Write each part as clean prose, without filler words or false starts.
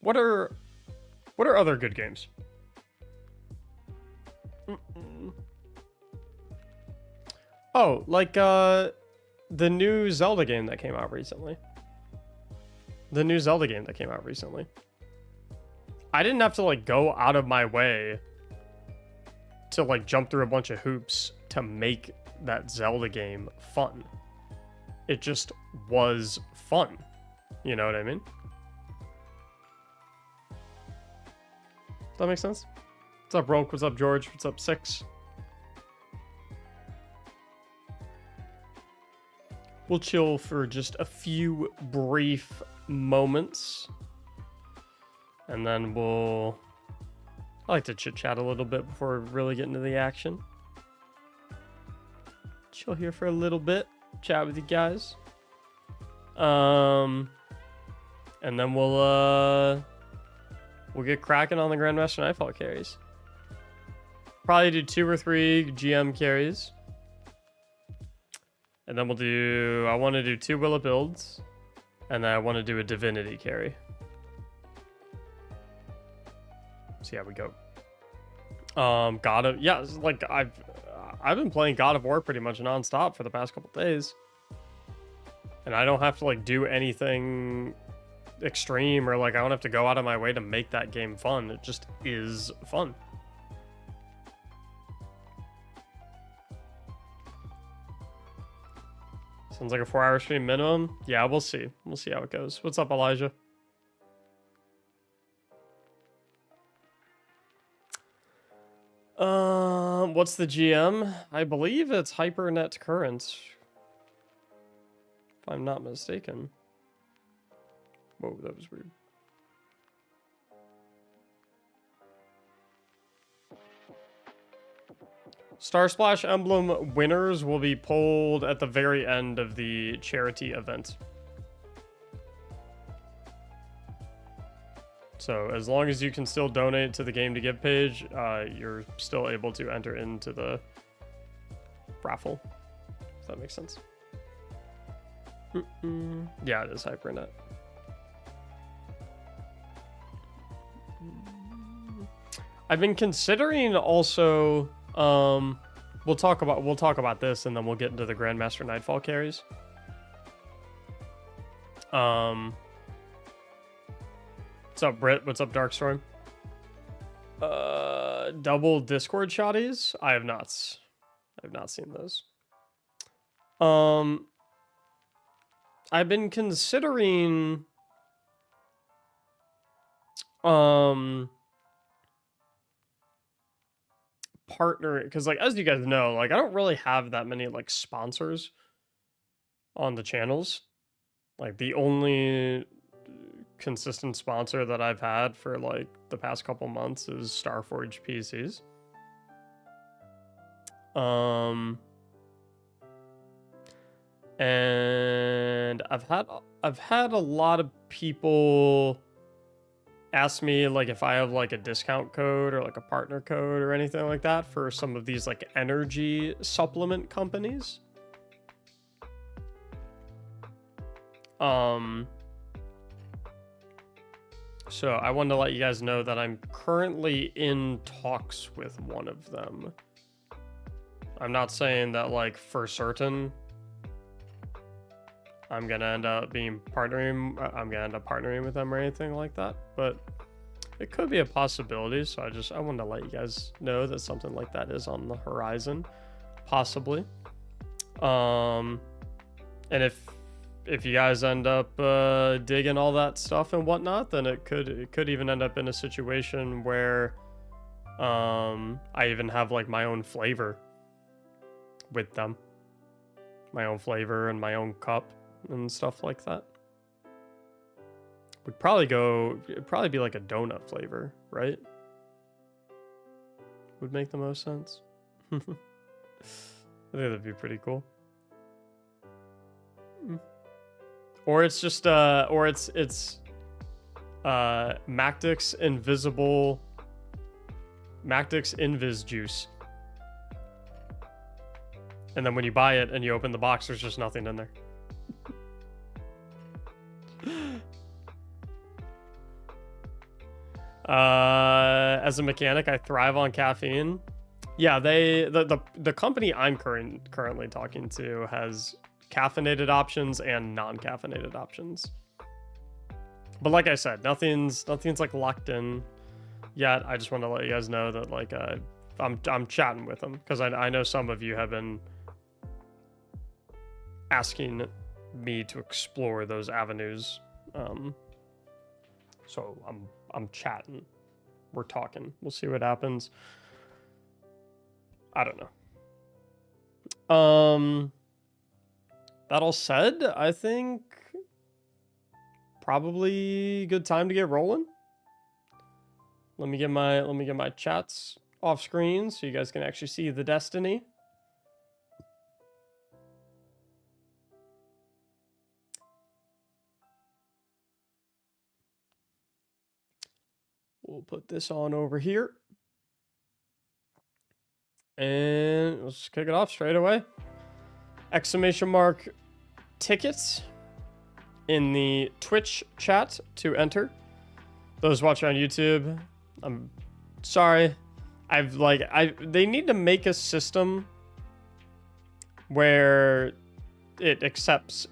What are other good games? Oh, like the new Zelda game that came out recently. I didn't have to like go out of my way to like jump through a bunch of hoops to make that Zelda game fun. It just was fun. You know what I mean? Does that make sense? What's up, Roke? What's up, George? What's up, Six? We'll chill for just a few brief moments. And then I like to chit-chat a little bit before we really get into the action. Chill here for a little bit. Chat with you guys. And then we'll get cracking on the Grandmaster Nightfall carries. Probably do 2 or 3 GM carries. And then I want to do 2 Willow builds. And then I want to do a Divinity carry. See how we go. Like I've been playing God of War pretty much nonstop for the past couple days. And I don't have to like do anything extreme or like I don't have to go out of my way to make that game fun. It just is fun. Sounds like a 4-hour stream minimum. Yeah, we'll see. We'll see how it goes. What's up, Elijah? What's the GM? I believe it's HyperNet Current. If I'm not mistaken. Whoa, that was weird. Star Splash Emblem winners will be pulled at the very end of the charity event. So as long as you can still donate to the Game to Give page, you're still able to enter into the raffle. If that makes sense. Yeah, it is HyperNet. I've been considering also. We'll talk about this, and then we'll get into the Grandmaster Nightfall carries. What's up, Britt? What's up, Darkstorm? Double Discord shotties? I have not seen those. I've been considering partner, because like as you guys know, like I don't really have that many like sponsors on the channels. Like the only consistent sponsor that I've had for like the past couple months is Starforge PCs. And I've had a lot of people ask me like if I have like a discount code or like a partner code or anything like that for some of these like energy supplement companies. So I wanted to let you guys know that I'm currently in talks with one of them. I'm not saying that like for certain I'm gonna end up partnering with them or anything like that, but it could be a possibility. So I wanted to let you guys know that something like that is on the horizon, possibly. And if you guys end up digging all that stuff and whatnot, then it could even end up in a situation where I even have like my own flavor with them, my own flavor and my own cup and stuff like that. It'd probably be like a donut flavor, right? Would make the most sense. I think that'd be pretty cool. Or it's just Mactics Invis juice. And then when you buy it and you open the box, there's just nothing in there. As a mechanic, I thrive on caffeine. Yeah, the company I'm currently talking to has caffeinated options and non-caffeinated options. But like I said, nothing's like locked in yet. I just want to let you guys know that like I'm chatting with them because I know some of you have been asking me to explore those avenues. So I'm chatting. We're talking. We'll see what happens. I don't know. That all said, I think probably good time to get rolling. Let me get my chats off screen so you guys can actually see the destiny. We'll put this on over here. And let's kick it off straight away. Exclamation mark tickets in the Twitch chat to enter. Those watching on YouTube, I'm sorry. They need to make a system where it accepts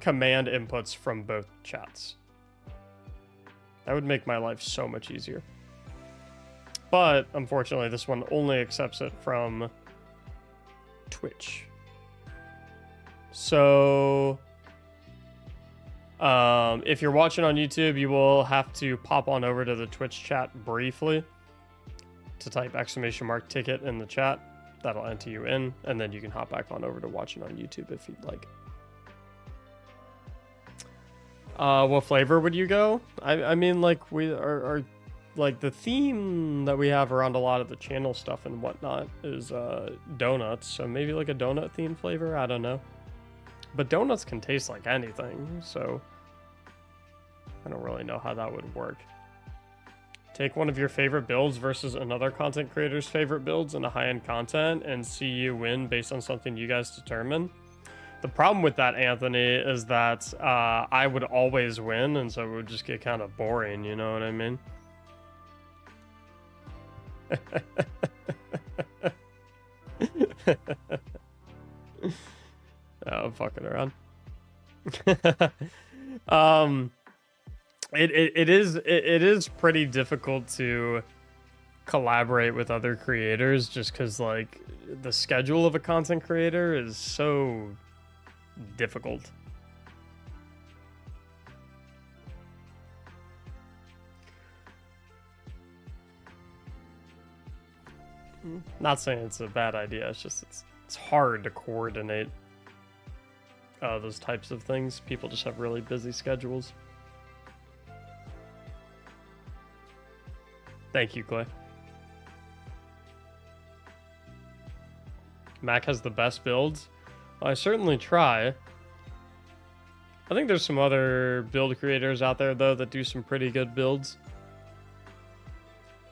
command inputs from both chats. That would make my life so much easier. But unfortunately, this one only accepts it from Twitch. So if you're watching on YouTube, you will have to pop on over to the Twitch chat briefly to type exclamation mark ticket in the chat. That'll enter you in, and then you can hop back on over to watching on YouTube if you'd like. What flavor would you go? I mean, like, we are like, the theme that we have around a lot of the channel stuff and whatnot is donuts, so maybe like a donut theme flavor. I don't know, but donuts can taste like anything, so I don't really know how that would work. Take one of your favorite builds versus another content creator's favorite builds in a high-end content and see you win based on something you guys determine. The problem with that, Anthony, is that I would always win, and so it would just get kind of boring, you know what I mean? Oh, I'm fucking around. It is pretty difficult to collaborate with other creators just because, like, the schedule of a content creator is so difficult. Not saying it's a bad idea, it's just it's hard to coordinate those types of things. People just have really busy schedules. Thank you, Clay. Mac has the best builds. Well, I certainly try. I think there's some other build creators out there, though, that do some pretty good builds.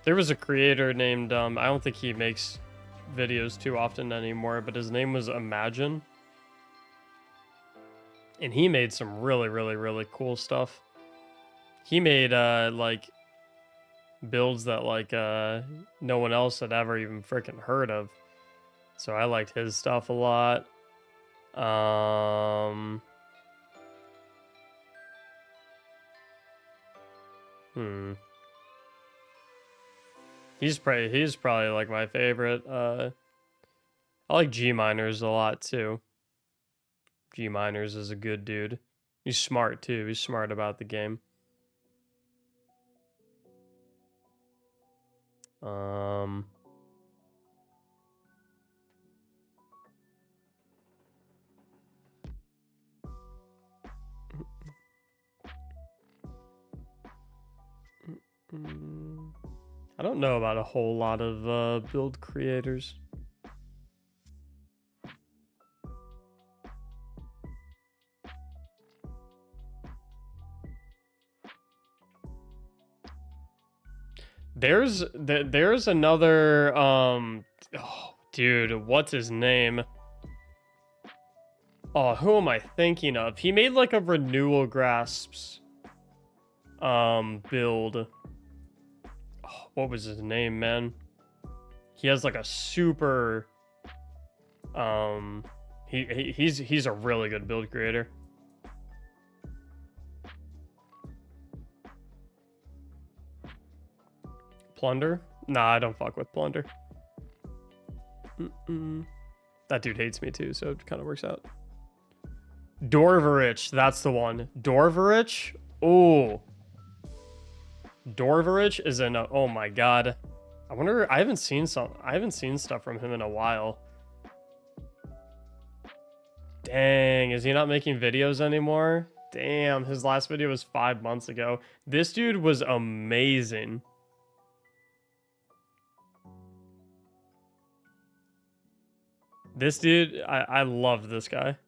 There was a creator named, I don't think he makes videos too often anymore, but his name was Imagine. And he made some really, really, really cool stuff. He made, like, builds that, like, no one else had ever even freaking heard of. So I liked his stuff a lot. He's probably like my favorite. I like G Miners a lot too. G Miners is a good dude. He's smart too. He's smart about the game. I don't know about a whole lot of build creators. There's another oh, dude, what's his name? Oh, who am I thinking of? He made like a Renewal Grasps build. Oh, what was his name, man? He has like a super he's a really good build creator. Plunder? Nah, I don't fuck with Plunder. That dude hates me too, so it kind of works out. Dorvarich, that's the one. Dorvarich? Oh. Dorvarich is in a, oh my god. I wonder, I haven't seen stuff from him in a while. Dang, is he not making videos anymore? Damn, his last video was 5 months ago. This dude was amazing. This dude, I loved this guy.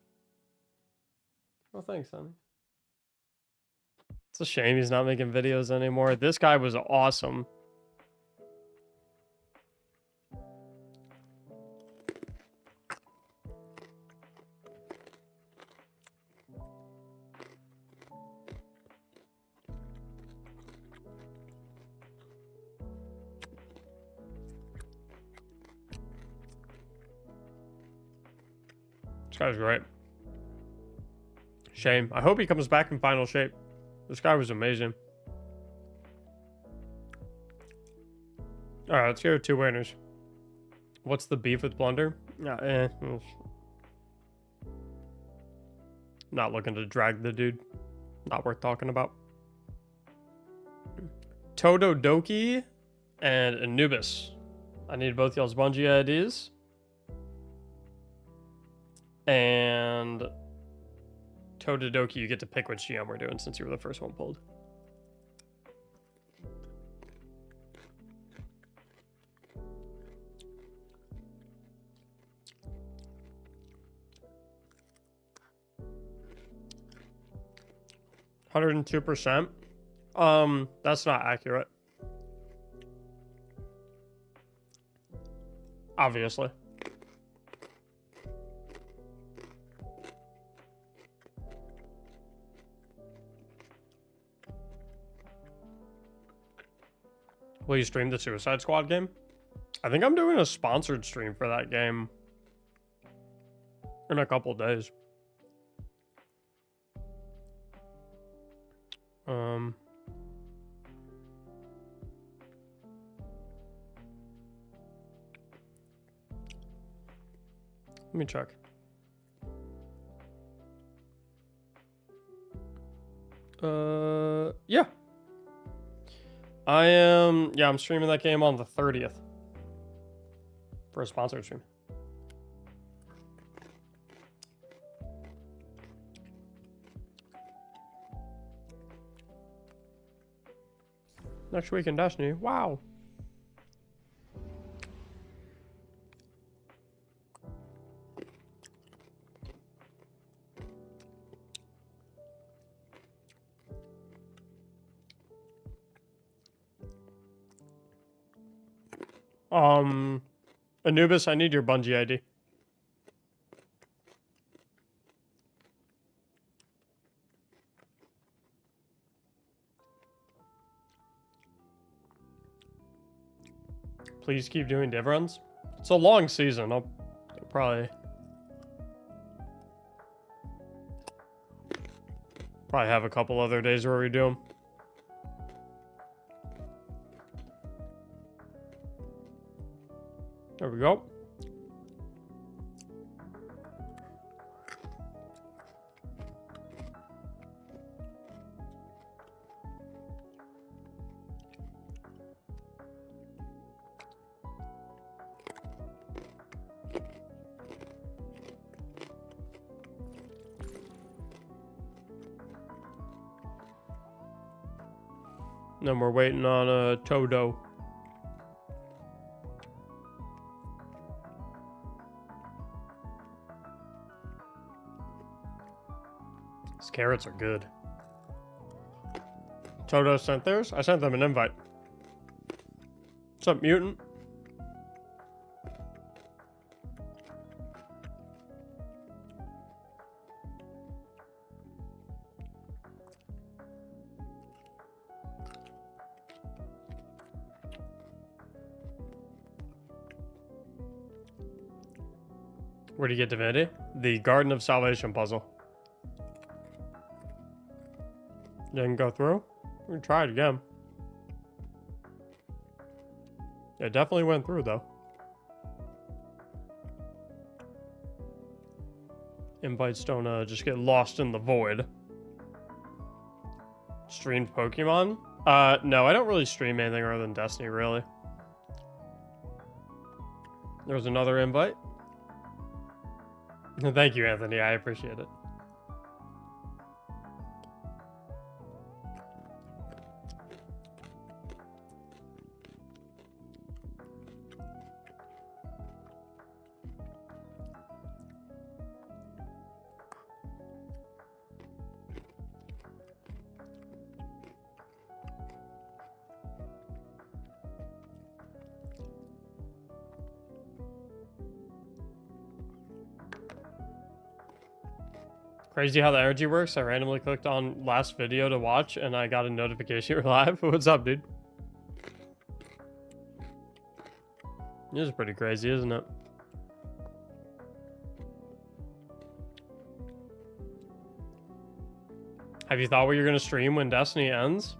Oh, thanks, honey. It's a shame he's not making videos anymore. This guy was awesome. This guy's great. Shame. I hope he comes back in final shape. This guy was amazing. Alright, let's go with 2 winners. What's the beef with Blunder? Not looking to drag the dude. Not worth talking about. Tododoki and Anubis. I need both y'all's Bungie IDs. And Tododoki, you get to pick which GM we're doing since you were the first one pulled. $102%. That's not accurate. Obviously. Will you stream the Suicide Squad game? I think I'm doing a sponsored stream for that game in a couple days. Let me check. Yeah. I'm streaming that game on the 30th for a sponsored stream. Next week in Destiny. Wow. Anubis, I need your Bungie ID. Please keep doing div runs. It's a long season. I'll probably have a couple other days where we do them. There we go. Then we're waiting on a Todo. These carrots are good. Todo sent theirs? I sent them an invite. What's up, mutant? Where do you get Divinity? The Garden of Salvation puzzle. Didn't go through? We can try it again. It definitely went through, though. Invites don't just get lost in the void. Streamed Pokemon? No, I don't really stream anything other than Destiny, really. There's another invite. Thank you, Anthony. I appreciate it. Crazy how the energy works. I randomly clicked on last video to watch and I got a notification you're live. What's up, dude? This is pretty crazy, isn't it? Have you thought what you're gonna stream when Destiny ends?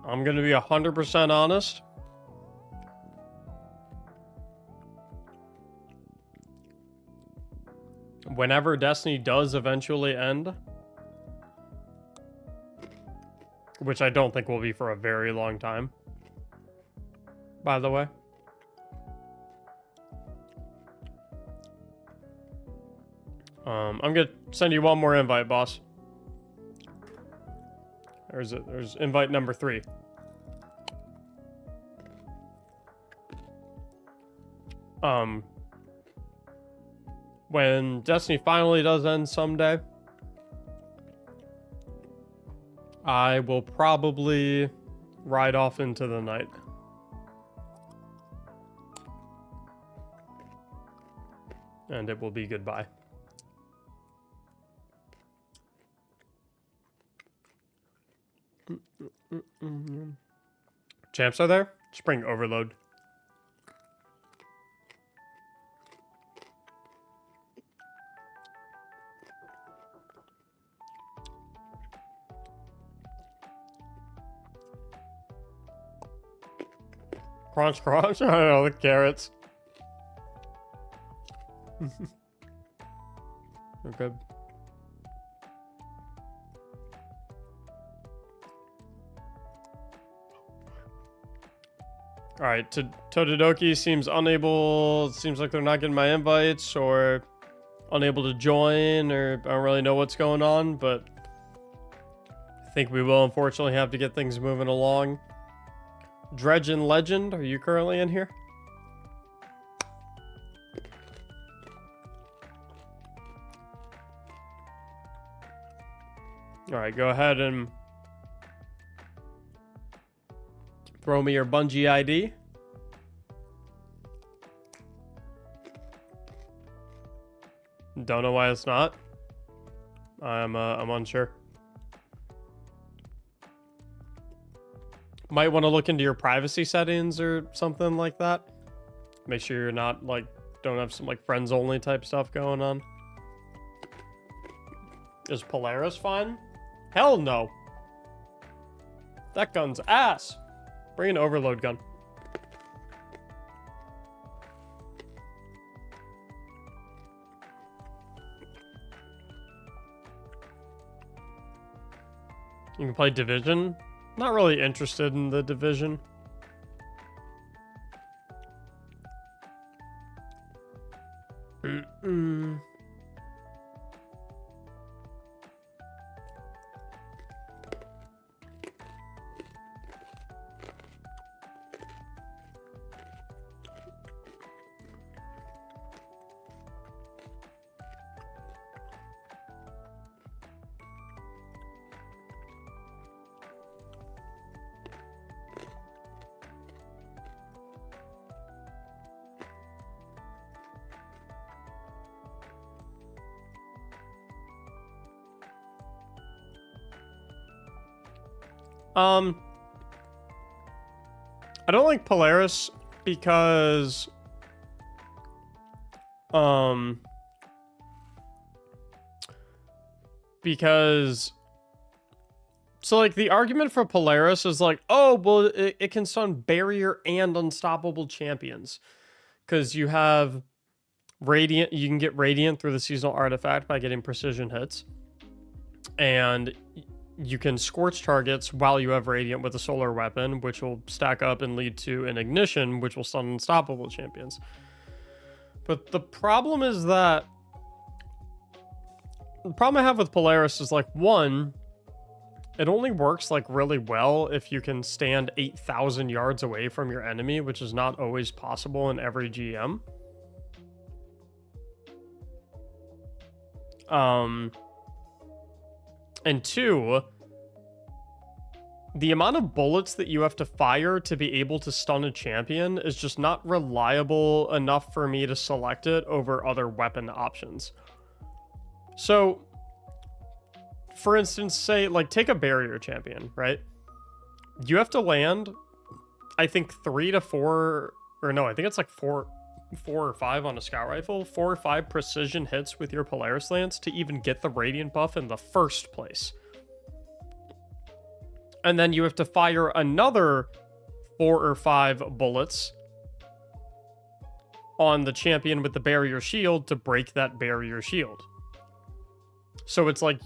I'm gonna be 100% honest. Whenever Destiny does eventually end, which I don't think will be for a very long time, by the way. I'm gonna send you one more invite, boss. There's invite number 3. When Destiny finally does end someday, I will probably ride off into the night. And it will be goodbye. Champs are there? Spring overload. Crunch, crunch. I don't know, the carrots. They're good. Alright, Totodoki seems unable. It seems like they're not getting my invites or unable to join, or I don't really know what's going on, but I think we will unfortunately have to get things moving along. Dredge and Legend, are you currently in here? Alright, go ahead and throw me your Bungie ID. Don't know why it's not. I'm unsure. Might want to look into your privacy settings or something like that. Make sure you're not like, don't have some like friends only type stuff going on. Is Polaris fine? Hell no. That gun's ass. Bring an overload gun. You can play Division. Not really interested in the Division. I don't like Polaris because so like the argument for Polaris is like, oh well, it can stun barrier and unstoppable champions because you have radiant. You can get radiant through the seasonal artifact by getting precision hits, and you can scorch targets while you have radiant with a solar weapon, which will stack up and lead to an ignition, which will stun unstoppable champions. But the problem is that the problem I have with Polaris is like, one, it only works like really well if you can stand 8,000 yards away from your enemy, which is not always possible in every GM. And two, the amount of bullets that you have to fire to be able to stun a champion is just not reliable enough for me to select it over other weapon options. So, for instance, say, like, take a barrier champion, right? You have to land, I think, 3 to 4, or no, I think it's like 4 or 5 on a scout rifle, 4 or 5 precision hits with your Polaris Lance to even get the radiant buff in the first place. And then you have to fire another 4 or 5 bullets on the champion with the barrier shield to break that barrier shield. So it's like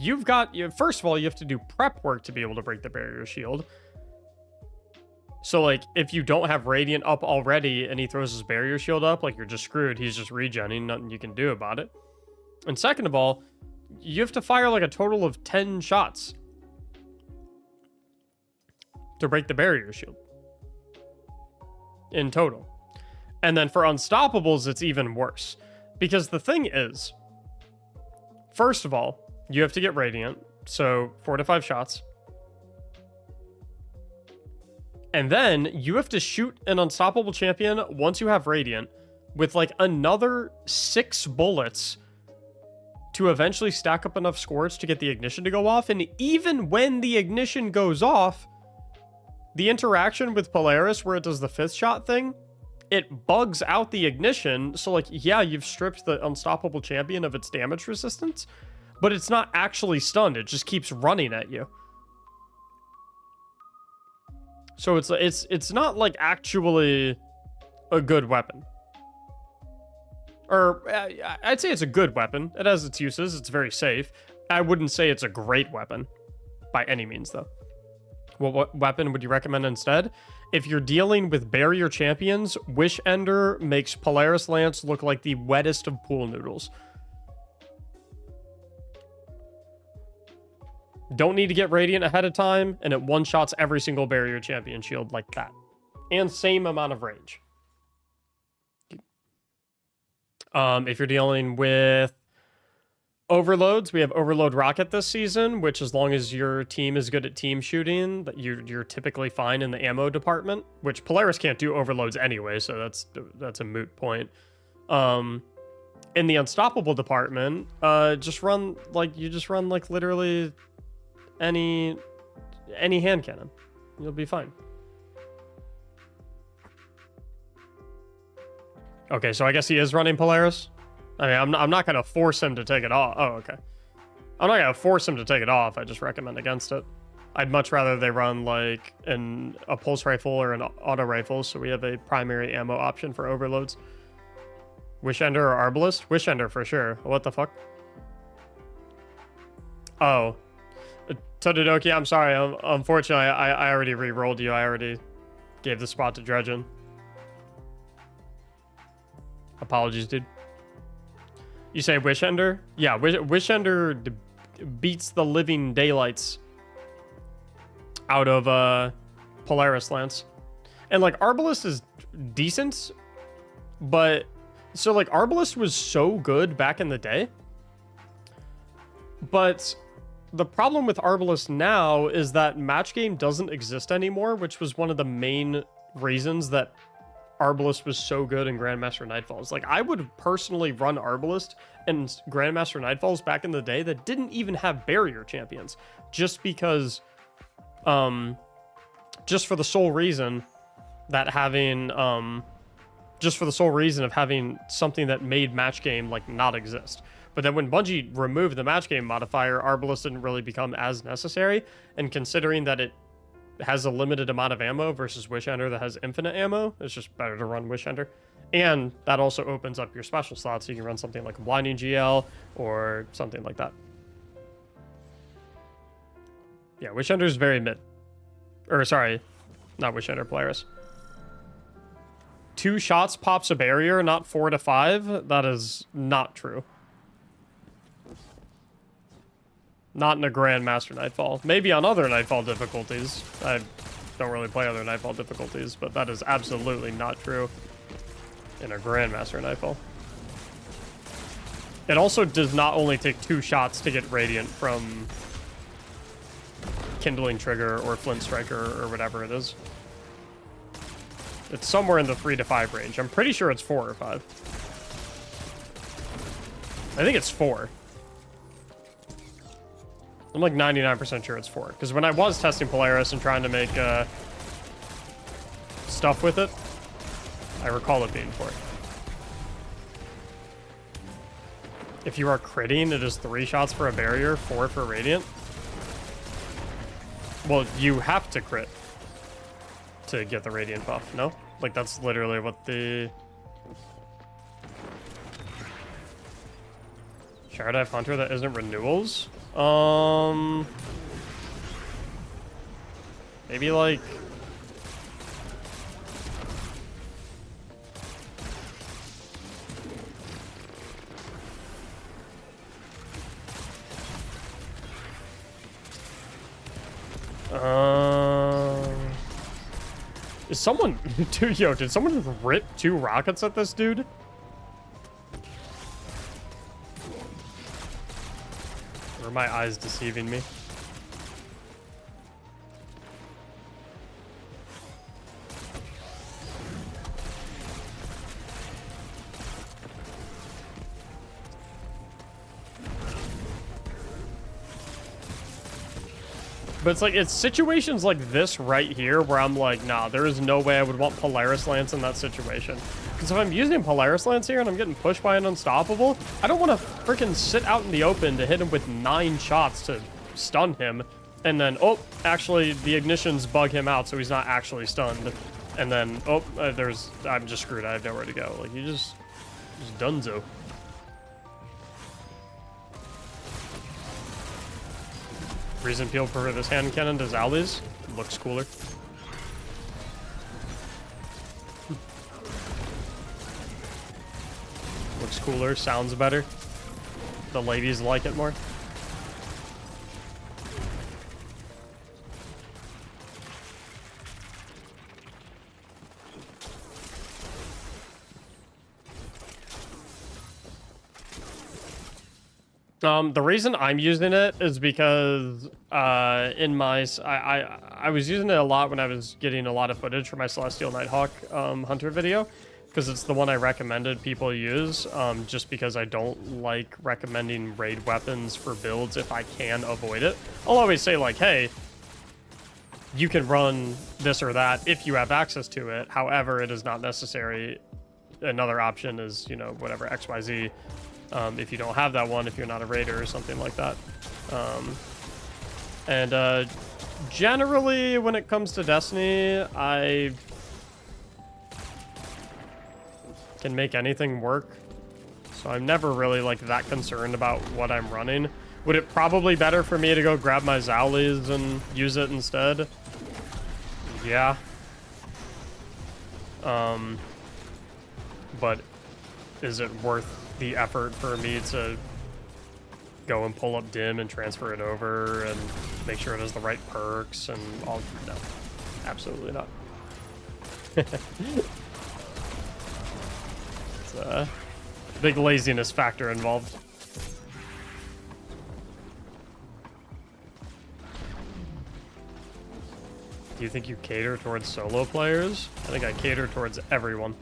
first of all, you have to do prep work to be able to break the barrier shield. So like if you don't have radiant up already and he throws his barrier shield up, like you're just screwed. He's just regenning, nothing you can do about it. And second of all, you have to fire like a total of 10 shots to break the barrier shield in total. And then for unstoppables, it's even worse. Because the thing is, first of all, you have to get radiant, so 4 to 5 shots. And then you have to shoot an unstoppable champion once you have radiant with like another 6 bullets to eventually stack up enough scores to get the ignition to go off. And even when the ignition goes off, the interaction with Polaris where it does the 5th shot thing, it bugs out the ignition. So like, yeah, you've stripped the unstoppable champion of its damage resistance, but it's not actually stunned. It just keeps running at you. So it's not like actually a good weapon. Or I'd say it's a good weapon. It has its uses. It's very safe. I wouldn't say it's a great weapon by any means though. Well, what weapon would you recommend instead? If you're dealing with barrier champions, Wish Ender makes Polaris Lance look like the wettest of pool noodles. Don't need to get radiant ahead of time, and it one-shots every single barrier champion shield like that. And same amount of range. If you're dealing with overloads, we have Overload Rocket this season, which as long as your team is good at team shooting, that you're typically fine in the ammo department, which Polaris can't do overloads anyway, so that's a moot point. In the unstoppable department, just run like literally any hand cannon. You'll be fine. Okay, so I guess he is running Polaris. I mean, I'm not gonna force him to take it off. Oh, okay. I'm not gonna force him to take it off. I just recommend against it. I'd much rather they run like a pulse rifle or an auto rifle, so we have a primary ammo option for overloads. Wish Ender or Arbalist? Wish Ender for sure. What the fuck? Oh. Tododoki, I'm sorry. Unfortunately, I already re-rolled you. I already gave the spot to Dredgen. Apologies, dude. You say Wish Ender? Yeah, Wish Ender beats the living daylights out of Polaris Lance. And like Arbalist is decent, but so like Arbalist was so good back in the day. But the problem with Arbalist now is that match game doesn't exist anymore, which was one of the main reasons that Arbalist was so good in Grandmaster Nightfalls. Like, I would personally run Arbalist in Grandmaster Nightfalls back in the day that didn't even have barrier champions, just because just for the sole reason that having just for the sole reason of having something that made match game like not exist. But then when Bungie removed the match game modifier, Arbalest didn't really become as necessary, and considering that it has a limited amount of ammo versus Wish Ender that has infinite ammo, it's just better to run Wish Ender. And that also opens up your special slots, so you can run something like a Blinding GL or something like that. Yeah, Wish Ender is very mid. Or sorry, not Wish Ender, Polaris. 2 shots pops a barrier, not 4 to 5. That is not true. Not in a Grandmaster Nightfall. Maybe on other Nightfall difficulties. I don't really play other Nightfall difficulties, but that is absolutely not true in a Grandmaster Nightfall. It also does not only take 2 shots to get Radiant from Kindling Trigger or Flint Striker or whatever it is. It's somewhere in the 3 to 5 range. I'm pretty sure it's 4 or 5. I think it's 4. I'm like 99% sure it's 4. Because when I was testing Polaris and trying to make stuff with it, I recall it being 4. If you are critting, it is 3 shots for a barrier, 4 for Radiant. Well, you have to crit to get the Radiant buff, no? Like, that's literally what the... Shardive Hunter that isn't renewals? Maybe like... Is someone... Dude, yo, did someone just rip 2 rockets at this dude? Or are my eyes deceiving me? But it's like, it's situations like this right here where I'm like, nah, there is no way I would want Polaris Lance in that situation. Because if I'm using Polaris Lance here and I'm getting pushed by an Unstoppable, I don't want to freaking sit out in the open to hit him with 9 shots to stun him. And then, oh, actually, the ignitions bug him out, so he's not actually stunned. And then, oh, I'm just screwed. I have nowhere to go. Like, you just dunzo. Reason people prefer this hand cannon to Zali's. Looks cooler. Looks cooler, sounds better. The ladies like it more. The reason I'm using it is because I was using it a lot when I was getting a lot of footage for my Celestial Nighthawk Hunter video, because it's the one I recommended people use, just because I don't like recommending raid weapons for builds if I can avoid it. I'll always say, like, hey, you can run this or that if you have access to it. However, it is not necessary. Another option is, you know, whatever, XYZ. If you don't have that one, if you're not a raider or something like that. Generally, when it comes to Destiny, I can make anything work. So I'm never really like that concerned about what I'm running. Would it probably better for me to go grab my Zowlies and use it instead? Yeah. But is it worth the effort for me to go and pull up Dim and transfer it over and make sure it has the right perks and all? No, absolutely not. It's a big laziness factor involved. Do you think you cater towards solo players? I think I cater towards everyone.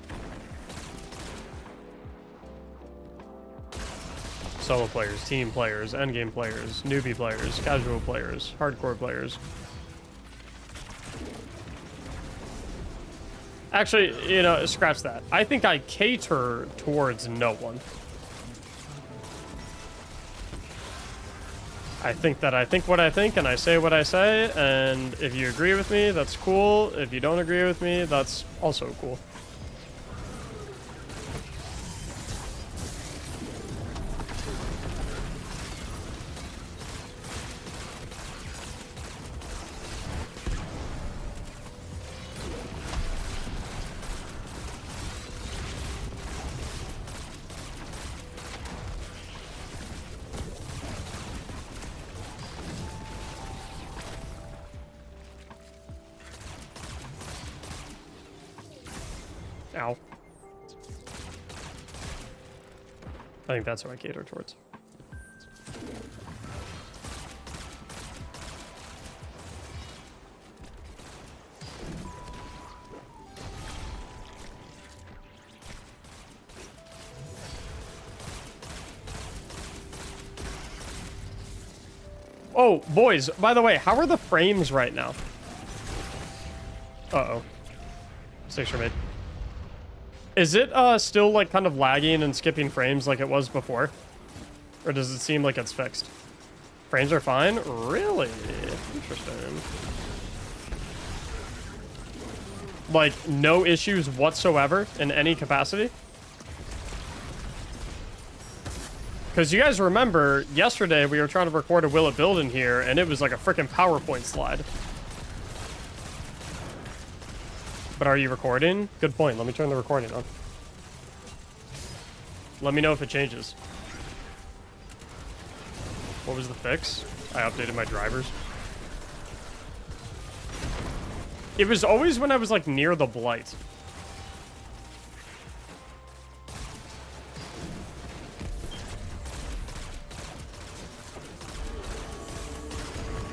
Solo players, team players, endgame players, newbie players, casual players, hardcore players. Actually, you know, scratch that. I think I cater towards no one. I think that I think what I think and I say what I say, and if you agree with me, that's cool. If you don't agree with me, that's also cool. Ow. I think that's what I cater towards. Oh, boys, by the way, how are the frames right now? Uh-oh. Six mid. Is it still like kind of lagging and skipping frames like it was before? Or does it seem like it's fixed? Frames are fine? Really? Interesting. Like no issues whatsoever in any capacity? Because you guys remember yesterday we were trying to record a Will It Build in here and it was like a freaking PowerPoint slide. But are you recording? Good point. Let me turn the recording on. Let me know if it changes. What was the fix? I updated my drivers. It was always when I was like near the blight.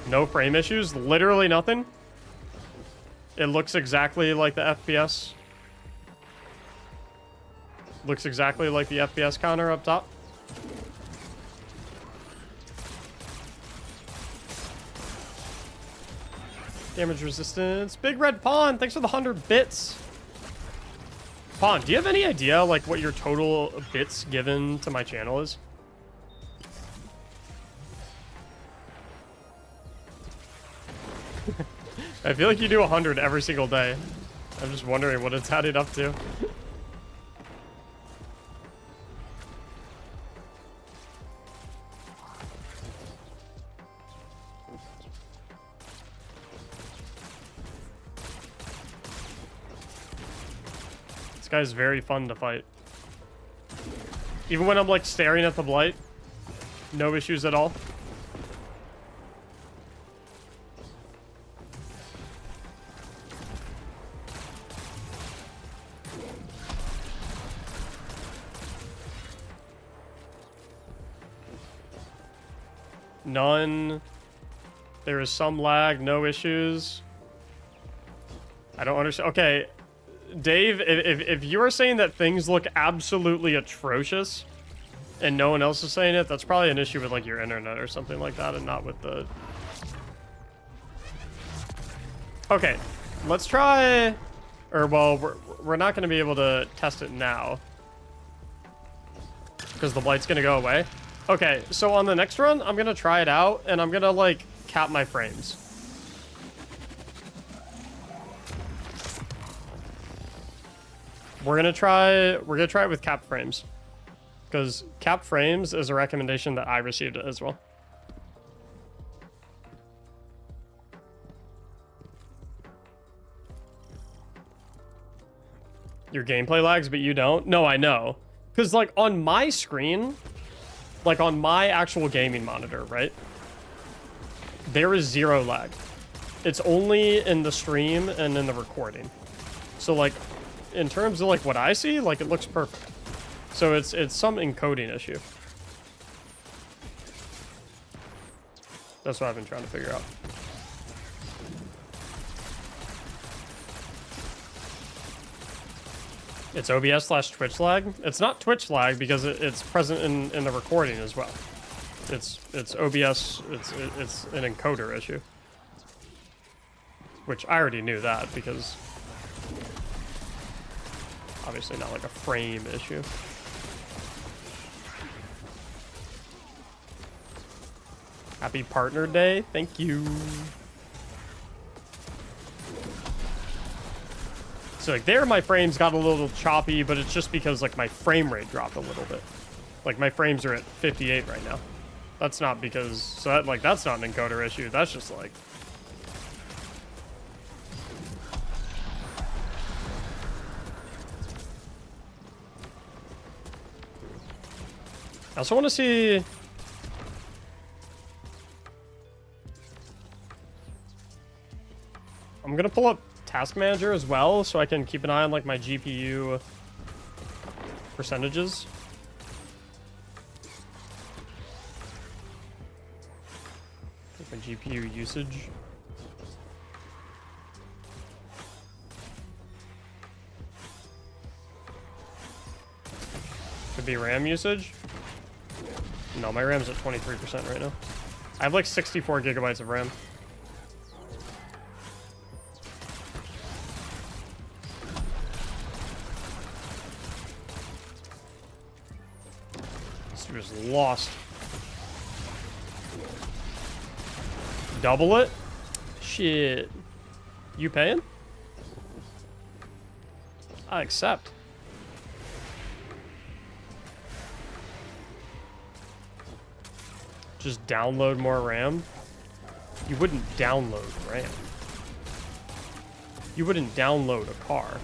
No frame issues? Literally nothing? It looks exactly like the FPS. Looks exactly like the FPS counter up top. Damage resistance. Big Red Pawn, thanks for the 100 bits. Pawn, do you have any idea like what your total bits given to my channel is? I feel like you do 100 every single day. I'm just wondering what it's added up to. This guy's very fun to fight. Even when I'm like staring at the blight, no issues at all. None. There is some lag, no issues. I don't understand. Okay, Dave, if you are saying that things look absolutely atrocious and no one else is saying it, that's probably an issue with like your internet or something like that and not with the... Okay, let's try... Or, well, we're not going to be able to test it now because the blight's going to go away. Okay, so on the next run, I'm gonna try it out, and I'm gonna, like, cap my frames. We're gonna try it with cap frames. Because cap frames is a recommendation that I received as well. Your gameplay lags, but you don't? No, I know. Because, like, on my screen... Like, on my actual gaming monitor, right? There is zero lag. It's only in the stream and in the recording. So, like, in terms of, like, what I see, like, it looks perfect. So, it's some encoding issue. That's what I've been trying to figure out. It's OBS/Twitch lag. It's not Twitch lag because it's present in the recording as well. It's OBS. It's an encoder issue, which I already knew that because obviously not like a frame issue. Happy partner day. Thank you. So like there, my frames got a little choppy, but it's just because like my frame rate dropped a little bit. Like my frames are at 58 right now. That's not because, so that, like that's not an encoder issue. That's just like. I also want to see. I'm gonna pull up Task Manager as well, so I can keep an eye on like my GPU percentages. Like my GPU usage. Could be RAM usage. No, my RAM's at 23% right now. I have like 64 gigabytes of RAM. Just lost. Double it? Shit. You paying? I accept. Just download more RAM? You wouldn't download RAM. You wouldn't download a car.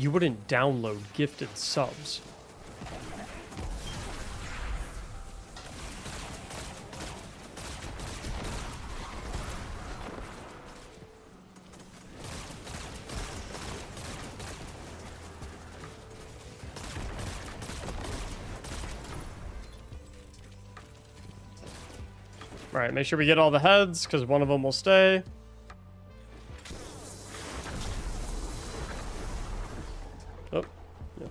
You wouldn't download gifted subs. All right, make sure we get all the heads, because one of them will stay. Oh, yeah.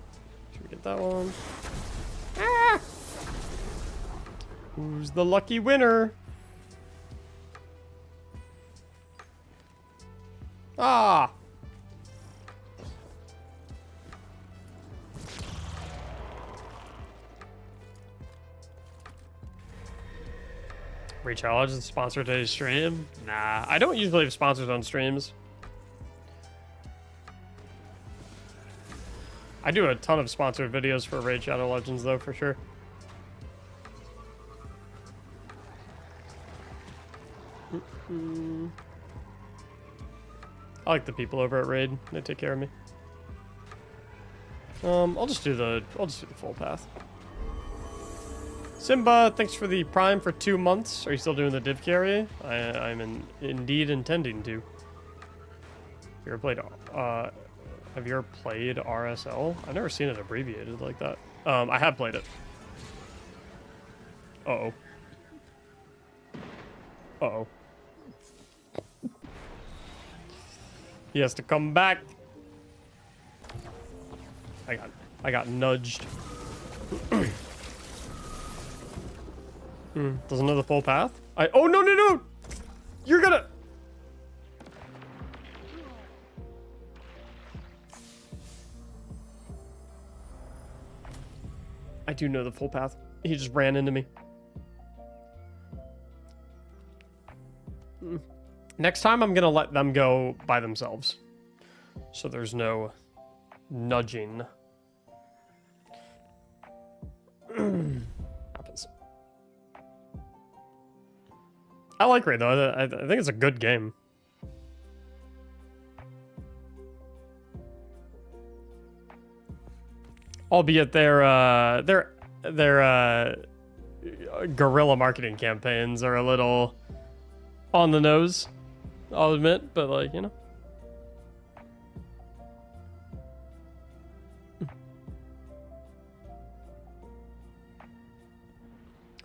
Should we get that one? Ah! Who's the lucky winner? Ah! Recharge and sponsor today's stream? Nah, I don't usually have sponsors on streams. I do a ton of sponsored videos for Raid Shadow Legends, though, for sure. I like the people over at Raid. They take care of me. I'll just do the full path. Simba, thanks for the Prime for 2 months. Are you still doing the div carry? I'm indeed intending to. Have you ever played RSL? I've never seen it abbreviated like that. I have played it. Uh-oh. Uh-oh. He has to come back. I got nudged. Doesn't know the full path? Oh, no, no, no! You're gonna... I do know the full path. He just ran into me. Next time, I'm gonna let them go by themselves. So there's no nudging. Happens. I like Raid, though. I think it's a good game. Albeit their guerrilla marketing campaigns are a little on the nose, I'll admit, but like, you know.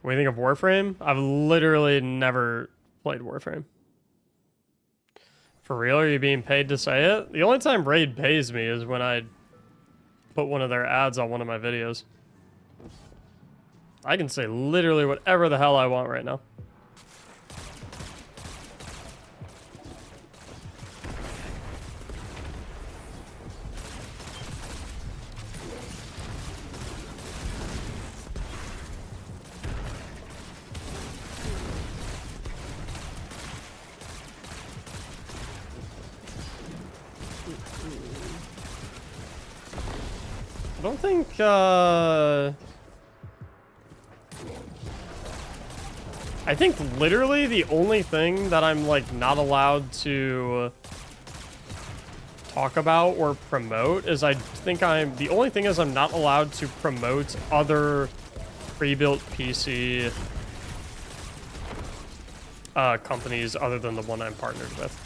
What do you think of Warframe? I've literally never played Warframe. For real, are you being paid to say it? The only time Raid pays me is when I put one of their ads on one of my videos. I can say literally whatever the hell I want right now. I don't think, I think literally the only thing that I'm, like, not allowed to talk about or promote is the only thing is I'm not allowed to promote other pre-built PC companies other than the one I'm partnered with.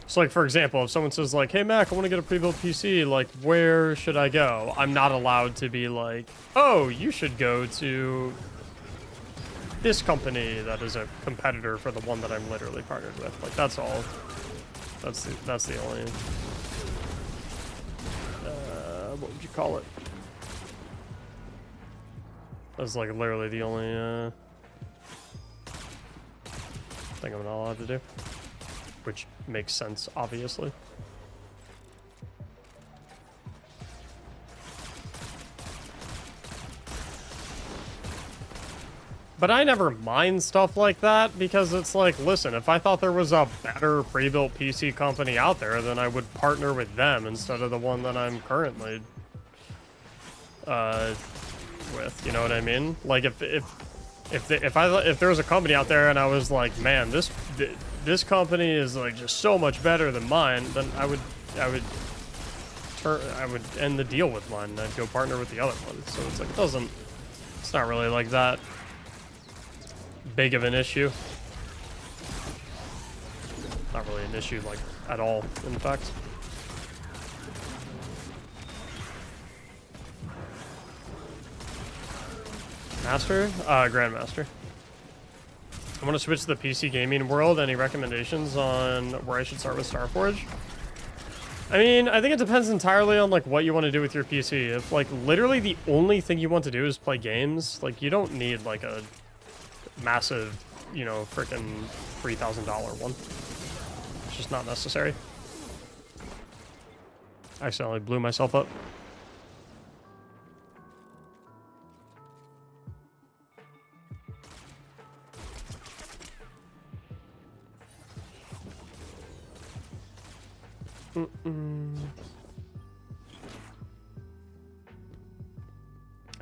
So, like, for example, if someone says, like, hey, Mac, I want to get a pre-built PC, like, where should I go? I'm not allowed to be like, oh, you should go to this company that is a competitor for the one that I'm literally partnered with. Like, that's all. That's the only... what would you call it? That's, like, literally the only, thing I'm not allowed to do. Which makes sense, obviously. But I never mind stuff like that because it's like, listen, if I thought there was a better pre-built PC company out there, then I would partner with them instead of the one that I'm currently with. You know what I mean? Like if there was a company out there and I was like, man, this company is like just so much better than mine, then I would end the deal with mine and I'd go partner with the other one. So it's like it's not really like that big of an issue. Not really an issue like at all, in fact. Master? Grandmaster. I want to switch to the PC gaming world. Any recommendations on where I should start with Starforge? I mean, I think it depends entirely on, like, what you want to do with your PC. If, like, literally the only thing you want to do is play games, like, you don't need, like, a massive, you know, freaking $3,000 one. It's just not necessary. I accidentally blew myself up. I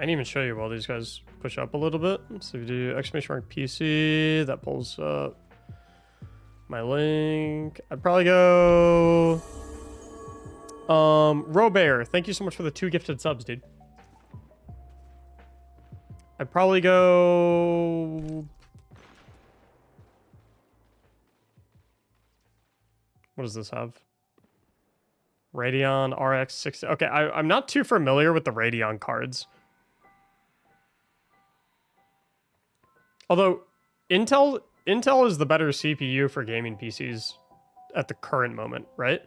didn't even show you while these guys push up a little bit. So if you do exclamation mark PC, that pulls up my link. I'd probably go Robert, thank you so much for the 2 gifted subs, dude. I'd probably go... What does this have? Radeon RX 60. Okay, I'm not too familiar with the Radeon cards. Although, Intel is the better CPU for gaming PCs at the current moment, right?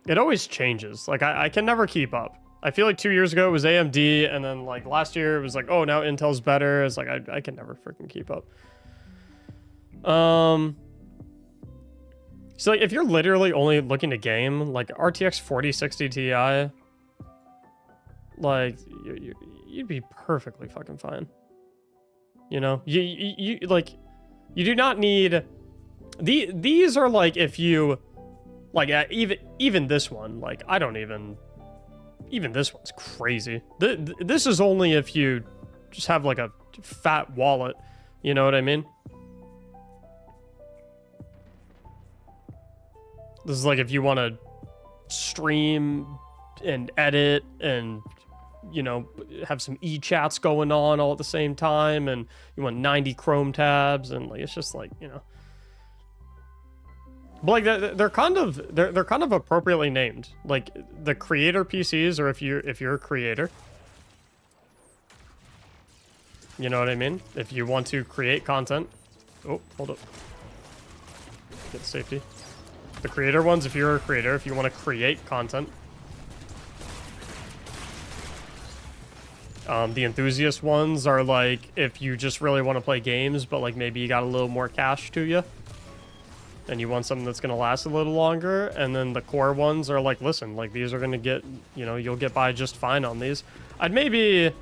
It always changes. Like, I can never keep up. I feel like 2 years ago it was AMD, and then like last year it was like, oh, now Intel's better. It's like I can never freaking keep up. So like if you're literally only looking to game, like RTX 4060 Ti, like you'd be perfectly fucking fine. You know, you like you do not need these are like if you like even this one, like I don't even this one's crazy. This is only if you just have like a fat wallet, you know what I mean? This is like if you want to stream and edit and, you know, have some e-chats going on all at the same time, and you want 90 Chrome tabs, and like it's just like, you know, But like they're kind of appropriately named. Like the creator PCs, or if you're a creator, you know what I mean? If you want to create content. Oh, hold up. Get safety. The creator ones, if you're a creator, if you want to create content. The enthusiast ones are like if you just really want to play games, but like maybe you got a little more cash to you, and you want something that's gonna last a little longer. And then the core ones are like, listen, like these are gonna get, you know, you'll get by just fine on these. I'd maybe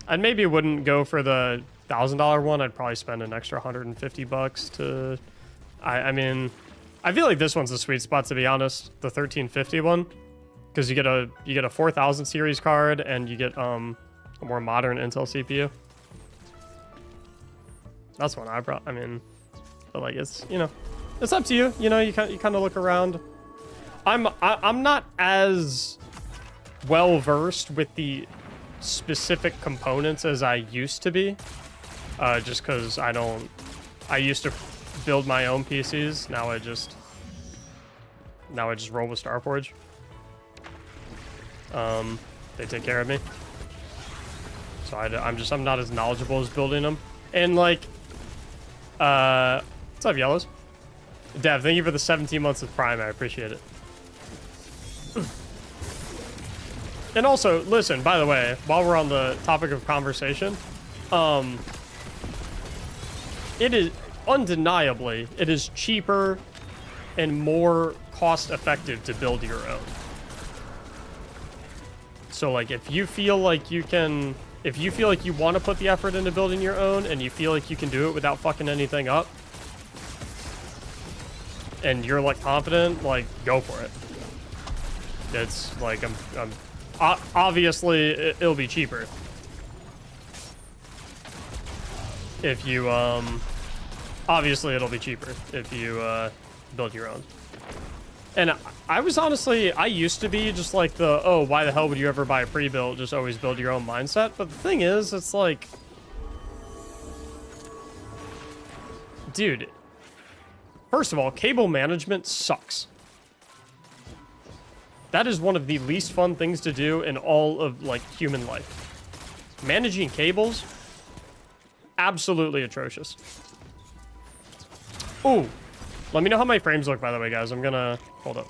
wouldn't go for the $1,000 one. I'd probably spend an extra $150 to. I mean, I feel like this one's a sweet spot, to be honest. The 1350 one, because you get a 4000 series card and you get a more modern Intel CPU. That's one I brought. I mean, but like it's, you know, it's up to you. You know, you kind of look around. I'm not as well versed with the specific components as I used to be, just because I used to build my own PCs. Now I just roll with Starforge. They take care of me, so I'm not as knowledgeable as building them. And like, what's up, Yellows? Dev, thank you for the 17 months of Prime. I appreciate it. And also, listen, by the way, while we're on the topic of conversation, it is undeniably, it is cheaper and more cost effective to build your own. So like if you feel like you want to put the effort into building your own and you feel like you can do it without fucking anything up, and you're like confident, like go for it. It's like obviously it'll be cheaper if you obviously it'll be cheaper if you build your own. And I was honestly, I used to be just like the, oh, why the hell would you ever buy a pre-built, just always build your own mindset. But the thing is, it's like, dude, first of all, cable management sucks. That is one of the least fun things to do in all of like human life. Managing cables, absolutely atrocious. Ooh, let me know how my frames look, by the way, guys. I'm gonna, hold up.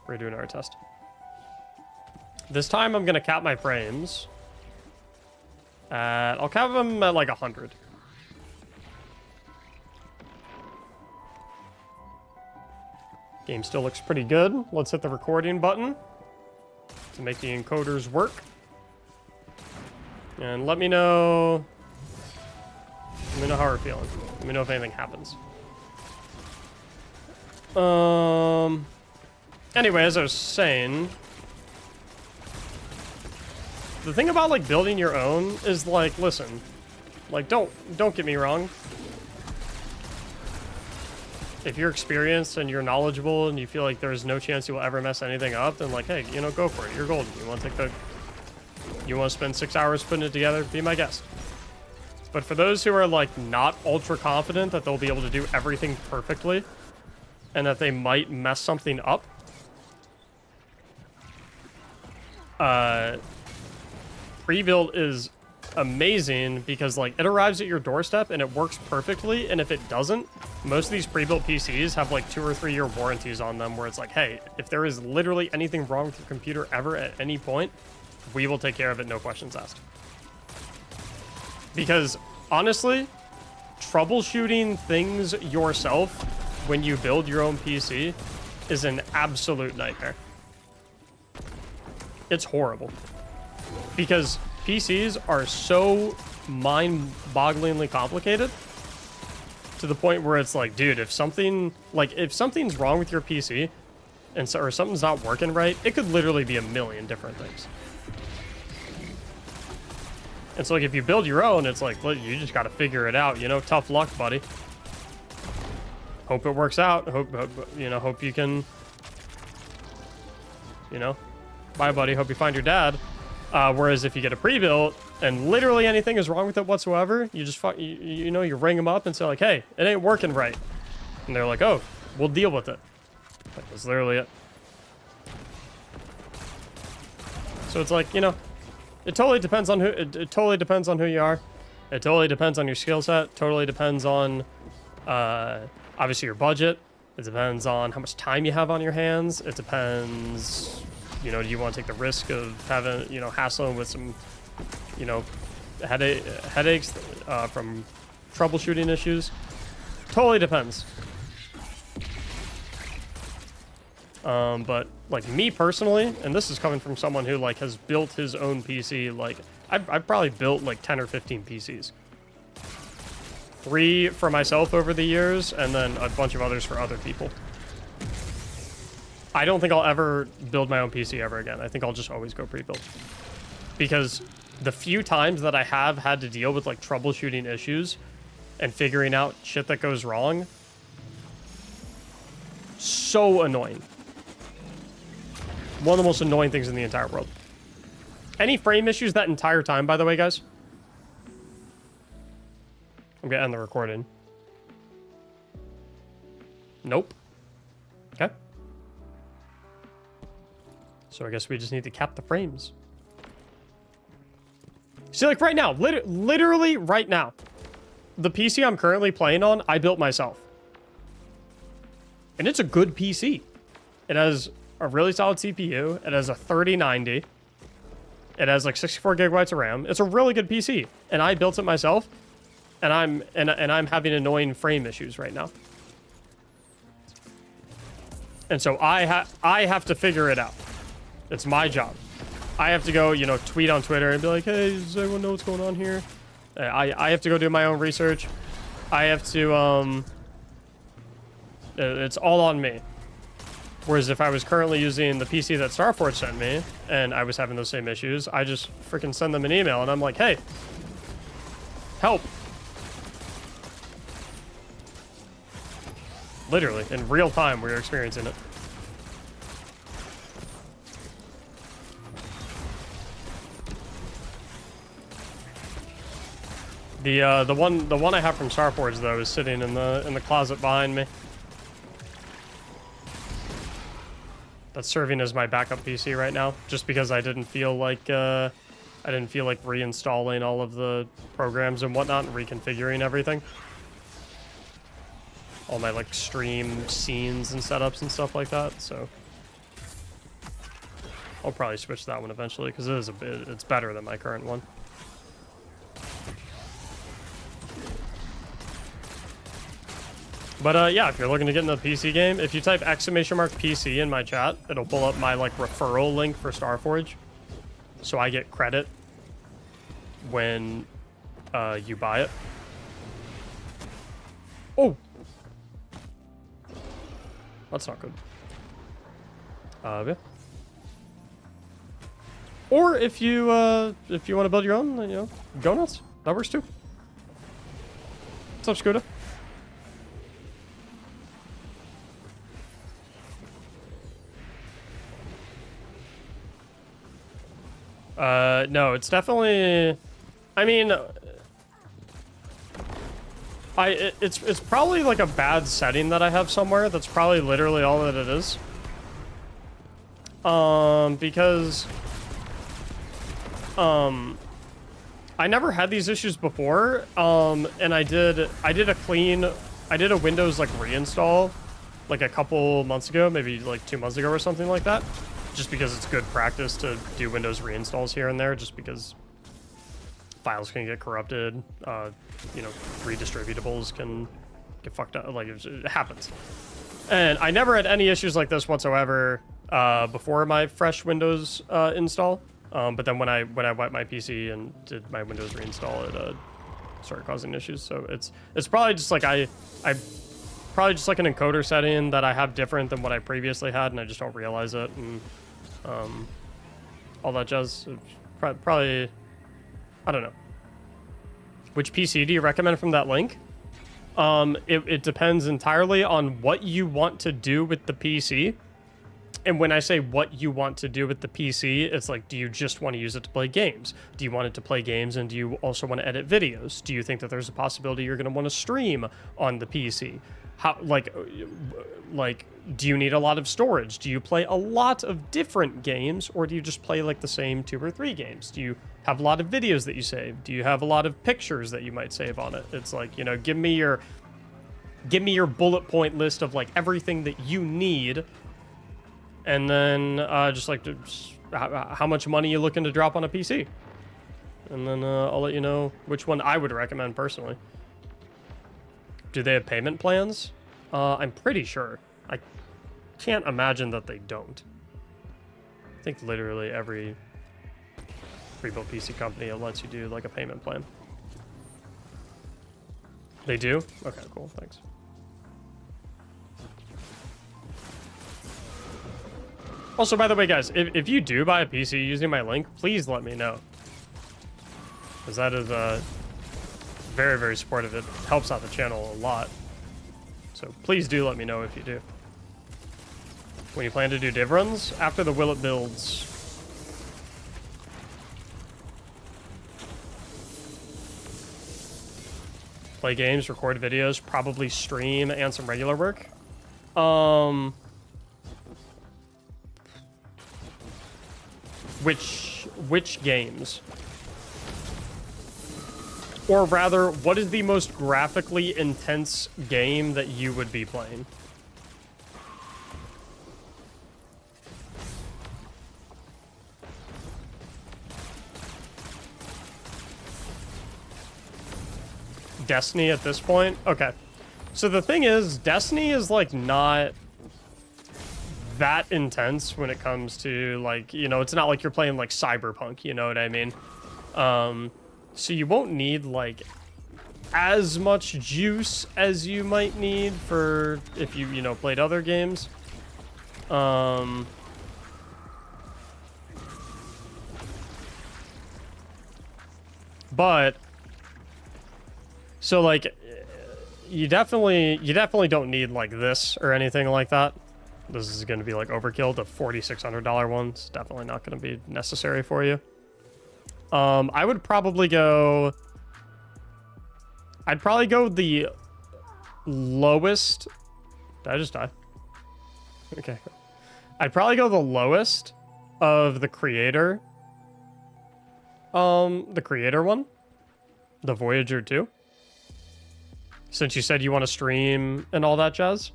We're doing our test. This time I'm gonna cap my frames at, I'll cap them at like 100. Game still looks pretty good. Let's hit the recording button to make the encoders work. And let me know how we're feeling. Let me know if anything happens. Anyway, as I was saying, the thing about like building your own is like, listen, like don't get me wrong. If you're experienced and you're knowledgeable and you feel like there's no chance you will ever mess anything up, then like, hey, you know, go for it. You're golden. You want to spend 6 hours putting it together? Be my guest. But for those who are like not ultra confident that they'll be able to do everything perfectly and that they might mess something up, pre-built is amazing because like it arrives at your doorstep and it works perfectly. And if it doesn't, most of these pre-built PCs have like 2 or 3 year warranties on them where it's like, hey, if there is literally anything wrong with your computer ever at any point, we will take care of it, no questions asked. Because honestly, troubleshooting things yourself when you build your own PC is an absolute nightmare. It's horrible because PCs are so mind-bogglingly complicated to the point where it's like, dude, if something's wrong with your PC or something's not working right, it could literally be a million different things. And so like if you build your own, it's like, well, you just got to figure it out, you know, tough luck, buddy. Hope it works out. Hope you can, you know, bye, buddy. Hope you find your dad. Whereas if you get a pre-built and literally anything is wrong with it whatsoever, you just you ring them up and say like, hey, it ain't working right. And they're like, oh, We'll deal with it. That's literally it. So it's like, you know, it totally depends on who. It totally depends on who you are. It totally depends on your skill set. Totally depends on, obviously your budget. It depends on how much time you have on your hands. It depends, you know, do you want to take the risk of having, you know, hassling with some, you know, headaches from troubleshooting issues. Totally depends. But like me personally, and this is coming from someone who like has built his own PC, like I've probably built like 10 or 15 PCs. 3 for myself over the years, and then a bunch of others for other people. I don't think I'll ever build my own PC ever again. I think I'll just always go pre-built. Because the few times that I have had to deal with like troubleshooting issues and figuring out shit that goes wrong, so annoying. One of the most annoying things in the entire world. Any frame issues that entire time, by the way, guys? I'm gonna end the recording. Nope. Okay. So I guess we just need to cap the frames. See, like right now, literally right now, the PC I'm currently playing on, I built myself. And it's a good PC. It has a really solid CPU. It has a 3090. It has like 64 gigabytes of RAM. It's a really good PC. And I built it myself. And I'm having annoying frame issues right now. And so I have to figure it out. It's my job. I have to go, you know, tweet on Twitter and be like, hey, does anyone know what's going on here? I have to go do my own research. I have to, it's all on me. Whereas if I was currently using the PC that Starforge sent me, and I was having those same issues, I just freaking send them an email, and I'm like, hey, help. Literally, in real time, we're experiencing it. The one I have from Starforge though is sitting in the closet behind me. That's serving as my backup PC right now, just because I didn't feel like reinstalling all of the programs and whatnot and reconfiguring everything. All my like stream scenes and setups and stuff like that. So I'll probably switch that one eventually because it's better than my current one. But yeah, if you're looking to get into the PC game, if you type !PC in my chat, it'll pull up my like referral link for Starforge, so I get credit when you buy it. Oh, that's not good. Yeah. Or if you want to build your own, you know, go nuts. That works too. What's up, Scooter? No, it's definitely, I mean, it's probably like a bad setting that I have somewhere. That's probably literally all that it is. Because, I never had these issues before, and I did a Windows like reinstall like a couple months ago, maybe like 2 months ago or something like that. Just because it's good practice to do Windows reinstalls here and there, just because files can get corrupted, you know, redistributables can get fucked up, like it happens. And I never had any issues like this whatsoever before my fresh Windows install. But then when I wiped my PC and did my Windows reinstall, it started causing issues. So it's probably just like I probably just like an encoder setting that I have different than what I previously had, and I just don't realize it, and all that jazz. Probably, I don't know. Which PC do you recommend from that link? It depends entirely on what you want to do with the PC. And when I say what you want to do with the PC, it's like, do you just want to use it to play games? Do you want it to play games, and do you also want to edit videos? Do you think that there's a possibility you're going to want to stream on the PC? how, like, do you need a lot of storage? Do you play a lot of different games, or do you just play like the same 2 or 3 games? Do you have a lot of videos that you save? Do you have a lot of pictures that you might save on it? It's like, you know, give me your bullet point list of like everything that you need, and then just like how much money you looking to drop on a PC, and then I'll let you know which one I would recommend personally. Do they have payment plans? I'm pretty sure. I can't imagine that they don't. I think literally every pre-built PC company lets you do like a payment plan. They do? Okay, cool, thanks. Also, by the way, guys, if you do buy a PC using my link, please let me know. Because that is very, very supportive. It helps out the channel a lot. So please do let me know if you do. When you plan to do div runs? After the Will It builds. Play games, record videos, probably stream, and some regular work. Which games? Or rather, what is the most graphically intense game that you would be playing? Destiny at this point? Okay. So the thing is, Destiny is like not that intense when it comes to like, you know, it's not like you're playing like Cyberpunk, you know what I mean? So you won't need like as much juice as you might need for if you know, played other games. But so like you definitely don't need like this or anything like that. This is going to be like overkill. The $4,600 one's definitely not going to be necessary for you. I would probably go... I'd probably go the lowest... Did I just die? Okay. I'd probably go the lowest of the creator. The creator one. The Voyager 2. Since you said you want to stream and all that jazz.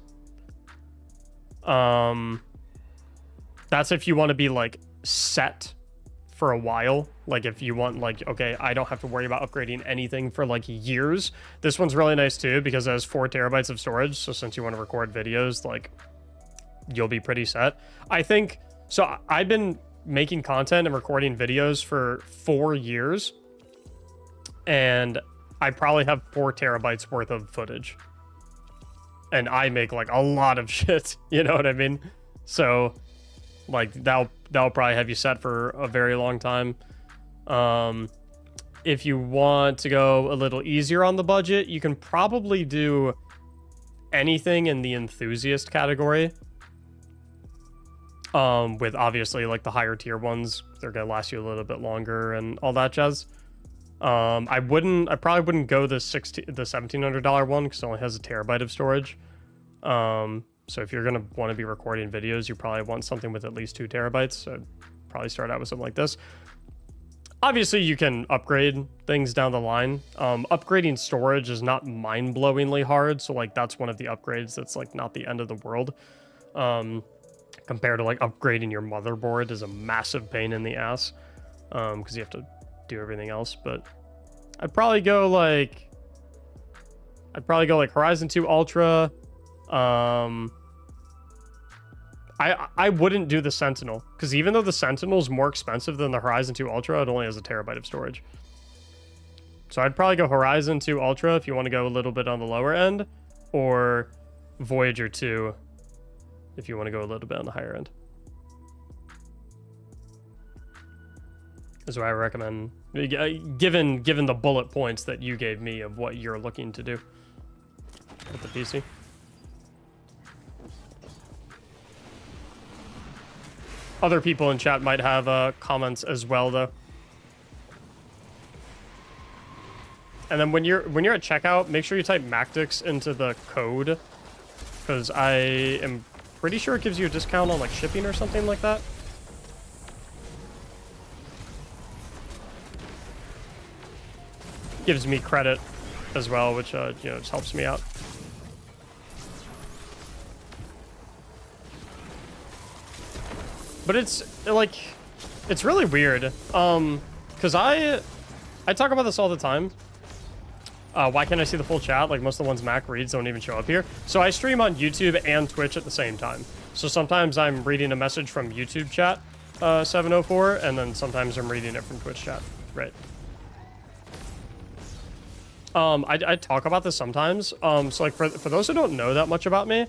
That's if you want to be like set for a while. Like if you want like, okay, I don't have to worry about upgrading anything for like years. This one's really nice too because it has 4 terabytes of storage. So since you want to record videos, like you'll be pretty set. I think, so I've been making content and recording videos for 4 years, and I probably have 4 terabytes worth of footage. And I make like a lot of shit, you know what I mean? So like that'll probably have you set for a very long time. If you want to go a little easier on the budget, you can probably do anything in the enthusiast category. With obviously like the higher tier ones, they're gonna last you a little bit longer and all that jazz. I probably wouldn't go the $1,700 one because it only has a terabyte of storage. So if you're gonna want to be recording videos, you probably want something with at least 2 terabytes. So I'd probably start out with something like this. Obviously, you can upgrade things down the line. Upgrading storage is not mind-blowingly hard, so like that's one of the upgrades that's like not the end of the world. Compared to like upgrading your motherboard is a massive pain in the ass, because you have to do everything else. But I'd probably go like Horizon 2 Ultra. I wouldn't do the Sentinel, because even though the Sentinel is more expensive than the Horizon 2 Ultra, it only has a terabyte of storage. So I'd probably go Horizon 2 Ultra if you want to go a little bit on the lower end, or Voyager 2 if you want to go a little bit on the higher end. Is what I recommend, given the bullet points that you gave me of what you're looking to do with the PC. Other people in chat might have comments as well, though. And then when you're at checkout, make sure you type Mactics into the code because I am pretty sure it gives you a discount on like shipping or something like that. Gives me credit as well, which you know, just helps me out. But it's like, it's really weird, because I talk about this all the time. Why can't I see the full chat? Like, most of the ones Mac reads don't even show up here. So I stream on YouTube and Twitch at the same time. So sometimes I'm reading a message from YouTube chat 704, and then sometimes I'm reading it from Twitch chat. Right. I talk about this sometimes. So like for those who don't know that much about me,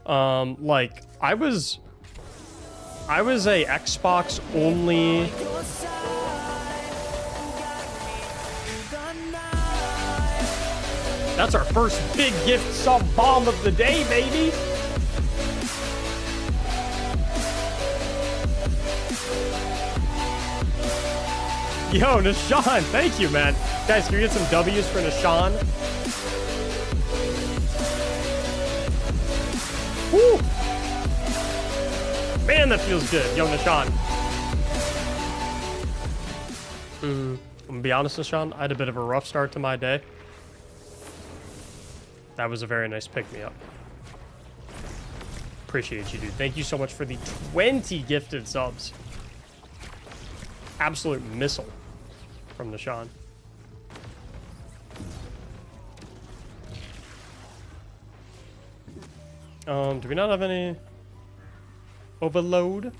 like I was a Xbox only. That's our first big gift sub bomb of the day, baby. Yo, Nishan, thank you, man. Guys, can we get some W's for Nishan? Woo! Man, that feels good. Yo, Nishan. I'm gonna be honest, Nishan, I had a bit of a rough start to my day. That was a very nice pick-me-up. Appreciate you, dude. Thank you so much for the 20 gifted subs. Absolute missile from Nishan. Do we not have any overload?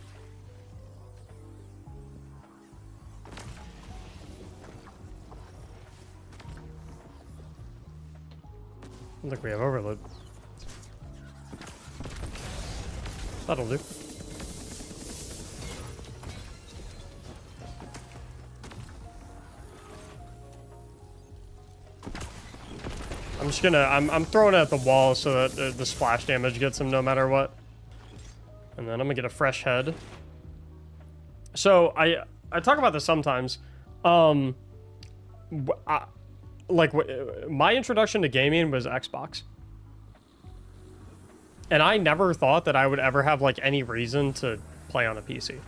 I don't think we have overload. That'll do. I'm just gonna, I'm throwing it at the wall so that the splash damage gets him no matter what. And then I'm gonna get a fresh head. So I talk about this sometimes. My introduction to gaming was Xbox. And I never thought that I would ever have like any reason to play on a PC.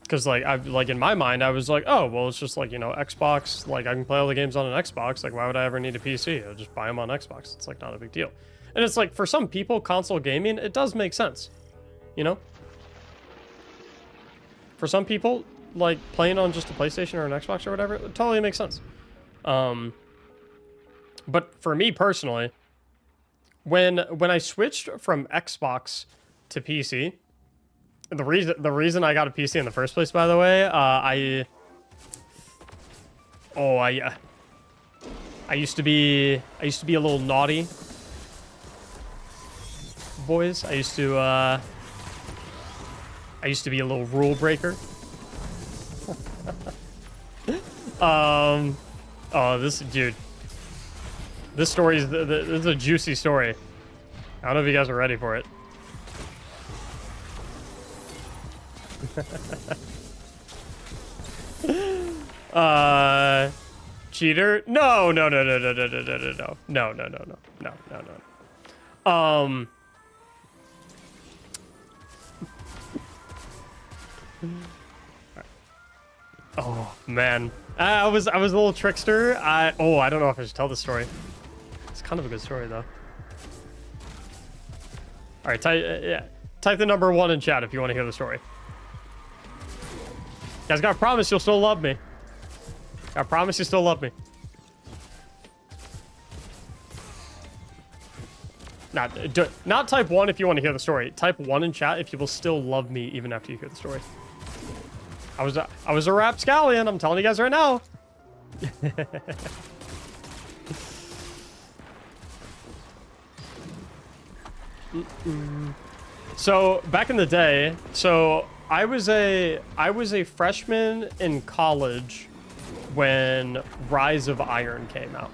Because like in my mind, I was like, oh, well, it's just like, you know, Xbox, like I can play all the games on an Xbox. Like, why would I ever need a PC? I'll just buy them on Xbox. It's like not a big deal. And it's like, for some people, console gaming, it does make sense, you know? For some people, like playing on just a PlayStation or an Xbox or whatever, it totally makes sense. But for me personally, when I switched from Xbox to PC, the reason I got a PC in the first place, by the way, I used to be a little naughty, boys. I used to be a little rule breaker. Oh, this story this is a juicy story. I don't know if you guys are ready for it. Cheater? No. Oh man, I was a little trickster. I don't know if I should tell this story. It's kind of a good story though. All right, type the number 1 in chat if you want to hear the story. Guys, gotta promise you'll still love me. I promise you still love me. Not type 1 if you want to hear the story. Type 1 in chat if you will still love me even after you hear the story. I was a rapscallion, I'm telling you guys right now. So back in the day, so I was a freshman in college when Rise of Iron came out.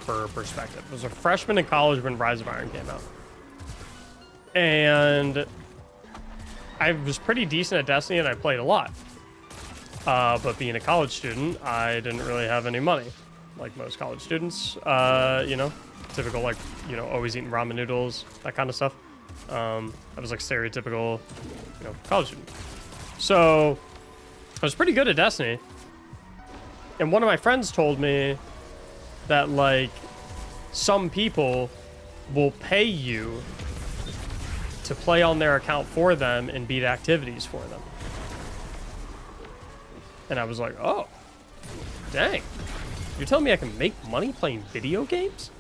For perspective, I was a freshman in college when Rise of Iron came out, and I was pretty decent at Destiny and I played a lot. But being a college student, I didn't really have any money. like most college students. You know, typical, like, you know, always eating ramen noodles, that kind of stuff. I was like stereotypical, you know, college student. So I was pretty good at Destiny. And one of my friends told me that, like, some people will pay you to play on their account for them and beat activities for them. And I was like, oh, dang. You're telling me I can make money playing video games?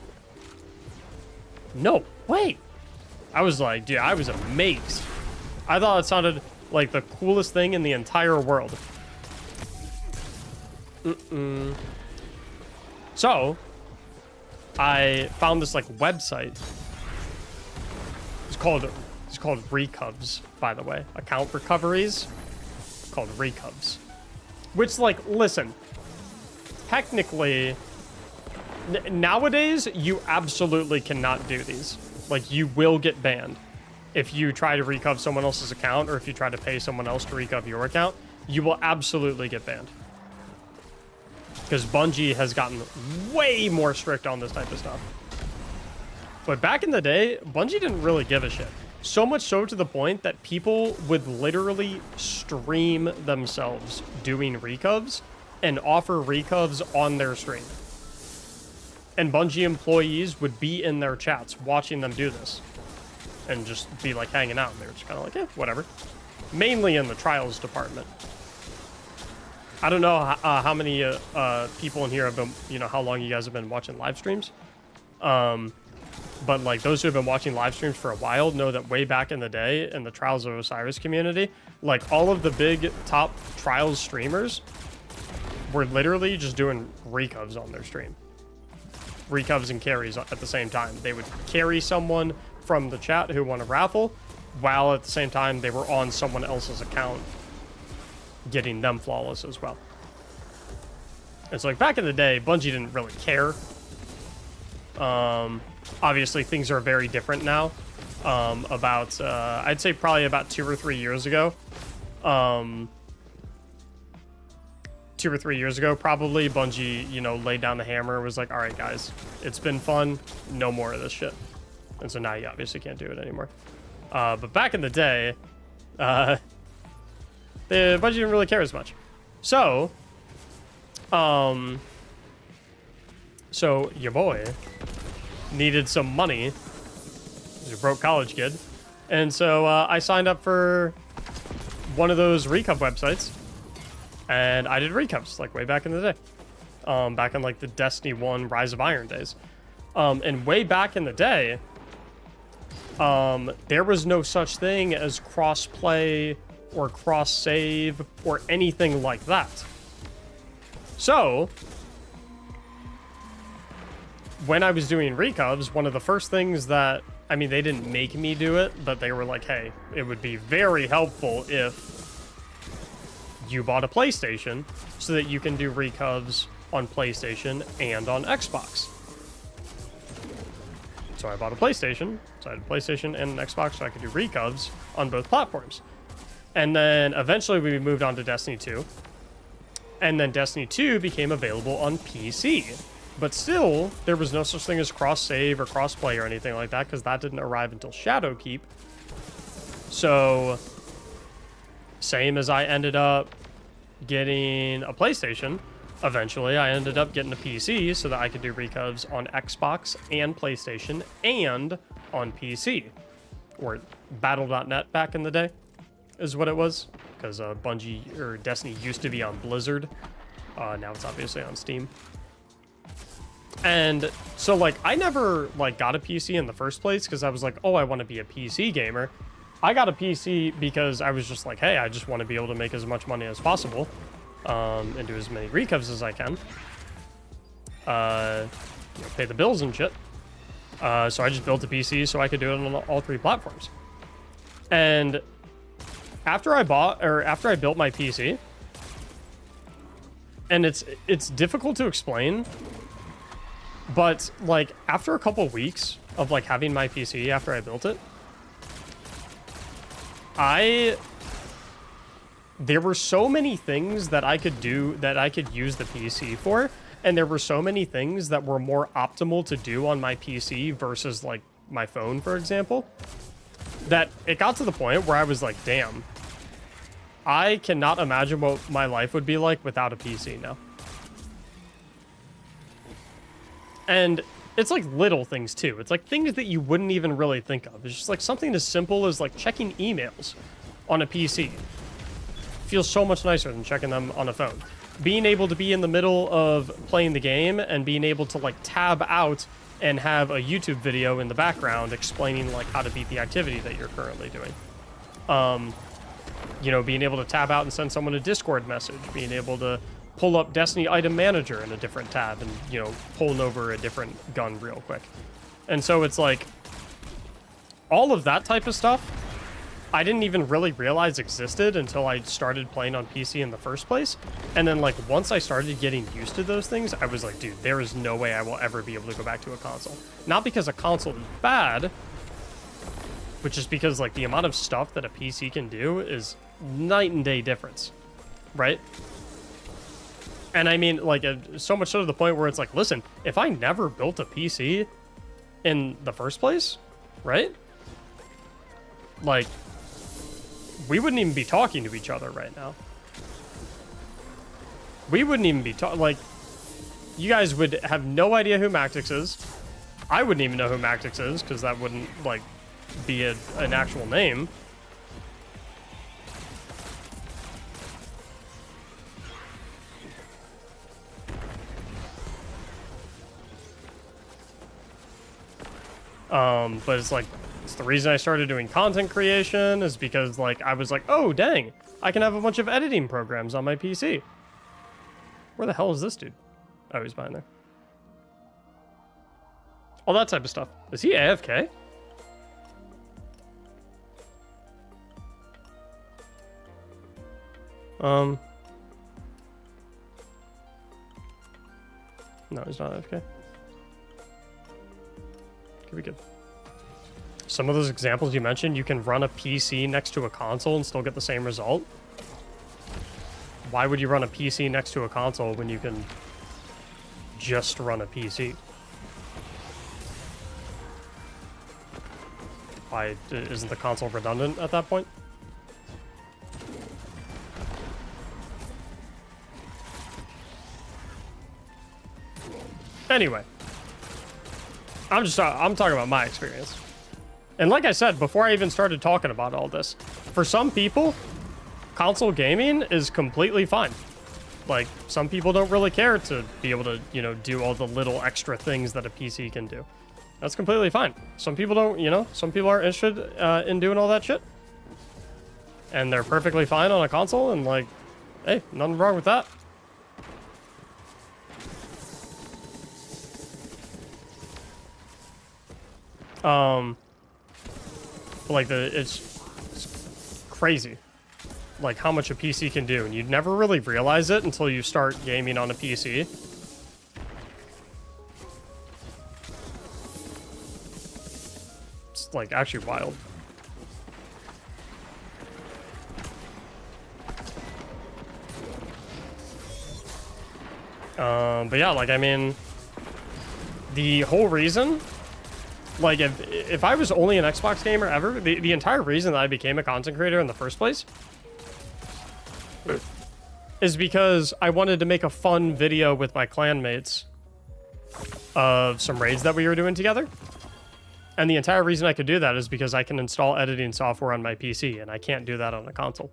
No way. I was like, dude, I was amazed. I thought it sounded like the coolest thing in the entire world. So, I found this, like, website. It's called Recubs, by the way. Account recoveries. It's called Recubs. Which, like, listen. Technically, nowadays, you absolutely cannot do these. Like, you will get banned if you try to recov someone else's account, or if you try to pay someone else to recov your account. You will absolutely get banned. Because Bungie has gotten way more strict on this type of stuff. But back in the day, Bungie didn't really give a shit. So much so to the point that people would literally stream themselves doing recovs and offer recovs on their stream. And Bungie employees would be in their chats watching them do this. And just be like hanging out. And they were just kind of like, yeah, whatever. Mainly in the trials department. I don't know how many people in here have been, you know, how long you guys have been watching live streams. But, like, those who have been watching live streams for a while know that way back in the day in the Trials of Osiris community, like, all of the big top Trials streamers were literally just doing recovs on their stream. Recovs and carries at the same time. They would carry someone from the chat who won a raffle, while at the same time they were on someone else's account getting them flawless as well. It's like back in the day, Bungie didn't really care. Obviously, things are very different now. I'd say probably about 2 or 3 years ago. 2 or 3 years ago, probably, Bungie, you know, laid down the hammer, was like, all right, guys, it's been fun. No more of this shit. And so now you obviously can't do it anymore. But back in the day, the Bungie didn't really care as much. So, so your boy needed some money. He's a broke college kid. And so I signed up for one of those recov websites. And I did recovs, like, way back in the day. Back in, like, the Destiny 1 Rise of Iron days. And way back in the day, there was no such thing as cross-play or cross-save or anything like that. So, when I was doing recovs, one of the first things that, I mean, they didn't make me do it, but they were like, hey, it would be very helpful if you bought a PlayStation so that you can do recovs on PlayStation and on Xbox. So I bought a PlayStation. So I had a PlayStation and an Xbox so I could do recovs on both platforms. And then eventually we moved on to Destiny 2. And then Destiny 2 became available on PC. But still, there was no such thing as cross-save or cross-play or anything like that, because that didn't arrive until Shadowkeep. So, same as I ended up getting a PlayStation, eventually I ended up getting a PC so that I could do recovs on Xbox and PlayStation and on PC. Or Battle.net back in the day is what it was, because Bungie, or Destiny, used to be on Blizzard. Now it's obviously on Steam. And so, like, I never, like, got a PC in the first place because I was like, oh, I want to be a PC gamer. I got a PC because I was just like, hey, I just want to be able to make as much money as possible, and do as many recovs as I can. You know, pay the bills and shit. So I just built a PC so I could do it on all 3 platforms. And after I built my PC, and it's difficult to explain, but, like, after a couple weeks of, like, having my PC after I built it, there were so many things that I could do, that I could use the PC for, and there were so many things that were more optimal to do on my PC versus like my phone, for example, that it got to the point where I was like, damn, I cannot imagine what my life would be like without a PC now. And it's like little things too. It's like things that you wouldn't even really think of. It's just like something as simple as like checking emails on a PC. Feels so much nicer than checking them on a phone. Being able to be in the middle of playing the game and being able to like tab out and have a YouTube video in the background explaining like how to beat the activity that you're currently doing. You know, being able to tab out and send someone a Discord message, being able to pull up Destiny Item Manager in a different tab and, you know, pulling over a different gun real quick. And so it's like all of that type of stuff I didn't even really realize existed until I started playing on PC in the first place. And then, like, once I started getting used to those things, I was like, dude, there is no way I will ever be able to go back to a console. Not because a console is bad, but just because, like, the amount of stuff that a PC can do is night and day difference, right? And I mean, like, so much so to the point where it's like, listen, if I never built a PC in the first place, right? Like, we wouldn't even be talking to each other right now. We wouldn't even be talking, like, you guys would have no idea who Mactics is. I wouldn't even know who Mactics is, because that wouldn't, like, be an actual name. But it's like, it's the reason I started doing content creation is because, like, I was like, oh, dang, I can have a bunch of editing programs on my PC. Where the hell is this dude? Oh, he's behind there. All that type of stuff. Is he AFK? No, he's not AFK. Could be good. Some of those examples you mentioned, you can run a PC next to a console and still get the same result. Why would you run a PC next to a console when you can just run a PC? Why isn't the console redundant at that point? Anyway, I'm talking about my experience. And like I said, before I even started talking about all this, for some people, console gaming is completely fine. Like, some people don't really care to be able to, you know, do all the little extra things that a PC can do. That's completely fine. Some people don't, you know, some people aren't interested in doing all that shit. And they're perfectly fine on a console, and like, hey, nothing wrong with that. But like it's crazy, like how much a PC can do, and you'd never really realize it until you start gaming on a PC. It's like actually wild. But yeah, like, I mean, the whole reason, like, if I was only an Xbox gamer ever, the entire reason that I became a content creator in the first place is because I wanted to make a fun video with my clanmates of some raids that we were doing together. And the entire reason I could do that is because I can install editing software on my PC, and I can't do that on a console.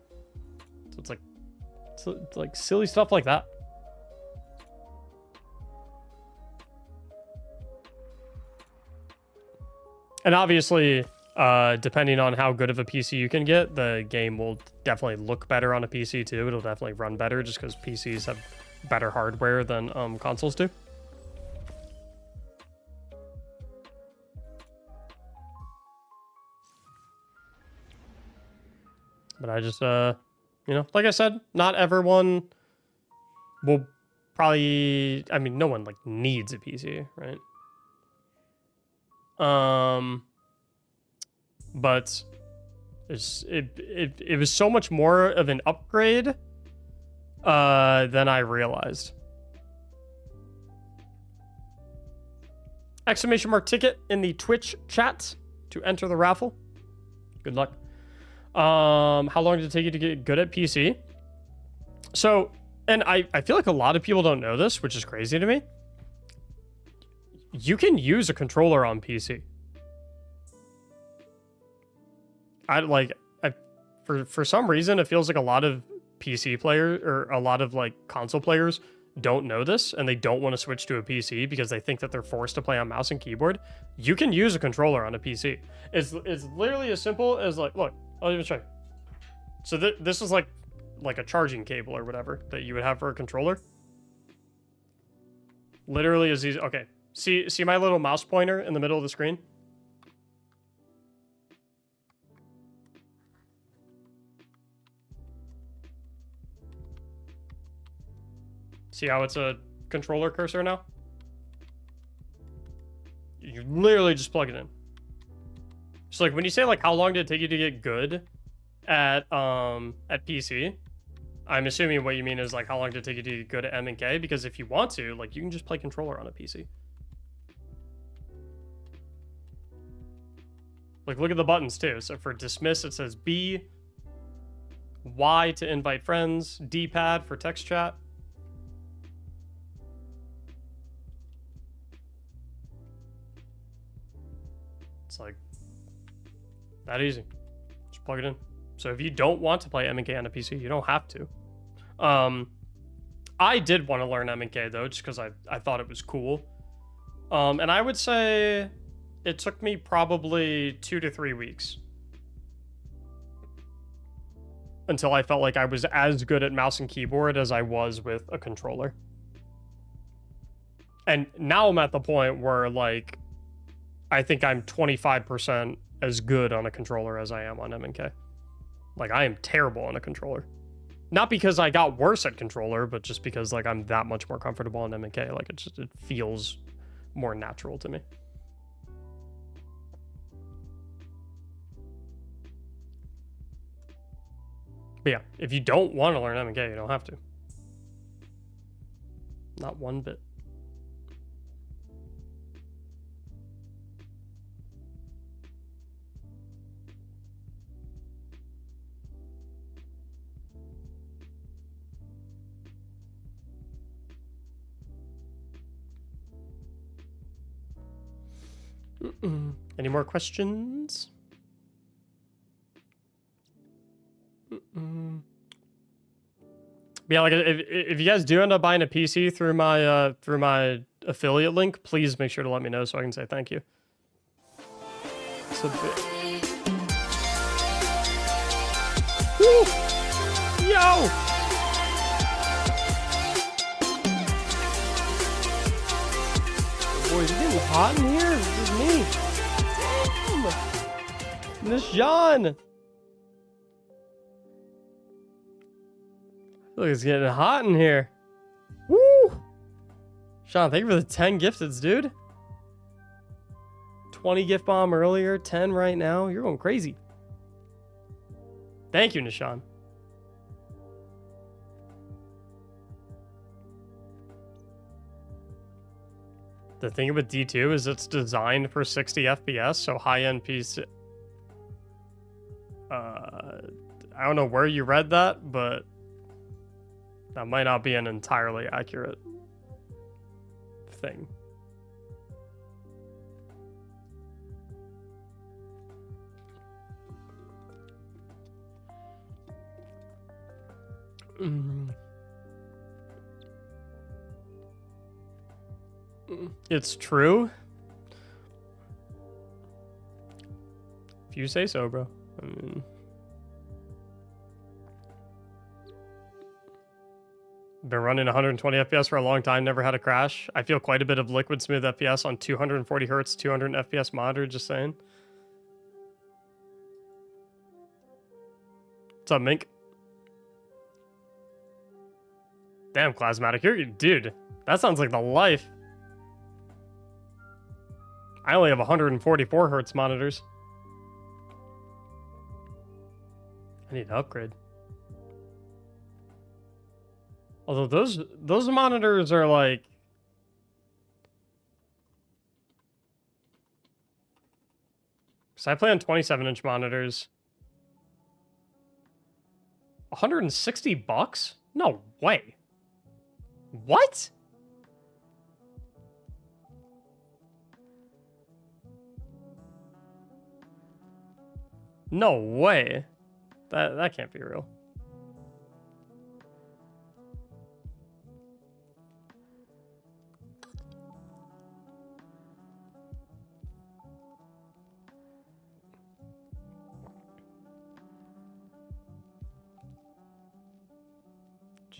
So it's like silly stuff like that. And obviously, depending on how good of a PC you can get, the game will definitely look better on a PC too. It'll definitely run better just because PCs have better hardware than consoles do. But I just, you know, like I said, not everyone will probably, I mean, no one like needs a PC, right? But it was so much more of an upgrade than I realized. Exclamation mark ticket in the Twitch chat to enter the raffle. Good luck. How long did it take you to get good at PC? So, and I feel like a lot of people don't know this, which is crazy to me. You can use a controller on PC. For some reason, it feels like a lot of PC players or a lot of like console players don't know this and they don't want to switch to a PC because they think that they're forced to play on mouse and keyboard. You can use a controller on a PC. It's literally as simple as like, look, I'll even show you. So this is like a charging cable or whatever that you would have for a controller. Literally as easy. Okay, see my little mouse pointer in the middle of the screen? See how it's a controller cursor now? You literally just plug it in. So like when you say like how long did it take you to get good at PC, I'm assuming what you mean is like how long did it take you to get good at M and K, because if you want to, like you can just play controller on a PC. Like look at the buttons too. So for dismiss it says B, Y to invite friends, D-pad for text chat. It's like that easy. Just plug it in. So if you don't want to play M&K on a PC, you don't have to. I did want to learn M&K though, just because I thought it was cool. And I would say it took me probably 2 to 3 weeks until I felt like I was as good at mouse and keyboard as I was with a controller. And now I'm at the point where like I think I'm 25% as good on a controller as I am on M&K. Like I am terrible on a controller. Not because I got worse at controller, but just because like I'm that much more comfortable on M&K. Like it feels more natural to me. But yeah, if you don't want to learn M&K, you don't have to. Not one bit. Any more questions? Yeah, like if you guys do end up buying a PC through my affiliate link, please make sure to let me know so I can say thank you. It's a bit... Woo! Yo! Boys, it's getting hot in here. This is me. Damn! Miss John! Look, it's getting hot in here. Woo! Sean, thank you for the 10 gifteds, dude. 20 gift bomb earlier, 10 right now. You're going crazy. Thank you, Nishan. The thing with D2 is it's designed for 60 FPS, so high-end PC... I don't know where you read that, but that might not be an entirely accurate thing. It's true. If you say so, bro. I mean... Been running 120 FPS for a long time, never had a crash. I feel quite a bit of liquid smooth FPS on 240 hertz, 200 FPS monitor, just saying. What's up, Mink? Damn, Plasmatic, dude, that sounds like the life. I only have 144 hertz monitors. I need to upgrade. Although those monitors are like Because I play on 27-inch monitors. $160? No way. What? No way. That can't be real.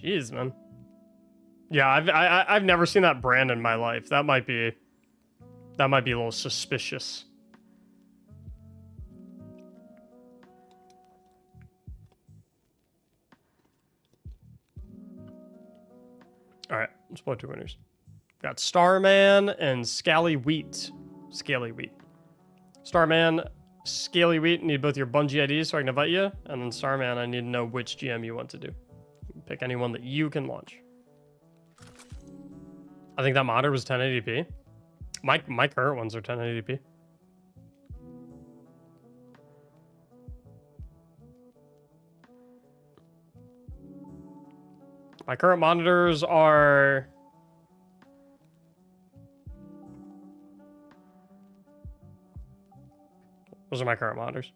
Jeez, man. Yeah, I've never seen that brand in my life. That might be a little suspicious. All right, let's play 2 winners. We've got Starman and Scally Wheat. Scaly Wheat. Starman, Scaly Wheat, need both your Bungie IDs so I can invite you. And then Starman, I need to know which GM you want to do. Pick anyone that you can launch. I think that monitor was 1080p. My current ones are 1080p. My current monitors are... Those are my current monitors.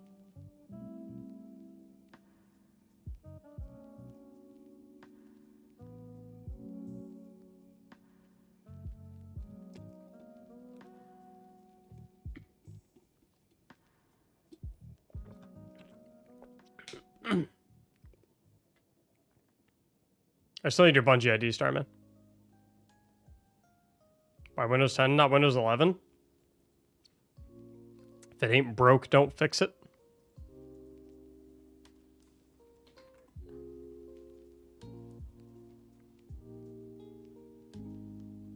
I still need your Bungie ID, Starman. Why Windows 10, not Windows 11? If it ain't broke, don't fix it.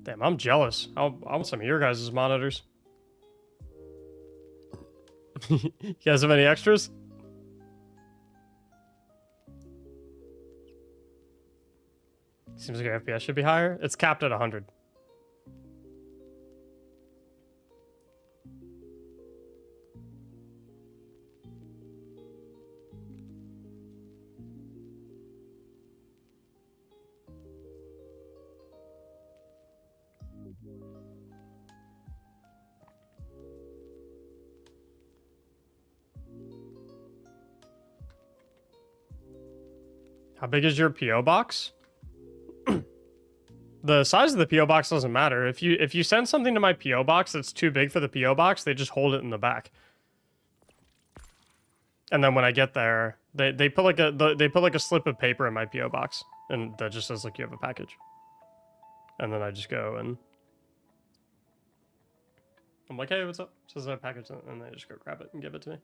Damn, I'm jealous. I want some of your guys' monitors. You guys have any extras? Seems like your FPS should be higher. It's capped at 100. How big is your PO box? The size of the PO box doesn't matter. If you send something to my PO box that's too big for the PO box, they just hold it in the back. And then when I get there, they put like a slip of paper in my PO box, and that just says like you have a package. And then I just go and I'm like, hey, what's up? It says I have a package, and they just go grab it and give it to me.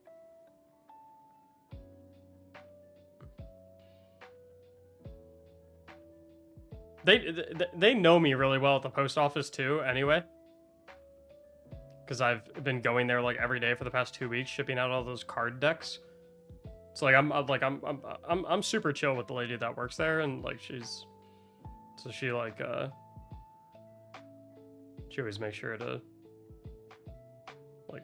They know me really well at the post office too, anyway. Because I've been going there like every day for the past 2 weeks, shipping out all those card decks. So like I'm super chill with the lady that works there, and like she always makes sure to like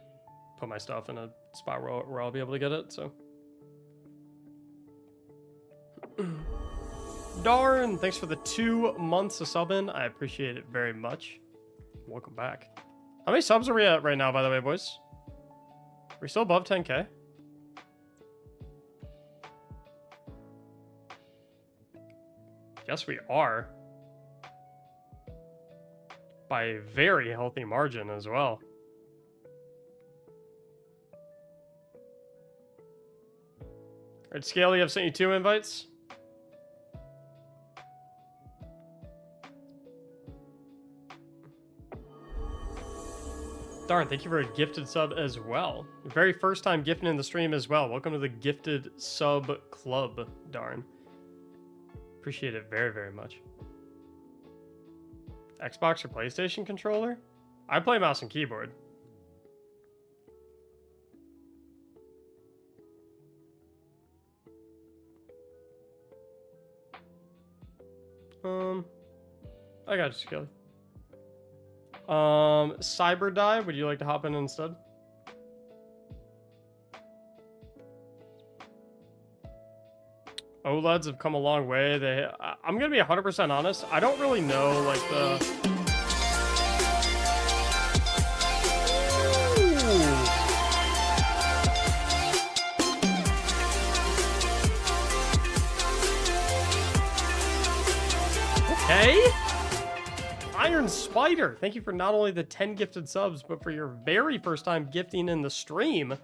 put my stuff in a spot where I'll be able to get it. So. Darn, thanks for the 2 months of subbing. I appreciate it very much. Welcome back. How many subs are we at right now, by the way, boys? Are we still above 10K? Yes, we are. By a very healthy margin as well. All right, Scaly, I've sent you 2 invites. Darn, thank you for a gifted sub as well. Very first time gifting in the stream as well. Welcome to the gifted sub club, Darn. Appreciate it very, very much. Xbox or PlayStation controller? I play mouse and keyboard. I got you, Skelly. Cyber Die, would you like to hop in instead? OLEDs have come a long way. I'm gonna be 100% honest. I don't really know like the. Okay. Iron Spider, thank you for not only the 10 gifted subs, but for your very first time gifting in the stream.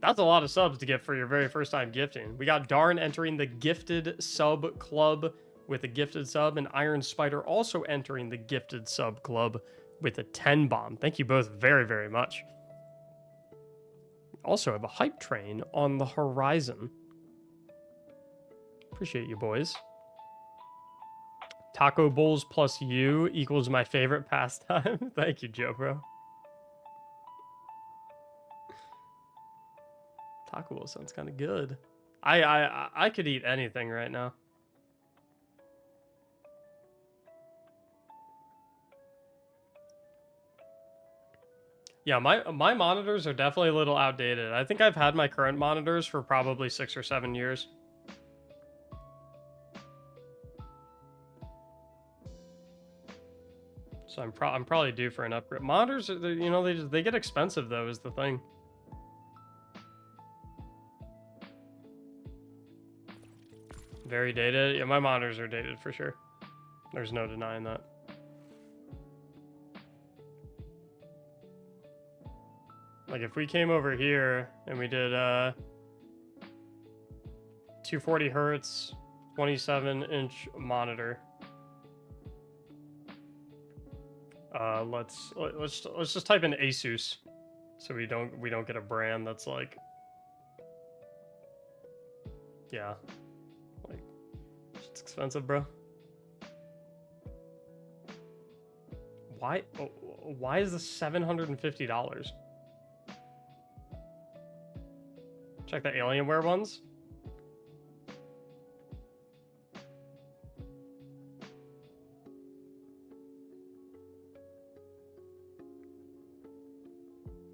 That's a lot of subs to get for your very first time gifting. We got Darn entering the gifted sub club with a gifted sub, and Iron Spider also entering the gifted sub club with a 10 bomb. Thank you both very, very much. Also have a hype train on the horizon. Appreciate you, boys. Taco bowls plus you equals my favorite pastime. Thank you, Joe, bro. Taco bowl sounds kind of good. I could eat anything right now. Yeah, my monitors are definitely a little outdated. I think I've had my current monitors for probably 6 or 7 years. So I'm probably due for an upgrade. Monitors, you know, they get expensive though, is the thing. Very dated. Yeah, my monitors are dated for sure. There's no denying that. Like if we came over here and we did 240 hertz, 27-inch monitor. Let's just type in Asus, so we don't get a brand that's like, yeah, like it's expensive, bro. Why is this $750? Check the Alienware ones.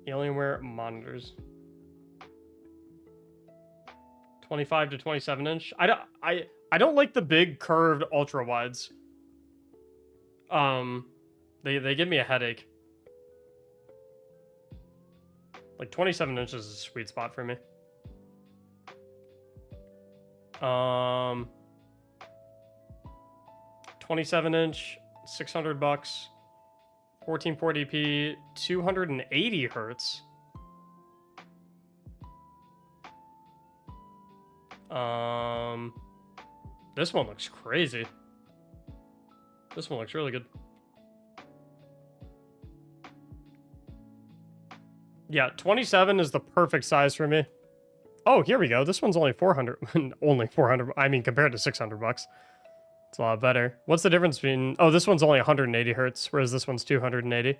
Alienware monitors. 25 to 27 inch. I don't like the big curved ultra wides. They give me a headache. Like 27 inches is a sweet spot for me. 27 inch, $600. 1440p, 280 hertz. This one looks crazy. This one looks really good. Yeah, 27 is the perfect size for me. Oh, here we go. This one's only 400. Only 400. I mean, compared to $600. It's a lot better. What's the difference between... Oh, this one's only 180 hertz, whereas this one's 280.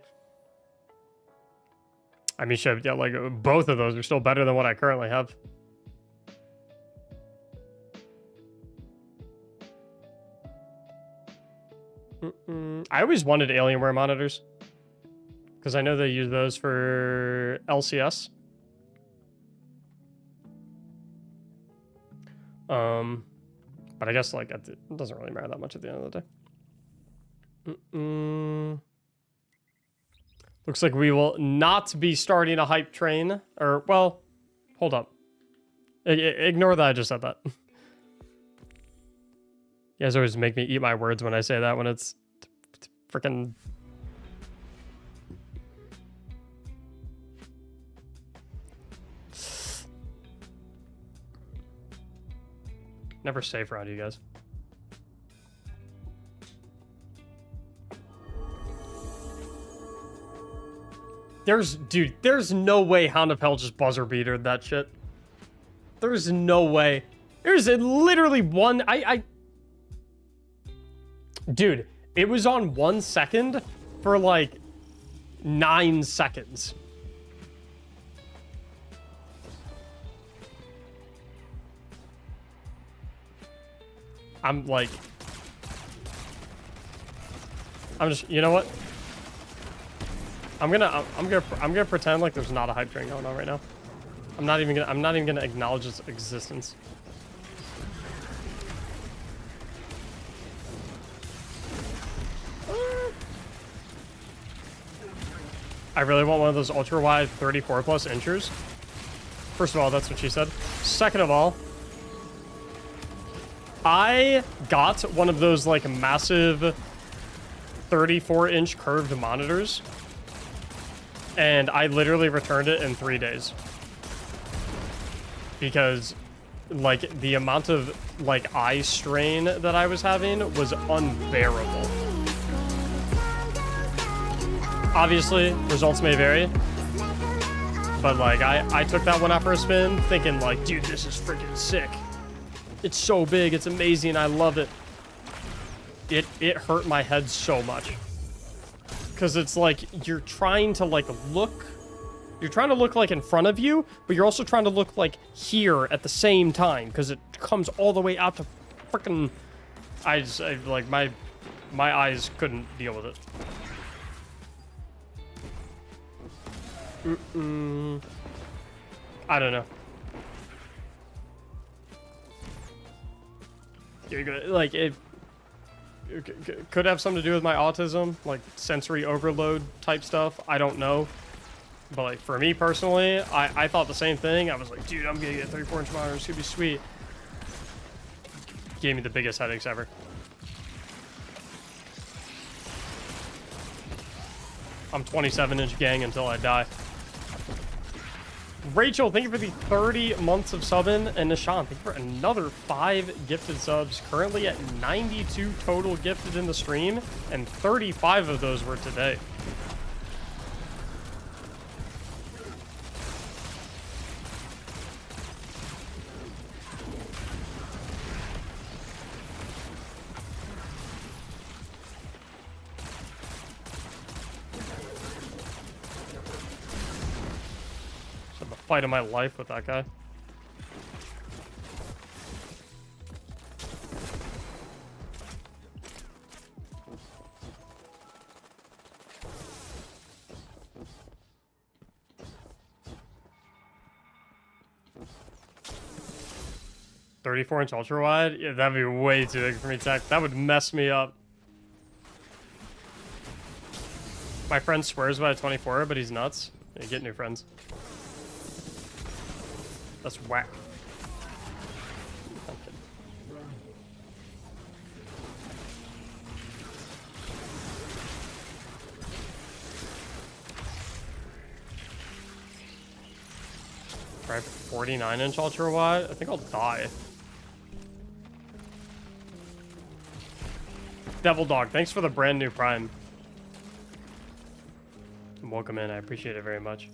I mean, shit, yeah, like, both of those are still better than what I currently have. I always wanted Alienware monitors, because I know they use those for LCS. But I guess, like, it doesn't really matter that much at the end of the day. Looks like we will not be starting a hype train. Or, well, hold up. Ignore that I just said that. You guys always make me eat my words when I say that, when it's freaking... Never safe around you guys. There's no way Hound of Hell just buzzer beatered that shit. There's no way. There's literally one, Dude, it was on 1 second for like 9 seconds. I'm just, you know what? I'm gonna pretend like there's not a hype train going on right now. I'm not even gonna acknowledge its existence. I really want one of those ultra wide 34 plus inchers. First of all, that's what she said. Second of all, I got one of those like massive 34-inch curved monitors, and I literally returned it in 3 days because like the amount of like eye strain that I was having was unbearable. Obviously, results may vary, but like I took that one out for a spin thinking like, dude, this is freaking sick. It's so big, it's amazing, I love it. It hurt my head so much. Cause it's like you're trying to like look like in front of you, but you're also trying to look like here at the same time, because it comes all the way out to freaking I like my eyes couldn't deal with it. I don't know. You're gonna, like, it could have something to do with my autism, like sensory overload type stuff. I don't know. But like for me personally, I thought the same thing. I was like, dude, I'm gonna get a 34-inch monitor. It's gonna be sweet. Gave me the biggest headaches ever. I'm 27-inch gang until I die. Rachel, thank you for the 30 months of subbing. And Nishan, thank you for another 5 gifted subs. Currently at 92 total gifted in the stream, and 35 of those were today. Fight of my life with that guy. "34-inch ultra wide? Yeah, that'd be way too big for me, Tech. That would mess me up. My friend swears by a 24, but he's nuts. Yeah, get new friends. That's whack. Okay. Try 49-inch ultra wide? I think I'll die. Devil Dog, thanks for the brand new Prime. And welcome in, I appreciate it very much.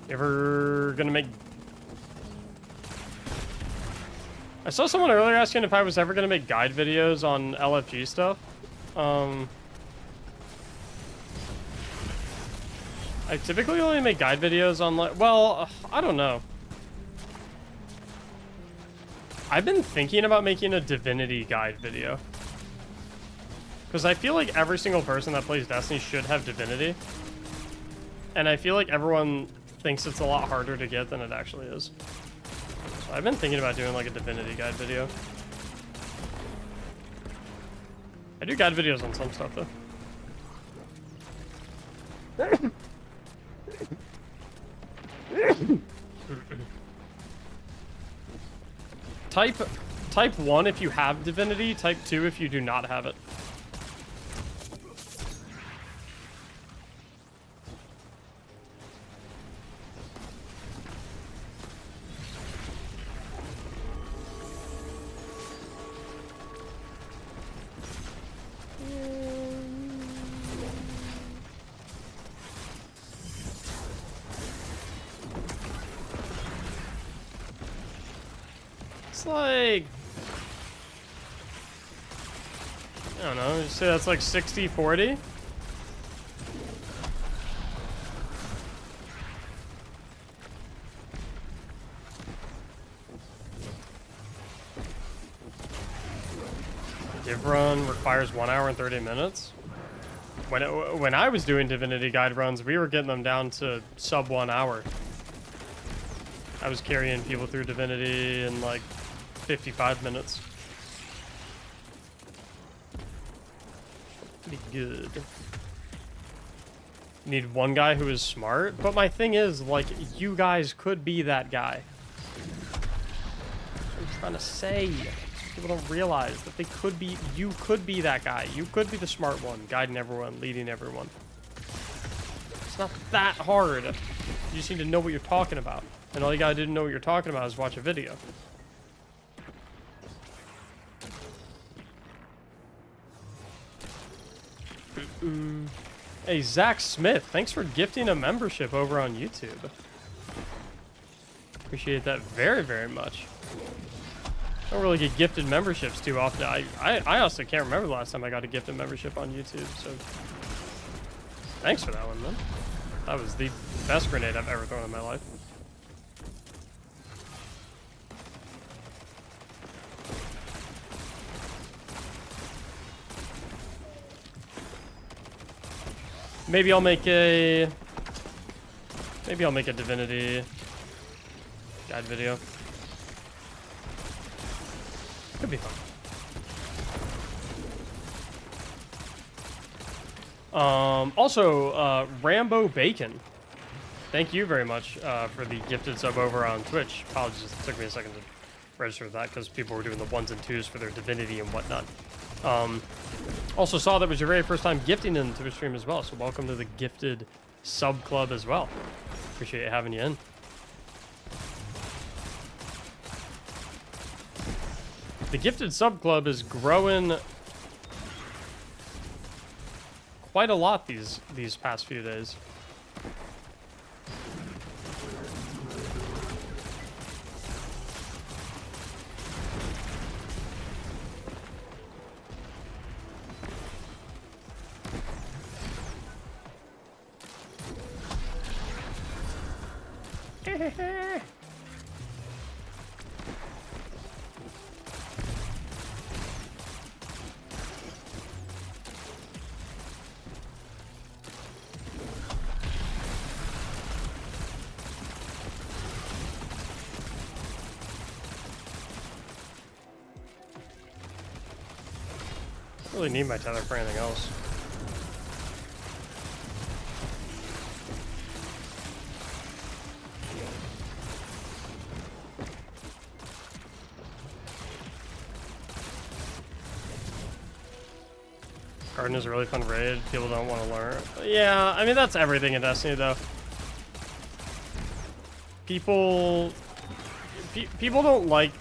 Ever gonna make... I saw someone earlier asking if I was ever gonna make guide videos on LFG stuff. I typically only make guide videos on, like, well, I don't know. I've been thinking about making a Divinity guide video. Because I feel like every single person that plays Destiny should have Divinity. And I feel like everyone thinks it's a lot harder to get than it actually is. So I've been thinking about doing like a Divinity guide video. I do guide videos on some stuff though. Type 1 if you have Divinity, type 2 if you do not have it. Like, I don't know, just say that's like 60-40. Div run requires 1 hour and 30 minutes. When I was doing Divinity guide runs, we were getting them down to sub 1 hour. I was carrying people through Divinity in like 55 minutes. pretty good. Need one guy who is smart, but my thing is, like, you guys could be that guy. I'm trying to say. People don't realize that they could be, you could be that guy. You could be the smart one, guiding everyone, leading everyone. It's not that hard. You just need to know what you're talking about. And all you gotta do to know what you're talking about is watch a video. Hey, Zach Smith, thanks for gifting a membership over on YouTube. Appreciate that very, very much. I don't really get gifted memberships too often. I honestly can't remember the last time I got a gifted membership on YouTube, so thanks for that one, man. That was the best grenade I've ever thrown in my life. Maybe I'll make a Divinity guide video. Could be fun. Also, Rambo Bacon. Thank you very much for the gifted sub over on Twitch. Apologies, it took me a second to register that because people were doing the 1s and 2s for their Divinity and whatnot. Also saw that was your very first time gifting in the Twitch stream as well, so welcome to the gifted sub club as well. Appreciate having you in. The gifted sub club is growing quite a lot these past few days. I really need my tether for anything else. Garden is a really fun raid. People don't want to learn. Yeah, I mean, that's everything in Destiny, though. People don't like...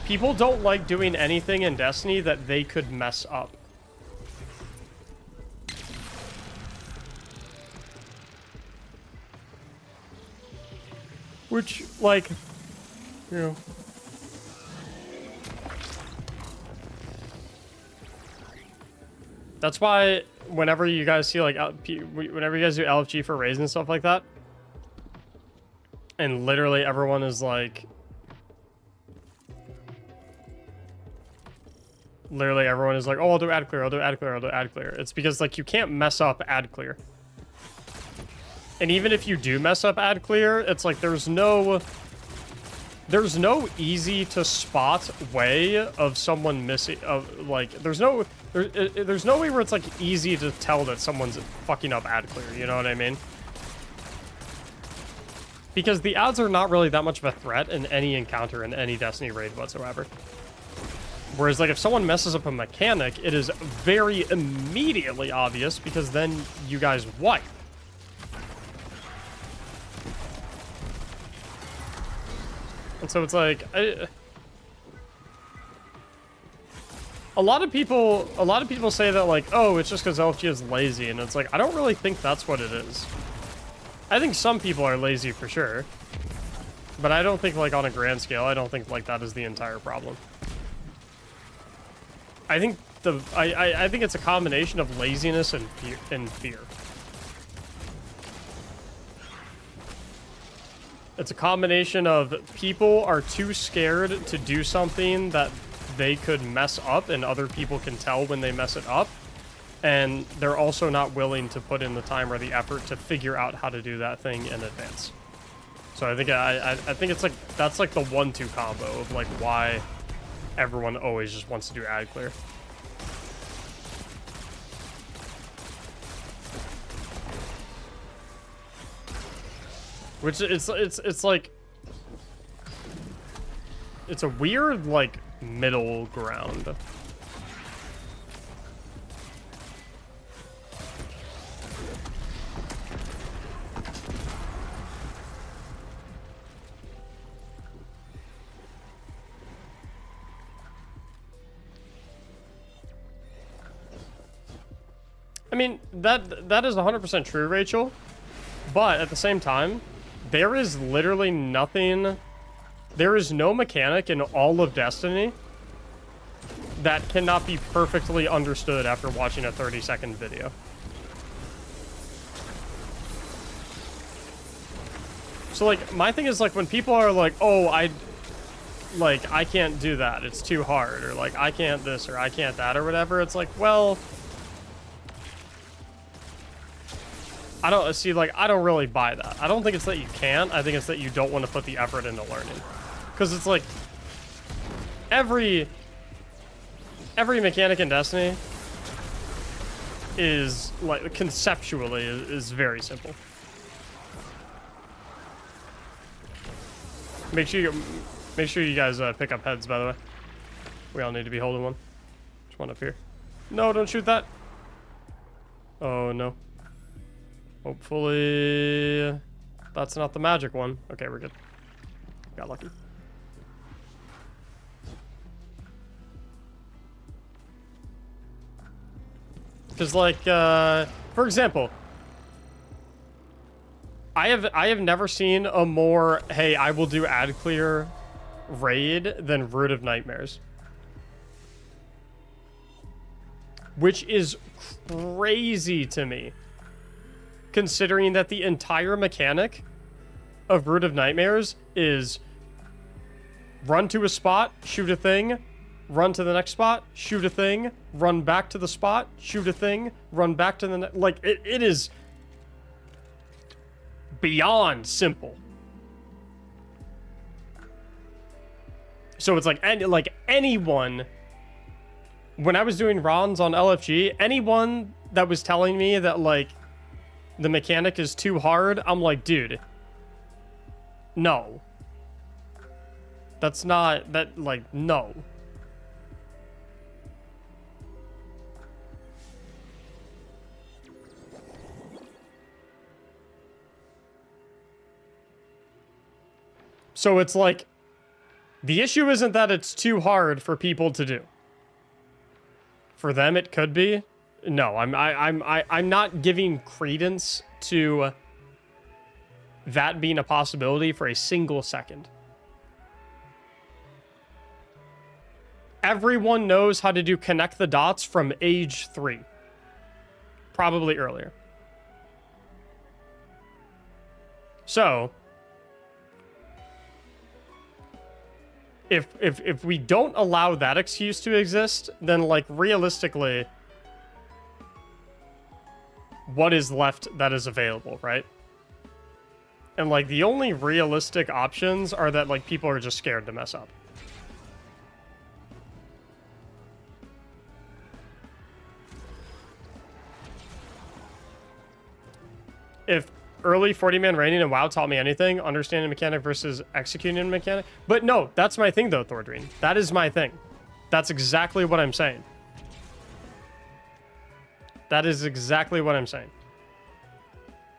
People don't like doing anything in Destiny that they could mess up. Which, like, you know... That's why whenever you guys see, like, whenever you guys do LFG for raids and stuff like that, and literally everyone is like... Literally everyone is like, oh, I'll do ad clear, I'll do ad clear, I'll do ad clear. It's because, like, you can't mess up ad clear. And even if you do mess up ad clear, it's like there's no easy to spot way of someone missing, of, like, there's no way where it's, like, easy to tell that someone's fucking up ad clear, you know what I mean? Because the ads are not really that much of a threat in any encounter in any Destiny raid whatsoever. Whereas, like, if someone messes up a mechanic, it is very immediately obvious because then you guys wipe. And so it's like, a lot of people say that, like, oh, it's just because LFG is lazy, and it's like, I don't really think that's what it is. I think some people are lazy for sure, but I don't think, like, on a grand scale, I don't think, like, that is the entire problem. I think I think it's a combination of laziness and fear. It's a combination of people are too scared to do something that they could mess up and other people can tell when they mess it up. And they're also not willing to put in the time or the effort to figure out how to do that thing in advance. So I think it's like, that's like the 1-2 combo of, like, why everyone always just wants to do ad clear. Which it's like, it's a weird like middle ground. I mean, that is 100% true, Rachel. But at the same time, there is literally nothing, there is no mechanic in all of Destiny that cannot be perfectly understood after watching a 30-second video. So, like, my thing is, like, when people are like, oh, I can't do that, it's too hard, or, like, I can't this, or I can't that, or whatever, it's like, well... I don't really buy that. I don't think it's that you can't. I think it's that you don't want to put the effort into learning. Because it's like, every mechanic in Destiny is, like, conceptually is very simple. Make sure you guys pick up heads, by the way. We all need to be holding one. There's one up here. No, don't shoot that. Oh, no. Hopefully that's not the magic one. Okay, we're good. Got lucky. Because, like, for example, I have never seen a more, hey, I will do ad clear raid than Root of Nightmares. Which is crazy to me. Considering that the entire mechanic of Root of Nightmares is run to a spot, shoot a thing, run to the next spot, shoot a thing, run back to the spot, shoot a thing, run back to the next... Like, it is beyond simple. So it's like anyone... When I was doing runs on LFG, anyone that was telling me that, like, the mechanic is too hard, I'm like, dude, no. That's not, that, like, no. So it's like, the issue isn't that it's too hard for people to do. For them, it could be. No, I'm not giving credence to that being a possibility for a single second. Everyone knows how to do connect the dots from age 3. Probably earlier. So, if we don't allow that excuse to exist, then, like, realistically, what is left that is available, right? And, like, the only realistic options are that, like, people are just scared to mess up. If early 40-man raiding in WoW taught me anything, understanding mechanic versus executing mechanic. But no, that's my thing, though, Thordreen. That is my thing. That's exactly what I'm saying. That is exactly what I'm saying.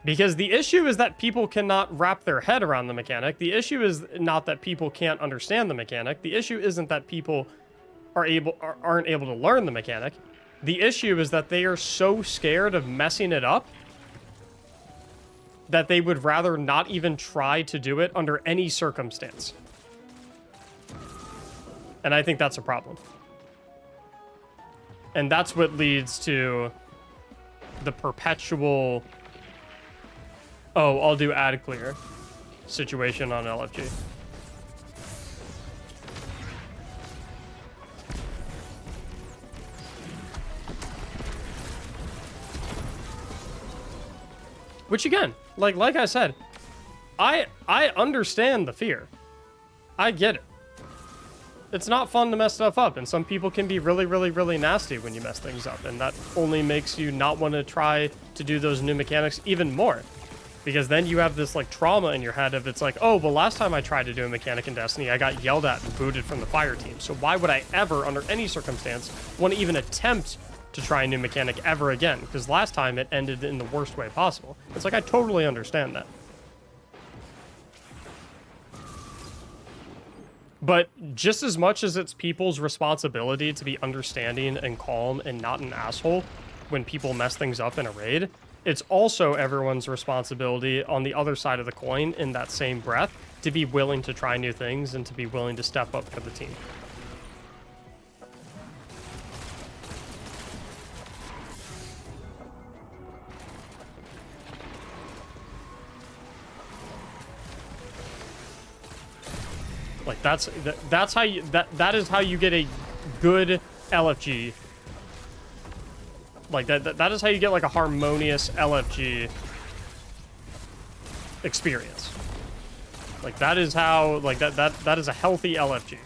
Because the issue is that people cannot wrap their head around the mechanic. The issue is not that people can't understand the mechanic. The issue isn't that people aren't able to learn the mechanic. The issue is that they are so scared of messing it up that they would rather not even try to do it under any circumstance. And I think that's a problem. And that's what leads to the perpetual, oh, I'll do ad clear situation on LFG. Which, again, like I said, I understand the fear. I get it. It's not fun to mess stuff up, and some people can be really, really, really nasty when you mess things up, and that only makes you not want to try to do those new mechanics even more. Because then you have this like trauma in your head of it's like, oh, well, last time I tried to do a mechanic in Destiny, I got yelled at and booted from the fire team. So why would I ever, under any circumstance, want to even attempt to try a new mechanic ever again? Because last time it ended in the worst way possible. It's like, I totally understand that. But just as much as it's people's responsibility to be understanding and calm and not an asshole when people mess things up in a raid, it's also everyone's responsibility on the other side of the coin in that same breath to be willing to try new things and to be willing to step up for the team. Like that's how you that is how you get a good LFG. Like that is how you get like a harmonious LFG experience. Like that is how like that is a healthy LFG.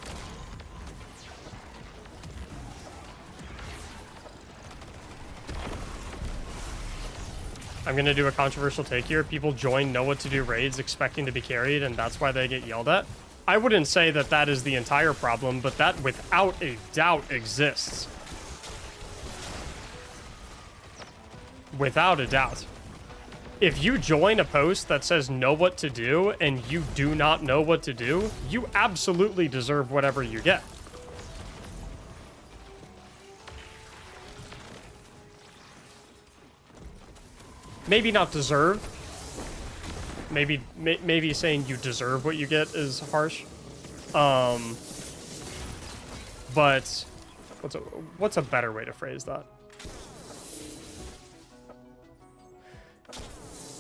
I'm gonna do a controversial take here. People join know what to do raids expecting to be carried, and that's why they get yelled at. I wouldn't say that that is the entire problem, but that without a doubt exists. Without a doubt. If you join a post that says know what to do and you do not know what to do, you absolutely deserve whatever you get. Maybe not deserve. Maybe saying you deserve what you get is harsh. But what's a better way to phrase that?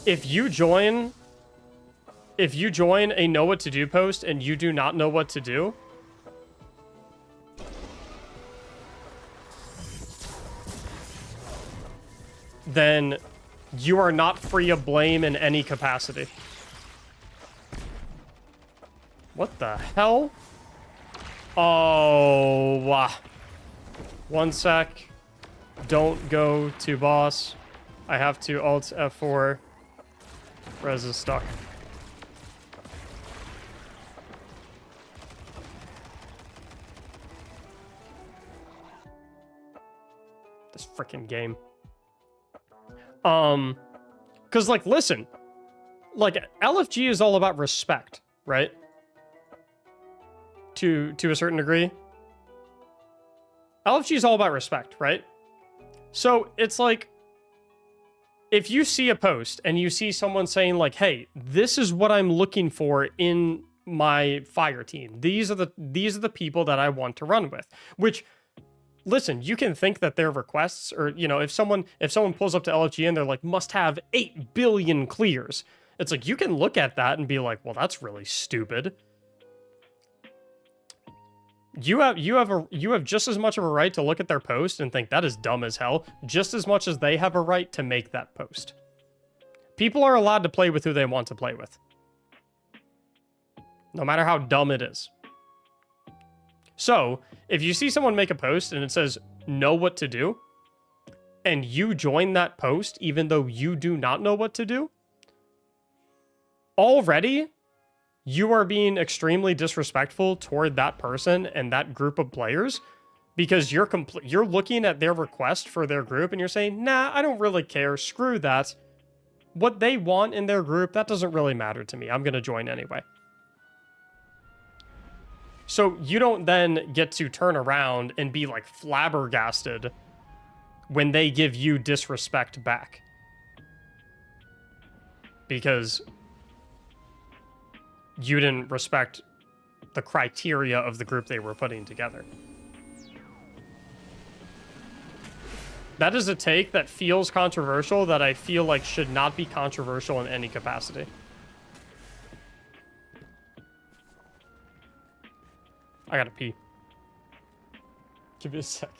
If you join a know what to do post and you do not know what to do, then you are not free of blame in any capacity. What the hell? Oh, wow. One sec. Don't go to boss. I have to alt F4. Res is stuck. This freaking game. Because, like, listen. Like, LFG is all about respect, right? To a certain degree. LFG is all about respect, right? So, it's like, if you see a post and you see someone saying, like, hey, this is what I'm looking for in my fire team. These are the people that I want to run with. Which, listen, you can think that their requests, or, you know, if someone pulls up to LFG and they're like, must have 8 billion clears, it's like, you can look at that and be like, well, that's really stupid. You have just as much of a right to look at their post and think that is dumb as hell, just as much as they have a right to make that post. People are allowed to play with who they want to play with, no matter how dumb it is. So, if you see someone make a post and it says, know what to do, and you join that post even though you do not know what to do, already, you are being extremely disrespectful toward that person and that group of players, because you're looking at their request for their group and you're saying, nah, I don't really care, screw that. What they want in their group, that doesn't really matter to me. I'm going to join anyway. So you don't then get to turn around and be like flabbergasted when they give you disrespect back. Because you didn't respect the criteria of the group they were putting together. That is a take that feels controversial that I feel like should not be controversial in any capacity. I gotta pee. Give me a sec.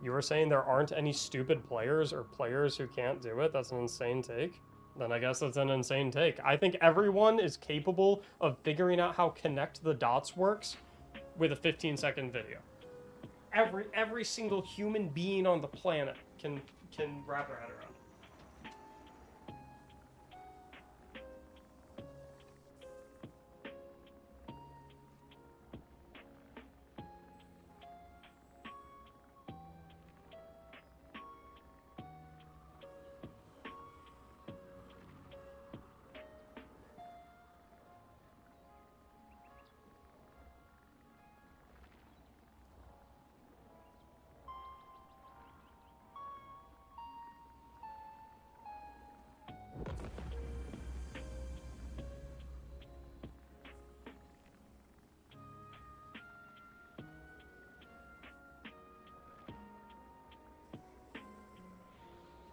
You were saying there aren't any stupid players or players who can't do it? That's an insane take. Then I guess that's an insane take. I think everyone is capable of figuring out how connect the dots works with a 15-second video. Every single human being on the planet can wrap their head around it.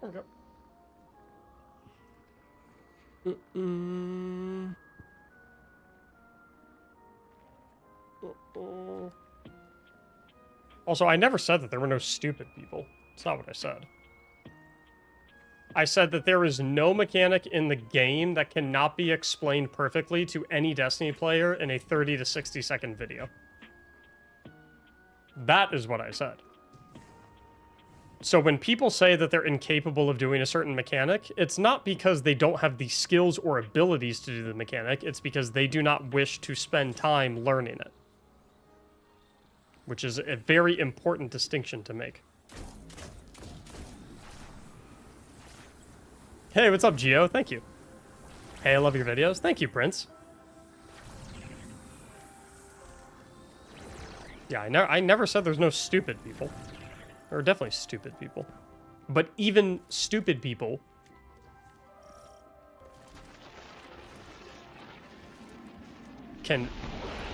Okay. Mm-mm. Also, I never said that there were no stupid people. It's not what I said. I said that there is no mechanic in the game that cannot be explained perfectly to any Destiny player in a 30 to 60 second video. That is what I said. So when people say that they're incapable of doing a certain mechanic, it's not because they don't have the skills or abilities to do the mechanic, it's because they do not wish to spend time learning it. Which is a very important distinction to make. Hey, what's up, Gio? Thank you. Hey, I love your videos. Thank you, Prince. Yeah, I never said there's no stupid people. There are definitely stupid people. But even stupid people can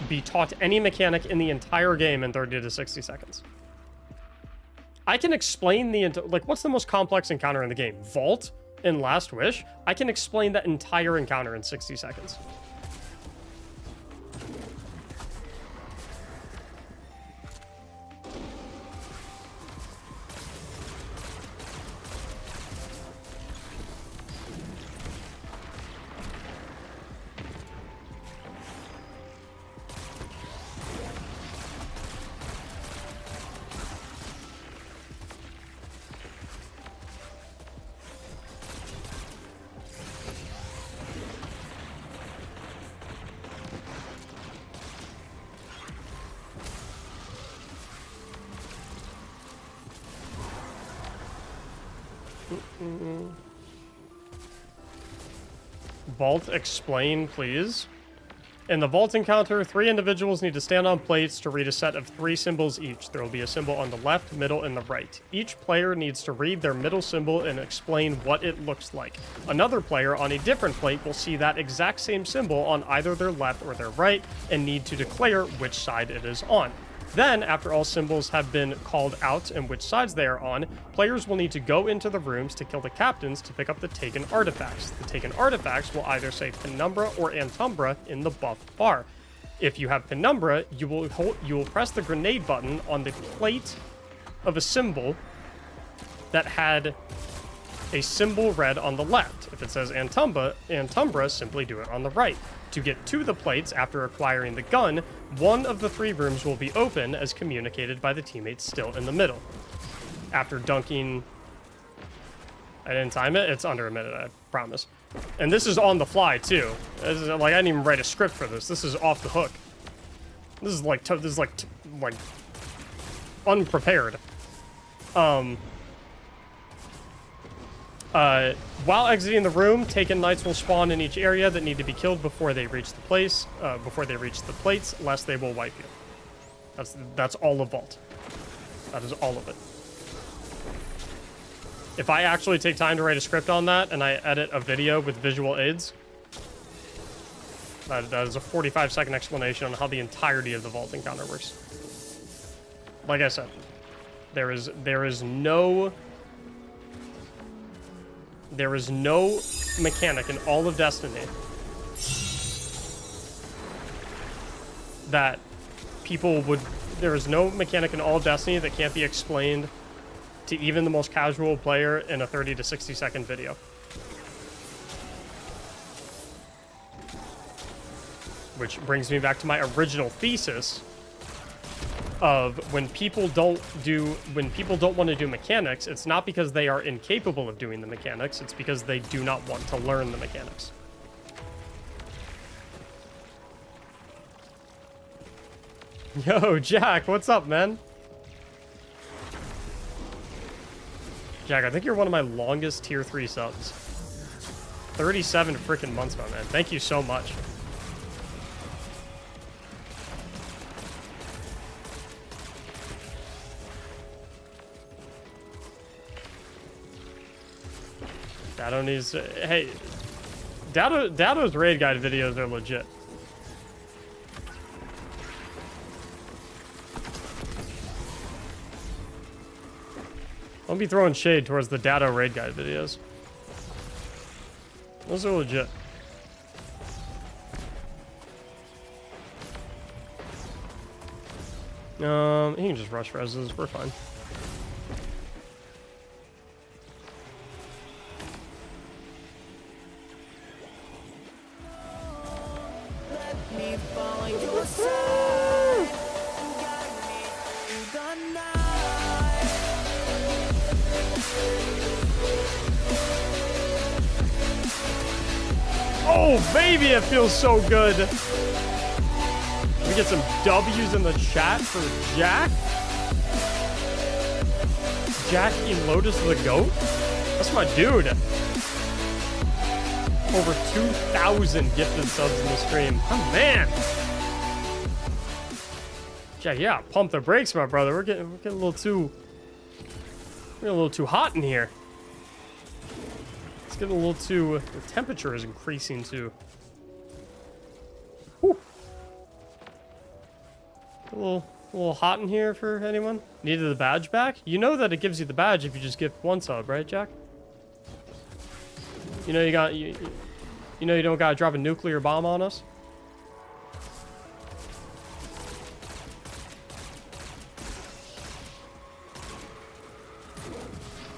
be taught any mechanic in the entire game in 30 to 60 seconds. I can explain like, what's the most complex encounter in the game? Vault in Last Wish? I can explain that entire encounter in 60 seconds. Vault explain, please. In the vault encounter, 3 individuals need to stand on plates to read a set of 3 symbols each. There will be a symbol on the left, middle, and the right. Each player needs to read their middle symbol and explain what it looks like. Another player on a different plate will see that exact same symbol on either their left or their right and need to declare which side it is on. Then, after all symbols have been called out and which sides they are on, players will need to go into the rooms to kill the captains to pick up the taken artifacts. The taken artifacts will either say Penumbra or Antumbra in the buff bar. If you have Penumbra, you will press the grenade button on the plate of a symbol that had a symbol red on the left. If it says Antumbra, simply do it on the right. To get to the plates after acquiring the gun, one of the 3 rooms will be open as communicated by the teammates still in the middle. After dunking... I didn't time it. It's under a minute, I promise. And this is on the fly, too. This is, like, I didn't even write a script for this. This is off the hook. This is like unprepared. While exiting the room, taken knights will spawn in each area that need to be killed before they reach the plates, lest they will wipe you. That's all of Vault. That is all of it. If I actually take time to write a script on that and I edit a video with visual aids, that is a 45-second explanation on how the entirety of the Vault encounter works. Like I said, there is no mechanic in all of Destiny that people would... There is no mechanic in all of Destiny that can't be explained to even the most casual player in a 30 to 60 second video. Which brings me back to my original thesis of when people don't want to do mechanics, it's not because they are incapable of doing the mechanics, it's because they do not want to learn the mechanics. Yo, Jack, what's up, man? Jack, I think you're one of my longest tier 3 subs. 37 freaking months, my man. Thank you so much. Dado needs to, hey, Dado's raid guide videos are legit. Don't be throwing shade towards the Dado raid guide videos. Those are legit. He can just rush reses. We're fine. Oh, baby, it feels so good. We get some W's in the chat for Jack. Jack Lotus the GOAT. That's my dude. Over 2,000 gifted subs in the stream. Oh, man. Yeah, pump the brakes, my brother. We're getting a little too hot in here. It's getting a little too. The temperature is increasing too. Whew. A little hot in here for anyone. Needed the badge back? You know that it gives you the badge if you just gift one sub, right, Jack? You know you know you don't gotta drop a nuclear bomb on us.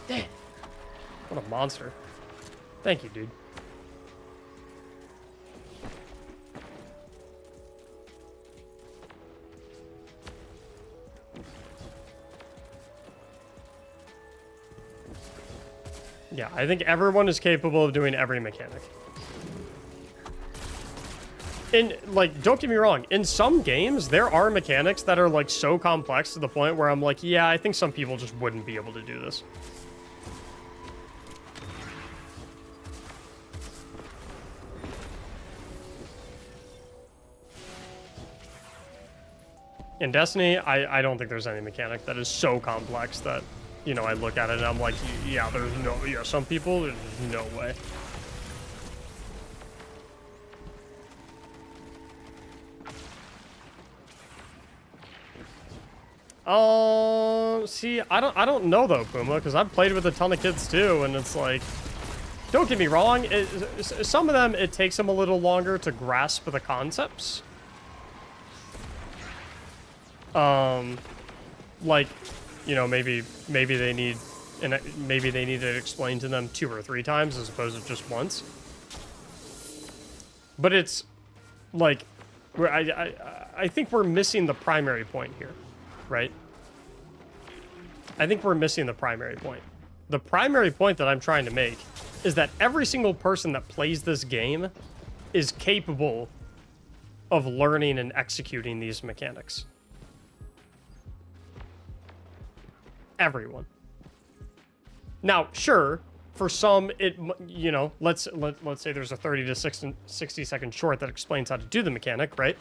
Damn. What a monster. Thank you, dude. Yeah, I think everyone is capable of doing every mechanic. And, like, don't get me wrong, in some games, there are mechanics that are, like, so complex to the point where I'm like, yeah, I think some people just wouldn't be able to do this. In Destiny, I don't think there's any mechanic that is so complex that, you know, I look at it and I'm like, yeah, there's no, yeah, some people, there's no way. See, I don't know though, Puma, because I've played with a ton of kids too, and it's like, don't get me wrong, some of them, it takes them a little longer to grasp the concepts. Like, you know, maybe they need, and maybe they need it explained to them 2 or 3 times as opposed to just once. But it's like, I think we're missing the primary point here, right? I think we're missing the primary point. The primary point that I'm trying to make is that every single person that plays this game is capable of learning and executing these mechanics. Everyone. Now, sure, for some, it, you know, let's say there's a 30 to 60 second short that explains how to do the mechanic, right?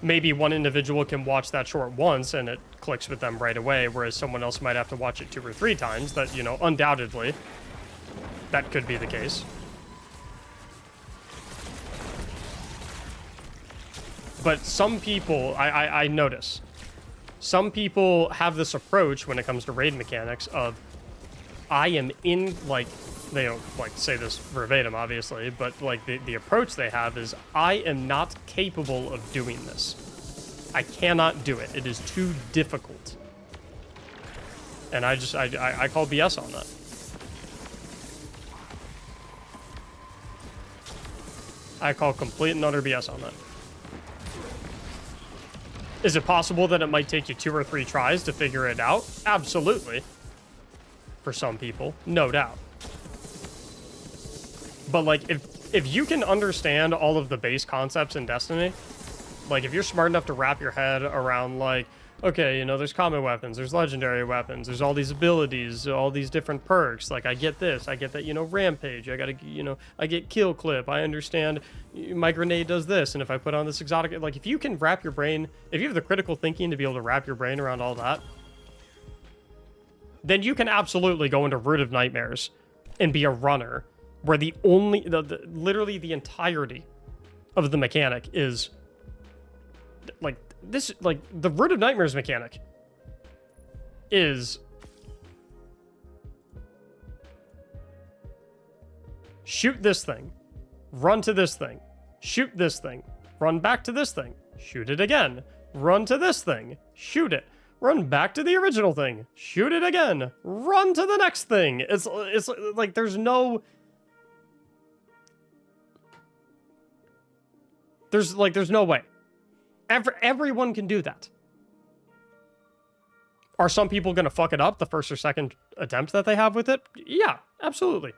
Maybe one individual can watch that short once and it clicks with them right away, whereas someone else might have to watch it 2 or 3 times. That, you know, undoubtedly, that could be the case. But some people, I notice, some people have this approach when it comes to raid mechanics of, I am in, like, they don't, like, say this verbatim, obviously, but, like, the approach they have is, I am not capable of doing this. I cannot do it. It is too difficult. And I call BS on that. I call complete and utter BS on that. Is it possible that it might take you 2 or 3 tries to figure it out? Absolutely. For some people, no doubt. But, like, if you can understand all of the base concepts in Destiny, like, if you're smart enough to wrap your head around, like, okay, you know, there's common weapons, there's legendary weapons, there's all these abilities, all these different perks, like, I get this, I get that, you know, rampage, I gotta, you know, I get kill clip, I understand my grenade does this, and if I put on this exotic, like, if you can wrap your brain, if you have the critical thinking to be able to wrap your brain around all that, then you can absolutely go into Root of Nightmares and be a runner, where the only, literally the entirety of the mechanic is, like, this, like, the Root of Nightmares mechanic is shoot this thing, run to this thing, shoot this thing, run back to this thing, shoot it again, run to this thing, shoot it, run back to the original thing, shoot it again, run to the next thing. It's like there's no way. Everyone can do that. Are some people going to fuck it up the first or second attempt that they have with it? Yeah, absolutely.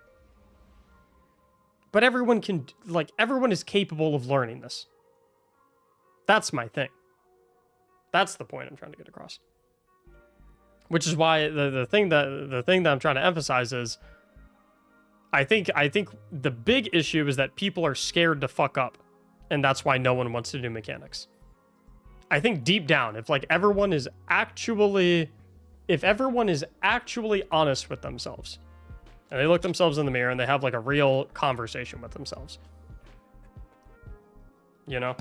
But everyone can, everyone is capable of learning this. That's my thing. That's the point I'm trying to get across. Which is why the thing that I'm trying to emphasize is I think the big issue is that people are scared to fuck up, and that's why no one wants to do mechanics. I think deep down, if everyone is actually honest with themselves, and they look themselves in the mirror and they have a real conversation with themselves, you know,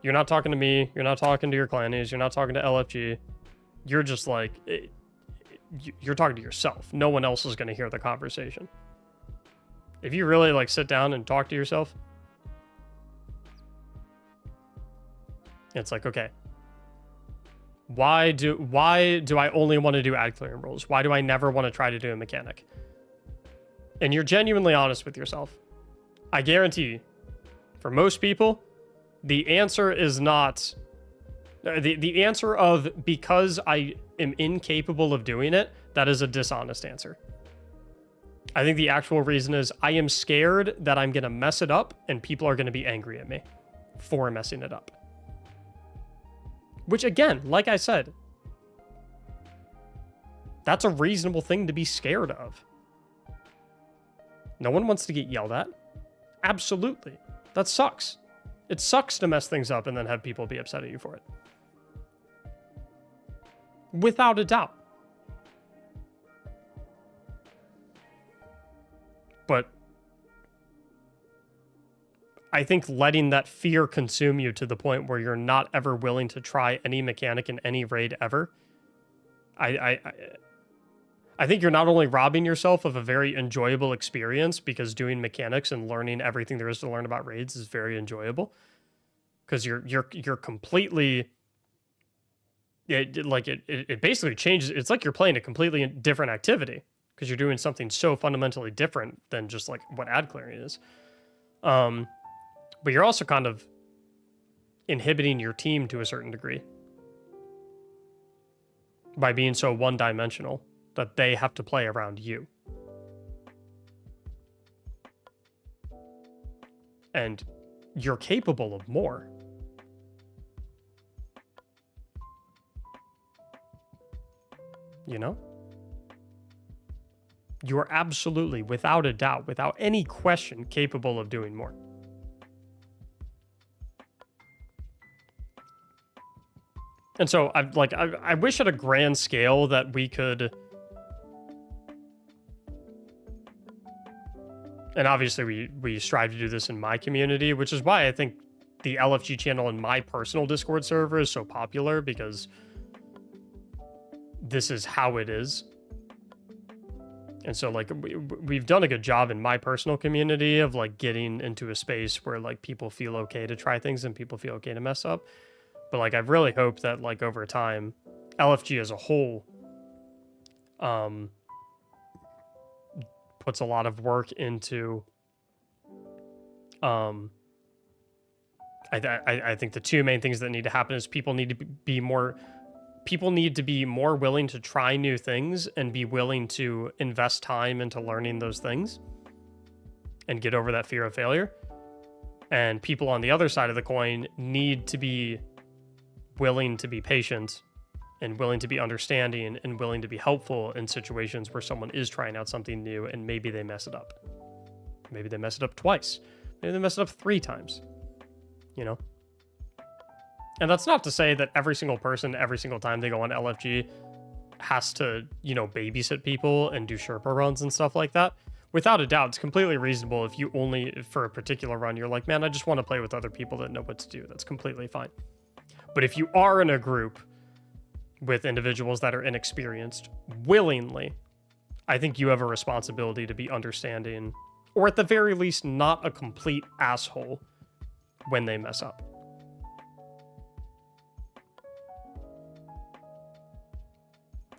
you're not talking to me, you're not talking to your clannies, you're not talking to LFG, you're just you're talking to yourself. No one else is going to hear the conversation. If you really sit down and talk to yourself, it's okay, why do I only want to do ad clearing rules? Why do I never want to try to do a mechanic? And you're genuinely honest with yourself. I guarantee, for most people, the answer is not the answer of because I am incapable of doing it. That is a dishonest answer. I think the actual reason is I am scared that I'm going to mess it up and people are going to be angry at me for messing it up. Which, again, like I said, that's a reasonable thing to be scared of. No one wants to get yelled at. Absolutely. That sucks. It sucks to mess things up and then have people be upset at you for it. Without a doubt. But I think letting that fear consume you to the point where you're not ever willing to try any mechanic in any raid ever, I think you're not only robbing yourself of a very enjoyable experience, because doing mechanics and learning everything there is to learn about raids is very enjoyable, because you're completely it basically changes. It's like you're playing a completely different activity because you're doing something so fundamentally different than just what ad clearing is. But you're also kind of inhibiting your team to a certain degree by being so one-dimensional that they have to play around you. And you're capable of more. You know? You are absolutely, without a doubt, without any question, capable of doing more. And so I wish at a grand scale that we could, and obviously we strive to do this in my community, which is why I think the LFG channel in my personal Discord server is so popular, because this is how it is. And so we've done a good job in my personal community of getting into a space where people feel okay to try things and people feel okay to mess up. But I really hope that over time, LFG as a whole puts a lot of work into I think the two main things that need to happen is people need to be more willing to try new things and be willing to invest time into learning those things and get over that fear of failure. And people on the other side of the coin need to be willing to be patient and willing to be understanding and willing to be helpful in situations where someone is trying out something new and maybe they mess it up. Maybe they mess it up twice. Maybe they mess it up 3 times. You know? And that's not to say that every single person, every single time they go on LFG has to, babysit people and do Sherpa runs and stuff like that. Without a doubt, it's completely reasonable if you only, for a particular run, you're like, man, I just want to play with other people that know what to do. That's completely fine. But if you are in a group with individuals that are inexperienced, willingly, I think you have a responsibility to be understanding, or at the very least, not a complete asshole when they mess up.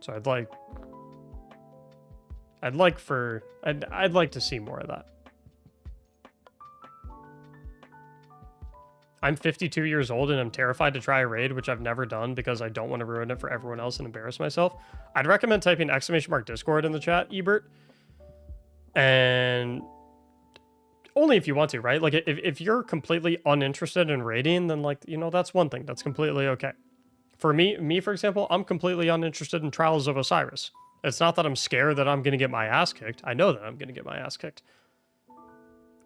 So I'd like to see more of that. I'm 52 years old and I'm terrified to try a raid, which I've never done because I don't want to ruin it for everyone else and embarrass myself. I'd recommend typing !Discord in the chat, Ebert. And only if you want to, right? Like, if you're completely uninterested in raiding, then, like, you know, that's one thing. That's completely okay. For me, for example, I'm completely uninterested in Trials of Osiris. It's not that I'm scared that I'm going to get my ass kicked. I know that I'm going to get my ass kicked.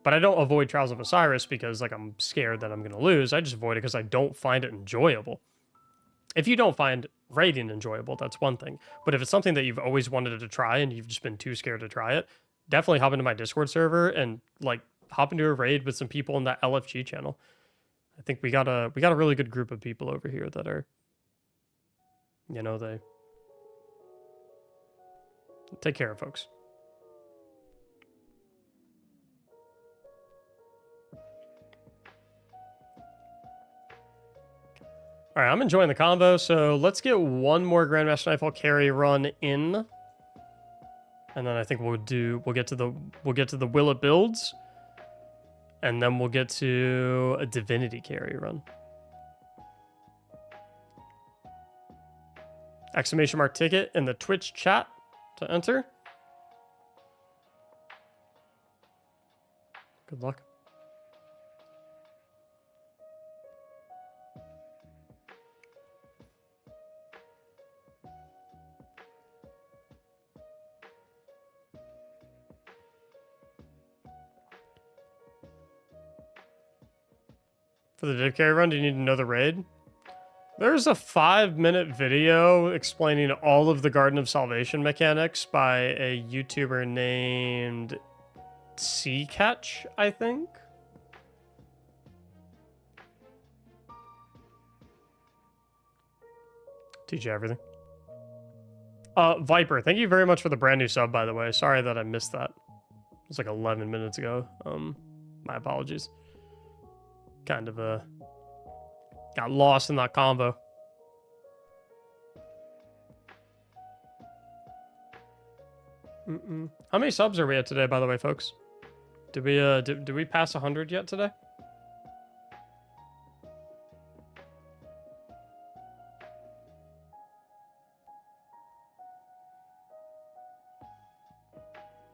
But I don't avoid Trials of Osiris because, like, I'm scared that I'm going to lose. I just avoid it because I don't find it enjoyable. If you don't find raiding enjoyable, that's one thing. But if it's something that you've always wanted to try and you've just been too scared to try it, definitely hop into my Discord server and, like, hop into a raid with some people in that LFG channel. I think we got a really good group of people over here that are, you know, they take care of folks. All right, I'm enjoying the combo, so let's get one more Grandmaster Nightfall carry run in, and then I think we'll get to the Willa builds, and then we'll get to a Divinity carry run. ! Ticket in the Twitch chat to enter. Good luck. For the Div carry run, do you need to know the raid? There's a 5-minute video explaining all of the Garden of Salvation mechanics by a YouTuber named Sea Catch, I think. Teach you everything. Viper, thank you very much for the brand new sub, by the way. Sorry that I missed that. It was like 11 minutes ago. My apologies. Kind of got lost in that combo. How many subs are we at today, by the way, folks? Did we pass 100 yet today?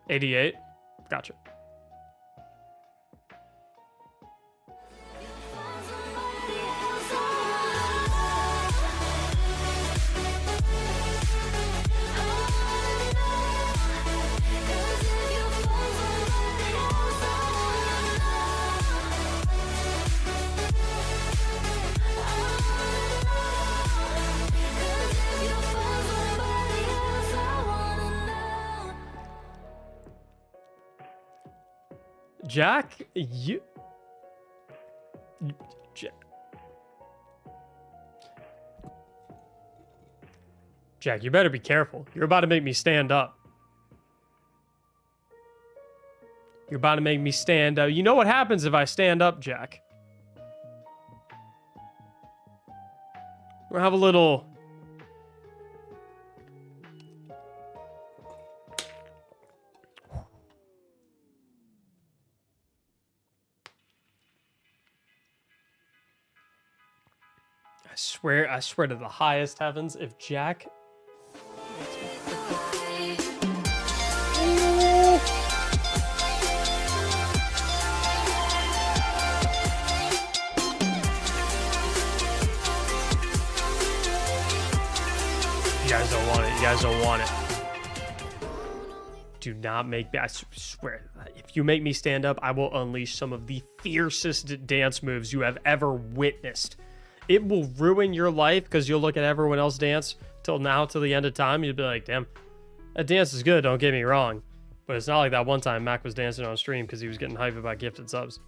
$88. Gotcha. Jack, Jack, you better be careful. You're about to make me stand up. You're about to make me stand up. You know what happens if I stand up, Jack? We'll have a little... I swear to the highest heavens, if Jack... You guys don't want it. You guys don't want it. Do not make me... I swear, if you make me stand up, I will unleash some of the fiercest dance moves you have ever witnessed. It will ruin your life because you'll look at everyone else dance till the end of time. You'll be like, damn, that dance is good, don't get me wrong. But it's not like that one time Mac was dancing on stream because he was getting hyped about gifted subs.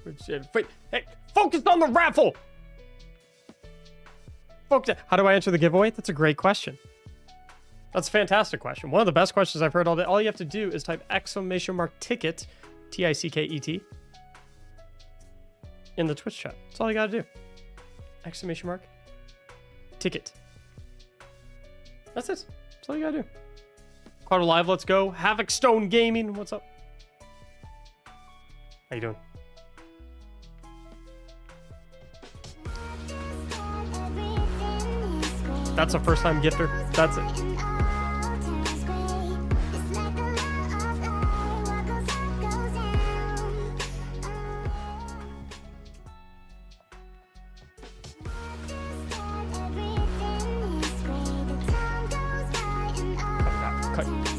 Wait, hey, focus on the raffle. Focus. How do I answer the giveaway? That's a great question. That's a fantastic question. One of the best questions I've heard all day. All you have to do is type !ticket, TICKET, in the Twitch chat. That's all you gotta do. !ticket. That's it. That's all you gotta do. Carter Live, let's go. Havoc Stone Gaming, what's up? How you doing? That's a first-time gifter. That's it.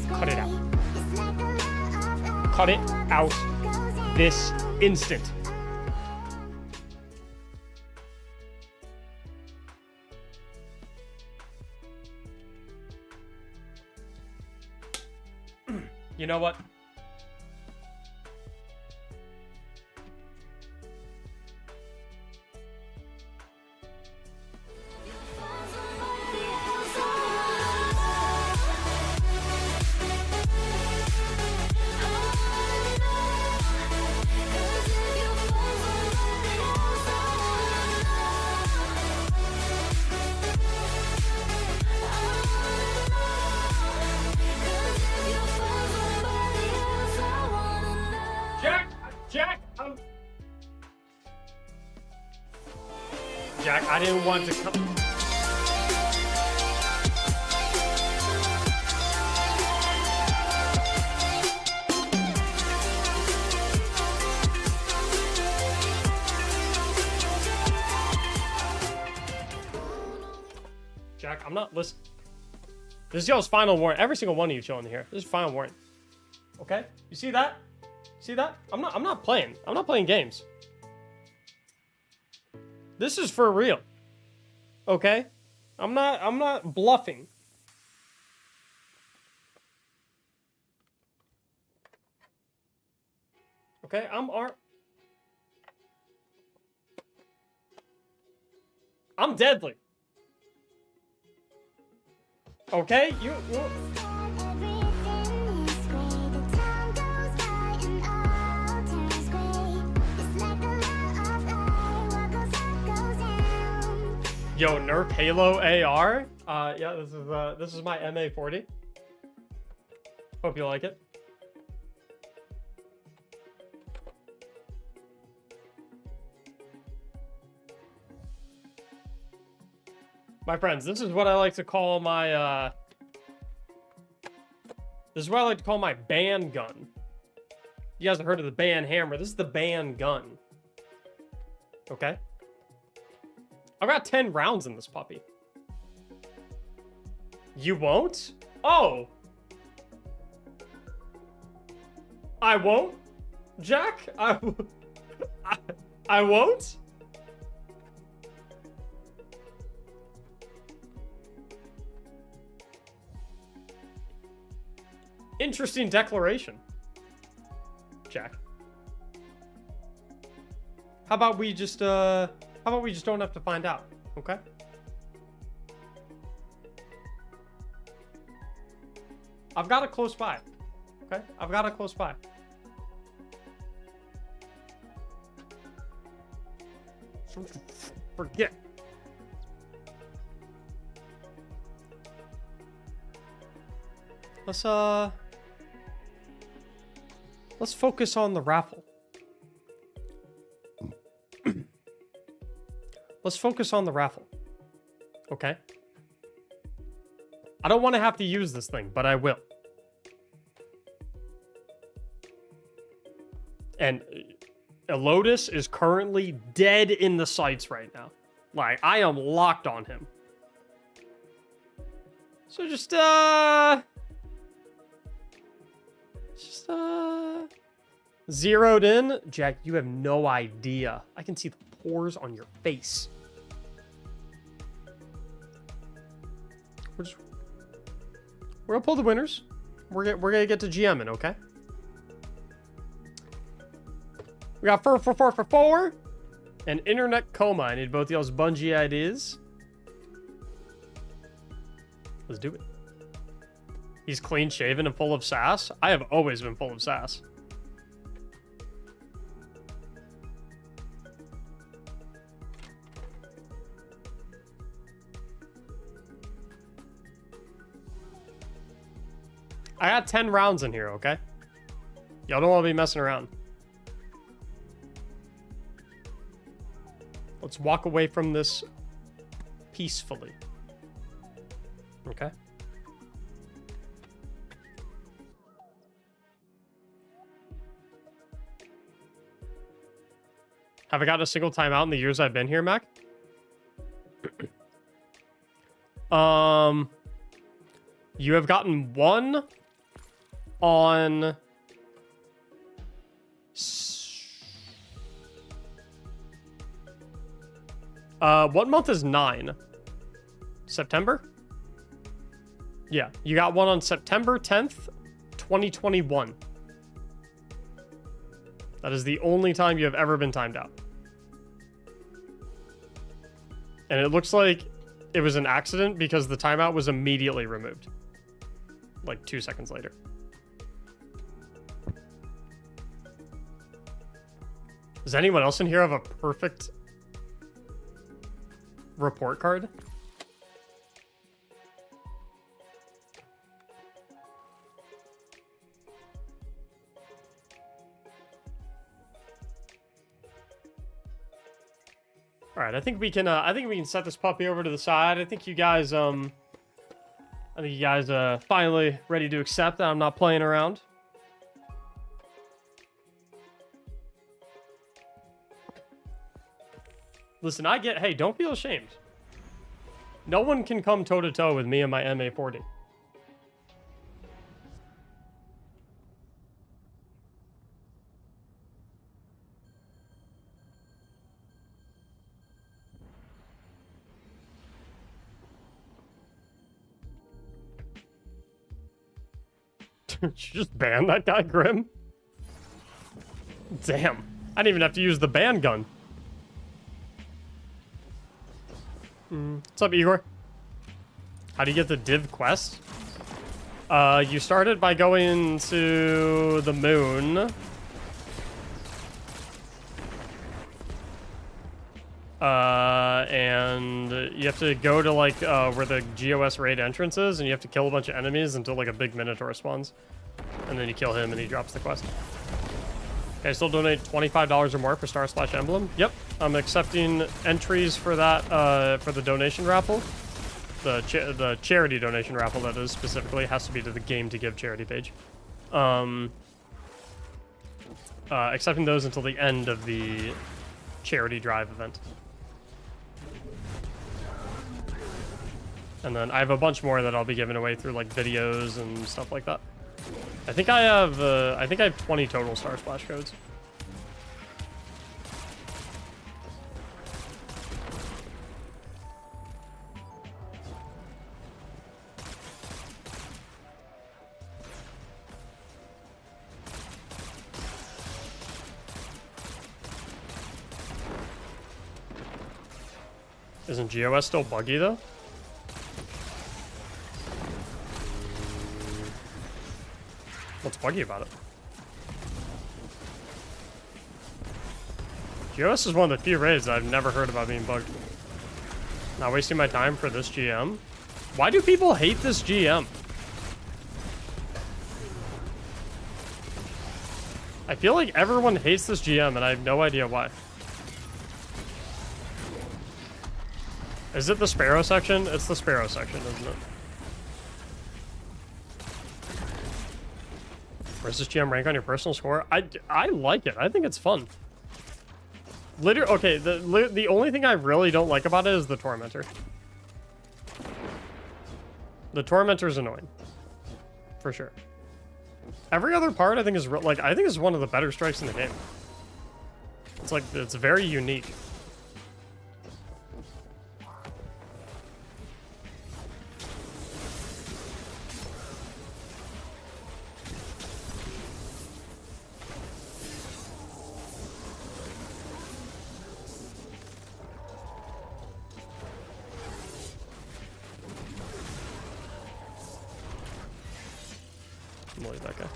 Cut it out. Cut it out this instant. You know what? Jack, I didn't want to come. Jack, I'm not listening. This is y'all's final warning. Every single one of you chilling here. This is final warning. Okay? You see that? See that? I'm not playing. I'm not playing games. This is for real. Okay? I'm not bluffing. Okay? I'm deadly. Okay? You Yo, nerf Halo AR. Yeah, this is my MA40. Hope you like it. My friends, this is what I like to call my this is what I like to call my ban gun. You guys have heard of the ban hammer. This is the ban gun. Okay? I've got 10 rounds in this puppy. You won't? Oh. I won't? Jack? I won't? Interesting declaration, Jack. How about we just don't have to find out, okay? I've got it close by, okay? I've got it close by. Forget. Let's focus on the raffle. Let's focus on the raffle. Okay? I don't want to have to use this thing, but I will. And Elotus is currently dead in the sights right now. Like, I am locked on him. So just zeroed in. Jack, you have no idea. I can see the pores on your face. We're gonna pull the winners. We're gonna get to GMing, okay? We got 4. And internet coma. I need both y'all's Bungie IDs. Let's do it. He's clean shaven and full of sass. I have always been full of sass. I got 10 rounds in here, okay? Y'all don't want to be messing around. Let's walk away from this peacefully. Okay? Have I gotten a single timeout in the years I've been here, Mac? You have gotten one on... what month is 9? September? Yeah, you got one on September 10th, 2021. That is the only time you have ever been timed out. And it looks like it was an accident because the timeout was immediately removed. Like 2 seconds later. Does anyone else in here have a perfect report card? All right, I think we can set this puppy over to the side. I think you guys finally ready to accept that I'm not playing around. Listen, hey, don't feel ashamed. No one can come toe-to-toe with me and my MA40. Did you just ban that guy, Grim? Damn. I didn't even have to use the ban gun. What's up, Igor? How do you get the div quest? You started by going to the moon. And you have to go to, like, where the GOS raid entrance is, and you have to kill a bunch of enemies until, like, a big Minotaur spawns. And then you kill him, and he drops the quest. Okay, still donate $25 or more for Star/Emblem. Yep, I'm accepting entries for that, for the donation raffle. The charity donation raffle, that is, specifically, has to be to the Game to Give charity page. Accepting those until the end of the charity drive event. And then I have a bunch more that I'll be giving away through, like, videos and stuff like that. I think I have 20 total Star Splash codes. Isn't GOS still buggy, though? What's buggy about it? GOS is one of the few raids that I've never heard about being bugged. Not wasting my time for this GM. Why do people hate this GM? I feel like everyone hates this GM, and I have no idea why. Is it the Sparrow section? It's the Sparrow section, isn't it? Where's this GM rank on your personal score? I like it. I think it's fun. Literally, okay, the only thing I really don't like about it is the Tormentor. The Tormentor's annoying. For sure. Every other part I think is, like, I think is one of the better strikes in the game. It's like, it's very unique. I'm gonna leave that guy.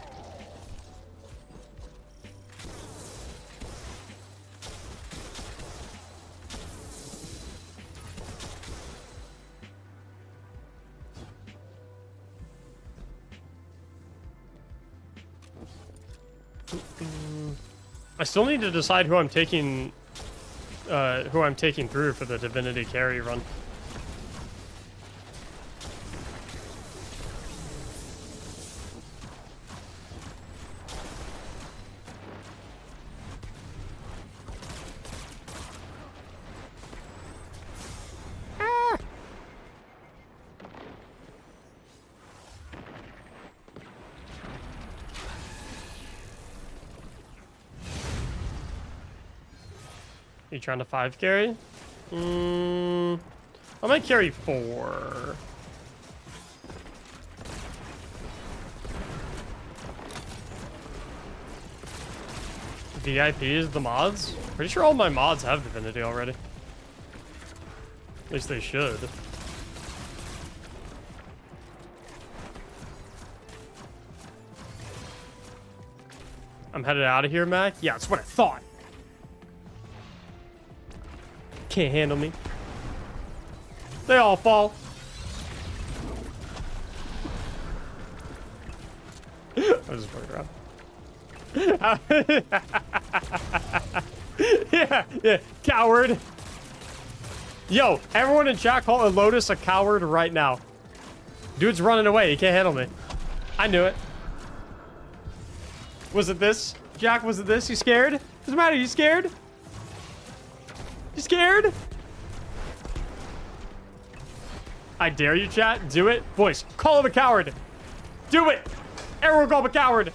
I still need to decide who I'm taking through for the Divinity carry run. You trying to 5 carry? I might carry 4. VIPs, the mods? Pretty sure all my mods have Divinity already. At least they should. I'm headed out of here, Mac? Yeah, that's what I thought. Can't handle me. They all fall. I was just fucking around. yeah, coward. Yo, everyone in chat call Lotus a coward right now. Dude's running away. He can't handle me. I knew it. Was it this? Jack, was it this? You scared? What's the matter? You scared? You scared? I dare you, chat. Do it. Voice, call him a coward. Do it. Everyone call him a coward.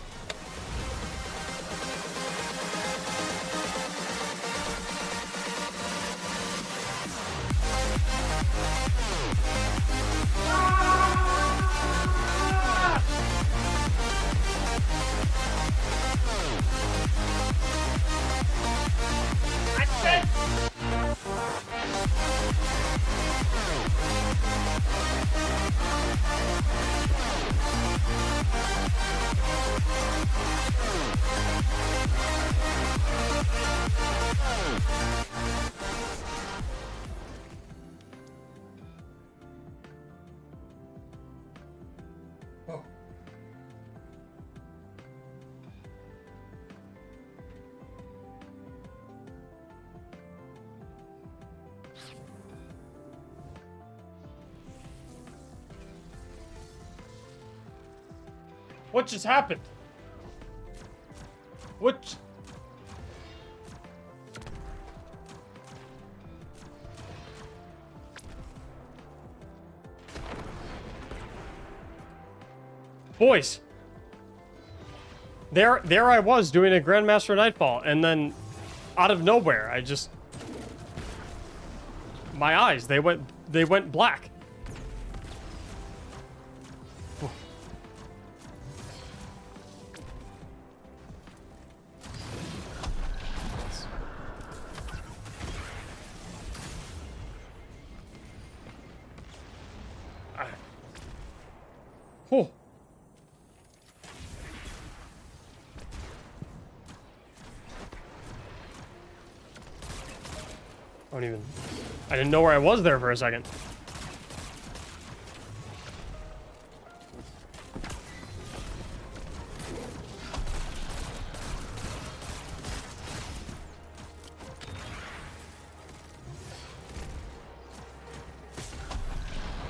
What just happened? What? Boys. There I was doing a Grandmaster Nightfall, and then out of nowhere, my eyes, they went black. Oh. I didn't know where I was there for a second.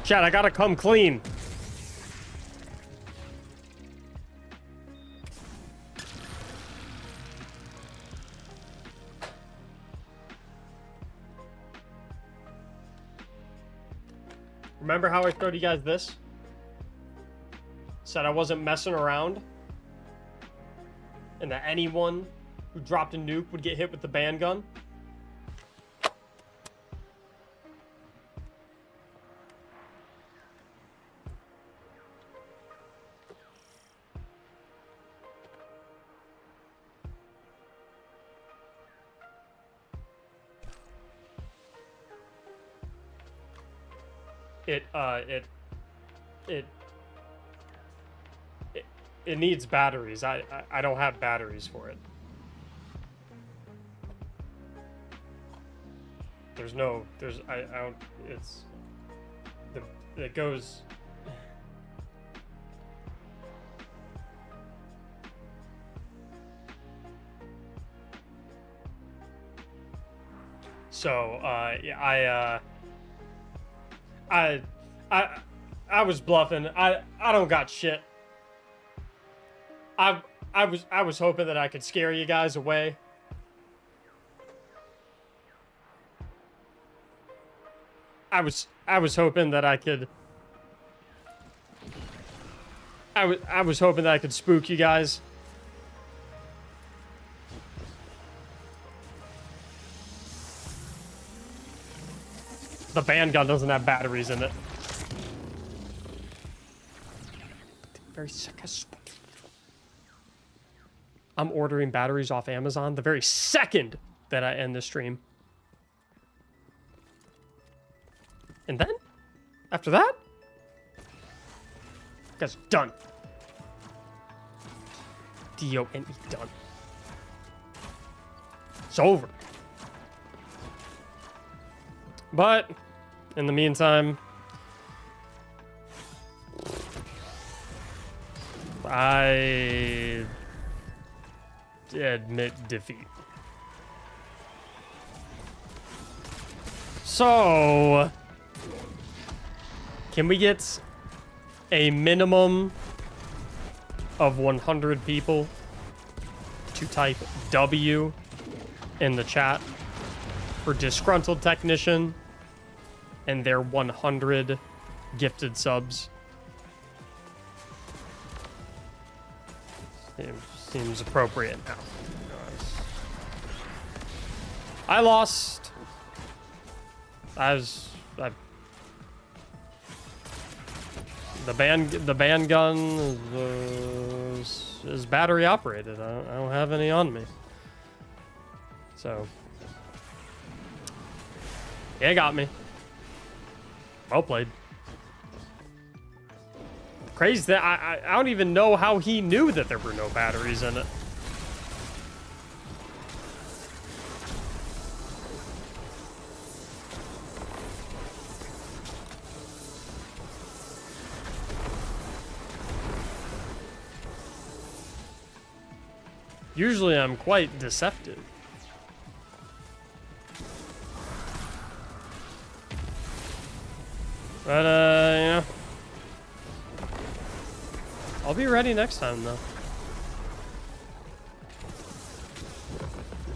Chat, I gotta come clean. Remember how I showed you guys this? Said I wasn't messing around? And that anyone who dropped a nuke would get hit with the band gun? it needs batteries. I don't have batteries for it. I don't, it goes. So, yeah, I was bluffing. I don't got shit. I was hoping that I could scare you guys away. I was hoping that I could. I was hoping that I could spook you guys. The band gun doesn't have batteries in it. Very sick. I'm ordering batteries off Amazon the very second that I end the stream. And then, after that, guys, done. D-O-N-E, done. It's over. But, in the meantime, I admit defeat. So, can we get a minimum of 100 people to type W in the chat for disgruntled technician and their 100 gifted subs? Seems appropriate now. I lost. The band gun is battery operated. I don't have any on me. So yeah, it got me. Well played. Crazy that I don't even know how he knew that there were no batteries in it. Usually I'm quite deceptive. But, yeah. I'll be ready next time, though.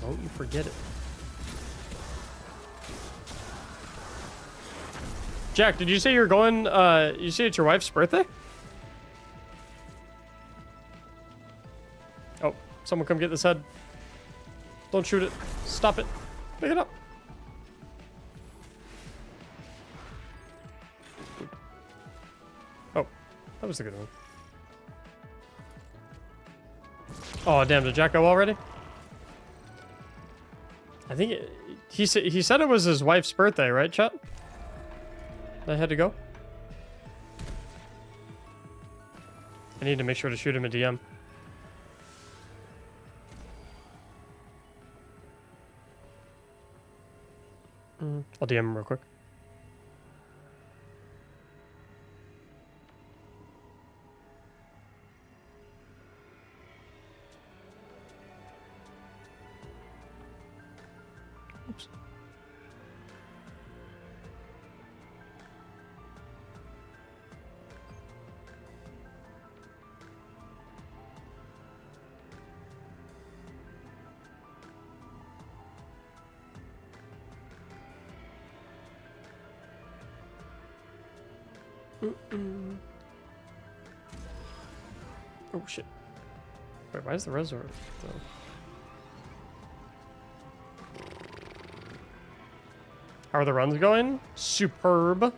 Don't you forget it. Jack, did you say you're going, you say it's your wife's birthday? Oh, someone come get this head. Don't shoot it. Stop it. Pick it up. Oh, that was a good one. Oh, damn, did Jack go already? I think he said it was his wife's birthday, right, chat? I had to go. I need to make sure to shoot him a DM. I'll DM him real quick. Oops. Oh shit. Wait, why is the reservoir though? How are the runs going? Superb.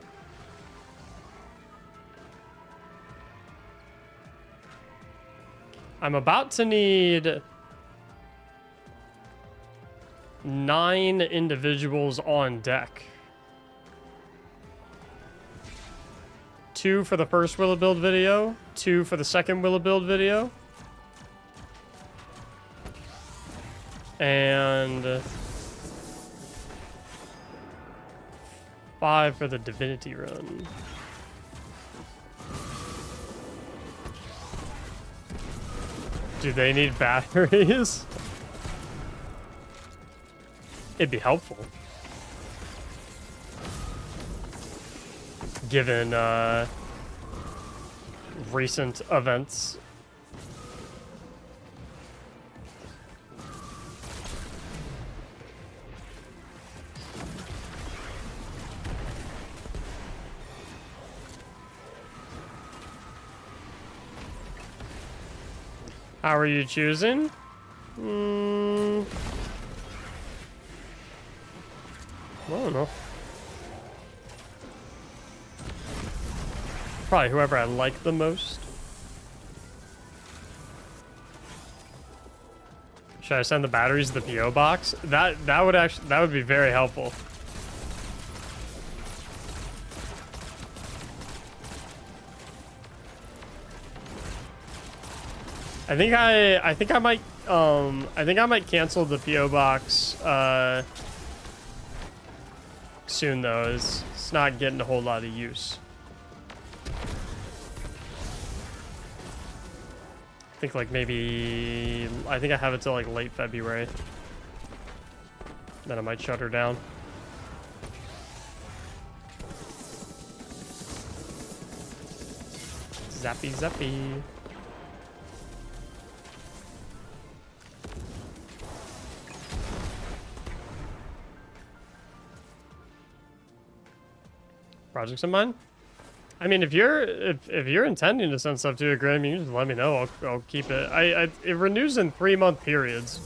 I'm about to need 9 individuals on deck 2 for the first Will It Build video, 2 for the second Will It Build video, and 5 for the Divinity run. Do they need batteries? It'd be helpful. Given recent events. How are you choosing? I don't know. Probably whoever I like the most. Should I send the batteries to the PO box? That would be very helpful. I think I might cancel the PO box soon though. It's not getting a whole lot of use. I think like maybe I have it till like late February. Then I might shut her down. Zappy zappy. Projects in mind? I mean, if you're intending to send stuff to a Grim, you just let me know. I'll keep it. It renews in 3-month periods.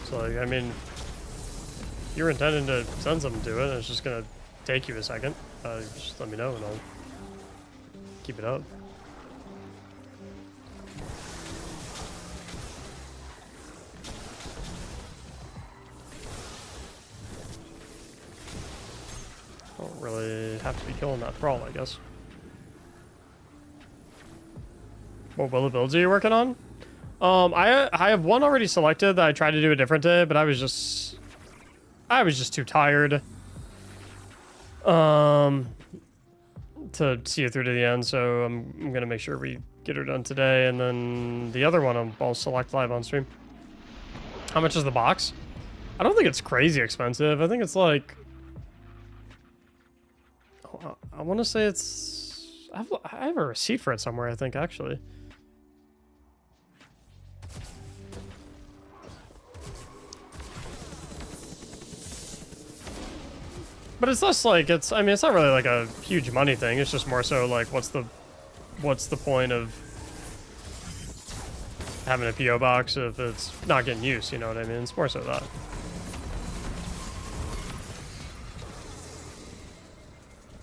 So like, I mean, if you're intending to send something to it, and it's just gonna take you a second. Just let me know and I'll keep it up. Don't really have to be killing that thrall, I guess. What Will It Builds are you working on? I have one already selected that I tried to do a different day, but I was just too tired to see it through to the end, so I'm gonna make sure we get her done today, and then the other one I'll select live on stream. How much is the box? I don't think it's crazy expensive. I think it's like, I want to say it's, I have a receipt for it somewhere, I think, actually. But it's less like, I mean, it's not really like a huge money thing. It's just more so like, what's the point of having a PO box if it's not getting used, you know what I mean? It's more so that.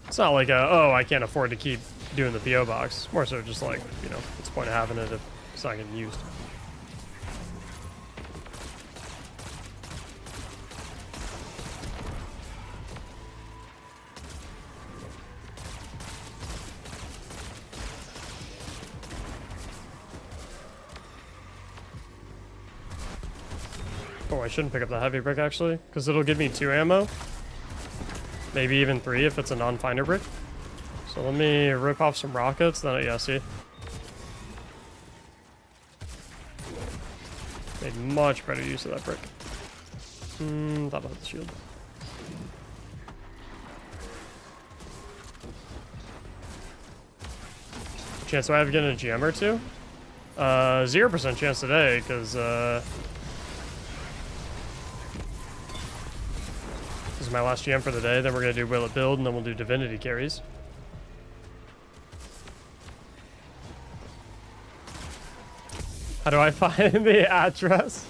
It's not like oh, I can't afford to keep doing the PO box. It's more so just like, you know, what's the point of having it if it's not getting used? Oh, I shouldn't pick up the heavy brick actually, because it'll give me 2 ammo. Maybe even 3 if it's a non-finder brick. So let me rip off some rockets, then yeah, see. Made much better use of that brick. That'll hit the shield. Chance do I have getting a GM or 2? 0% chance today, because this is my last GM for the day. Then we're gonna do Will It Build, and then we'll do Divinity carries. How do I find the address?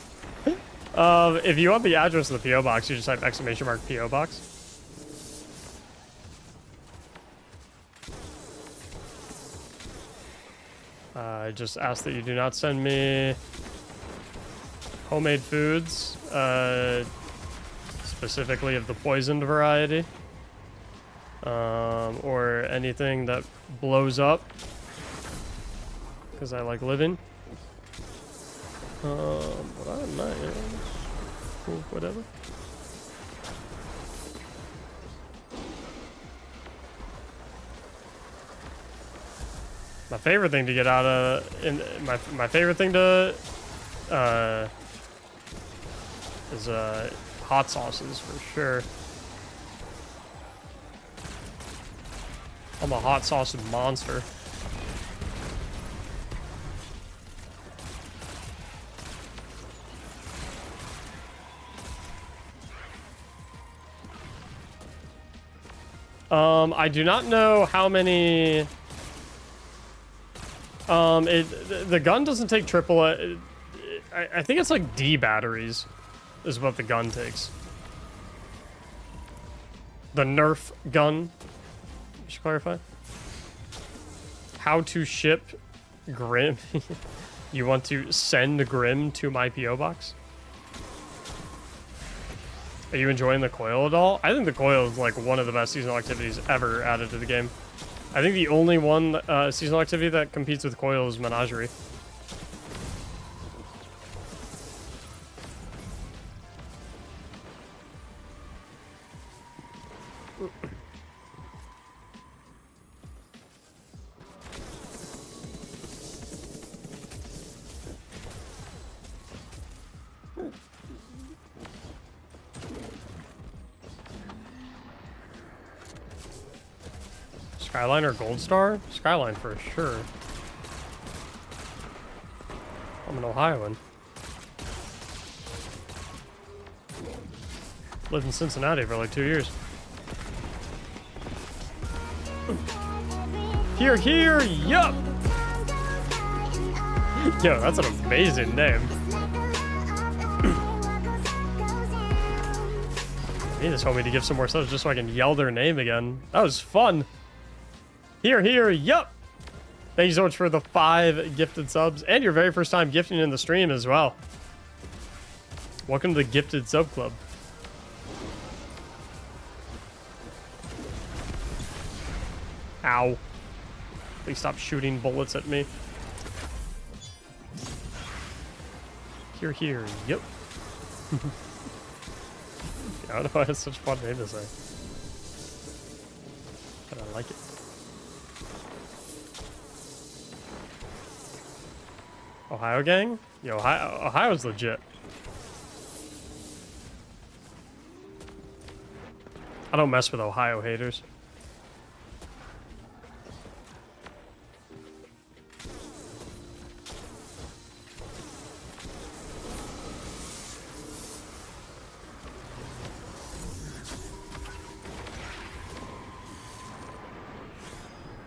If you want the address of the PO box, you just type ! PO box. I just ask that you do not send me homemade foods, specifically of the poisoned variety. or anything that blows up, because I like living. But I don't know, you know, cool, whatever. My favorite thing to get out of, my favorite thing to, is hot sauces for sure. I'm a hot sauce monster. I do not know how many. The gun doesn't take triple. I think it's like D batteries, is what the gun takes. The Nerf gun. You should clarify. How to ship Grim. You want to send Grim to my PO box? Are you enjoying the coil at all? I think the coil is like one of the best seasonal activities ever added to the game. I think the only one seasonal activity that competes with coil is Menagerie. Skyline or Gold Star? Skyline for sure. I'm an Ohioan. Lived in Cincinnati for like 2 years. Here, here, yup! Yo, that's an amazing name. I need this homie to give some more subs just so I can yell their name again. That was fun. Here, here, yup! Thank you so much for the 5 gifted subs and your very first time gifting in the stream as well. Welcome to the Gifted Sub Club. Ow. Please stop shooting bullets at me. Here, here, yep. I don't know why it's such a fun name to say. But I like it. Ohio gang? Yo, Ohio's legit. I don't mess with Ohio haters.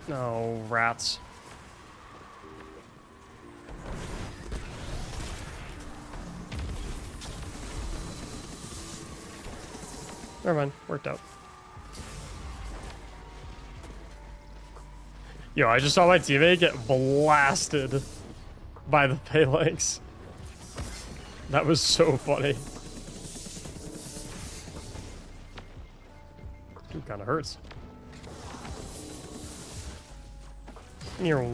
No, rats. Never mind, worked out. Yo, I just saw my teammate get blasted by the phalanx. That was so funny. Dude, kinda hurts. You're...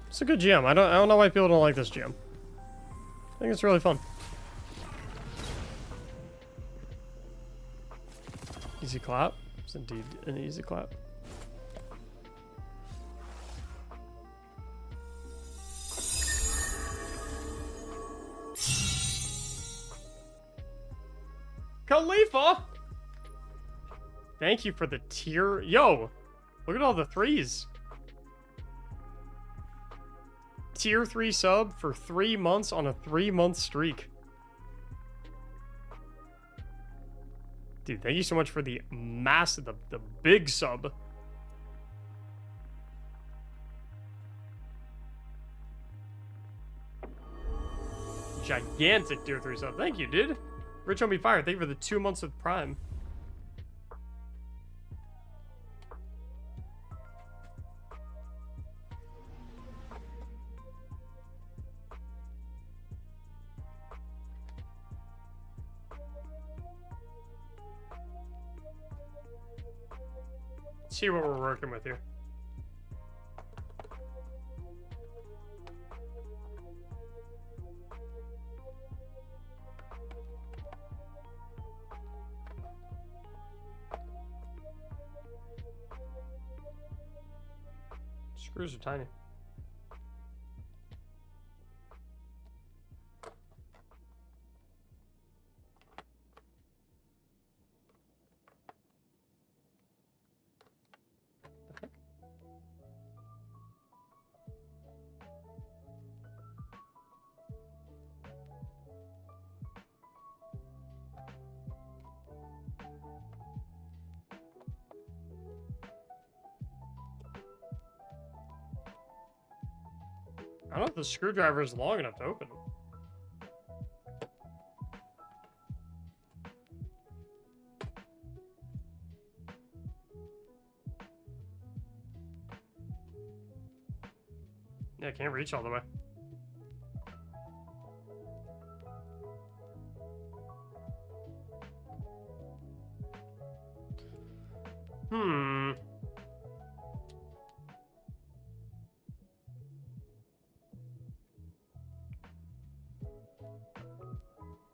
It's a good GM. I don't know why people don't like this GM. I think it's really fun. Easy clap. It's indeed an easy clap. Khalifa! Thank you for the tier. Yo! Look at all the 3s. tier 3 sub for 3 months on a 3-month streak. Dude, thank you so much for the massive, the big sub. Gigantic tier 3 sub. Thank you, dude. Rich on be fired. Thank you for the 2 months of Prime. Let's see what we're working with here. Screws are tiny. I don't know if the screwdriver is long enough to open them. Yeah, I can't reach all the way.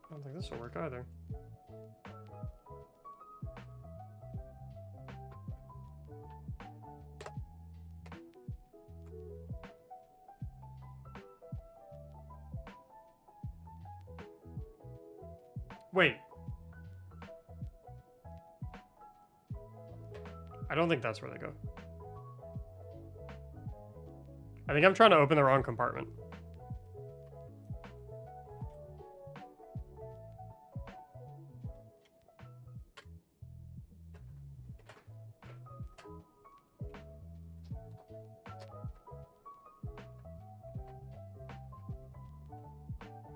I don't think this will work either. Wait. I don't think that's where they go. I think I'm trying to open the wrong compartment.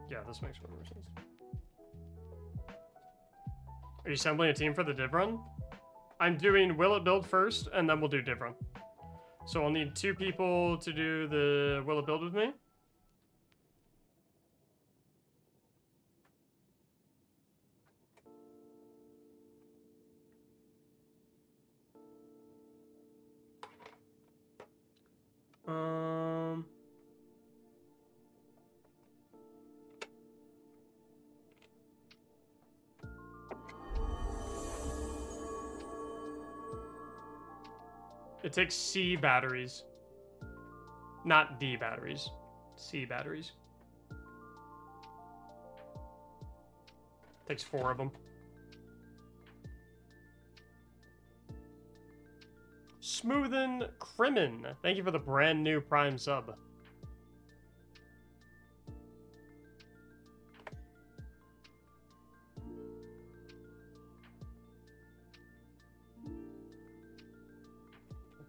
Yeah, this makes more sense. Are you assembling a team for the div run? I'm doing will it build first, and then we'll do div run. So I'll need 2 people to do the will it build with me. It takes C batteries. Not D batteries. C batteries. Takes 4 of them. Smoothen Crimin. Thank you for the brand new Prime sub.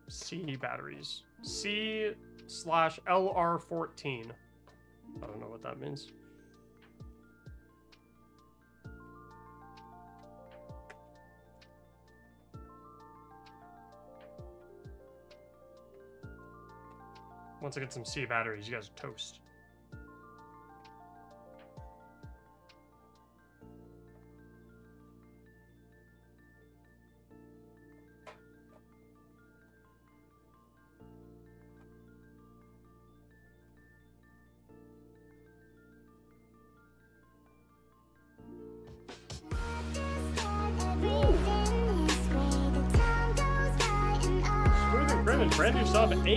C batteries. C/LR14. I don't know what that means. Once I get some C batteries, you guys are toast. Brand new sub and 5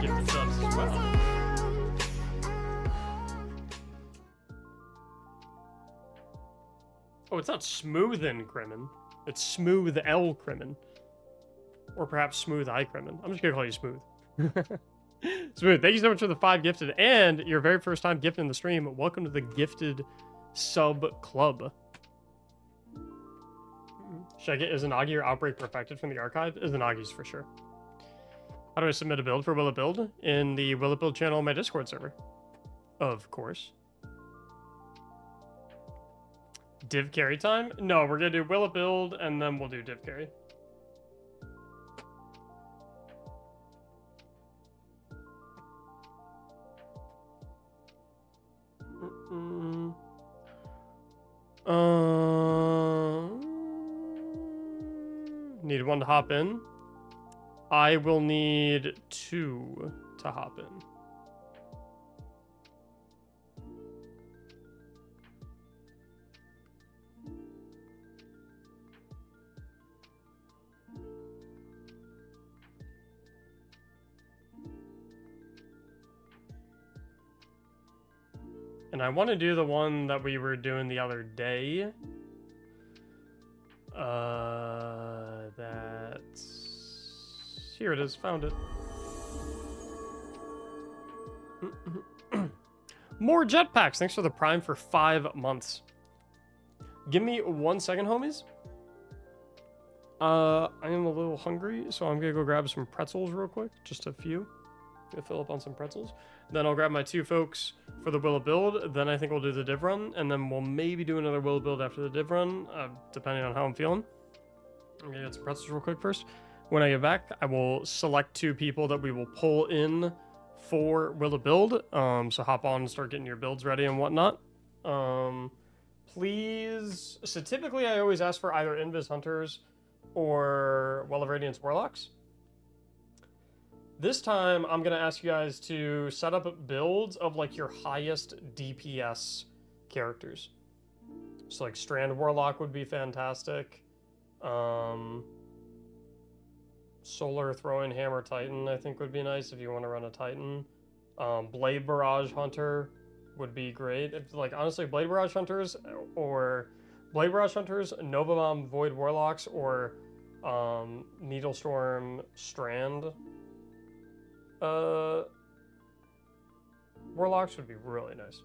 gifted subs as well. Oh, it's not Smoothen Crimin. It's Smooth L Crimin. Or perhaps Smooth I Crimin. I'm just gonna call you Smooth. Smooth. Thank you so much for the 5 gifted and your very first time gifting the stream. Welcome to the gifted sub club. Should I get Izanagi or Outbreak Perfected from the archive? Izanagi's for sure. How do I submit a build for Will It Build? In the Will It Build channel on my Discord server. Of course. Div carry time? No, we're gonna do Will It Build and then we'll do div carry. Need 1 to hop in. I will need 2 to hop in. And I want to do the one that we were doing the other day. That's... Here it is, found it. More jetpacks. Thanks for the prime for 5 months. Give me 1 second, homies. I am a little hungry, so I'm gonna go grab some pretzels real quick. Just a few. Gonna fill up on some pretzels. Then I'll grab my 2 folks for the Will It Build. Then I think we'll do the div run, and then we'll maybe do another Will It Build after the div run, depending on how I'm feeling. I'm gonna get some pretzels real quick first. When I get back, I will select 2 people that we will pull in for Will It Build. So hop on and start getting your builds ready and whatnot. Please. So typically, I always ask for either Invis Hunters or Well of Radiance Warlocks. This time, I'm going to ask you guys to set up builds of like your highest DPS characters. So like Strand Warlock would be fantastic. Solar Throwing Hammer Titan I think would be nice if you want to run a Titan. Blade Barrage Hunter would be great. If, like, honestly, Blade Barrage Hunters, Nova Bomb Void Warlocks, or Needlestorm Strand Warlocks would be really nice.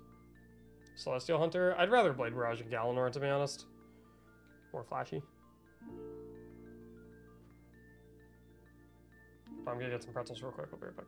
Celestial Hunter, I'd rather Blade Barrage and Galanor, to be honest. More flashy. I'm gonna get some pretzels real quick, I'll be right back.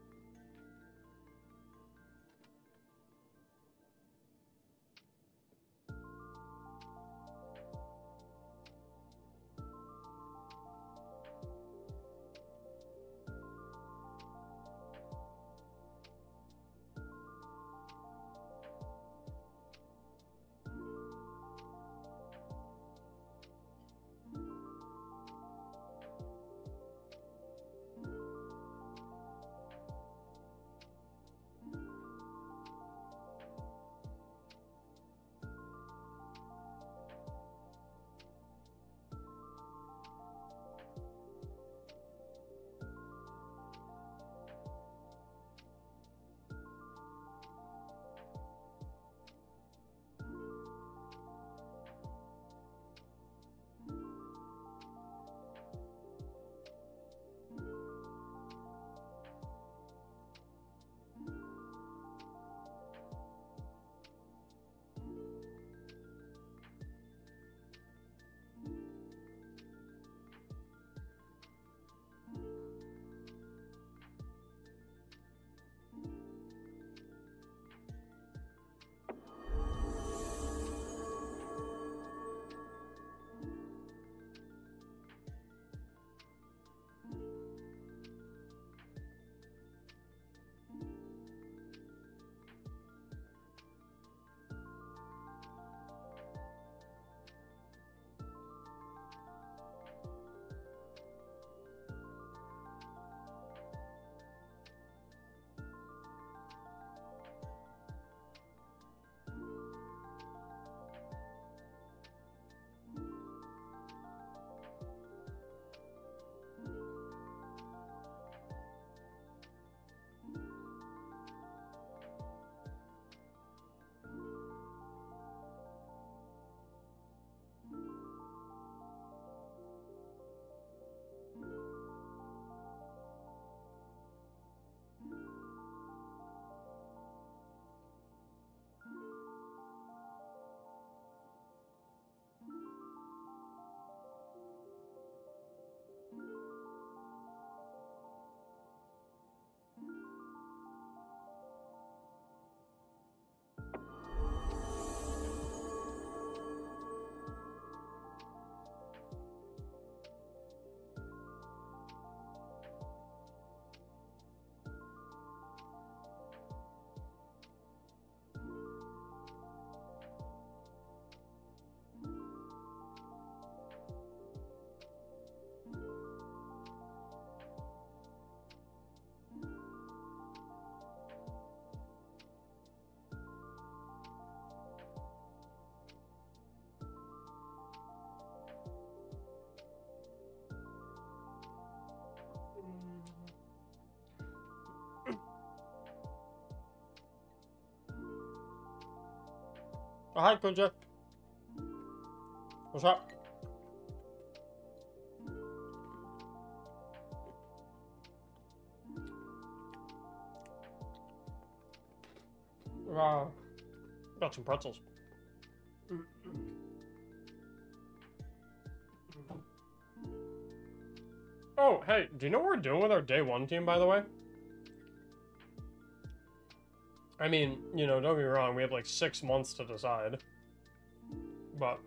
Oh, hi, Kunja. What's up? Got some pretzels. Oh, hey, do you know what we're doing with our day one team, by the way? I mean, you know, don't get me wrong, we have like 6 months to decide. But...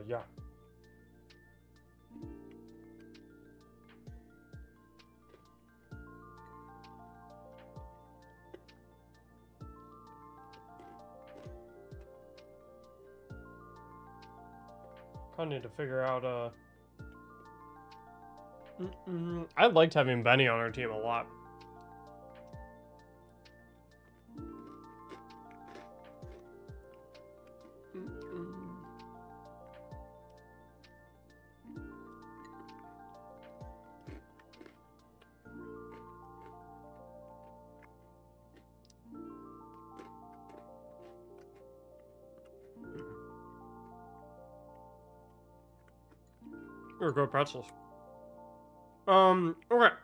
yeah. I need to figure out, I liked having Benny on our team a lot. Or go pretzels. Okay.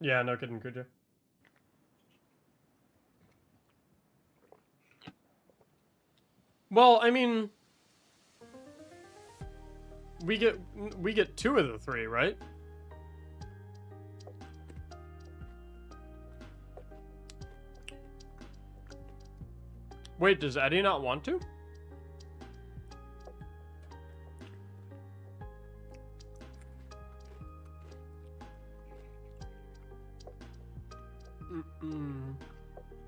Yeah, no kidding, could you? Well, I mean, we get 2 of the 3, right? Wait, does Eddie not want to?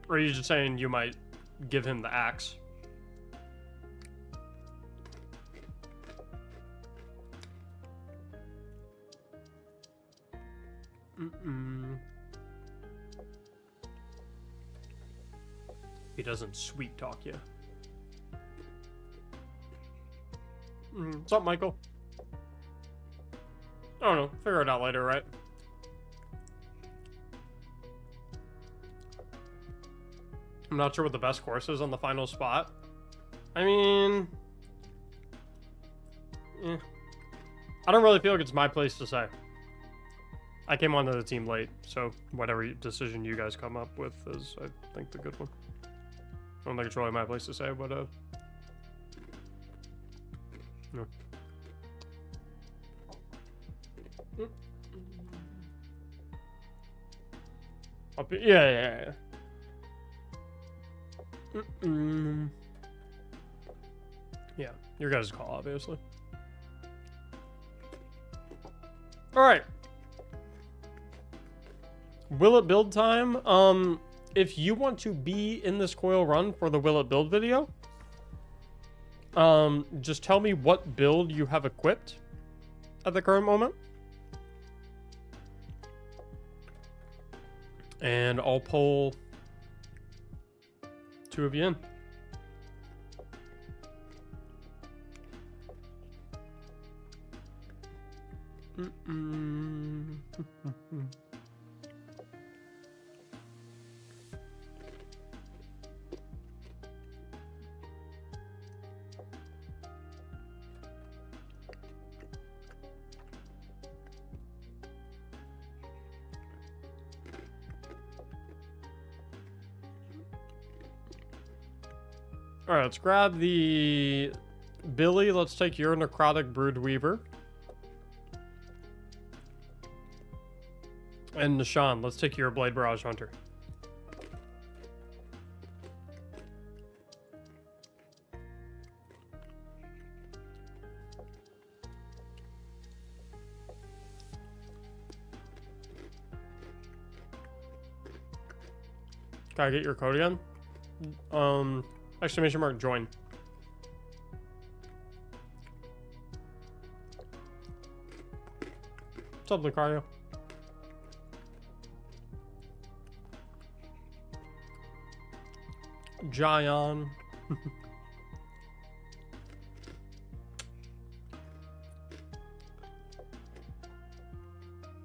Or are you just saying you might give him the axe? He doesn't sweet talk you. What's up, Michael? I don't know. Figure it out later, right? I'm not sure what the best course is on the final spot. I mean... I don't really feel like it's my place to say. I came onto the team late, so whatever decision you guys come up with is, I think, the good one. I don't think it's really my place to say, but, no. Yeah. Yeah, your guys' call, obviously. Alright. Will it build time? If you want to be in this coil run for the Will It Build video, just tell me what build you have equipped at the current moment. And I'll pull 2 of you in. All right, let's grab the Billy. Let's take your Necrotic Brood Weaver. And Nishan, let's take your Blade Barrage Hunter. Can I get your code again? Exclamation mark join. What's up, Lucario? Gion.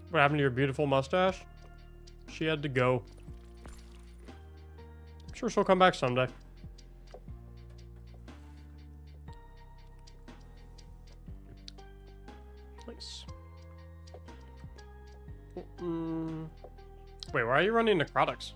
What happened to your beautiful mustache? She had to go. I'm sure she'll come back someday. Nice. Wait, why are you running necrotics?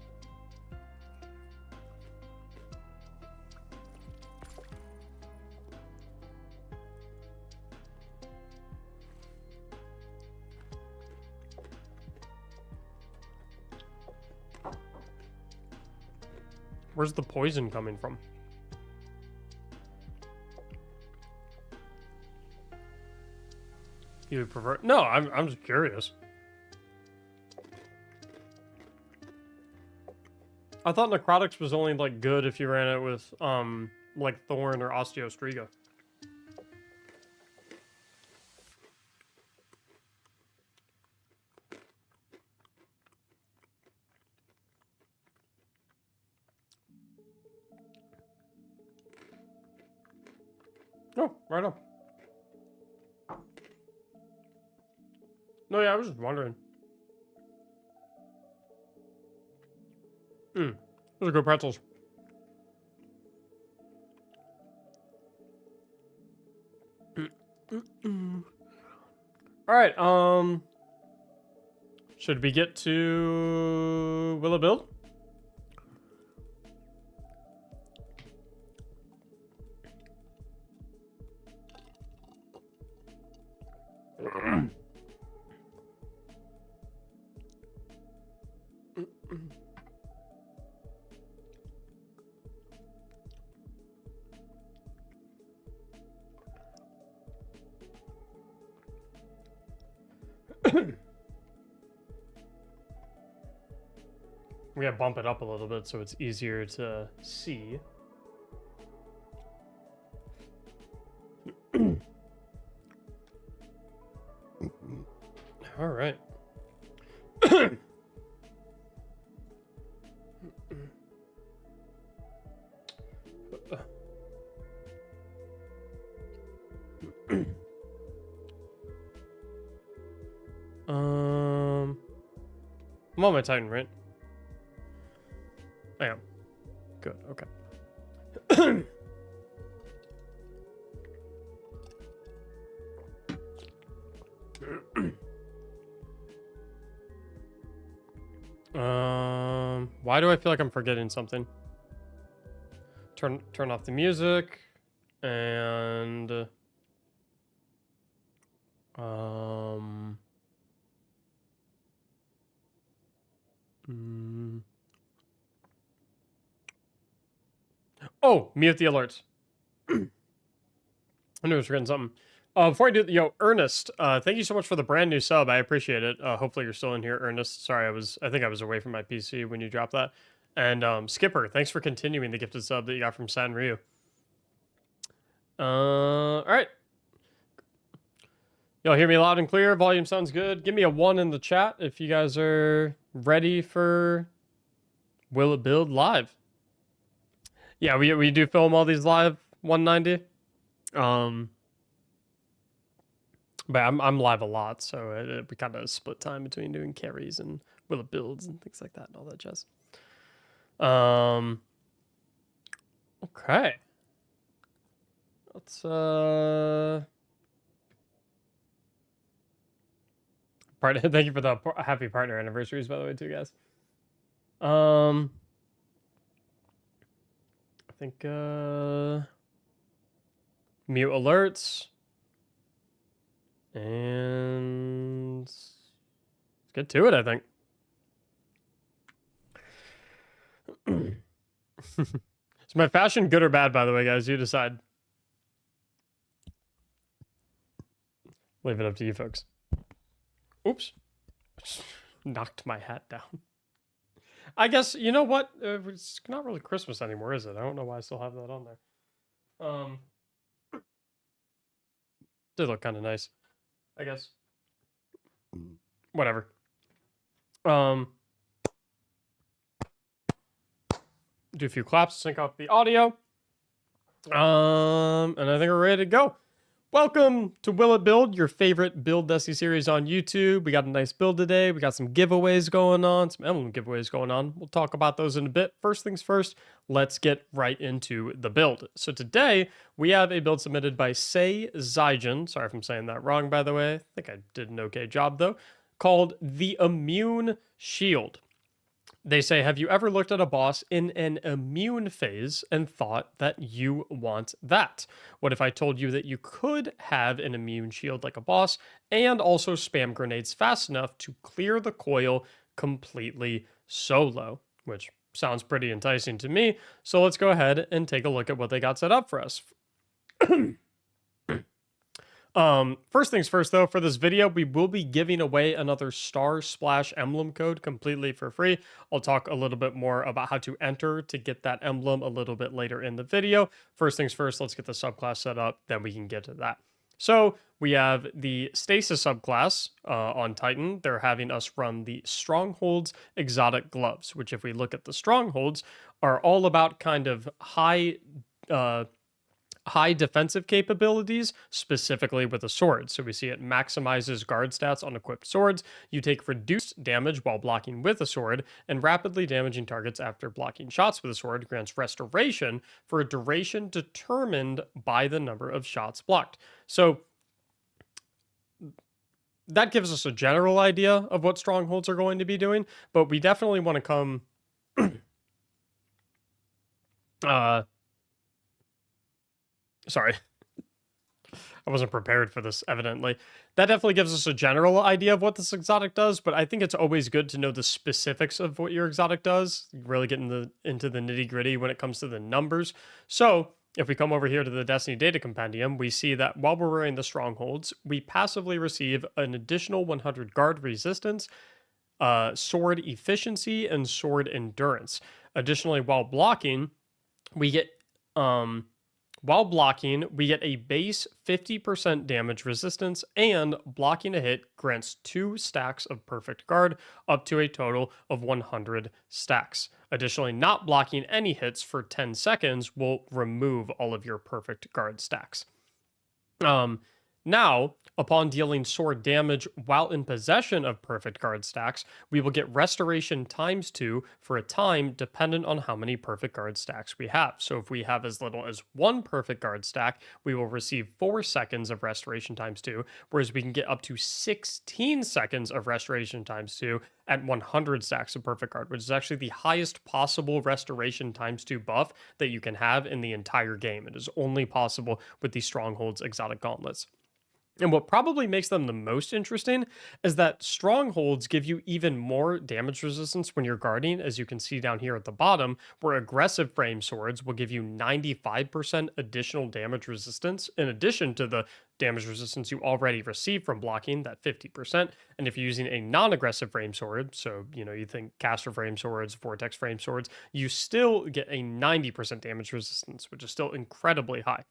Where's the poison coming from? You would prefer? No, I'm just curious. I thought necrotics was only like good if you ran it with like Thorn or Osteostriga. Oh, right on. No, yeah, I was just wondering. Those are good pretzels. All right, should we get to Will it build? We gotta bump it up a little bit so it's easier to see. All right. I'm on my Titan, right? I am. Good, okay. Why do I feel like I'm forgetting something? Turn off the music and oh, mute the alerts. I knew I was forgetting something. Before I do, Ernest, thank you so much for the brand new sub. I appreciate it. Hopefully you're still in here, Ernest. Sorry, I think I was away from my PC when you dropped that. And Skipper, thanks for continuing the gifted sub that you got from Sanryu. All right. Y'all hear me loud and clear? Volume sounds good. Give me a 1 in the chat if you guys are ready for Will It Build live. Yeah, we do film all these live 190. But I'm live a lot, so we kind of split time between doing carries and Will It Builds and things like that and all that jazz. Okay. Let's thank you for the happy partner anniversaries, by the way, too, guys. I think mute alerts. And let's get to it, I think. Is my fashion good or bad, by the way, guys? You decide. Leave it up to you folks. Oops. Knocked my hat down. I guess, you know what? It's not really Christmas anymore, is it? I don't know why I still have that on there. Did look kind of nice, I guess. whatever. Do a few claps, sync up the audio. And I think we're ready to go. Welcome to Will It Build, your favorite Build Destiny series on YouTube. We got a nice build today. We got some giveaways going on, some emblem giveaways going on. We'll talk about those in a bit. First things first, let's get right into the build. So today, we have a build submitted by Say Zygen. Sorry if I'm saying that wrong, by the way. I think I did an okay job, though. Called the Immune Shield. They say, have you ever looked at a boss in an immune phase and thought that you want that? What if I told you that you could have an immune shield like a boss and also spam grenades fast enough to clear the coil completely solo? Which sounds pretty enticing to me. So let's go ahead and take a look at what they got set up for us. First things first, though, for this video, we will be giving away another Star Splash emblem code completely for free. I'll talk a little bit more about how to enter to get that emblem a little bit later in the video. First things first, let's get the subclass set up, then we can get to that. So we have the Stasis subclass on Titan. They're having us run the Strongholds Exotic Gloves, which if we look at the Strongholds, are all about kind of high defensive capabilities, specifically with a sword. So we see it maximizes guard stats on equipped swords. You take reduced damage while blocking with a sword, and rapidly damaging targets after blocking shots with a sword grants restoration for a duration determined by the number of shots blocked. So that gives us a general idea of what strongholds are going to be doing, but we definitely want to come sorry. I wasn't prepared for this, evidently. That definitely gives us a general idea of what this exotic does, but I think it's always good to know the specifics of what your exotic does, really get into the nitty-gritty when it comes to the numbers. So, if we come over here to the Destiny Data Compendium, we see that while we're wearing the Strongholds, we passively receive an additional 100 guard resistance, sword efficiency, and sword endurance. Additionally, while blocking, we get a base 50% damage resistance, and blocking a hit grants 2 stacks of perfect guard, up to a total of 100 stacks. Additionally, not blocking any hits for 10 seconds will remove all of your perfect guard stacks. Now, upon dealing sword damage while in possession of perfect guard stacks, we will get restoration ×2 for a time dependent on how many perfect guard stacks we have. So if we have as little as 1 perfect guard stack, we will receive 4 seconds of restoration ×2, whereas we can get up to 16 seconds of restoration ×2 at 100 stacks of perfect guard, which is actually the highest possible restoration ×2 buff that you can have in the entire game. It is only possible with the Strongholds Exotic Gauntlets. And what probably makes them the most interesting is that Strongholds give you even more damage resistance when you're guarding, as you can see down here at the bottom, where aggressive frame swords will give you 95% additional damage resistance, in addition to the damage resistance you already receive from blocking, that 50%. And if you're using a non-aggressive frame sword, so, you think caster frame swords, vortex frame swords, you still get a 90% damage resistance, which is still incredibly high.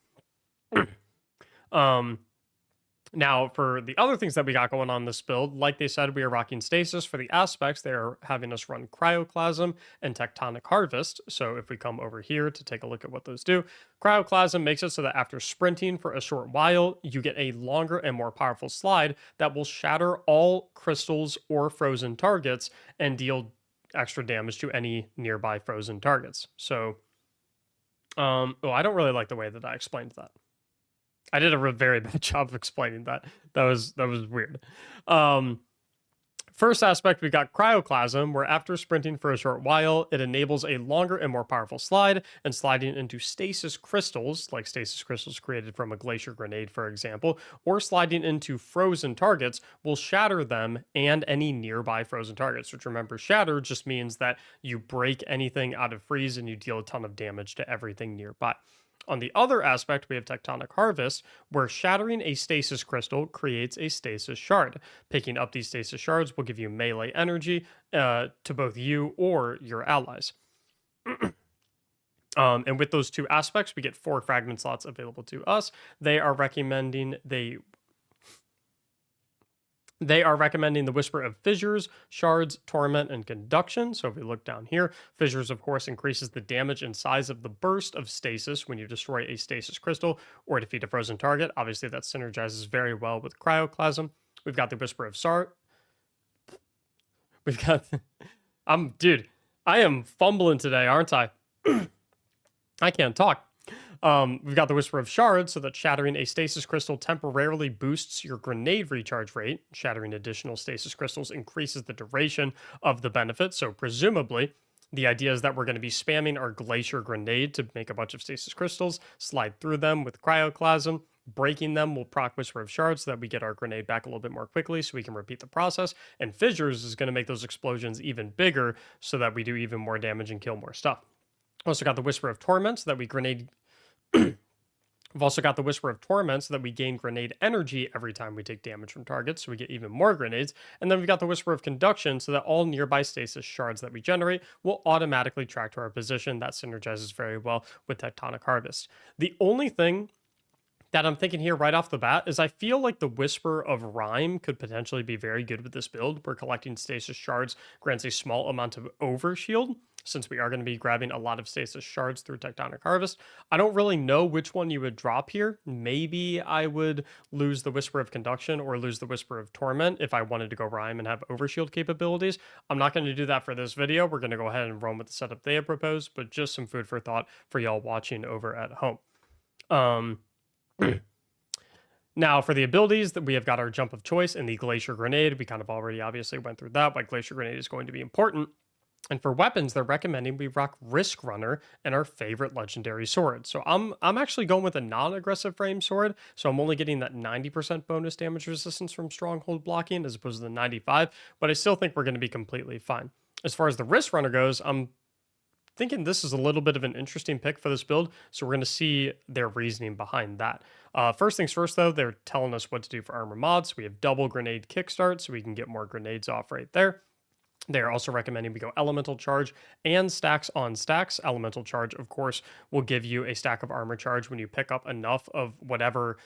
Now, for the other things that we got going on this build, like they said, we are rocking Stasis. For the aspects, they are having us run Cryoclasm and Tectonic Harvest. So if we come over here to take a look at what those do, Cryoclasm makes it so that after sprinting for a short while, you get a longer and more powerful slide that will shatter all crystals or frozen targets and deal extra damage to any nearby frozen targets. So, I don't really like the way that I explained that. I did a very bad job of explaining that. That was weird. First aspect, we got Cryoclasm, where after sprinting for a short while, it enables a longer and more powerful slide, and sliding into stasis crystals, like stasis crystals created from a glacier grenade, for example, or sliding into frozen targets will shatter them and any nearby frozen targets, which, remember, shatter just means that you break anything out of freeze and you deal a ton of damage to everything nearby. On the other aspect, we have Tectonic Harvest, where shattering a stasis crystal creates a stasis shard. Picking up these stasis shards will give you melee energy to both you or your allies. And with those two aspects, we get 4 fragment slots available to us. They are recommending They are recommending the Whisper of Fissures, Shards, Torment, and Conduction. So if we look down here, Fissures, of course, increases the damage and size of the burst of stasis when you destroy a stasis crystal or defeat a frozen target. Obviously, that synergizes very well with Cryoclasm. We've got the Whisper of We've got... Dude, I am fumbling today, aren't I? I can't talk. We've got the Whisper of Shards, so that shattering a stasis crystal temporarily boosts your grenade recharge rate. Shattering additional stasis crystals increases the duration of the benefit, so presumably the idea is that we're going to be spamming our Glacier Grenade to make a bunch of stasis crystals, slide through them with Cryoclasm. Breaking them will proc Whisper of Shards so that we get our grenade back a little bit more quickly so we can repeat the process. And Fissures is going to make those explosions even bigger so that we do even more damage and kill more stuff. Also got the Whisper of Torment so that we grenade... We've also got the Whisper of Torment so that we gain grenade energy every time we take damage from targets, so we get even more grenades. And then we've got the Whisper of Conduction so that all nearby stasis shards that we generate will automatically track to our position. That synergizes very well with Tectonic Harvest. The only thing that I'm thinking here right off the bat is I feel like the Whisper of Rime could potentially be very good with this build, where collecting stasis shards grants a small amount of overshield, since we are going to be grabbing a lot of stasis shards through Tectonic Harvest. I don't really know which one you would drop here. Maybe I would lose the Whisper of Conduction or lose the Whisper of Torment if I wanted to go Rime and have overshield capabilities. I'm not going to do that for this video. We're going to go ahead and roam with the setup they have proposed, but just some food for thought for y'all watching over at home. Now, for the abilities, that we have got our Jump of Choice and the Glacier Grenade. We kind of already obviously went through that, but Glacier Grenade is going to be important. And for weapons, they're recommending we rock Risk Runner and our favorite legendary sword. So I'm actually going with a non-aggressive frame sword, so I'm only getting that 90% bonus damage resistance from stronghold blocking as opposed to the 95, but I still think we're going to be completely fine. As far as the Risk Runner goes, I'm thinking this is a little bit of an interesting pick for this build, so we're going to see their reasoning behind that. First things first, though, they're telling us what to do for armor mods. We have double grenade kickstart, so we can get more grenades off right there. They are also recommending we go Elemental Charge and Stacks on Stacks. Elemental Charge, of course, will give you a stack of armor charge when you pick up enough of whatever,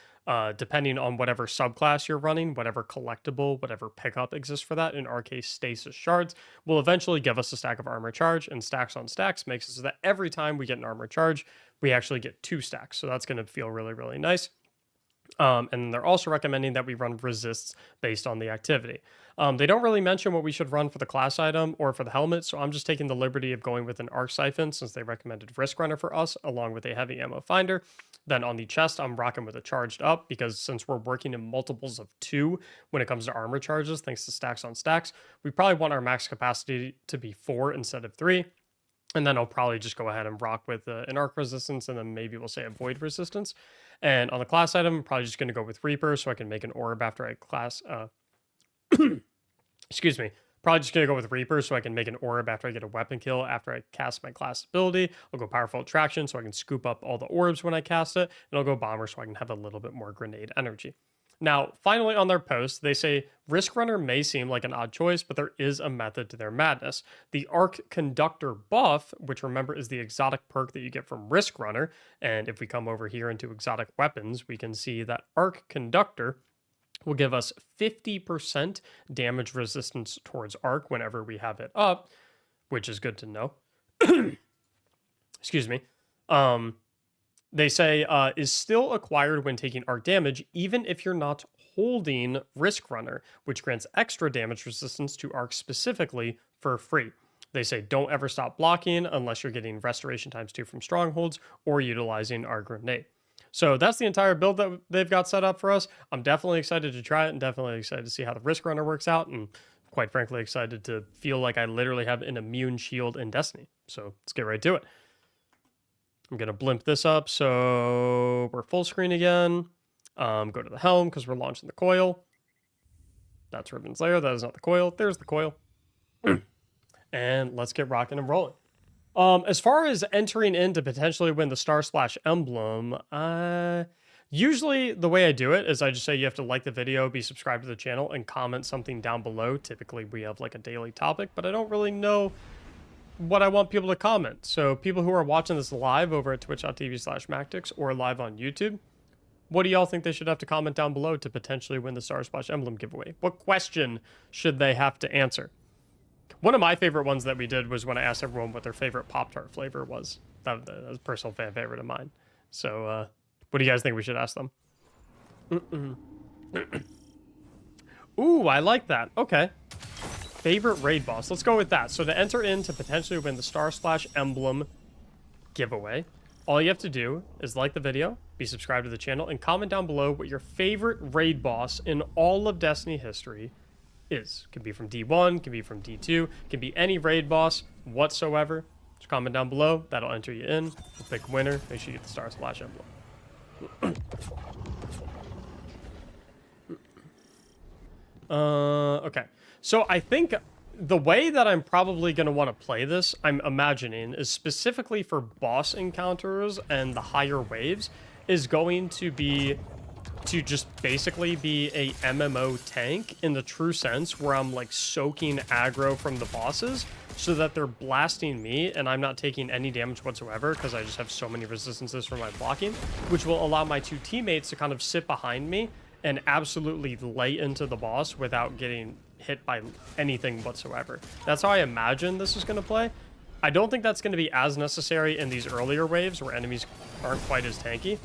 depending on whatever subclass you're running, whatever collectible, whatever pickup exists for that. In our case, Stasis Shards will eventually give us a stack of armor charge, and Stacks on Stacks makes it so that every time we get an armor charge, we actually get 2 stacks. So that's going to feel really, really nice. And they're also recommending that we run resists based on the activity. They don't really mention what we should run for the class item or for the helmet, so I'm just taking the liberty of going with an Arc Siphon since they recommended Risk Runner for us, along with a Heavy Ammo Finder. Then on the chest, I'm rocking with a Charged Up because since we're working in multiples of 2 when it comes to armor charges, thanks to Stacks on Stacks, we probably want our max capacity to be 4 instead of 3. And then I'll probably just go ahead and rock with an Arc Resistance, and then maybe we'll say a Void Resistance. And on the class item, I'm probably just going to go with Reaper so I can make an orb after I class... excuse me. Probably just going to go with Reaper so I can make an orb after I get a weapon kill after I cast my class ability. I'll go Powerful Attraction so I can scoop up all the orbs when I cast it. And I'll go Bomber so I can have a little bit more grenade energy. Now, finally on their post, they say Risk Runner may seem like an odd choice, but there is a method to their madness. The Arc Conductor buff, which remember is the exotic perk that you get from Risk Runner, and if we come over here into exotic weapons, we can see that Arc Conductor will give us 50% damage resistance towards arc whenever we have it up, which is good to know. Excuse me. They say is still acquired when taking arc damage, even if you're not holding Risk Runner, which grants extra damage resistance to arc specifically for free. They say don't ever stop blocking unless you're getting Restoration ×2 from strongholds or utilizing our grenade. So that's the entire build that they've got set up for us. I'm definitely excited to try it and definitely excited to see how the Risk Runner works out, and quite frankly excited to feel like I literally have an immune shield in Destiny. So let's get right to it. I'm going to blimp this up so we're full screen again. Go to the helm because we're launching the coil. That's Ribbon's Lair. That is not the coil. There's the coil. And let's get rocking and rolling. As far as entering in to potentially win the Star Splash emblem, usually the way I do it is I just say you have to like the video, be subscribed to the channel, and comment something down below. Typically we have like a daily topic, but I don't really know what I want people to comment. So people who are watching this live over at twitch.tv/Mactics or live on YouTube, What do y'all think they should have to comment down below to potentially win the Star Splash Emblem giveaway? What question should they have to answer? One of my favorite ones that we did was when I asked everyone what their favorite Pop-Tart flavor was. That was a personal fan favorite of mine. So, what do you guys think we should ask them? Ooh, I like that. Okay. Favorite raid boss. Let's go with that. So to enter in to potentially win the Star Splash Emblem giveaway, all you have to do is like the video, be subscribed to the channel, and comment down below what your favorite raid boss in all of Destiny history is. Can be from D1, can be from D2, can be any raid boss whatsoever. Just comment down below. That'll enter you in. We'll pick a winner. Make sure you get the Star Splash Emblem. Okay. So I think the way that I'm probably going to want to play this, I'm imagining, is specifically for boss encounters and the higher waves, is going to be to just basically be a MMO tank in the true sense, where I'm like soaking aggro from the bosses so that they're blasting me and I'm not taking any damage whatsoever because I just have so many resistances from my blocking, which will allow my two teammates to kind of sit behind me and absolutely lay into the boss without getting hit by anything whatsoever. That's how I imagine this is going to play. I don't think that's going to be as necessary in these earlier waves where enemies aren't quite as tanky.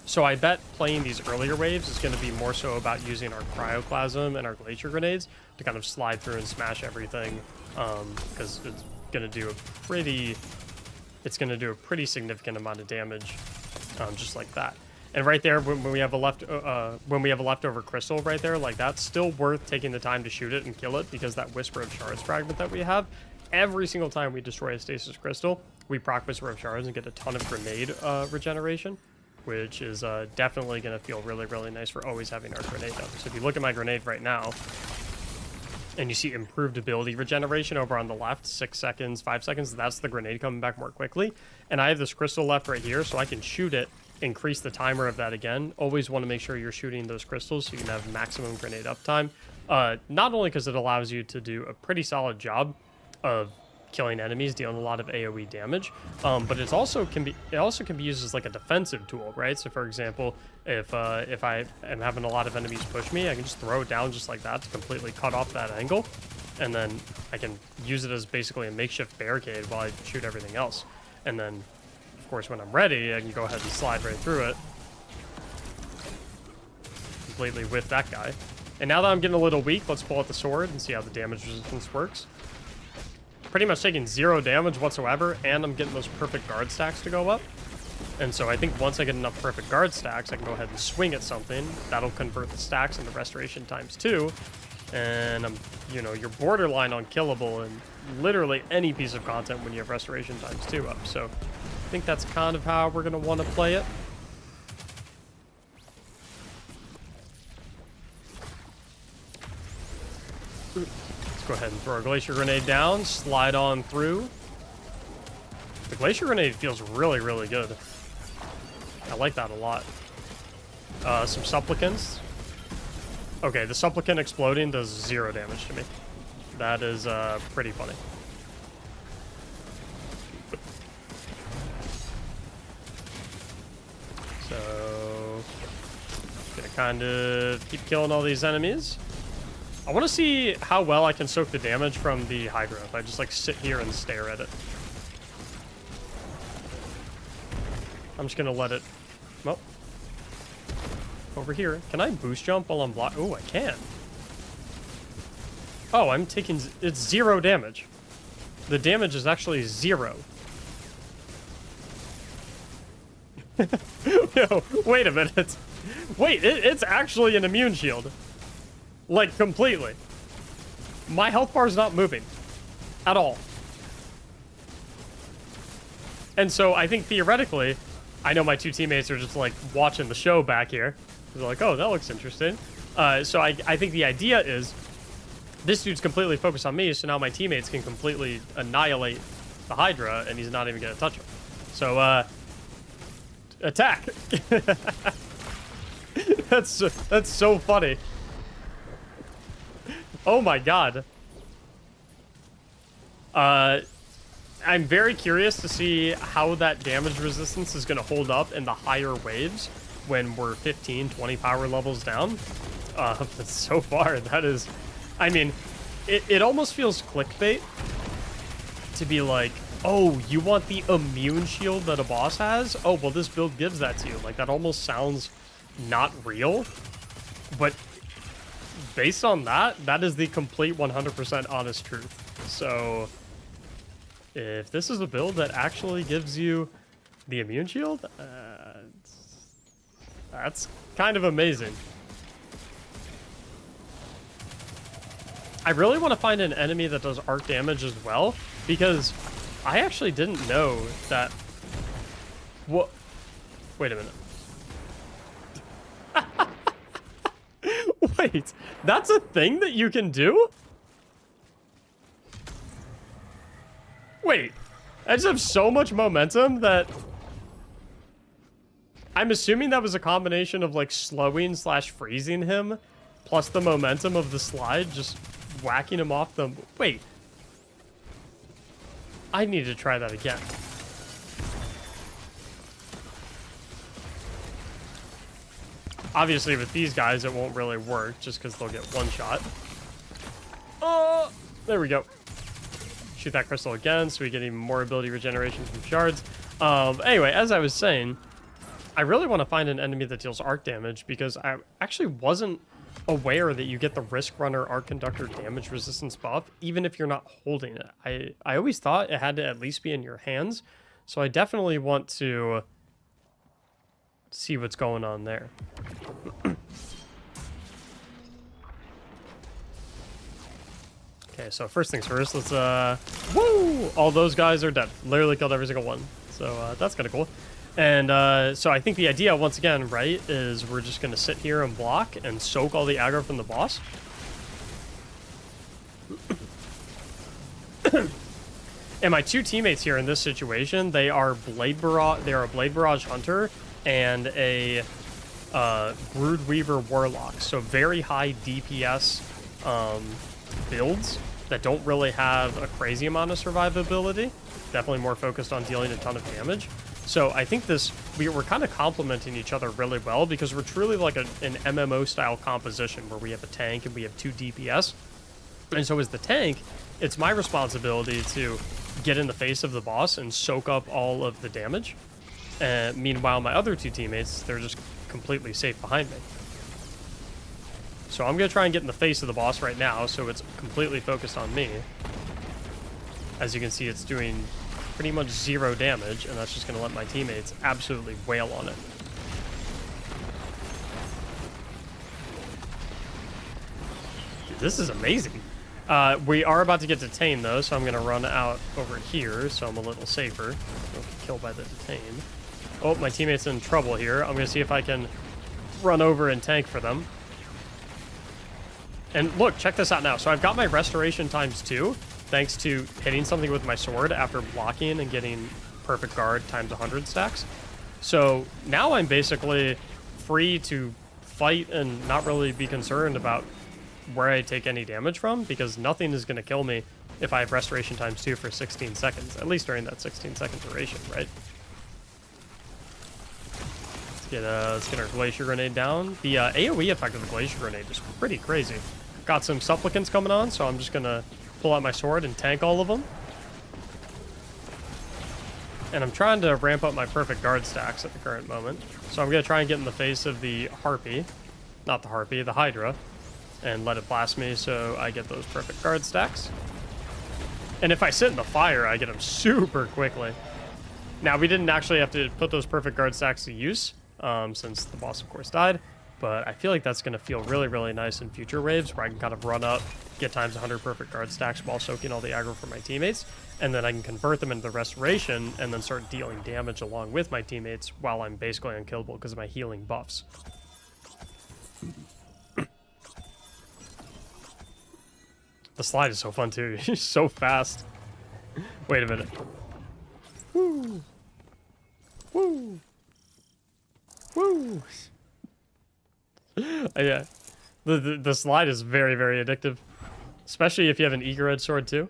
So I bet playing these earlier waves is going to be more so about using our Cryoplasm and our Glacier Grenades to kind of slide through and smash everything, because it's going to do a pretty significant amount of damage, just like that. And right there, when we have a leftover crystal right there, like that's still worth taking the time to shoot it and kill it, because that Whisper of Shards fragment that we have, every single time we destroy a stasis crystal, we proc Whisper of Shards and get a ton of grenade regeneration, which is definitely going to feel really, really nice for always having our grenade up. So if you look at my grenade right now, and you see improved ability regeneration over on the left, 6 seconds, 5 seconds, that's the grenade coming back more quickly. And I have this crystal left right here, so I can shoot it, increase the timer of that again. Always want to make sure you're shooting those crystals so you can have maximum grenade uptime. Not only because it allows you to do a pretty solid job of killing enemies, dealing a lot of AoE damage, but it also can be used as like a defensive tool, right? So for example, if I am having a lot of enemies push me, I can just throw it down just like that to completely cut off that angle, and then I can use it as basically a makeshift barricade while I shoot everything else. And then of course when I'm ready, I can go ahead and slide right through it, completely whiff that guy. And now that I'm getting a little weak, let's pull out the sword and see how the damage resistance works. Pretty much taking 0 damage whatsoever, and I'm getting those perfect guard stacks to go up. And so I think once I get enough perfect guard stacks, I can go ahead and swing at something. That'll convert the stacks into restoration times 2. And you're borderline unkillable in literally any piece of content when you have restoration times 2 up. So I think that's kind of how we're going to want to play it. Go ahead and throw our Glacier Grenade down, slide on through. The Glacier Grenade feels really, really good. I like that a lot. Some Supplicants. Okay, the Supplicant exploding does 0 damage to me. That is pretty funny. So, gonna kind of keep killing all these enemies. I want to see how well I can soak the damage from the Hydra if I just like sit here and stare at it. I'm just gonna let it. Well, over here. Can I boost jump while I'm blocked? Oh, I can. Oh, I'm taking. It's 0 damage. The damage is actually 0. No, wait a minute. Wait, it's actually an immune shield. Like, completely. My health bar is not moving. At all. And so, I think theoretically, I know my two teammates are just, like, watching the show back here. They're like, oh, that looks interesting. So, I think the idea is, this dude's completely focused on me, so now my teammates can completely annihilate the Hydra, and he's not even gonna touch him. So, attack! That's so funny. Oh my god. I'm very curious to see how that damage resistance is going to hold up in the higher waves. when we're 15, 20 power levels down. But so far, that is... I mean, it almost feels clickbait to be like, oh, you want the immune shield that a boss has? Oh, well, this build gives that to you. Like, that almost sounds not real. But based on that, that is the complete 100% honest truth. So if this is a build that actually gives you the immune shield, that's kind of amazing. I really want to find an enemy that does arc damage as well, because I actually didn't know that... What? Wait a minute. Wait, that's a thing that you can do? Wait, I just have so much momentum that... I'm assuming that was a combination of, like, slowing slash freezing him, plus the momentum of the slide, just whacking him off the... Wait. I need to try that again. Obviously, with these guys, it won't really work, just because they'll get one shot. Oh, there we go. Shoot that crystal again, so we get even more ability regeneration from shards. Anyway, as I was saying, I really want to find an enemy that deals arc damage, because I actually wasn't aware that you get the Risk Runner Arc Conductor damage resistance buff, even if you're not holding it. I always thought it had to at least be in your hands, so I definitely want to see what's going on there. Okay, so first things first, let's, woo! All those guys are dead. Literally killed every single one. So, that's kind of cool. And, so I think the idea, once again, right, is we're just going to sit here and block and soak all the aggro from the boss. And my two teammates here in this situation, they are a Blade Barrage Hunter and a Brood Weaver Warlock. So very high DPS builds that don't really have a crazy amount of survivability. Definitely more focused on dealing a ton of damage. So I think we're kind of complementing each other really well, because we're truly like an MMO style composition where we have a tank and we have 2 DPS. And so as the tank, it's my responsibility to get in the face of the boss and soak up all of the damage. And meanwhile, my other 2 teammates, they're just completely safe behind me. So I'm going to try and get in the face of the boss right now, so it's completely focused on me. As you can see, it's doing pretty much 0 damage, and that's just going to let my teammates absolutely wail on it. Dude, this is amazing. We are about to get detained, though, so I'm going to run out over here, so I'm a little safer. Don't get killed by the detain. Oh, my teammate's in trouble here. I'm going to see if I can run over and tank for them. And look, check this out now. So I've got my restoration ×2, thanks to hitting something with my sword after blocking and getting perfect guard ×100 stacks. So now I'm basically free to fight and not really be concerned about where I take any damage from, because nothing is going to kill me if I have restoration ×2 for 16 seconds, at least during that 16-second duration, right? Let's get our Glacier Grenade down. The AoE effect of the Glacier Grenade is pretty crazy. Got some Supplicants coming on, so I'm just going to pull out my sword and tank all of them. And I'm trying to ramp up my perfect guard stacks at the current moment. So I'm going to try and get in the face of the Harpy. Not the Harpy, the Hydra. And let it blast me so I get those perfect guard stacks. And if I sit in the fire, I get them super quickly. Now, we didn't actually have to put those perfect guard stacks to use, since the boss, of course, died. But I feel like that's going to feel really, really nice in future waves, where I can kind of run up, get ×100 perfect guard stacks while soaking all the aggro for my teammates, and then I can convert them into the restoration and then start dealing damage along with my teammates while I'm basically unkillable because of my healing buffs. The slide is so fun too. He's so fast. Wait a minute. Woo! Woo! Woo! Yeah, the slide is very, very addictive, especially if you have an Eager Edge sword too.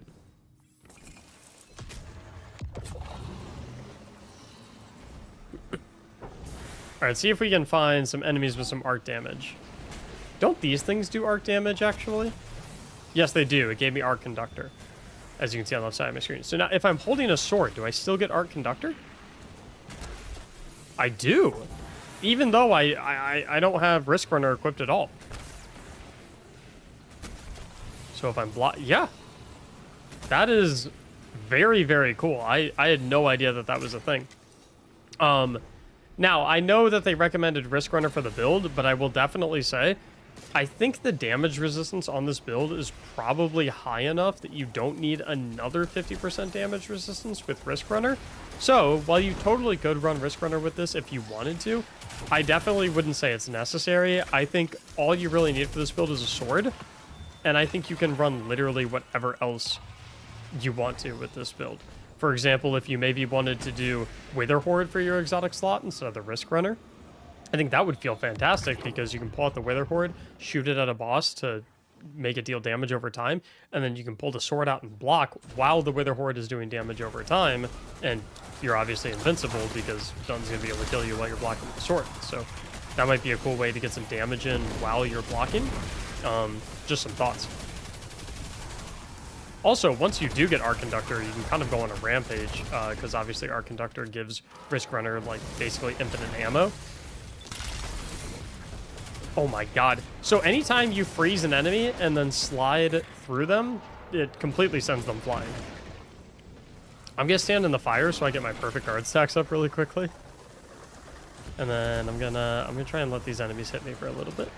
All Alright, see if we can find some enemies with some arc damage. Don't these things do arc damage, actually? Yes, they do. It gave me arc conductor, as you can see on the left side of my screen. So now, if I'm holding a sword, do I still get arc conductor? I do. Even though I don't have Risk Runner equipped at all. So if I'm yeah. That is very, very cool. I had no idea that that was a thing. Now, I know that they recommended Risk Runner for the build, but I will definitely say, I think the damage resistance on this build is probably high enough that you don't need another 50% damage resistance with Risk Runner. So, while you totally could run Risk Runner with this if you wanted to, I definitely wouldn't say it's necessary. I think all you really need for this build is a sword, and I think you can run literally whatever else you want to with this build. For example, if you maybe wanted to do Wither Horde for your exotic slot instead of the Risk Runner, I think that would feel fantastic because you can pull out the Wither Horde, shoot it at a boss to make it deal damage over time, and then you can pull the sword out and block while the Wither Horde is doing damage over time, and you're obviously invincible because nothing's going to be able to kill you while you're blocking with the sword. So that might be a cool way to get some damage in while you're blocking. Just some thoughts. Also, once you do get Arc Conductor, you can kind of go on a rampage, because obviously Arc Conductor gives Risk Runner, like, basically infinite ammo. Oh my god. So anytime you freeze an enemy and then slide through them, it completely sends them flying. I'm gonna stand in the fire so I get my perfect guard stacks up really quickly. And then I'm gonna try and let these enemies hit me for a little bit.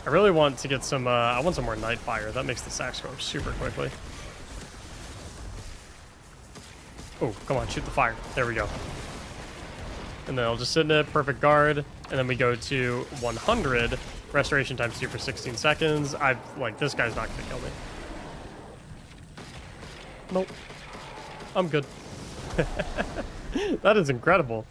I really want to get some, I want some more Night Fire. That makes the stacks go up super quickly. Oh, come on, shoot the fire. There we go. And then I'll just sit in it, perfect guard, and then we go to 100, restoration times 2 for 16 seconds. Like, this guy's not gonna kill me. Nope. I'm good. That is incredible.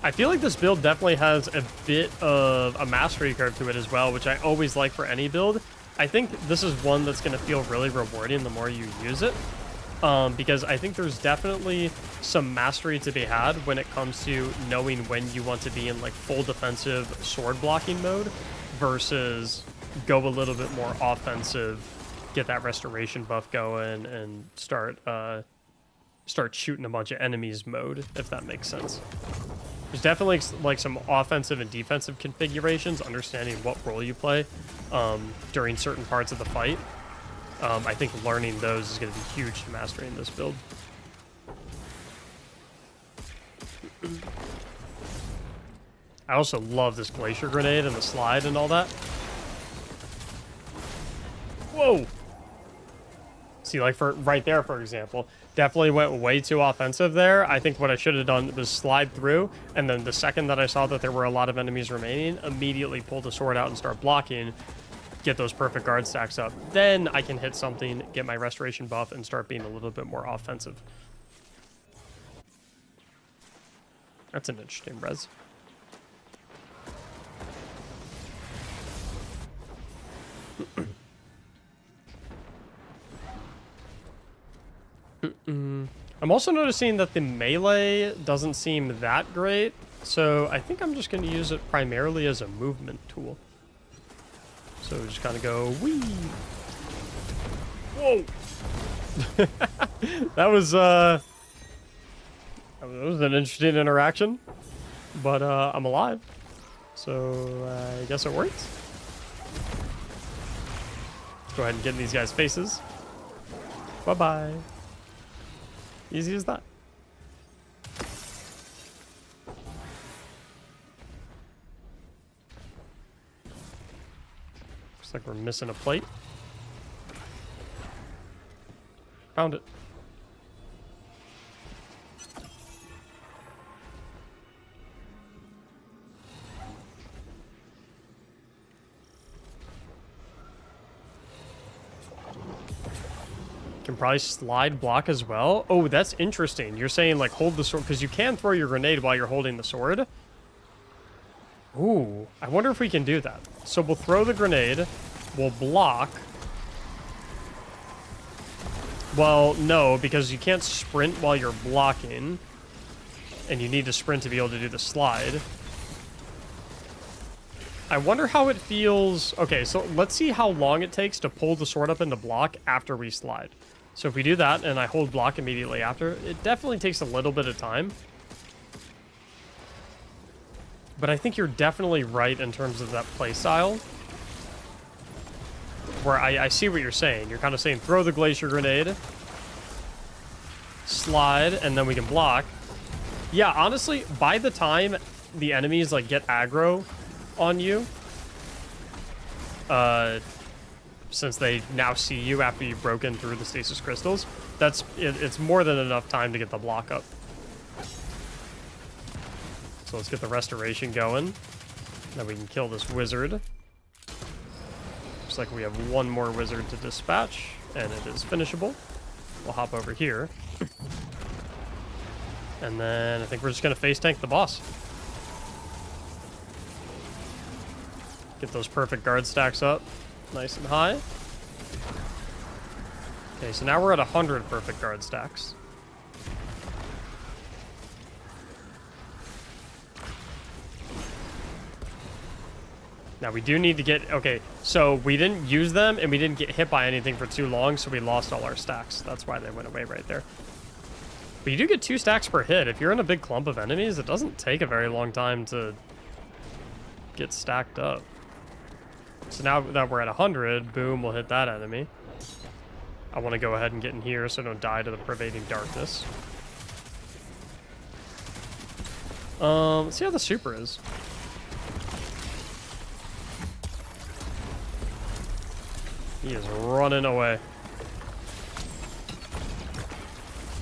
I feel like this build definitely has a bit of a mastery curve to it as well, which I always like for any build. I think this is one that's going to feel really rewarding the more you use it, because I think there's definitely some mastery to be had when it comes to knowing when you want to be in like full defensive sword blocking mode versus go a little bit more offensive, get that restoration buff going, and start shooting a bunch of enemies mode, if that makes sense. There's definitely like some offensive and defensive configurations, understanding what role you play during certain parts of the fight. I think learning those is going to be huge to mastering this build. I also love this glacier grenade and the slide and all that. Whoa! See, like for right there, for example, definitely went way too offensive there. I think what I should have done was slide through, and then the second that I saw that there were a lot of enemies remaining, immediately pull the sword out and start blocking, get those perfect guard stacks up. Then I can hit something, get my restoration buff, and start being a little bit more offensive. That's an interesting res. I'm also noticing that the melee doesn't seem that great, so I think I'm just going to use it primarily as a movement tool. So we just kind of go, whee! Whoa! that was an interesting interaction, but I'm alive, so I guess it worked. Let's go ahead and get in these guys' faces. Bye-bye. Easy as that. Looks like we're missing a plate. Found it. Can probably slide block as well. Oh, that's interesting. You're saying like hold the sword, because you can throw your grenade while you're holding the sword. Ooh, I wonder if we can do that. So we'll throw the grenade, we'll block, Well, no, because you can't sprint while you're blocking. And you need to sprint to be able to do the slide. I wonder how it feels. Okay, so let's see how long it takes to pull the sword up into block after we slide. So if we do that and I hold block immediately after, it definitely takes a little bit of time. But I think you're definitely right in terms of that play style. Where I see what you're saying. You're kind of saying throw the glacier grenade, slide, and then we can block. Yeah, honestly, by the time the enemies like get aggro on you, since they now see you after you've broken through the stasis crystals, it's more than enough time to get the block up. So let's get the restoration going. Then we can kill this wizard. Looks like we have one more wizard to dispatch, and it is finishable. We'll hop over here. And then I think we're just going to face tank the boss. Get those perfect guard stacks up nice and high. Okay, so now we're at 100 perfect guard stacks. Now we do need to get, okay, so we didn't use them and we didn't get hit by anything for too long, so we lost all our stacks. That's why they went away right there. But you do get 2 stacks per hit. If you're in a big clump of enemies, it doesn't take a very long time to get stacked up. So now that we're at 100, boom, we'll hit that enemy. I want to go ahead and get in here so I don't die to the pervading darkness. Let's see how the super is. He is running away.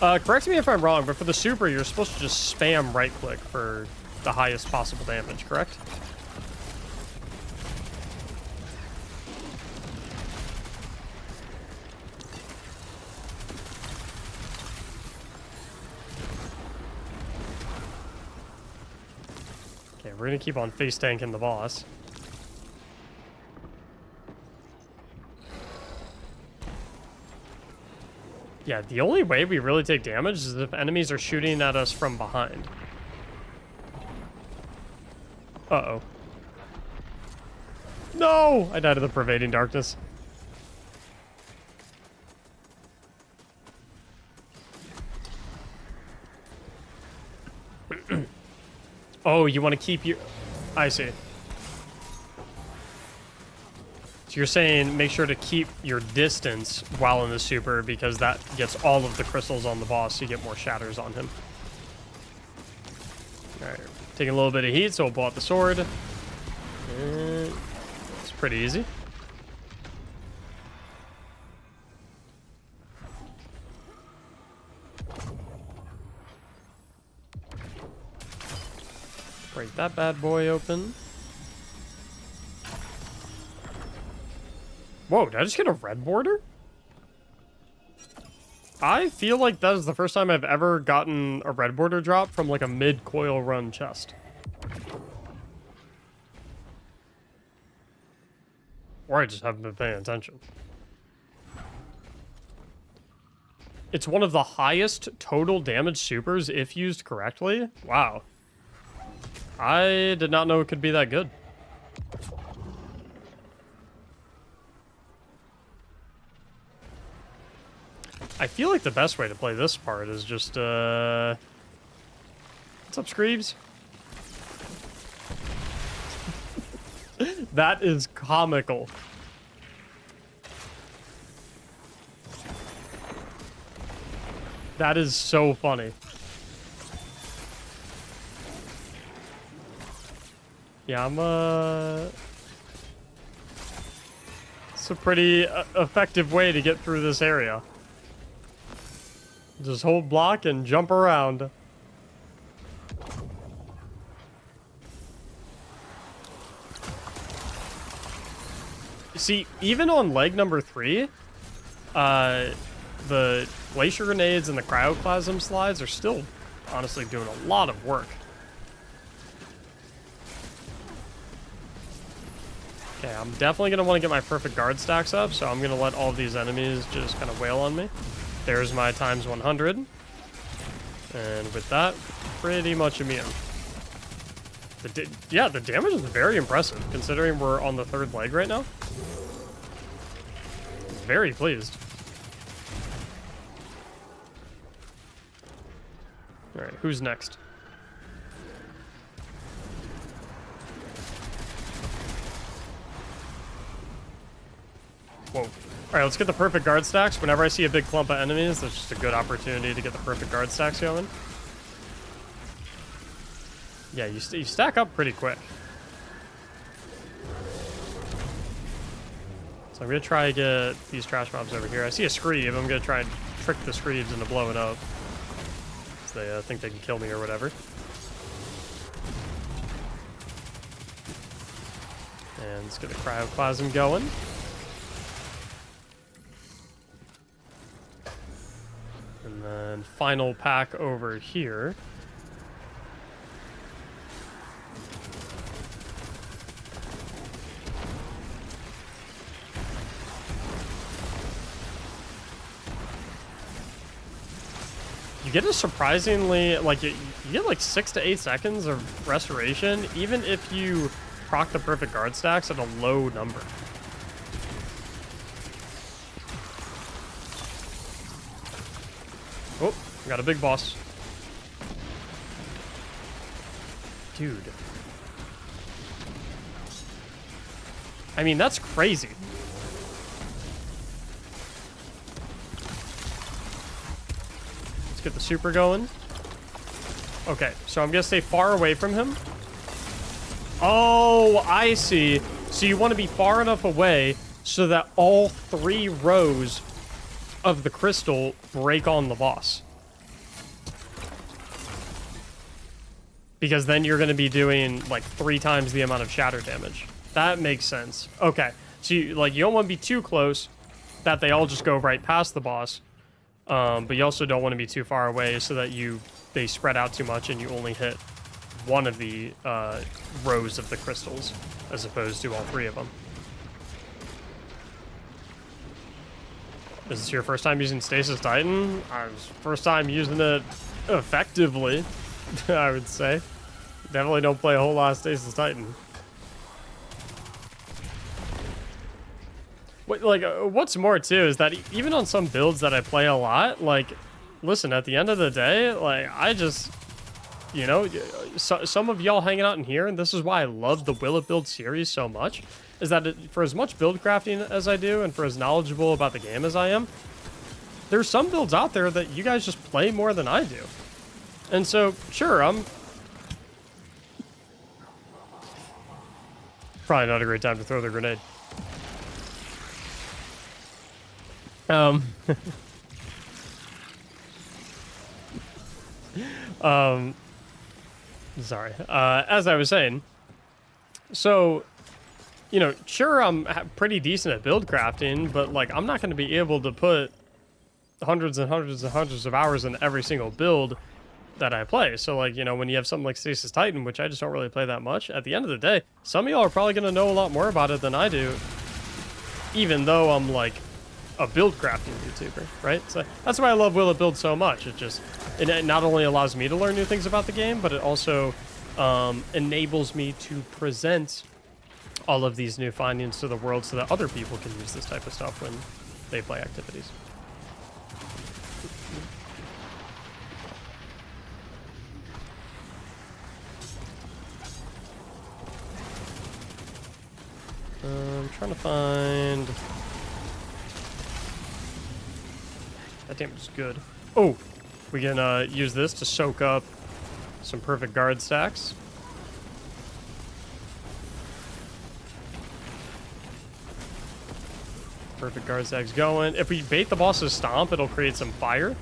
Correct me if I'm wrong, but for the super, you're supposed to just spam right-click for the highest possible damage, correct? Okay, we're gonna keep on face tanking the boss. Yeah, the only way we really take damage is if enemies are shooting at us from behind. Uh-oh. No! I died of the pervading darkness. Oh, you want to keep your... I see. So you're saying make sure to keep your distance while in the super because that gets all of the crystals on the boss so you get more shatters on him. Alright, taking a little bit of heat, so we'll pull out the sword. And it's pretty easy. Break that bad boy open. Whoa, did I just get a red border? I feel like that is the first time I've ever gotten a red border drop from like a mid-coil run chest. Or I just haven't been paying attention. It's one of the highest total damage supers if used correctly. Wow. I did not know it could be that good. I feel like the best way to play this part is just, what's up, Screeves? That is comical. That is so funny. Yeah, it's a pretty effective way to get through this area. Just hold block and jump around. See, even on leg number 3, the glacier grenades and the cryoplasm slides are still honestly doing a lot of work. Okay, I'm definitely going to want to get my perfect guard stacks up, so I'm going to let all of these enemies just kind of wail on me. There's my times 100. And with that, pretty much immune. Yeah, the damage is very impressive, considering we're on the 3rd leg right now. Very pleased. Alright, who's next? Whoa. Alright, let's get the perfect guard stacks. Whenever I see a big clump of enemies, that's just a good opportunity to get the perfect guard stacks going. Yeah, you stack up pretty quick. So I'm going to try to get these trash mobs over here. I see a screeb. I'm going to try and trick the screebs into blowing up. So they think they can kill me or whatever. And let's get the cryoplasm going. And then final pack over here. You get a surprisingly, like, you get like 6 to 8 seconds of restoration, even if you proc the perfect guard stacks at a low number. Oh, got a big boss. Dude. I mean, that's crazy. Let's get the super going. Okay, so I'm gonna stay far away from him. Oh, I see. So you want to be far enough away so that all 3 rows of the crystal break on the boss. Because then you're going to be doing like 3 times the amount of shatter damage. That makes sense. Okay, so you don't want to be too close that they all just go right past the boss. But you also don't want to be too far away so that they spread out too much and you only hit one of the rows of the crystals as opposed to all 3 of them. Is this your first time using Stasis Titan? First time using it effectively, I would say. Definitely don't play a whole lot of Stasis Titan. What's more, too, is that even on some builds that I play a lot, like, listen, at the end of the day, like, I just, you know, some of y'all hanging out in here, and this is why I love the Will It Build series so much, is that for as much build crafting as I do, and for as knowledgeable about the game as I am, there's some builds out there that you guys just play more than I do. And so, sure, I'm probably not a great time to throw the grenade. Sorry. As I was saying, so, you know, sure, I'm pretty decent at build crafting, but, like, I'm not going to be able to put hundreds and hundreds and hundreds of hours in every single build that I play. So, like, you know, when you have something like Stasis Titan, which I just don't really play that much, at the end of the day, some of y'all are probably going to know a lot more about it than I do, even though I'm, like, a build crafting YouTuber, right? So that's why I love Will It Build so much. It not only allows me to learn new things about the game, but it also enables me to present all of these new findings to the world so that other people can use this type of stuff when they play activities. I'm trying to find... That damage is good. Oh, we can use this to soak up some perfect guard stacks. Perfect guard stacks going. If we bait the boss's stomp, it'll create some fire.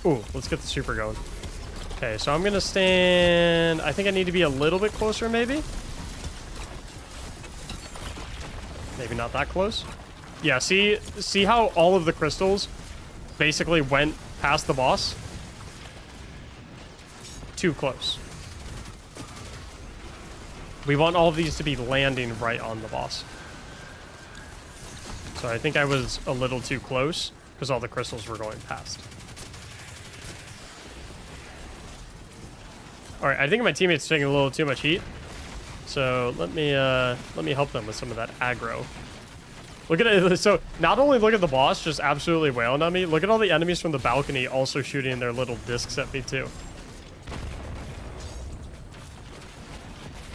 Ooh, let's get the super going. Okay, so I'm gonna stand... I think I need to be a little bit closer, maybe? Maybe not that close. Yeah, see how all of the crystals basically went past the boss? Too close. We want all of these to be landing right on the boss. So I think I was a little too close because all the crystals were going past. All right, I think my teammates are taking a little too much heat. So let me help them with some of that aggro. Look at it. So not only look at the boss just absolutely wailing on me, look at all the enemies from the balcony also shooting their little discs at me too.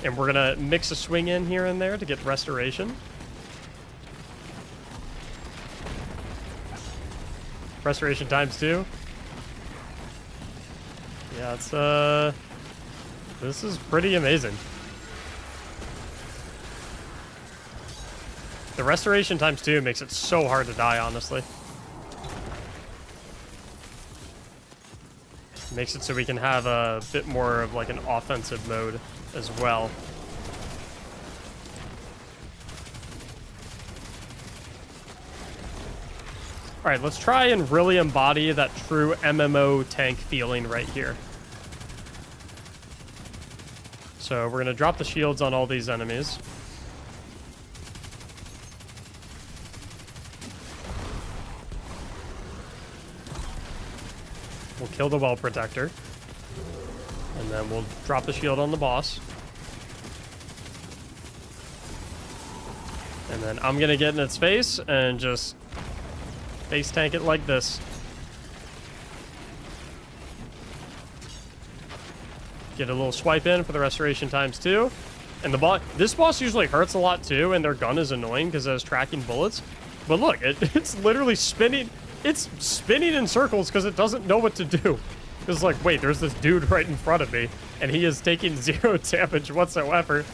And we're gonna mix a swing in here and there to get restoration. Restoration ×2. Yeah, it's this is pretty amazing. The restoration ×2 makes it so hard to die, honestly. Makes it so we can have a bit more of like an offensive mode as well. All right, let's try and really embody that true MMO tank feeling right here. So we're gonna drop the shields on all these enemies. We'll kill the well protector. And then we'll drop the shield on the boss. And then I'm gonna get in its face and just face tank it like this. Get a little swipe in for the restoration ×2. And this boss usually hurts a lot too, and their gun is annoying because it has tracking bullets. But look, it's literally spinning. It's spinning in circles because it doesn't know what to do. It's like, wait, there's this dude right in front of me, and he is taking 0 damage whatsoever.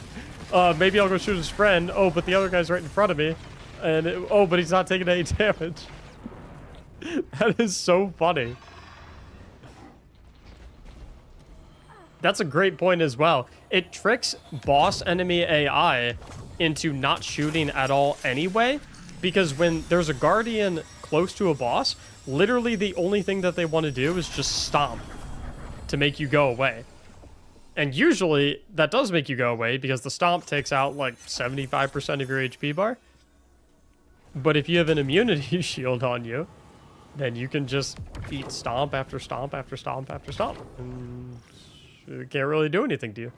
Maybe I'll go shoot his friend. Oh, but the other guy's right in front of me. And oh, but he's not taking any damage. That is so funny. That's a great point as well. It tricks boss enemy AI into not shooting at all anyway, because when there's a guardian close to a boss, literally the only thing that they want to do is just stomp to make you go away. And usually that does make you go away because the stomp takes out like 75% of your HP bar. But if you have an immunity shield on you, then you can just eat stomp after stomp after stomp after stomp. And it can't really do anything to you.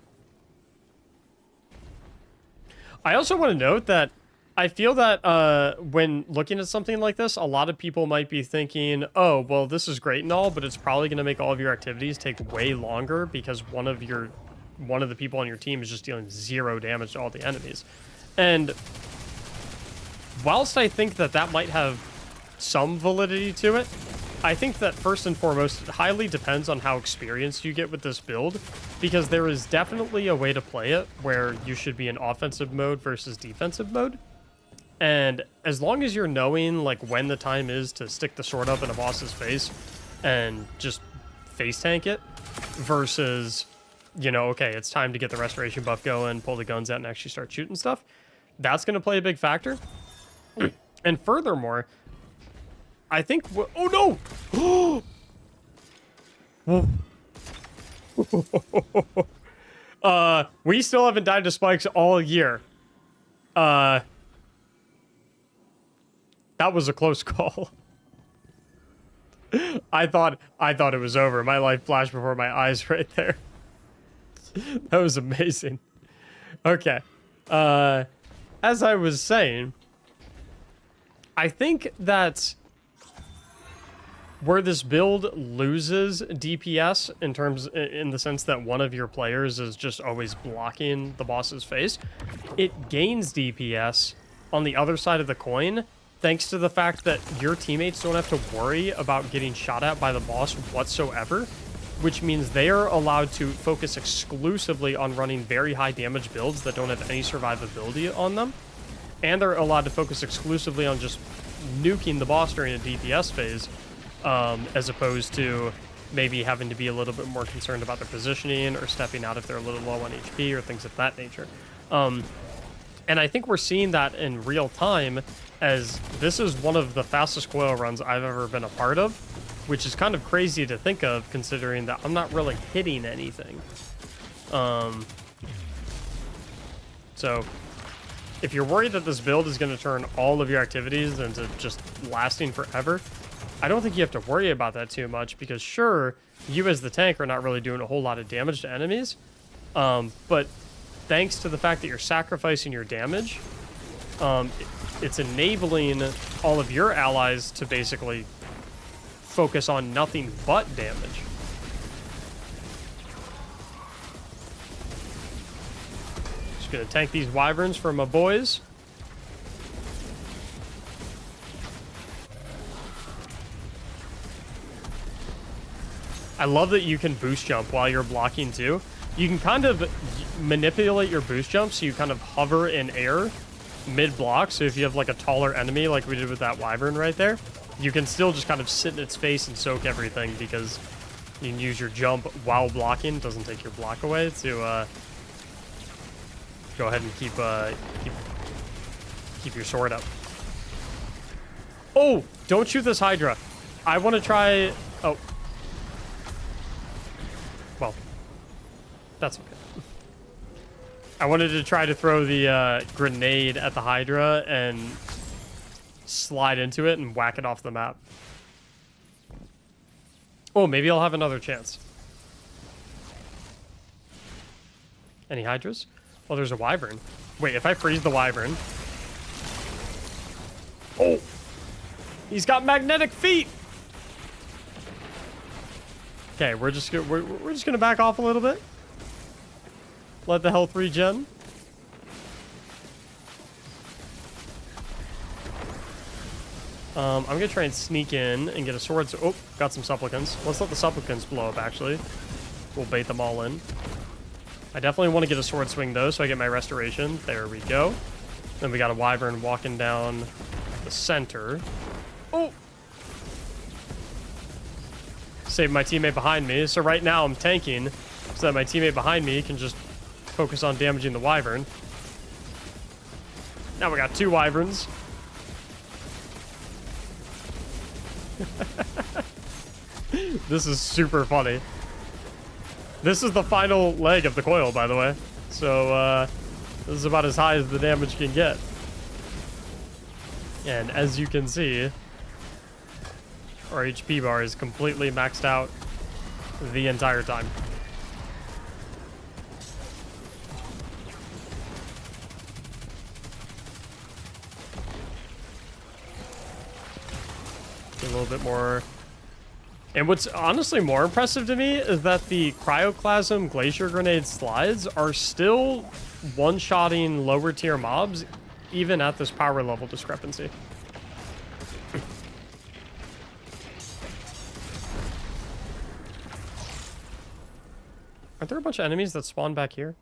I also want to note that I feel that when looking at something like this, a lot of people might be thinking, oh, well, this is great and all, but it's probably going to make all of your activities take way longer because one of the people on your team is just dealing 0 damage to all the enemies. And whilst I think that that might have some validity to it, I think that first and foremost, it highly depends on how experienced you get with this build, because there is definitely a way to play it where you should be in offensive mode versus defensive mode. And as long as you're knowing like when the time is to stick the sword up in a boss's face and just face tank it versus, you know, okay, it's time to get the restoration buff going, pull the guns out and actually start shooting stuff, that's going to play a big factor. And furthermore, I think... Oh, no! We still haven't died to spikes all year. That was a close call. I thought it was over. My life flashed before my eyes right there. That was amazing. Okay. As I was saying, I think that where this build loses DPS in the sense that one of your players is just always blocking the boss's face, it gains DPS on the other side of the coin, thanks to the fact that your teammates don't have to worry about getting shot at by the boss whatsoever, which means they are allowed to focus exclusively on running very high damage builds that don't have any survivability on them, and they're allowed to focus exclusively on just nuking the boss during a DPS phase, as opposed to maybe having to be a little bit more concerned about their positioning or stepping out if they're a little low on HP or things of that nature. And I think we're seeing that in real time, as this is one of the fastest coil runs I've ever been a part of, which is kind of crazy to think of considering that I'm not really hitting anything. So if you're worried that this build is going to turn all of your activities into just lasting forever, I don't think you have to worry about that too much, because sure, you as the tank are not really doing a whole lot of damage to enemies, but thanks to the fact that you're sacrificing your damage, it's enabling all of your allies to basically focus on nothing but damage. Just gonna tank these wyverns for my boys. I love that you can boost jump while you're blocking too. You can kind of manipulate your boost jump so you kind of hover in air mid-block. So if you have like a taller enemy like we did with that wyvern right there, you can still just kind of sit in its face and soak everything, because you can use your jump while blocking. It doesn't take your block away to go ahead and keep your sword up. Oh, don't shoot this Hydra. I want to try... Oh. Well, that's okay. I wanted to try to throw the grenade at the Hydra and slide into it and whack it off the map. Oh, maybe I'll have another chance. Any Hydras? Oh, there's a wyvern. Wait, if I freeze the wyvern... Oh! He's got magnetic feet! Okay, we're just gonna back off a little bit. Let the health regen. I'm gonna try and sneak in and get a sword. So, oh, got some supplicants. Let's let the supplicants blow up, actually. We'll bait them all in. I definitely want to get a sword swing, though, so I get my restoration. There we go. Then we got a wyvern walking down the center. Oh! Save my teammate behind me. So right now I'm tanking so that my teammate behind me can just focus on damaging the wyvern. Now we got two wyverns. This is super funny. This is the final leg of the coil, by the way. So, this is about as high as the damage can get. And as you can see, our HP bar is completely maxed out the entire time. A little bit more. And what's honestly more impressive to me is that the Cryoclasm Glacier Grenade slides are still one-shotting lower tier mobs, even at this power level discrepancy. Aren't there a bunch of enemies that spawn back here?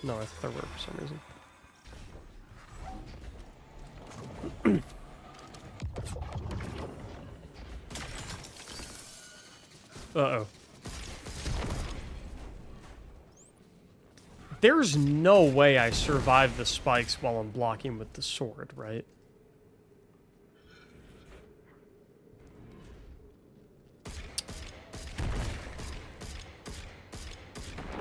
No, I thought there were for some reason. Uh-oh. There's no way I survive the spikes while I'm blocking with the sword, right?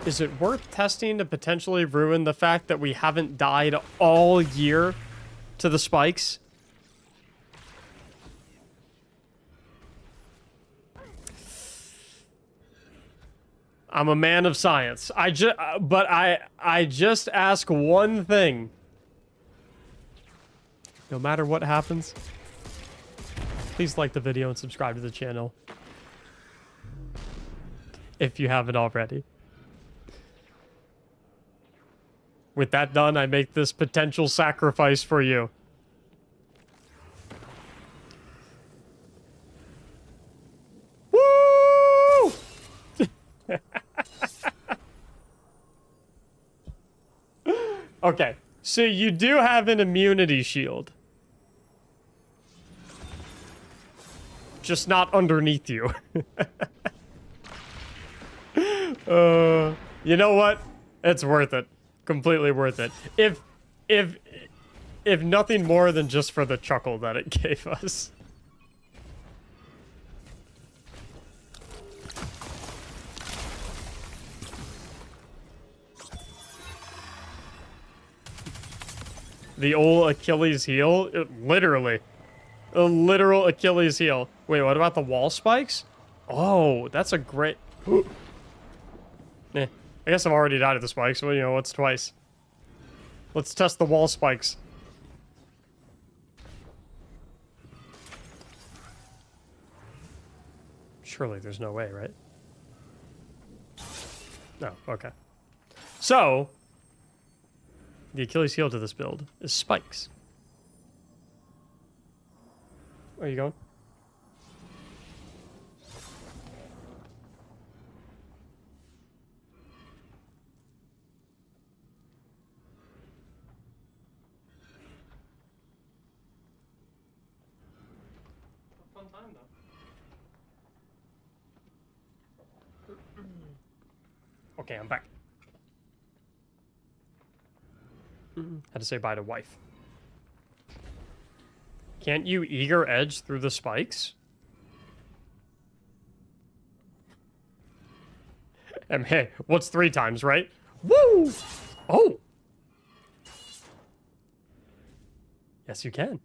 Is it worth testing to potentially ruin the fact that we haven't died all year to the spikes? I'm a man of science. I just ask one thing. No matter what happens, please like the video and subscribe to the channel if you haven't already. With that done, I make this potential sacrifice for you. Woo! Okay, so you do have an immunity shield. Just not underneath you. You know what? It's worth it. Completely worth it. If nothing more than just for the chuckle that it gave us. The old Achilles heel? Literally. A literal Achilles heel. Wait, what about the wall spikes? Oh, that's a great... I guess I've already died at the spikes, so, you know, what's twice? Let's test the wall spikes. Surely there's no way, right? No, okay. So, the Achilles heel to this build is spikes. Where are you going? Fun time, though. Okay, I'm back. Had to say bye to wife. Can't you eager edge through the spikes? And hey, what's 3 times, right? Woo! Oh! Yes, you can.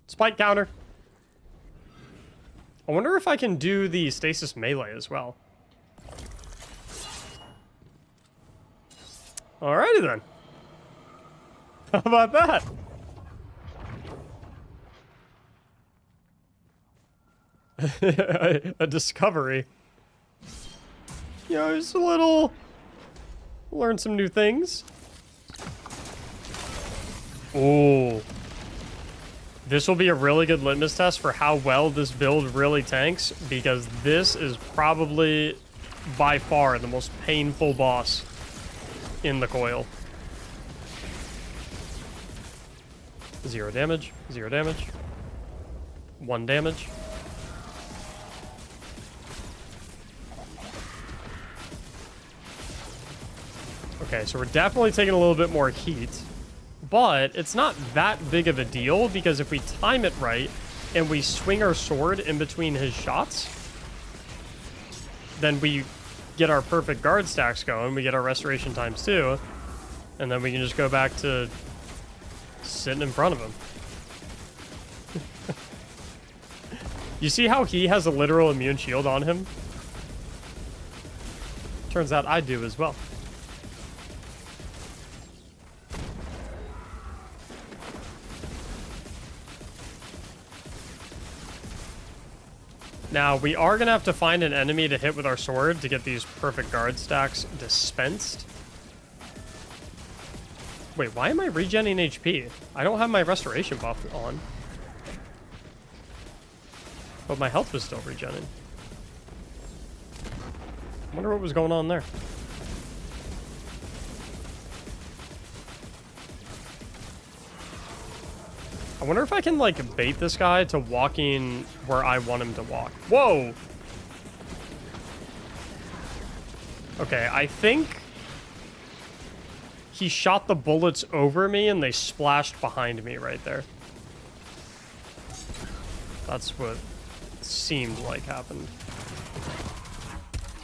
Spike counter. I wonder if I can do the stasis melee as well. Alrighty then. How about that? A discovery. You know, just a little... Learn some new things. Oh. This will be a really good litmus test for how well this build really tanks, because this is probably, by far, the most painful boss in the coil. 0 damage, 0 damage, 1 damage. Okay, so we're definitely taking a little bit more heat, but it's not that big of a deal, because if we time it right and we swing our sword in between his shots, then we get our perfect guard stacks going, we get our restoration times too, and then we can just go back to sitting in front of him. You see how he has a literal immune shield on him? Turns out I do as well. Now, we are going to have to find an enemy to hit with our sword to get these perfect guard stacks dispensed. Wait, why am I regenning HP? I don't have my restoration buff on. But my health was still regenning. I wonder what was going on there. I wonder if I can, like, bait this guy to walking where I want him to walk. Whoa! Okay, I think he shot the bullets over me and they splashed behind me right there. That's what it seemed like happened.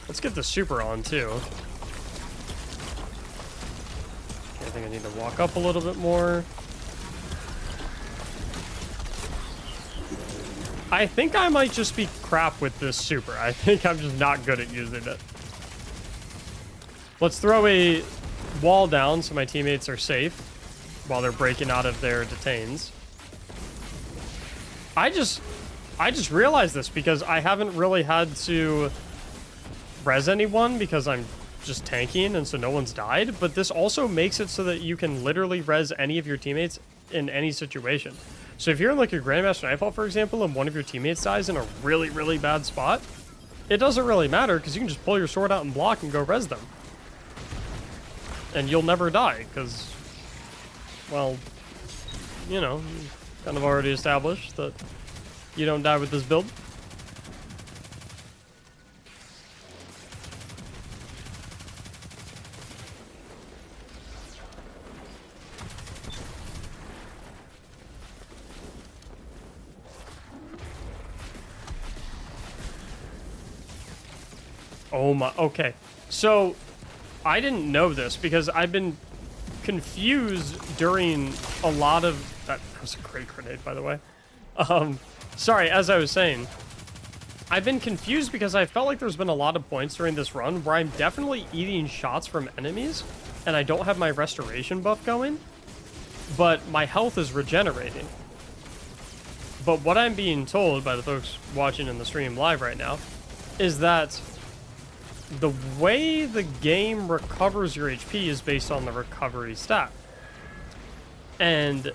Let's get the super on, too. Okay, I think I need to walk up a little bit more. I think I might just be crap with this super. I think I'm just not good at using it. Let's throw a wall down so my teammates are safe while they're breaking out of their detains. I just realized this because I haven't really had to res anyone because I'm just tanking and so no one's died, but this also makes it so that you can literally res any of your teammates in any situation. So if you're in like your Grandmaster Nightfall, for example, and one of your teammates dies in a really, really bad spot, it doesn't really matter because you can just pull your sword out and block and go res them. And you'll never die because, well, you know, kind of already established that you don't die with this build. Oh my, okay. So, I didn't know this because I've been confused during a lot of... That was a great grenade, by the way. Sorry, as I was saying, I've been confused because I felt like there's been a lot of points during this run where I'm definitely eating shots from enemies, and I don't have my restoration buff going, but my health is regenerating. But what I'm being told by the folks watching in the stream live right now is that the way the game recovers your HP is based on the recovery stat. And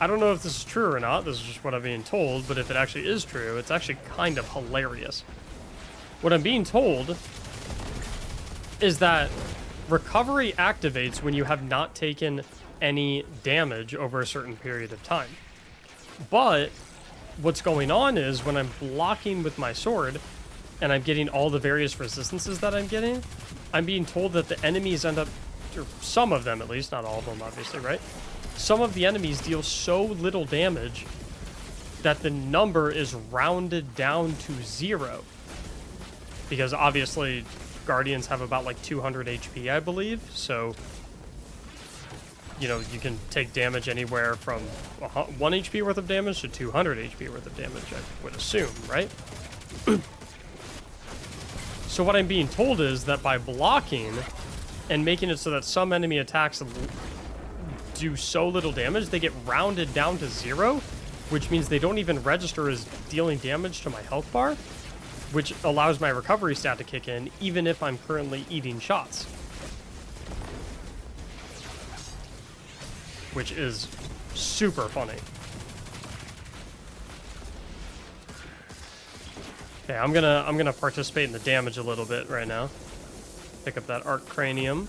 I don't know if this is true or not, this is just what I'm being told, but if it actually is true, it's actually kind of hilarious. What I'm being told is that recovery activates when you have not taken any damage over a certain period of time. But what's going on is when I'm blocking with my sword and I'm getting all the various resistances that I'm getting, I'm being told that the enemies end up, or some of them at least, not all of them obviously, right? Some of the enemies deal so little damage that the number is rounded down to 0. Because obviously Guardians have about like 200 HP, I believe, so you know, you can take damage anywhere from 1 HP worth of damage to 200 HP worth of damage, I would assume, right? So what I'm being told is that by blocking and making it so that some enemy attacks do so little damage, they get rounded down to 0, which means they don't even register as dealing damage to my health bar, which allows my recovery stat to kick in, even if I'm currently eating shots. Which is super funny. Okay, I'm gonna participate in the damage a little bit right now. Pick up that arc cranium.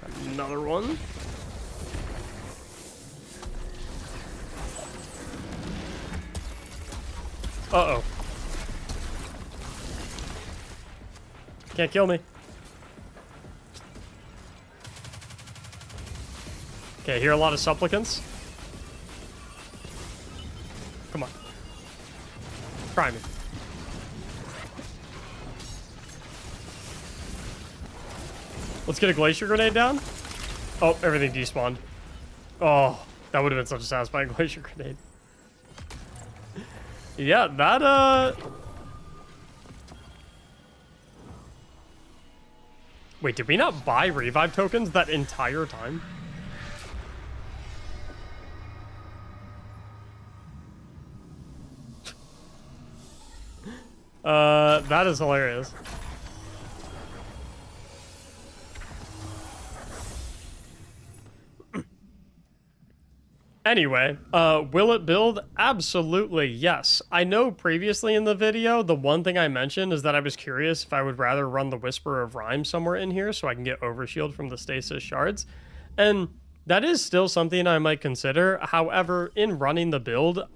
Got another one. Uh-oh. Can't kill me. Okay, I hear a lot of supplicants. Come on. Try me. Let's get a glacier grenade down. Oh, everything despawned. Oh, that would have been such a satisfying glacier grenade. Yeah, that, Wait, did we not buy revive tokens that entire time? That is hilarious. Anyway, will it build? Absolutely, yes. I know previously in the video, the one thing I mentioned is that I was curious if I would rather run the Whisper of Rhyme somewhere in here so I can get overshield from the stasis shards. And that is still something I might consider. However, in running the build,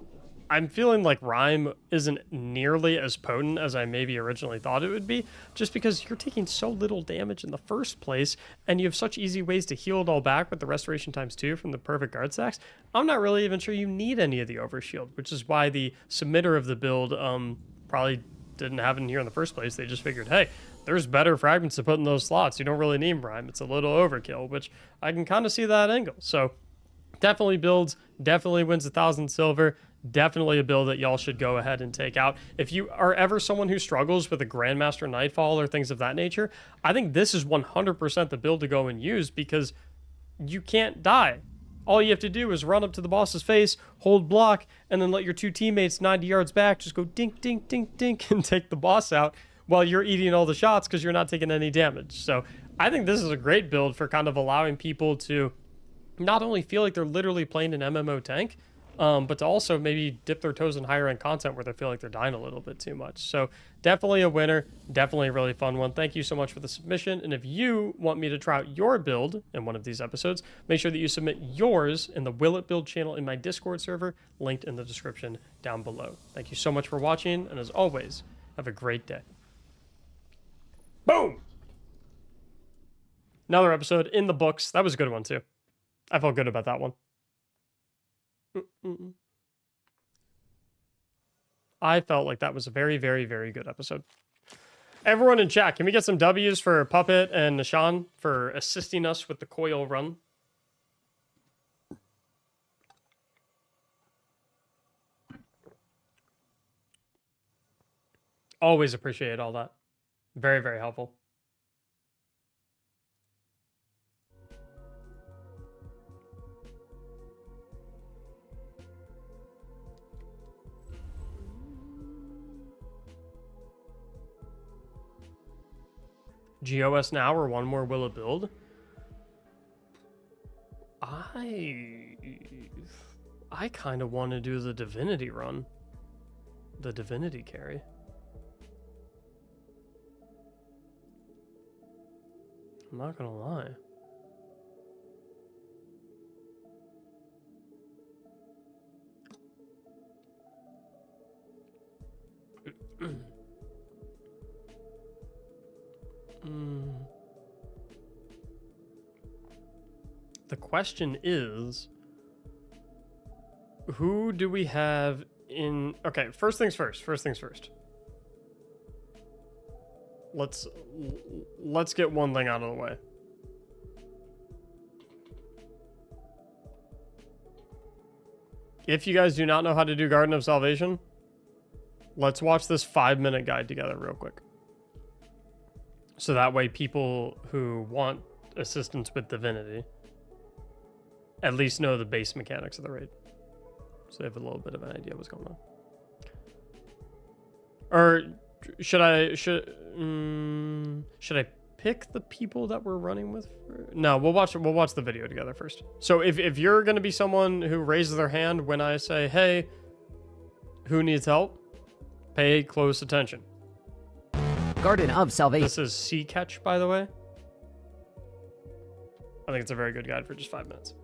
I'm feeling like Rhyme isn't nearly as potent as I maybe originally thought it would be, just because you're taking so little damage in the first place, and you have such easy ways to heal it all back with the Restoration ×2 from the Perfect Guard Stacks. I'm not really even sure you need any of the Overshield, which is why the submitter of the build probably didn't have it in here in the first place. They just figured, hey, there's better fragments to put in those slots. You don't really need Rhyme. It's a little overkill, which I can kind of see that angle. So definitely builds, definitely wins 1,000 silver. Definitely a build that y'all should go ahead and take out. If you are ever someone who struggles with a Grandmaster Nightfall or things of that nature, I think this is 100% the build to go and use because you can't die. All you have to do is run up to the boss's face, hold block, and then let your 2 teammates 90 yards back just go dink, dink, dink, dink, and take the boss out while you're eating all the shots because you're not taking any damage. So I think this is a great build for kind of allowing people to not only feel like they're literally playing an MMO tank, but to also maybe dip their toes in higher end content where they feel like they're dying a little bit too much. So definitely a winner, definitely a really fun one. Thank you so much for the submission. And if you want me to try out your build in one of these episodes, make sure that you submit yours in the Will It Build channel in my Discord server, linked in the description down below. Thank you so much for watching, and as always, have a great day. Boom! Another episode in the books. That was a good one too. I felt good about that one. I felt like that was a very, very, very good episode. Everyone in chat, can we get some W's for Puppet and Nishan for assisting us with the coil run? Always appreciate all that. Very, very helpful. GOS now or one more will it build? I kind of want to do the Divinity run. The Divinity carry. I'm not gonna lie. The question is, who do we have in... Okay, first things first. Let's get one thing out of the way. If you guys do not know how to do Garden of Salvation, let's watch this 5-minute guide together real quick. So that way people who want assistance with Divinity at least know the base mechanics of the raid. So they have a little bit of an idea what's going on. Or should I pick the people that we're running with? No, we'll watch the video together first. So if you're going to be someone who raises their hand when I say, "Hey, who needs help?" Pay close attention. Garden of Salvation. This is Sea Catch, by the way. I think it's a very good guide for just 5 minutes.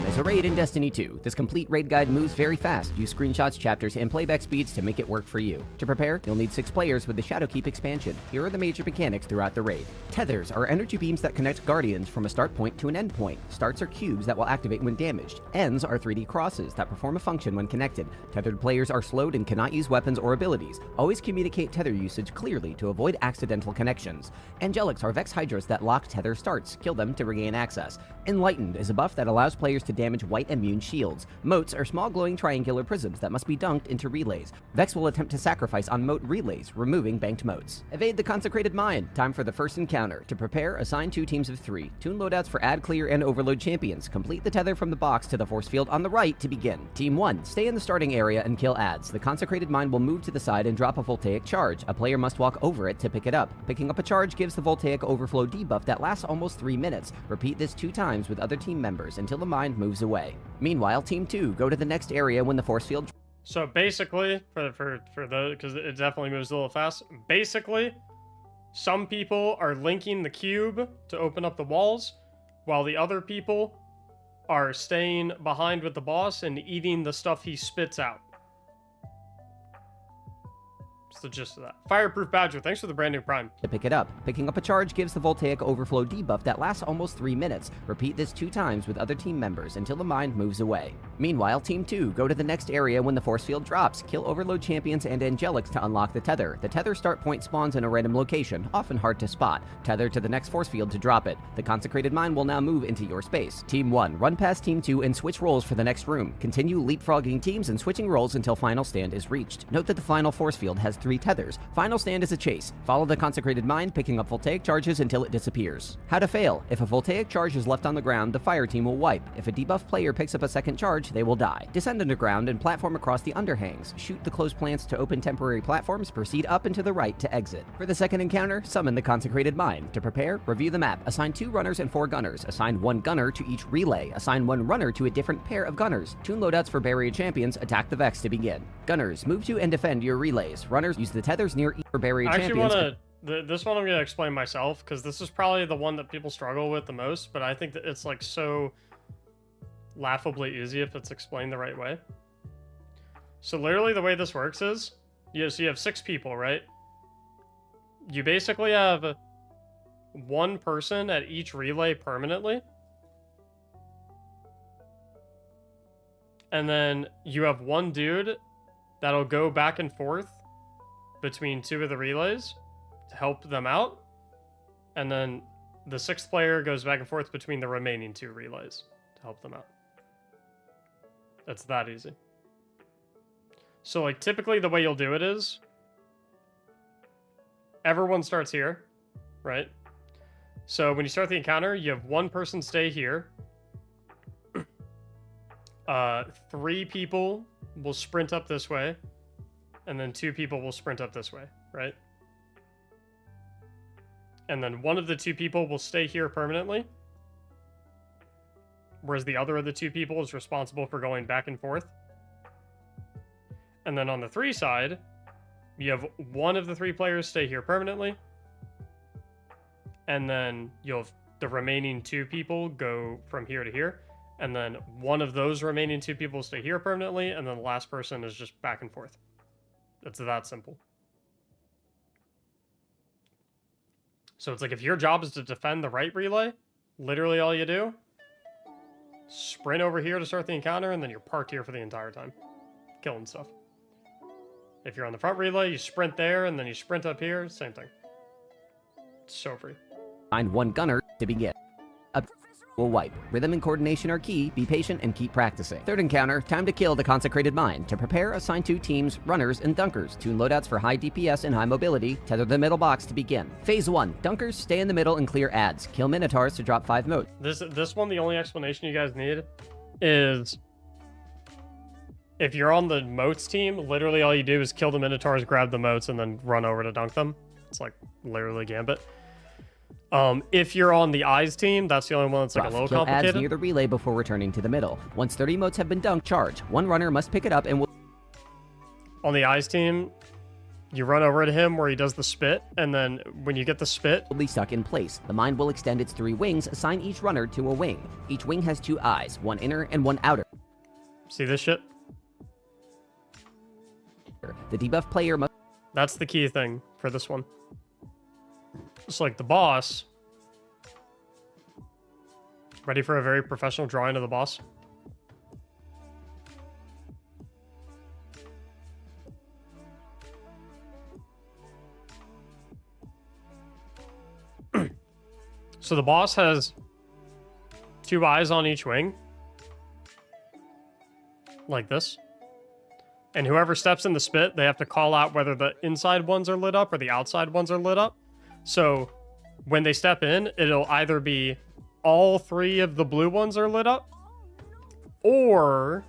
As a raid in Destiny 2, this complete raid guide moves very fast. Use screenshots, chapters, and playback speeds to make it work for you. To prepare, you'll need 6 players with the Shadowkeep expansion. Here are the major mechanics throughout the raid. Tethers are energy beams that connect guardians from a start point to an end point. Starts are cubes that will activate when damaged. Ends are 3D crosses that perform a function when connected. Tethered players are slowed and cannot use weapons or abilities. Always communicate tether usage clearly to avoid accidental connections. Angelics are Vex Hydras that lock tether starts. Kill them to regain access. Enlightened is a buff that allows players to damage white immune shields. Moats are small glowing triangular prisms that must be dunked into relays. Vex will attempt to sacrifice on moat relays, removing banked moats. Evade the Consecrated Mine. Time for the first encounter. To prepare, assign 2 teams of 3. Tune loadouts for add, clear, and overload champions. Complete the tether from the box to the force field on the right to begin. Team 1, stay in the starting area and kill adds. The Consecrated Mine will move to the side and drop a voltaic charge. A player must walk over it to pick it up. Picking up a charge gives the voltaic overflow debuff that lasts almost 3 minutes. Repeat this 2 times with other team members until the mine moves away. Meanwhile, Team 2, go to the next area when the force field... So basically, for the, because it definitely moves a little fast, basically, some people are linking the cube to open up the walls, while the other people are staying behind with the boss and eating the stuff he spits out. That's the gist of that. Fireproof Badger, thanks for the brand new Prime. To pick it up. Picking up a charge gives the voltaic overflow debuff that lasts almost 3 minutes. Repeat this 2 times with other team members until the mine moves away. Meanwhile, Team 2, go to the next area when the force field drops. Kill overload champions and angelics to unlock the tether. The tether start point spawns in a random location, often hard to spot. Tether to the next force field to drop it. The consecrated mine will now move into your space. Team 1, run past Team 2 and switch roles for the next room. Continue leapfrogging teams and switching roles until final stand is reached. Note that the final force field has 3 tethers. Final stand is a chase. Follow the consecrated mine, picking up voltaic charges until it disappears. How to fail. If a voltaic charge is left on the ground, the fire team will wipe. If a debuff player picks up a second charge, they will die. Descend underground and platform across the underhangs. Shoot the closed plants to open temporary platforms. Proceed up and to the right to exit. For the second encounter, summon the consecrated mine. To prepare, review the map. Assign 2 runners and 4 gunners. Assign 1 gunner to each relay. Assign 1 runner to a different pair of gunners. Tune loadouts for barrier champions. Attack the Vex to begin. Gunners, move to and defend your relays. Runners, use the tethers near each barrier champions. This one I'm going to explain myself, because this is probably the one that people struggle with the most, but I think that it's like so laughably easy if it's explained the right way. So literally the way this works is, you have 6 people, right? You basically have 1 person at each relay permanently. And then you have 1 dude that'll go back and forth between 2 of the relays to help them out. And then the 6th player goes back and forth between the remaining 2 relays to help them out. That's that easy. So, like, typically the way you'll do it is everyone starts here, right? So when you start the encounter, you have 1 person stay here. 3 people will sprint up this way, and then 2 people will sprint up this way, right? And then one of the 2 people will stay here permanently, whereas the other of the 2 people is responsible for going back and forth. And then on the 3 side, you have one of the 3 players stay here permanently, and then you'll have the remaining 2 people go from here to here, and then one of those remaining 2 people stay here permanently, and then the last person is just back and forth. It's that simple. So it's like if your job is to defend the right relay, literally all you do, sprint over here to start the encounter, and then you're parked here for the entire time, killing stuff. If you're on the front relay, you sprint there, and then you sprint up here, same thing. It's so free. Find 1 gunner to begin. Up will wipe. Rhythm and coordination are key. Be patient and keep practicing. 3rd encounter, time to kill the consecrated mine. To prepare, assign 2 teams, runners and dunkers. Tune loadouts for high DPS and high mobility. Tether the middle box to begin. Phase 1, dunkers stay in the middle and clear ads. Kill minotaurs to drop 5 motes. This one, the only explanation you guys need is if you're on the motes team, literally all you do is kill the minotaurs, grab the motes, and then run over to dunk them. It's like literally Gambit. If you're on the eyes team, that's the only one that's like a little Kill complicated. ads near the relay before returning to the middle. Once 30 motes have been dunked, charge. 1 runner must pick it up and will... On the eyes team, you run over to him where he does the spit, and then when you get the spit, be stuck in place. The mine will extend its 3 wings. Assign each runner to a wing. Each wing has 2 eyes, 1 inner and 1 outer. see this shit? The debuff player must... That's the key thing for this one. It's like the boss. Ready for a very professional drawing of the boss? So the boss has 2 eyes on each wing. Like this. And whoever steps in the spit, they have to call out whether the inside ones are lit up or the outside ones are lit up. So when they step in, it'll either be all 3 of the blue ones are lit up, or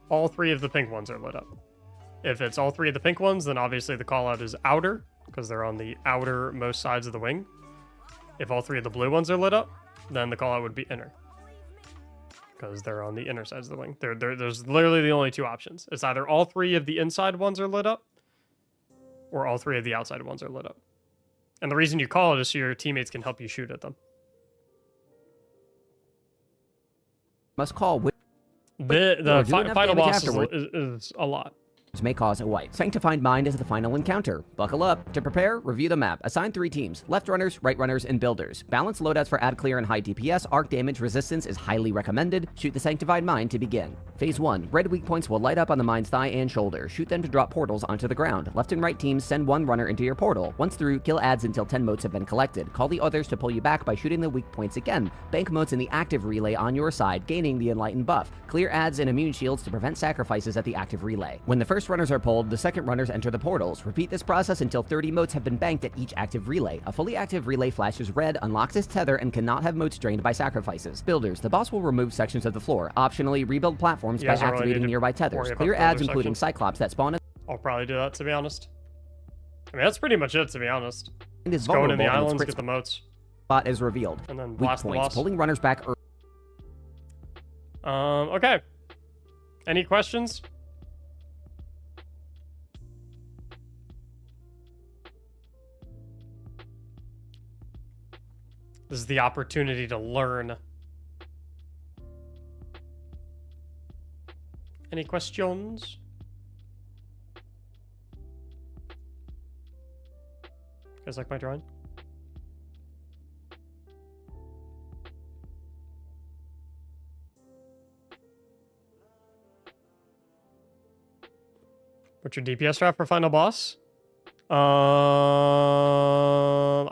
all 3 of the pink ones are lit up. If it's all 3 of the pink ones, then obviously the call out is outer, because they're on the outermost sides of the wing. If all 3 of the blue ones are lit up, then the call out would be inner, because they're on the inner sides of the wing. There's literally the only 2 options. It's either all 3 of the inside ones are lit up, or all 3 of the outside ones are lit up. And the reason you call it is so your teammates can help you shoot at them. must call with... The final boss is a lot. May cause a wipe. Sanctified Mind is the final encounter. Buckle up. To prepare, review the map. Assign 3 teams: left runners, right runners, and builders. Balance loadouts for ad clear and high DPS. Arc damage resistance is highly recommended. Shoot the Sanctified Mind to begin. Phase 1. Red weak points will light up on the mind's thigh and shoulder. Shoot them to drop portals onto the ground. Left and right teams send 1 runner into your portal. Once through, kill ads until 10 motes have been collected. Call the others to pull you back by shooting the weak points again. Bank motes in the active relay on your side, gaining the Enlightened buff. Clear ads and immune shields to prevent sacrifices at the active relay. When the first runners are pulled, the second runners enter the portals. Repeat this process until 30 motes have been banked at each active relay. A fully active relay flashes red, unlocks its tether, and cannot have motes drained by sacrifices. Builders. The boss will remove sections of the floor. Optionally, rebuild platforms by activating nearby tethers. Clear ads, including Cyclops, that spawn... I'll probably do that, to be honest. I mean, that's pretty much it, to be honest. And is Just go into the vulnerable islands, get the motes. Spot is revealed. And then Weak blast the points. boss. Pulling runners back early. Okay. Any questions? This is the opportunity to learn. Any questions? You guys like my drawing? What's your DPS draft for final boss? I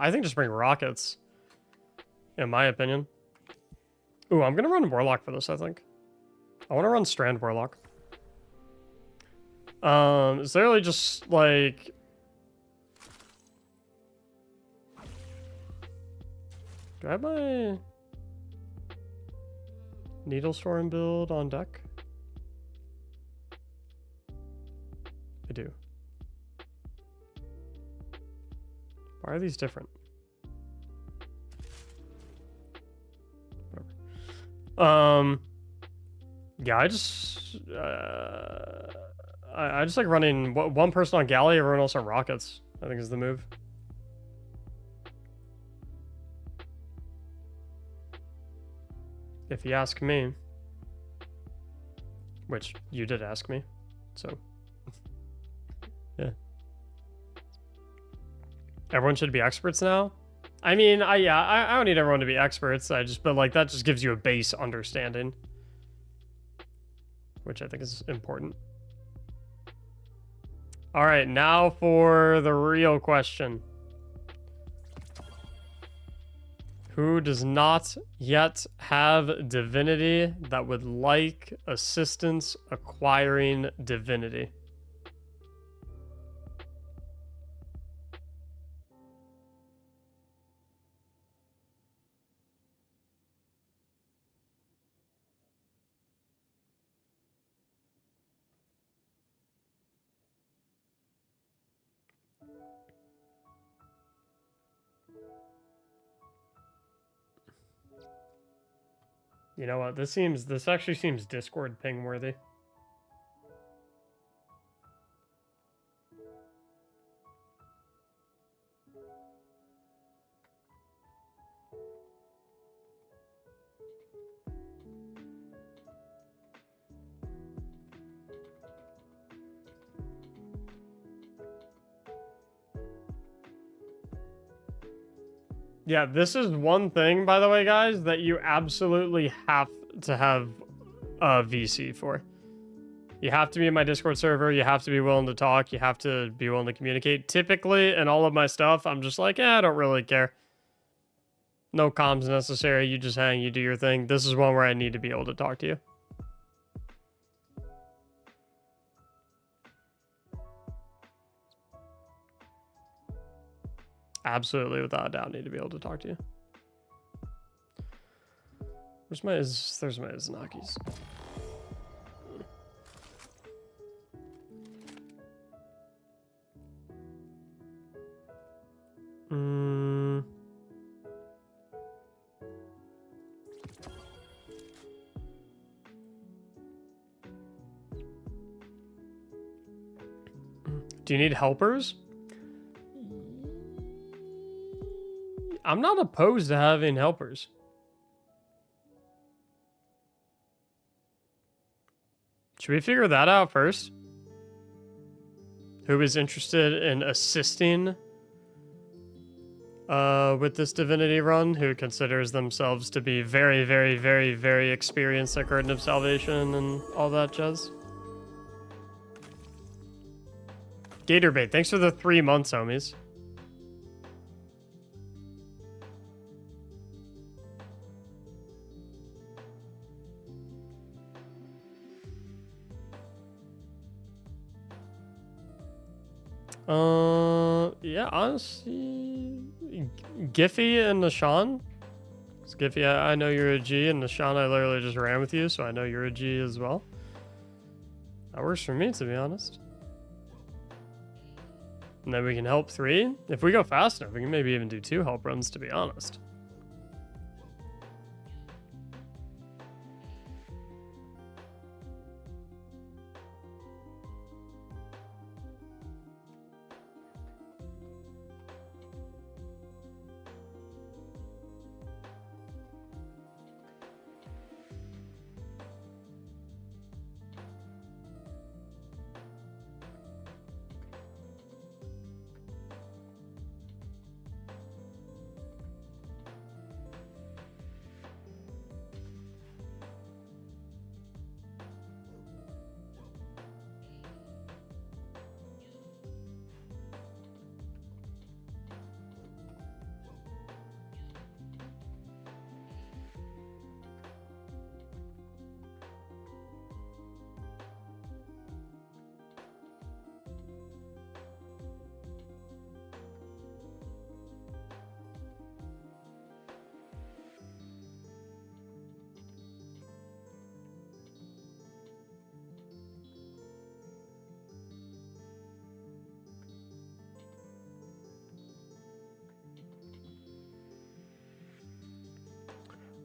think just bring rockets. In my opinion. Ooh, I'm gonna run Warlock for this, I think. I want to run Strand Warlock. It's literally just like... Do I have my Needle Storm build on deck? I do. Why are these different? Whatever. Yeah, I just like running one person on galley, everyone else on rockets. I think is the move. If you ask me, which you did ask me, so yeah. Everyone should be experts now. I mean, I don't need everyone to be experts. But like that just gives you a base understanding, which I think is important. All right, now for the real question. Who does not yet have Divinity that would like assistance acquiring Divinity? You know what? This actually seems Discord ping worthy. Yeah, this is one thing, by the way, guys, that you absolutely have to have a VC for. You have to be in my Discord server. You have to be willing to talk. You have to be willing to communicate. Typically, in all of my stuff, I'm just like, I don't really care. No comms necessary. You just hang, you do your thing. This is one where I need to be able to talk to you. Absolutely, without a doubt, need to be able to talk to you. There's my Izanakis. Do you need helpers? I'm not opposed to having helpers. Should we figure that out first? Who is interested in assisting with this Divinity run, who considers themselves to be very, very, very, very experienced at Garden of Salvation and all that jazz? Gatorbait, thanks for the 3 months, homies. Yeah, honestly, Giffy and Nishan. Giffy, I know you're a G, and Nishan, I literally just ran with you, so I know you're a G as well. That works for me, to be honest. And then we can help 3. If we go fast enough, we can maybe even do 2 help runs, to be honest.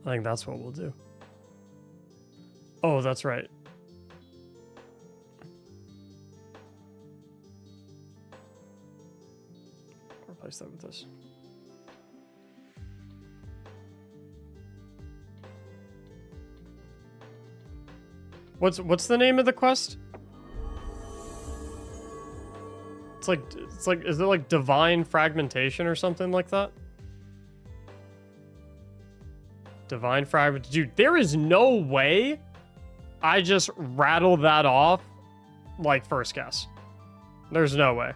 I think that's what we'll do. Oh, that's right. Replace that with this. What's the name of the quest? It's like is it like divine fragmentation or something like that? Divine fragment. Dude, there is no way I just rattled that off like first guess. There's no way.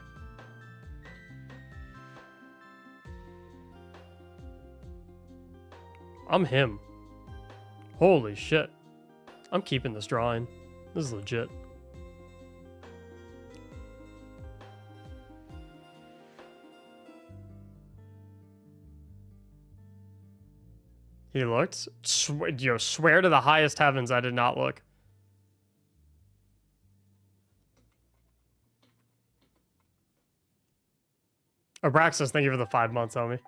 I'm him. Holy shit. I'm keeping this drawing. This is legit. He looked? Swear to the highest heavens I did not look. Abraxas, thank you for the 5 months, homie.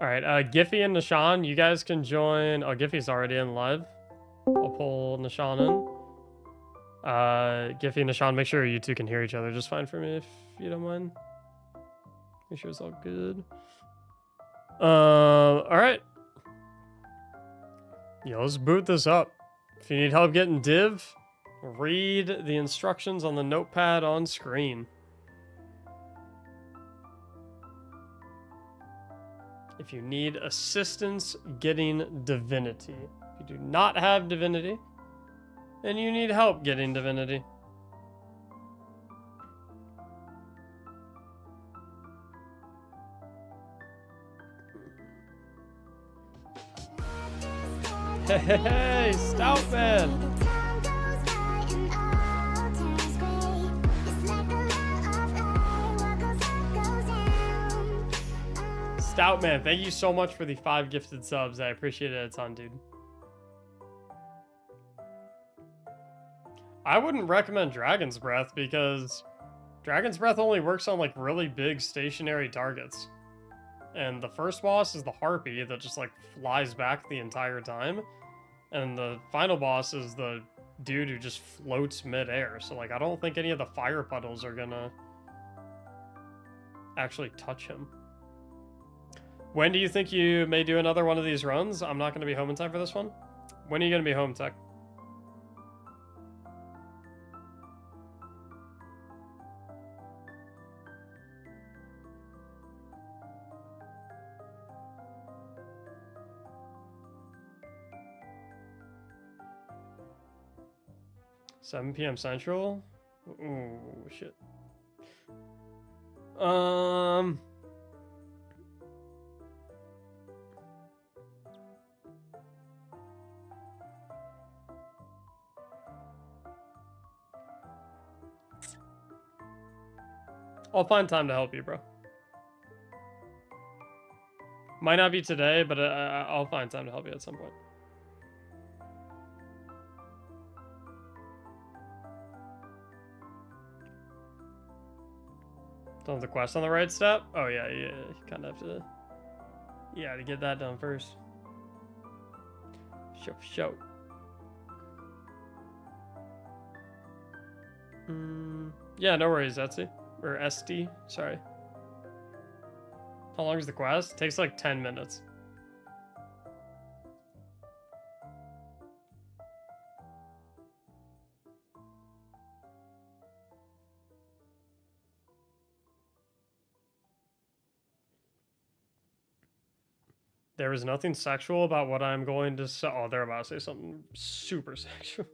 Alright, Giffy and Nishan, you guys can join. Oh, Giffy's already in live. I'll pull Nishan in. Giffy and Nishan, make sure you two can hear each other just fine for me if you don't mind. Make sure it's all good. Alright. Yeah, let's boot this up. If you need help getting div, read the instructions on the notepad on screen. If you need assistance getting Divinity. If you do not have Divinity, and you need help getting Divinity. Hey, Stout Man! Stout Man, thank you so much for the 5 gifted subs. I appreciate it a ton, dude. I wouldn't recommend Dragon's Breath because Dragon's Breath only works on like really big stationary targets. And the first boss is the Harpy that just like flies back the entire time. And the final boss is the dude who just floats midair. So like I don't think any of the fire puddles are gonna actually touch him. When do you think you may do another one of these runs? I'm not going to be home in time for this one. When are you going to be home, Tech? $7 p.m. Central? Oh, shit. I'll find time to help you, bro. Might not be today, but I'll find time to help you at some point. Don't have the quest on the right step? Oh, yeah, you kind of have to... Yeah, to get that done first. Show. Yeah, no worries, Etsy. Or SD, sorry. How long is the quest? It takes like 10 minutes. There is nothing sexual about what I'm going to say. Oh, they're about to say something super sexual.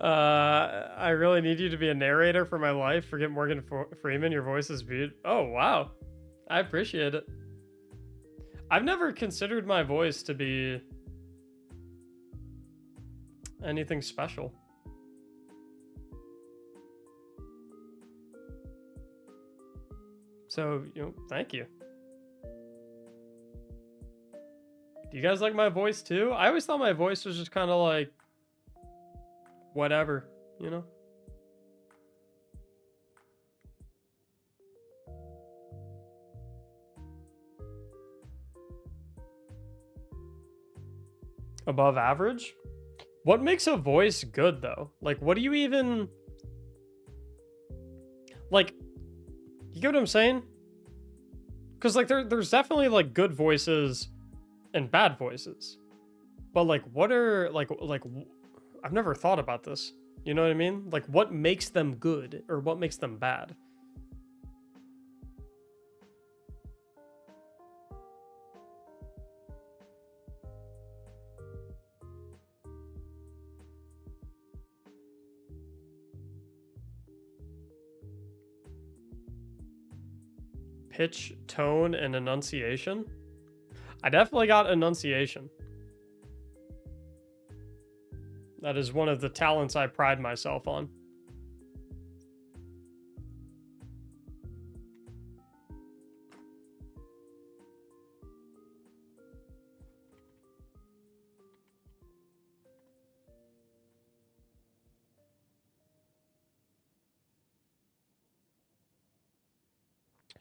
I really need you to be a narrator for my life. Forget Morgan Freeman. Your voice is beautiful. Oh, wow. I appreciate it. I've never considered my voice to be anything special. So, thank you. Do you guys like my voice too? I always thought my voice was just kind of like whatever, Above average? What makes a voice good, though? Like, what do you even... Like, you get what I'm saying? Because, like, there's definitely, like, good voices and bad voices. But, like, what are, like, I've never thought about this. You know what I mean? Like, what makes them good or what makes them bad? Pitch, tone, and enunciation? I definitely got enunciation. That is one of the talents I pride myself on.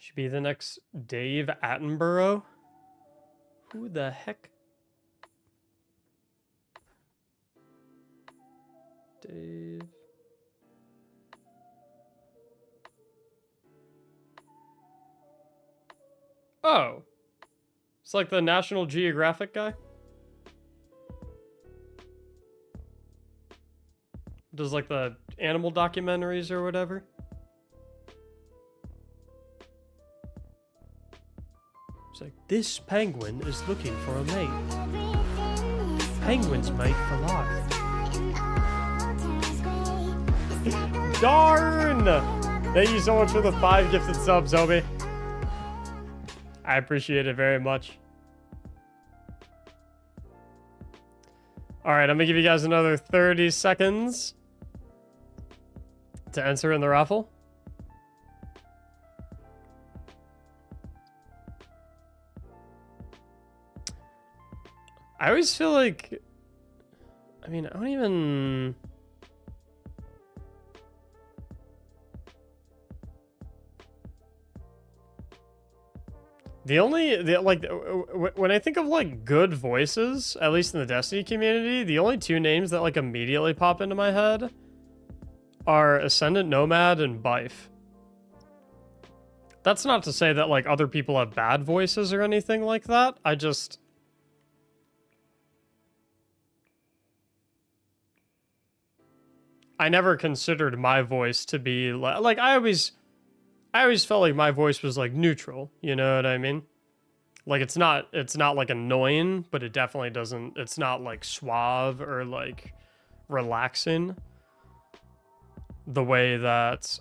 Should be the next Dave Attenborough. Who the heck? Dave. Oh. It's like the National Geographic guy. Does like the animal documentaries or whatever. It's like, this penguin is looking for a mate. Penguins mate for life. Darn! Thank you so much for the 5 gifted subs, Obi. I appreciate it very much. Alright, I'm gonna give you guys another 30 seconds to enter in the raffle. I always feel like... I mean, I don't even... When I think of, like, good voices, at least in the Destiny community, the only 2 names that, like, immediately pop into my head are Ascendant Nomad and Bife. That's not to say that, like, other people have bad voices or anything like that. I never considered my voice to be, like, I always felt like my voice was, like, neutral, you know what I mean? Like, it's not like annoying, but it definitely doesn't, it's not like suave or like relaxing the way that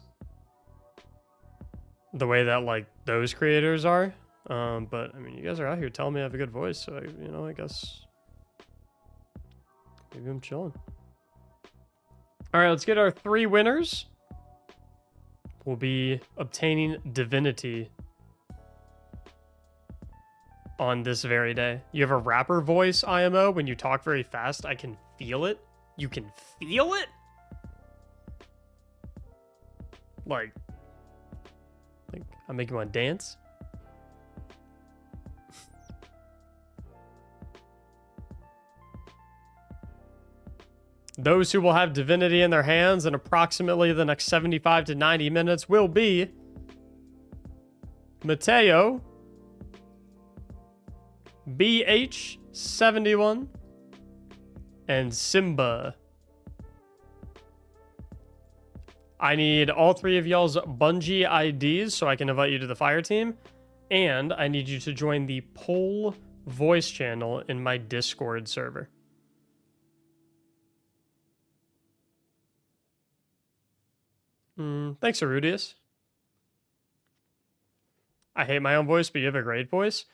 like those creators are. But I mean, you guys are out here telling me I have a good voice, so I guess maybe I'm chilling. All right, let's get our 3 winners. We'll be obtaining Divinity on this very day. You have a rapper voice, IMO. When you talk very fast, I can feel it. You can feel it? Like I make you want to dance? Those who will have Divinity in their hands in approximately the next 75 to 90 minutes will be Mateo, BH71, and Simba. I need all 3 of y'all's Bungie IDs so I can invite you to the fire team. And I need you to join the poll voice channel in my Discord server. Thanks, Arudius. I hate my own voice, but you have a great voice.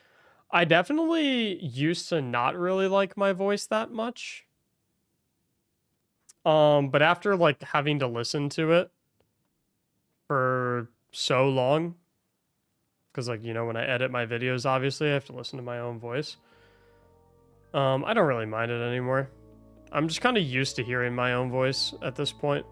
I definitely used to not really like my voice that much. But after, like, having to listen to it for so long, because, like, when I edit my videos, obviously, I have to listen to my own voice. I don't really mind it anymore. I'm just kind of used to hearing my own voice at this point.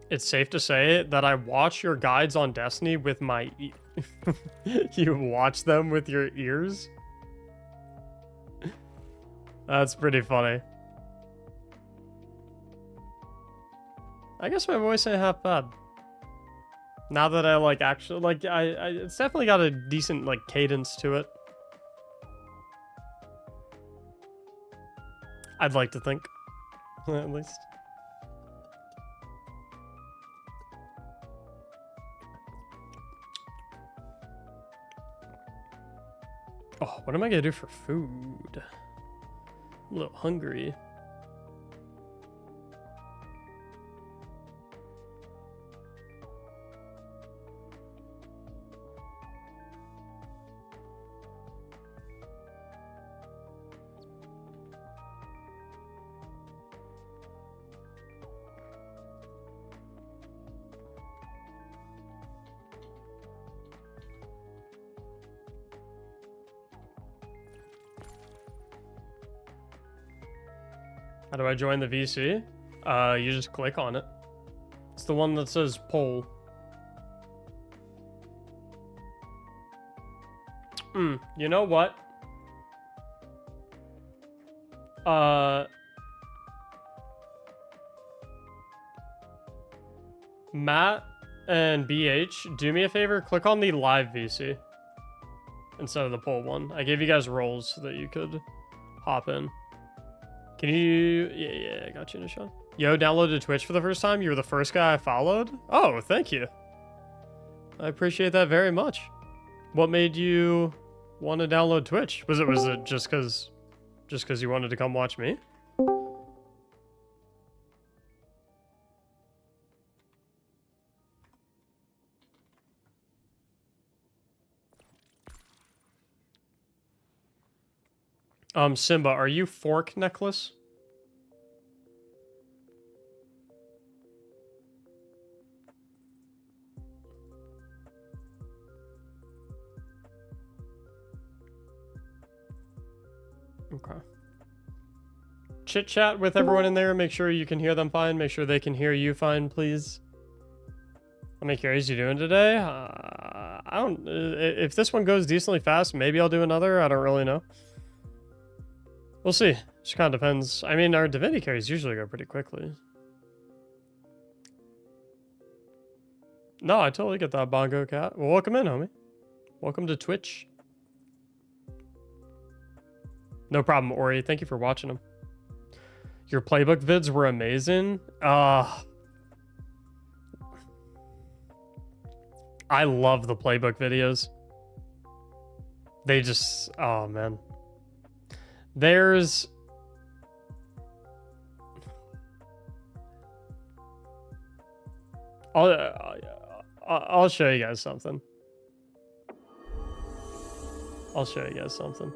It's safe to say that I watch your guides on Destiny with my You watch them with your ears? That's pretty funny. I guess my voice ain't half bad. Now that I like actually like it's definitely got a decent like cadence to it. I'd like to think, at least. Oh, what am I gonna do for food? I'm a little hungry. How do I join the VC? You just click on it. It's the one that says poll. You know what? Matt and BH, do me a favor, click on the live VC instead of the poll one. I gave you guys roles so that you could hop in. Can you... Yeah, I got you, Nishan. Yo, downloaded Twitch for the first time? You were the first guy I followed? Oh, thank you. I appreciate that very much. What made you want to download Twitch? Was it just because you wanted to come watch me? Simba, are you Fork Necklace? Okay. Chit chat with everyone in there. Make sure you can hear them fine. Make sure they can hear you fine, please. How many carries you doing today? I don't... If this one goes decently fast, maybe I'll do another. I don't really know. We'll see. Just kind of depends. I mean, our Divinity carries usually go pretty quickly. No, I totally get that, Bongo Cat. Well, welcome in, homie. Welcome to Twitch. No problem, Ori. Thank you for watching them. Your playbook vids were amazing. I love the playbook videos. They just... Oh, man. There's... I'll show you guys something. I'll show you guys something.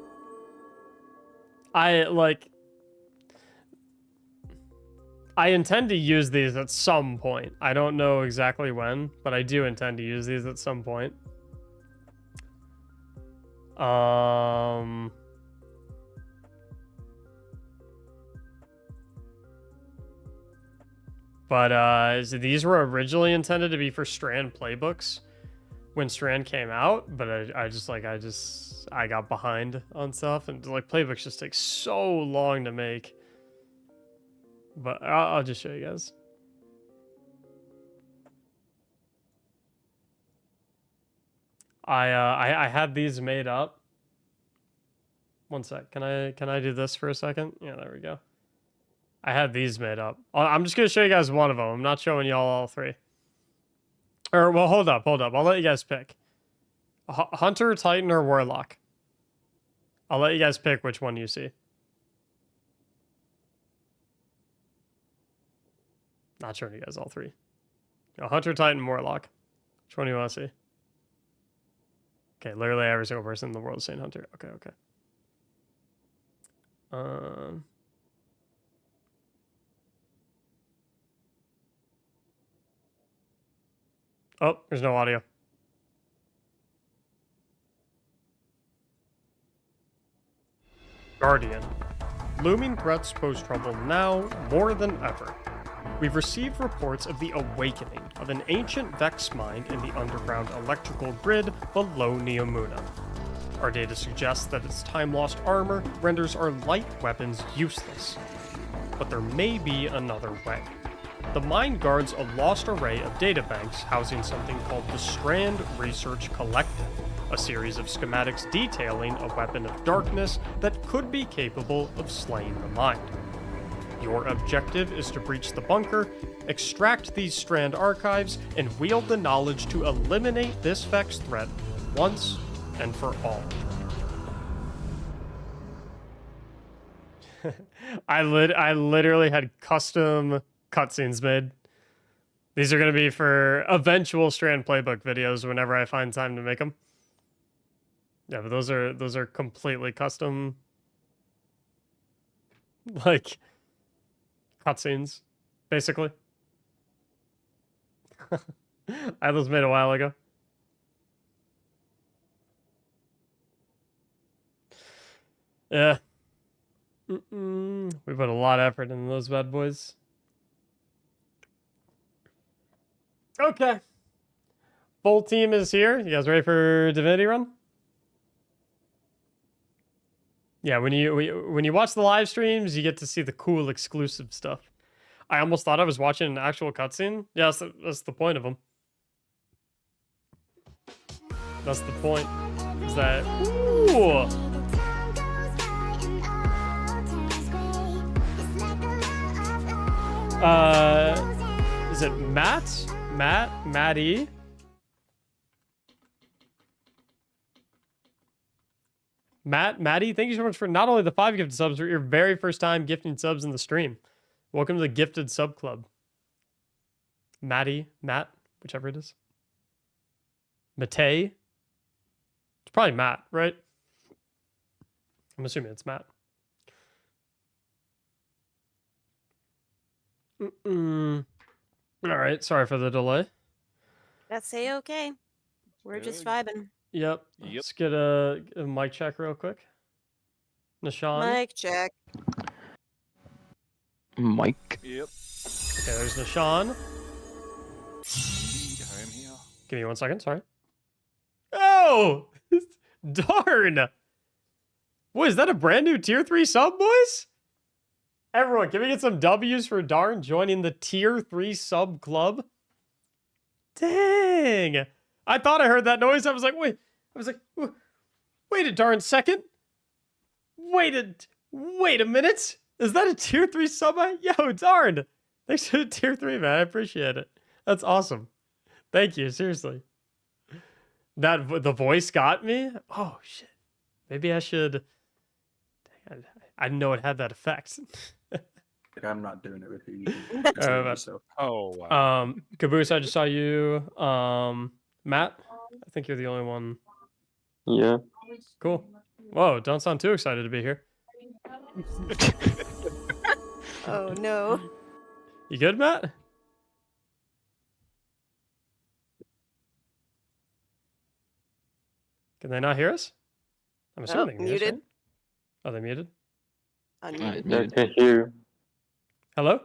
I intend to use these at some point. I don't know exactly when, but I do intend to use these at some point. So these were originally intended to be for Strand playbooks when Strand came out, but I got behind on stuff, and like playbooks just take so long to make. But I'll just show you guys. I had these made up. One sec. Can I do this for a second? Yeah, there we go. I had these made up. I'm just gonna show you guys one of them. I'm not showing y'all all three. Or well, hold up. I'll let you guys pick. Hunter, Titan, or Warlock. I'll let you guys pick which one you see. Not showing you guys all three. Hunter, Titan, Warlock. Which one do you want to see? Okay, literally every single person in the world is saying Hunter. Okay. Oh, there's no audio. Guardian. Looming threats pose trouble now more than ever. we've received reports of the awakening of an ancient Vex mine in the underground electrical grid below Neomuna. Our data suggests that its time-lost armor renders our light weapons useless. But there may be another way. The mine guards a lost array of databanks housing something called the Strand Research Collective, a series of schematics detailing a weapon of darkness that could be capable of slaying the mind. Your objective is to breach the bunker, extract these Strand archives, and wield the knowledge to eliminate this Vex threat once and for all. I literally had custom cutscenes made. These are going to be for eventual Strand playbook videos whenever I find time to make them. Yeah, but those are completely custom, like, cutscenes, basically. I had those made a while ago. Yeah. We put a lot of effort into those bad boys. Okay. Full team is here. You guys ready for Divinity run? Yeah, when you watch the live streams, you get to see the cool exclusive stuff. I almost thought I was watching an actual cutscene. Yeah, that's the point of them. That's the point. Is that... Ooh! Is it Maddie? Maddie, thank you so much for not only the 5 gifted subs, but your very first time gifting subs in the stream. Welcome to the Gifted Sub Club. Matt, whichever it is. Matei. It's probably Matt, right? I'm assuming it's Matt. All right, sorry for the delay. That's okay. We're just vibing. Yep. Let's get a mic check real quick. Nishan. Mic check. Mike. Yep. Okay, there's Nishan. I'm here. Give me 1 second, sorry. Oh! Darn! What, is that a brand new tier 3 sub, boys? Everyone, can we get some W's for Darn joining the tier 3 sub club? Dang! I thought I heard that noise. I was like, wait a darn second. Wait a minute. Is that a tier 3 sub? Yo, Darn! Thanks for the tier 3, man. I appreciate it. That's awesome. Thank you, seriously. The voice got me? Oh, shit. Maybe I should... Dang, I didn't know it had that effect. I'm not doing it with you. Oh, wow. Caboose, I just saw you. Matt, I think you're the only one. Yeah. Cool. Whoa, don't sound too excited to be here. Oh, no. You good, Matt? Can they not hear us? I'm assuming they can hear us, muted. right? Oh, they muted? Unmuted. I can hear you. Hello?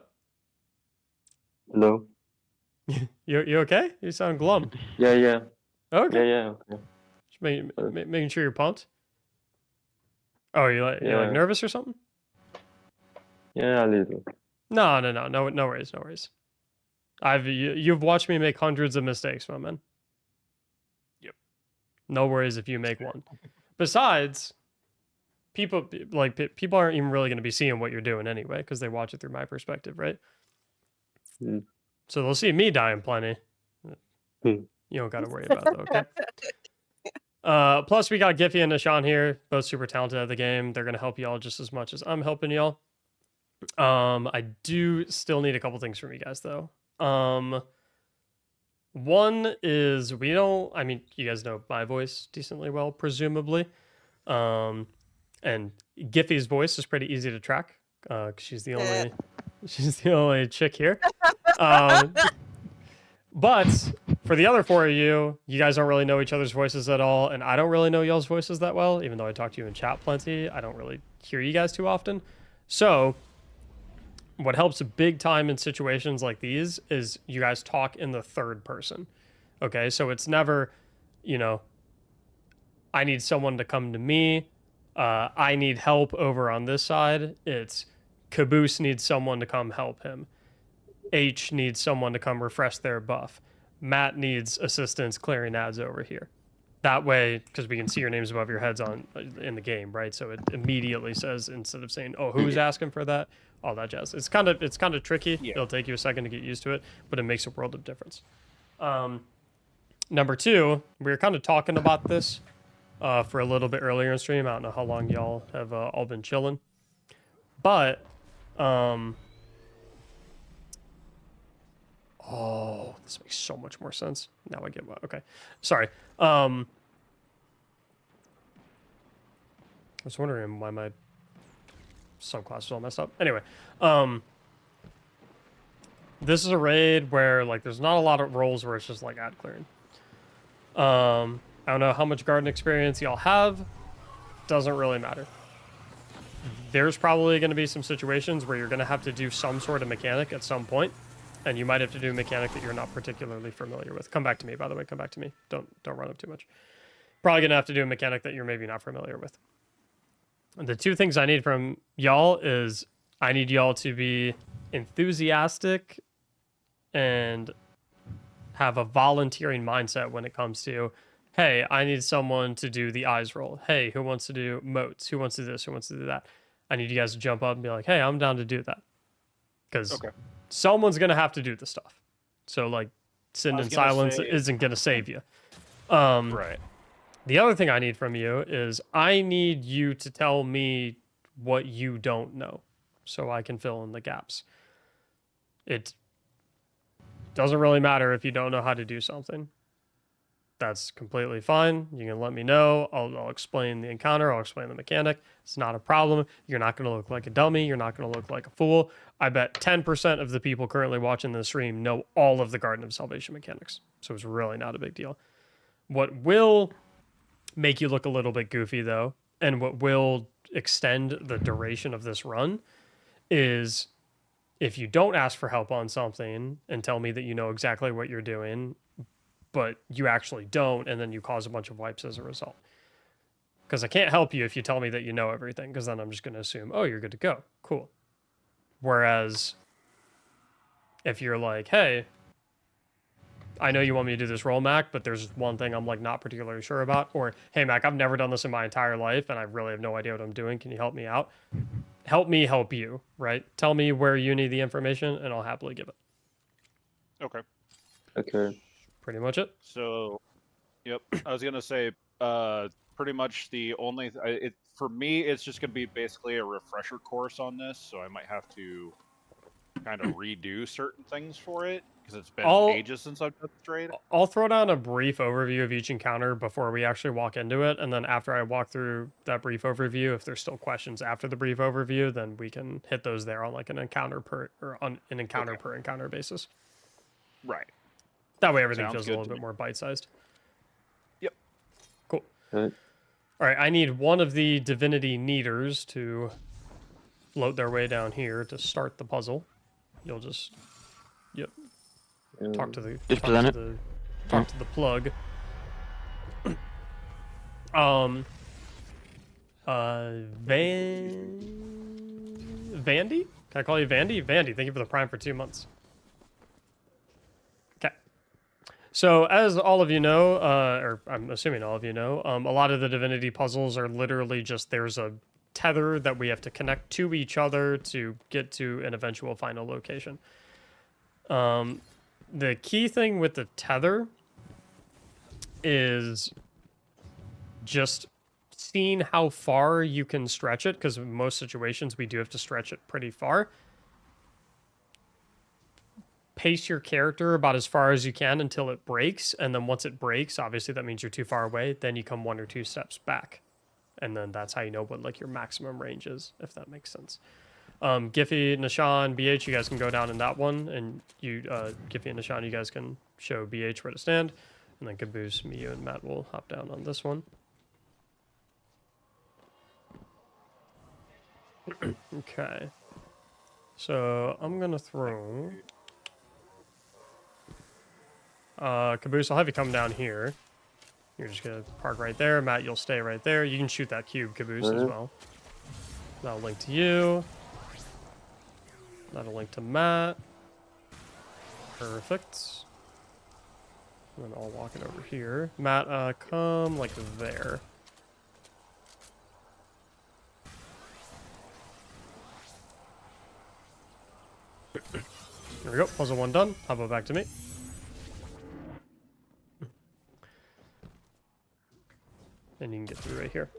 Hello. You okay? You sound glum. Yeah. Okay. Yeah. Okay. Just making sure you're pumped. Oh, you're like nervous or something? Yeah, a little. No worries, no worries. You've watched me make hundreds of mistakes, my man. Yep. No worries if you make one. Besides, people aren't even really going to be seeing what you're doing anyway because they watch it through my perspective, right? Hmm. So they'll see me dying plenty. You don't got to worry about that, okay? Plus, we got Giffy and Nishan here, both super talented at the game. They're going to help y'all just as much as I'm helping y'all. I do still need a couple things from you guys, though. One is you guys know my voice decently well, presumably. And Giffy's voice is pretty easy to track, because she's the only chick here. But for the other 4 of you guys don't really know each other's voices at all, and I don't really know y'all's voices that well, even though I talk to you in chat plenty. I don't really hear you guys too often. So what helps big time in situations like these is you guys talk in the third person. Okay, so it's never, you know, I need someone to come to me. I need help over on this side. It's Caboose needs someone to come help him. H needs someone to come refresh their buff. Matt needs assistance clearing ads over here. That way, because we can see your names above your heads in the game, right? So it immediately says, instead of saying, "Oh, who's asking for that?" all that jazz. It's kind of tricky. Yeah. It'll take you a second to get used to it, but it makes a world of difference. Number two, we were kind of talking about this for a little bit earlier in stream. I don't know how long y'all have all been chilling, but oh, this makes so much more sense. Now I get what. Okay, sorry. I was wondering why my subclass was all messed up. Anyway, this is a raid where like there's not a lot of roles where it's just like ad clearing. I don't know how much garden experience y'all have. Doesn't really matter. There's probably going to be some situations where you're going to have to do some sort of mechanic at some point, and you might have to do a mechanic that you're not particularly familiar with. Come back to me, by the way. Come back to me. Don't run up too much. Probably going to have to do a mechanic that you're maybe not familiar with. The two things I need from y'all is I need y'all to be enthusiastic and have a volunteering mindset when it comes to, hey, I need someone to do the eyes roll. Hey, who wants to do moats? Who wants to do this? Who wants to do that? I need you guys to jump up and be like, hey, I'm down to do that. Because someone's going to have to do the stuff. So, like, sitting in silence isn't going to save you. Right. The other thing I need from you is I need you to tell me what you don't know so I can fill in the gaps. It doesn't really matter if you don't know how to do something. That's completely fine. You can let me know. I'll explain the encounter. I'll explain the mechanic. It's not a problem. You're not going to look like a dummy. You're not going to look like a fool. I bet 10% of the people currently watching the stream know all of the Garden of Salvation mechanics. So it's really not a big deal. What will make you look a little bit goofy, though, and what will extend the duration of this run is if you don't ask for help on something and tell me that you know exactly what you're doing, but you actually don't, and then you cause a bunch of wipes as a result. Because I can't help you if you tell me that you know everything, because then I'm just going to assume, oh, you're good to go. Cool. Whereas if you're like, hey, I know you want me to do this roll, Mac, but there's one thing I'm like not particularly sure about. Or, hey, Mac, I've never done this in my entire life, and I really have no idea what I'm doing. Can you help me out? Help me help you, right? Tell me where you need the information, and I'll happily give it. Okay. Okay. Pretty much it. So, yep. I was gonna say, pretty much the only for me, it's just gonna be basically a refresher course on this. So I might have to kind of redo certain things for it because it's been ages since I've done the trade. I'll throw down a brief overview of each encounter before we actually walk into it, and then after I walk through that brief overview, if there's still questions after the brief overview, then we can hit those there on like an encounter per encounter basis. Right. That way everything Sounds feels a good little to bit me. more bite-sized. Yep. Cool. Right. All right, I need one of the Divinity Neaters to float their way down here to start the puzzle. You'll just, talk to the Just present it. Talk to the plug. Vandy? Can I call you Vandy? Vandy, thank you for the Prime for 2 months. Okay. So, as all of you know, or I'm assuming all of you know, a lot of the Divinity puzzles are literally just there's a tether that we have to connect to each other to get to an eventual final location. The key thing with the tether is just seeing how far you can stretch it, because in most situations we do have to stretch it pretty far. Pace your character about as far as you can until it breaks, and then once it breaks, obviously that means you're too far away, then you come 1 or 2 steps back. And then that's how you know what like your maximum range is, if that makes sense. Giffy, Nishan, BH, you guys can go down in that one, and you, Giffy and Nishan, you guys can show BH where to stand, and then Caboose, Miyu, and Matt will hop down on this one. Okay. So I'm gonna throw. Caboose, I'll have you come down here. You're just gonna park right there. Matt, you'll stay right there. You can shoot that cube, Caboose, as well. That'll link to you. That'll link to Matt. Perfect. And then I'll walk it over here. Matt, come like there. There we go. Puzzle 1 done. How about back to me? And you can get through right here.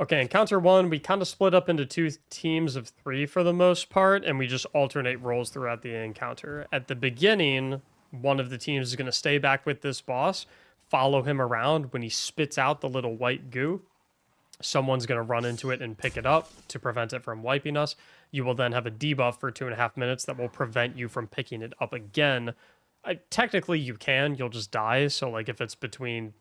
Okay, encounter 1, we kind of split up into 2 teams of 3 for the most part, and we just alternate roles throughout the encounter. At the beginning, one of the teams is going to stay back with this boss, follow him around. When he spits out the little white goo, someone's going to run into it and pick it up to prevent it from wiping us. You will then have a debuff for 2.5 minutes that will prevent you from picking it up again. Technically, you can. You'll just die. So, like, if it's between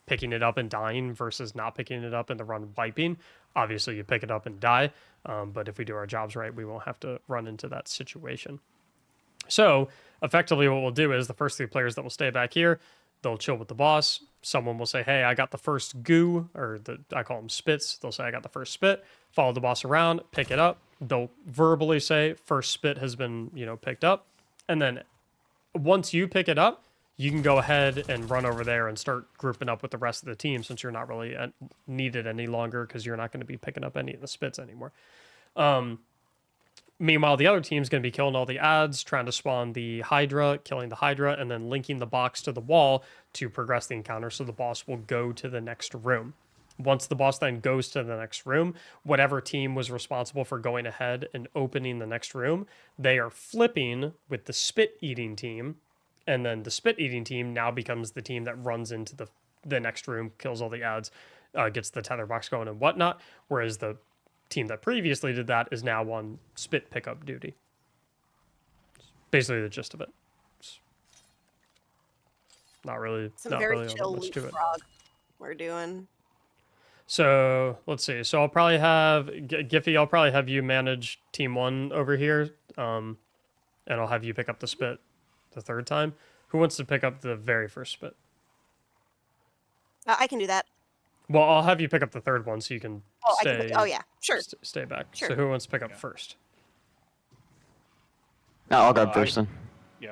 picking it up and dying versus not picking it up and the run wiping, obviously you pick it up and die. But if we do our jobs right, we won't have to run into that situation. So, effectively, what we'll do is the first 3 players that will stay back here, they'll chill with the boss. Someone will say, hey, I got the first goo, or I call them spits. They'll say, I got the first spit. Follow the boss around, pick it up. They'll verbally say, first spit has been, picked up. And then once you pick it up, you can go ahead and run over there and start grouping up with the rest of the team, since you're not really needed any longer because you're not going to be picking up any of the spits anymore. Meanwhile, the other team's going to be killing all the ads, trying to spawn the Hydra, killing the Hydra, and then linking the box to the wall to progress the encounter, so the boss will go to the next room. Once the boss then goes to the next room, whatever team was responsible for going ahead and opening the next room, they are flipping with the spit-eating team, and then the spit-eating team now becomes the team that runs into the next room, kills all the ads, gets the tether box going and whatnot, whereas the team that previously did that is now on spit pickup duty. It's basically the gist of it. It's not really, Some not very really chill much to it. leapfrog we're doing. So let's see. So I'll probably have Giffy. I'll probably have you manage team 1 over here, and I'll have you pick up the spit the 3rd time. Who wants to pick up the very first spit? I can do that. Well, I'll have you pick up the 3rd one so you can stay. Oh yeah, sure. Stay back. Sure. So who wants to pick up first? No, I'll grab first then.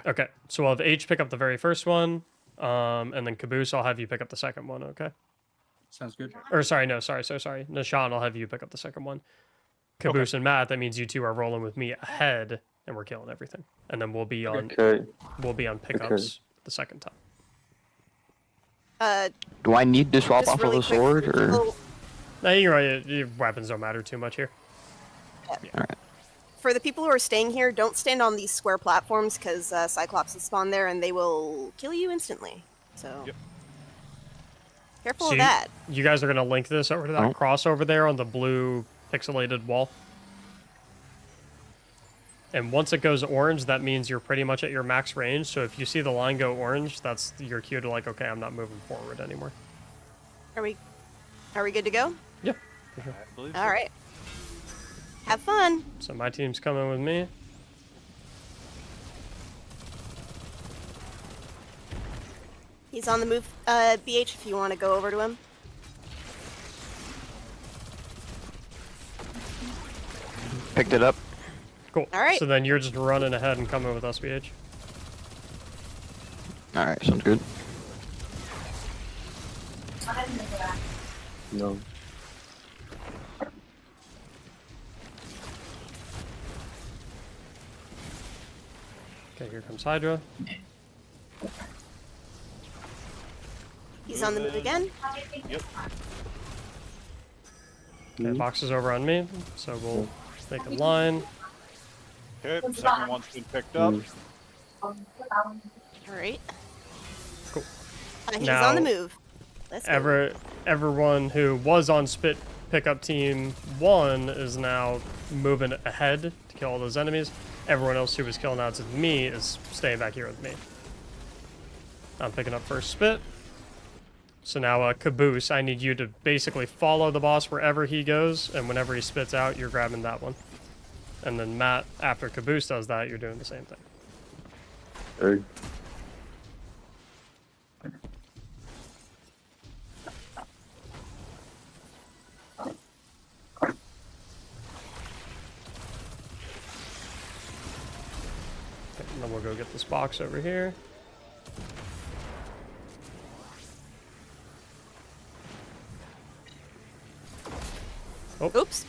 Okay. So we'll have H pick up the very first one, and then Caboose, I'll have you pick up the second one. Okay. Sounds good. Or sorry, Nishan, I'll have you pick up the second one. Caboose and Matt, that means you two are rolling with me ahead, and we're killing everything. And then we'll be on pickups the second time. Do I need to swap Just off really of the quick, sword, or? No, you're right. Your weapons don't matter too much here. Alright. For the people who are staying here, don't stand on these square platforms because Cyclops will spawn there and they will kill you instantly. So careful of that. You guys are gonna link this over to that cross over there on the blue pixelated wall. And once it goes orange, that means you're pretty much at your max range. So if you see the line go orange, that's your cue to like, okay, I'm not moving forward anymore. Are we good to go? Yeah, for sure. I believe All right. Have fun. So my team's coming with me. He's on the move. BH, if you want to go over to him. Picked it up. Cool. All right. So then you're just running ahead and coming with us, BH. Alright, sounds good. No. Okay, here comes Hydra. He's on the move again. Yep. Okay, box is over on me, so we'll make a line. Okay, second one's been picked up. All right. Cool. He's Now, on the move. Let's go. Everyone who was on Spit Pickup Team 1 is now moving ahead to kill all those enemies. Everyone else who was killing outs with me is staying back here with me. I'm picking up first Spit. So now, Caboose, I need you to basically follow the boss wherever he goes, and whenever he spits out, you're grabbing that one. And then Matt, after Caboose does that, you're doing the same thing. Hey. Okay, and then we'll go get this box over here. Oops.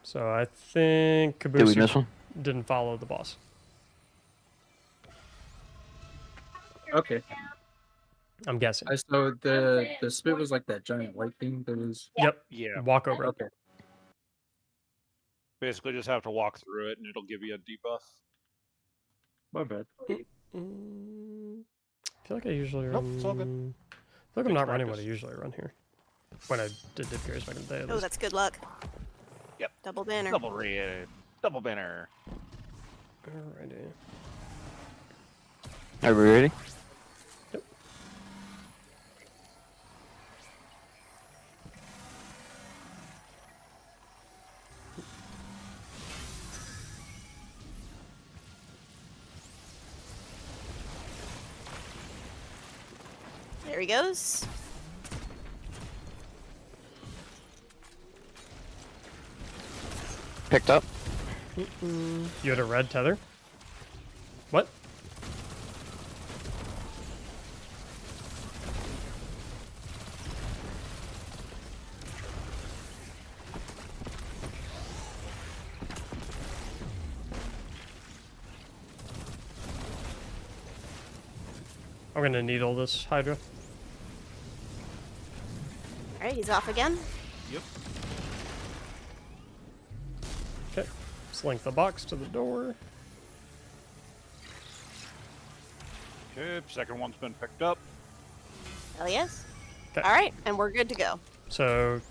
So I think Did Caboose we miss one? didn't follow the boss. Okay. I'm guessing. So the spit was like that giant white thing that was. Yep. Yeah. Walk over. it. Okay. Basically, just have to walk through it, and it'll give you a debuff. My bad. Mm, I feel like I usually Nope, run. it's all good. I feel like I'm Takes not running what I practice. usually run here. When I did dip gears back in the day. At Oh, least. that's good luck. Yep. Double banner. Double banner. Alrighty. Are we ready? There he goes. Picked up. You had a red tether? What? I'm gonna needle this Hydra. All right, he's off again. Yep. Okay. Slink the box to the door. Okay, second one's been picked up. Hell yes. 'Kay. All right, and we're good to go. So,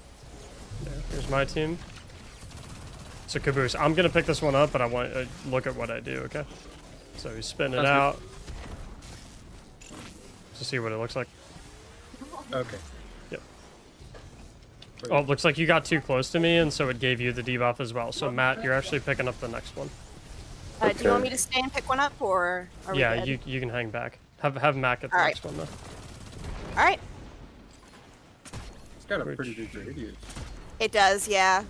yeah, here's my team. So Caboose, I'm gonna pick this one up, but I want look at what I do, okay? So you spin it Sounds good. out to see what it looks like. Okay. Yep. Oh, it looks like you got too close to me, and so it gave you the debuff as well. So Matt, you're actually picking up the next one. Do you want Okay. me to stay and pick one up, or are we Yeah, good? you can hang back. Have Matt get the All right. next one though. All right. It's got a Which- pretty big radius. It does, yeah.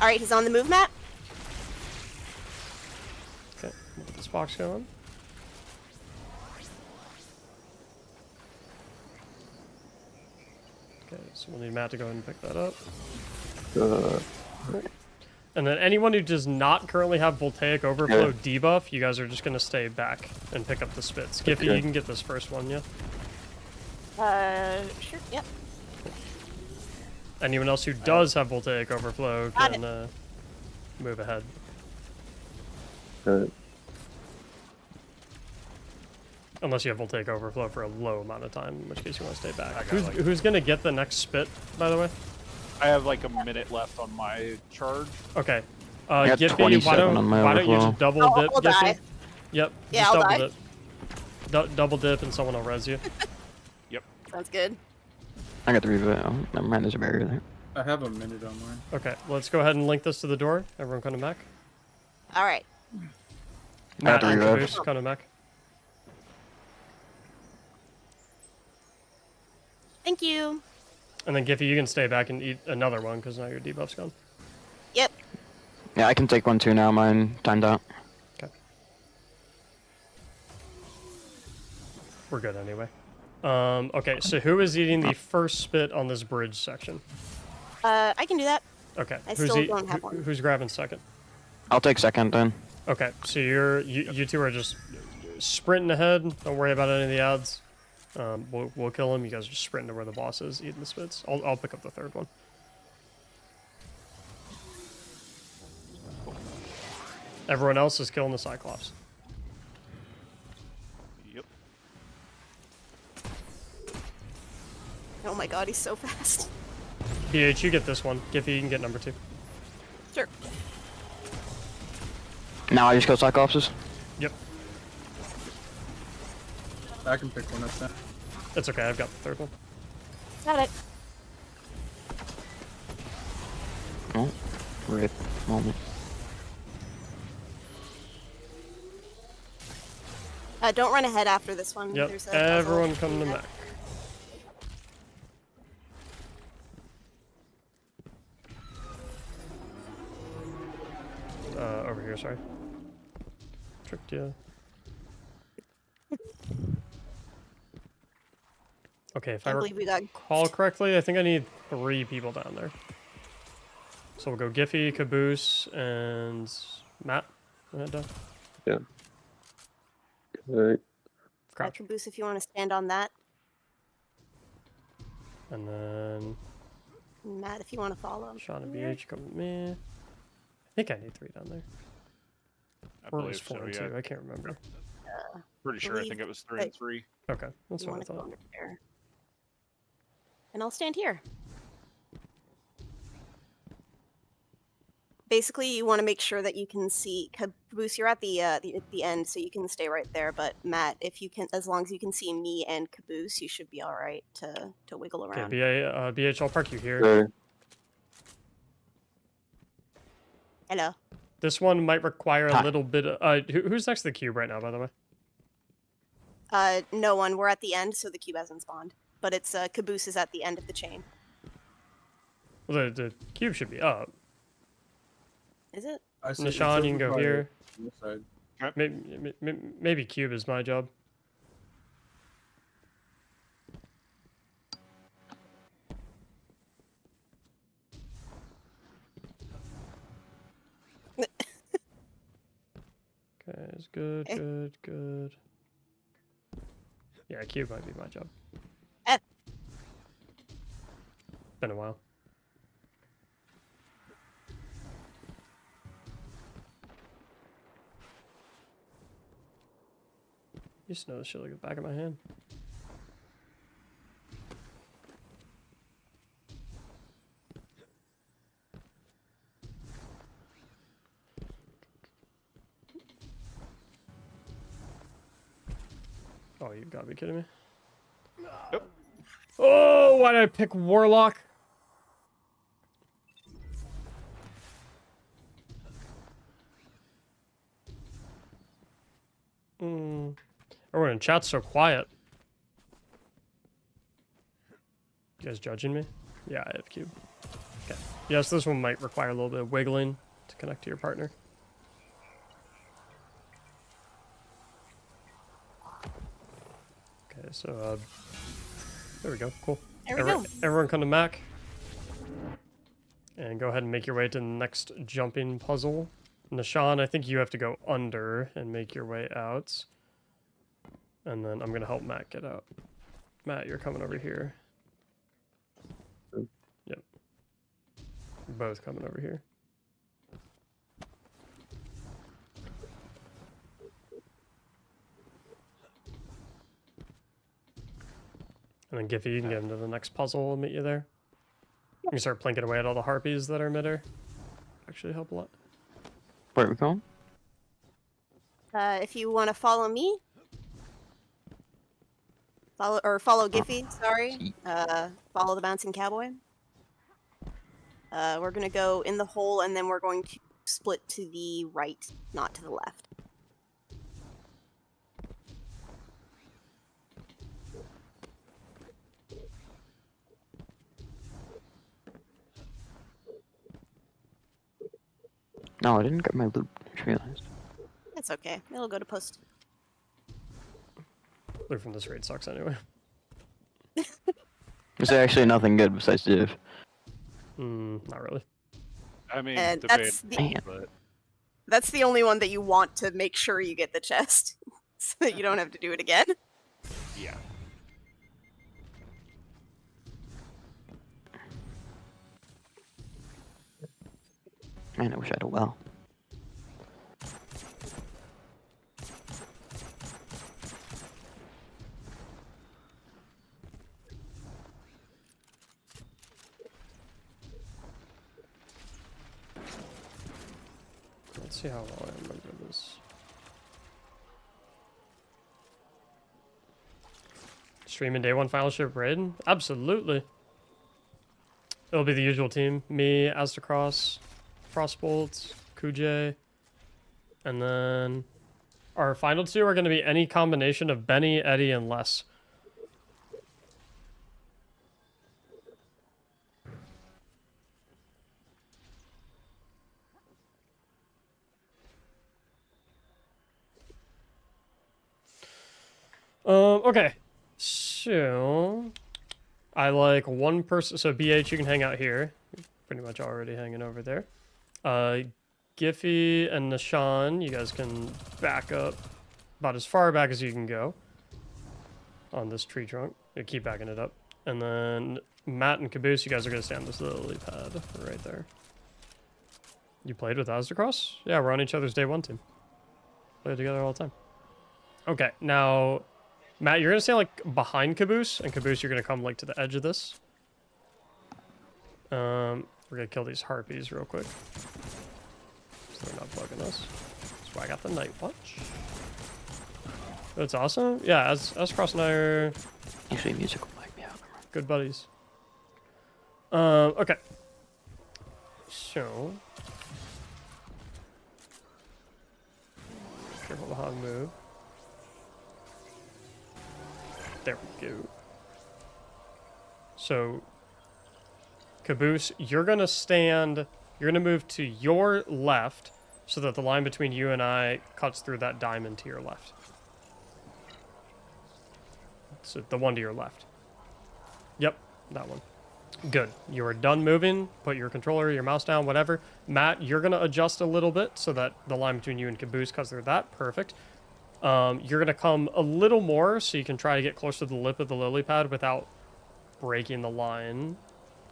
All right, he's on the move, Matt. Okay, we'll get this box going. Okay, so we'll need Matt to go ahead and pick that up. And then anyone who does not currently have Voltaic Overflow debuff, you guys are just going to stay back and pick up the spits. Giffy, Okay. you can get this first one, yeah? Sure, yep. Anyone else who does have Voltaic Overflow Got can move ahead. Unless you have Voltaic Overflow for a low amount of time, in which case you want to stay back. I got, Who's, like- who's going to get the next spit, by the way? I have like a minute left on my charge. Okay. I got Giffy, 27 on my why don't you overflow. just double I'll dip, Giffy? die. Yep. Yeah, just I'll double die. dip. Double dip and someone will res you. Sounds good. I got the revive. Oh, never mind, there's a barrier there. I have a minute on mine. Okay, let's go ahead and link this to the door. Everyone come to Mac. All right. I got the and revive. Caboose, come to Mac. Thank you. And then Giffy, you can stay back and eat another one because now your debuff's gone. Yep. Yeah, I can take one too now. Mine timed out. Okay. We're good anyway. Okay, so who is eating the first spit on this bridge section? I can do that. Okay. I still don't have one. Who's grabbing second? I'll take second then. Okay, so you two are just sprinting ahead. Don't worry about any of the odds. We'll kill him. You guys are just sprinting to where the boss is, eating the spits. I'll pick up the third one. Everyone else is killing the Cyclops. Yep. Oh my god, he's so fast. BH, you get this one. Giffy, you can get number 2. Sure. Now I just kill Cyclopses. Yep, I can pick one up now. it's okay. I've got the third one. Got it. Oh, rip moment. Don't run ahead after this one. Yep, There's a puzzle. everyone come to Mac. Over here, sorry. Tricked you. Okay, if I Can't believe we got. recall correctly, I think I need 3 people down there. So we'll go Giffy, Caboose, and Matt. Okay. Crouch. Caboose, if you want to stand on that. And then Matt, if you want to follow. Sean and BH come with me. I think I need 3 down there. I Or it was believe 4 so, and yeah. 2. I can't remember. Pretty sure. I think it was 3 and 3. Okay, that's You what I want to go thought. under there. And I'll stand here. Basically, you want to make sure that you can see Caboose. You're at the end, so you can stay right there. But Matt, if you can, as long as you can see me and Caboose, you should be all right to wiggle Okay, around. BH, I'll park you here. Okay. Hello. This one might require a Hi. little bit of... who's next to the cube right now, by the way? No one. We're at the end, so the cube hasn't spawned. But it's Caboose is at the end of the chain. Well, the cube should be up. Is it? I see Nishan, you can go here. This side. Maybe cube is my job. Okay, it's good, good. Yeah, cube might be my job. Been a while. Used to know this shit like the back of my hand. Oh, you gotta be kidding me. Yep. Oh, why did I pick Warlock? Everyone in chat's so quiet. You guys judging me? Yeah, I have cube. Okay. Yes, this one might require a little bit of wiggling to connect to your partner. Okay, so there we go. Cool. There we go. Everyone come to Mac. And go ahead and make your way to the next jumping puzzle. Nishan, I think you have to go under and make your way out. And then I'm going to help Matt get out. Matt, you're coming over here. Yep. You're both coming over here. And then Giffy, you can get into the next puzzle and meet you there. You can start plinking away at all the harpies that are midair. Actually help a lot. Where are we going? If you want to follow me, follow Giffy. Sorry. Follow the bouncing cowboy. We're gonna go in the hole, and then we're going to split to the right, not to the left. No, I didn't get my loot. I just realized. That's okay. It'll go to post. Loot from this raid sucks anyway. Is there actually nothing good besides div? Not really. I mean, And debate, but that's the only one that you want to make sure you get the chest, so that you don't have to do it again. yeah. Man, I wish I had a well. Let's see how well I remember this. Streaming day one final ship raid? Absolutely. It'll be the usual team. Me, Aztecross, Frostbolt, Kujay, and then our final two are going to be any combination of Benny, Eddie, and Les. Okay. So I like one person. So BH, you can hang out here. You're pretty much already hanging over there. Giffy and Nishan, you guys can back up about as far back as you can go on this tree trunk. You keep backing it up. And then Matt and Caboose, you guys are going to stay on this lily pad right there. You played with Aztecross? Yeah, we're on each other's day one team. Play together all the time. Okay, now, Matt, you're going to stay, like, behind Caboose, and Caboose, you're going to come, like, to the edge of this. We're going to kill these harpies real quick. So they're not bugging us. That's why I got the Night Watch. That's awesome. Yeah, Aztecross and I are Usually music will mic me out. good buddies. Okay. So... Careful how I move. There we go. So, Caboose, you're going to stand... You're going to move to your left so that the line between you and I cuts through that diamond to your left. So, the one to your left. Yep, that one. Good. You are done moving. Put your controller, your mouse down, whatever. Matt, you're going to adjust a little bit so that the line between you and Caboose cuts through that. Perfect. You're going to come a little more so you can try to get close to the lip of the lily pad without breaking the line.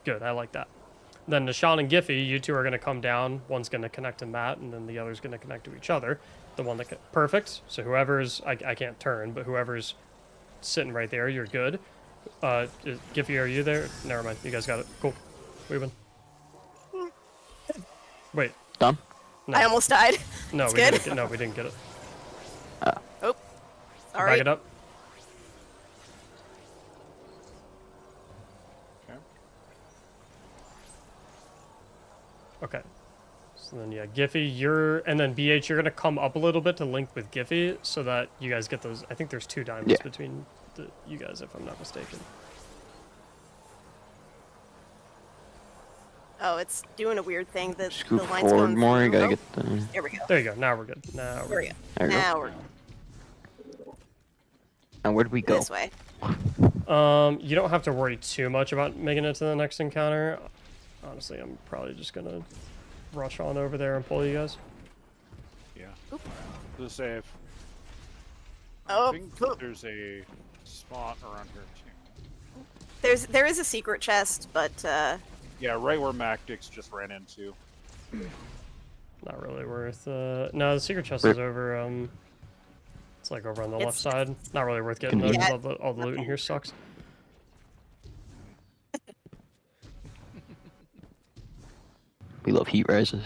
Good, I like that. Then Nishan and Giffy, you two are going to come down. One's going to connect to Matt, and then the other's going to connect to each other. The one that... Perfect. So whoever's... I can't turn, but whoever's sitting right there, you're good. Giffy, are you there? Never mind. You guys got it. Cool. We win. Wait. Done? I almost died. No, It's we good. didn't get, no, we didn't get it. Oh. All Back right. it up. Okay. Okay. So then, yeah, Giffy, and then BH, you're going to come up a little bit to link with Giffy so that you guys get those. I think there's 2 diamonds Yeah. between you guys, if I'm not mistaken. Oh, it's doing a weird thing. The Scoop line's forward going more. You through. gotta Oh, get the. there we go. There you go. Now we're good. Now There we're we go. There you go. Now we're And where'd we go? this way. You don't have to worry too much about making it to the next encounter. Honestly, I'm probably just going to rush on over there and pull you guys. Yeah. The save. Oh, I think that there's a spot around here too. there is a secret chest, but Yeah, right where Mactics just ran into. Not really worth... No, the secret chest is over... It's like over on the left It's- side. Not really worth getting though, Yeah. 'cause all the loot in here sucks. We love heat rises.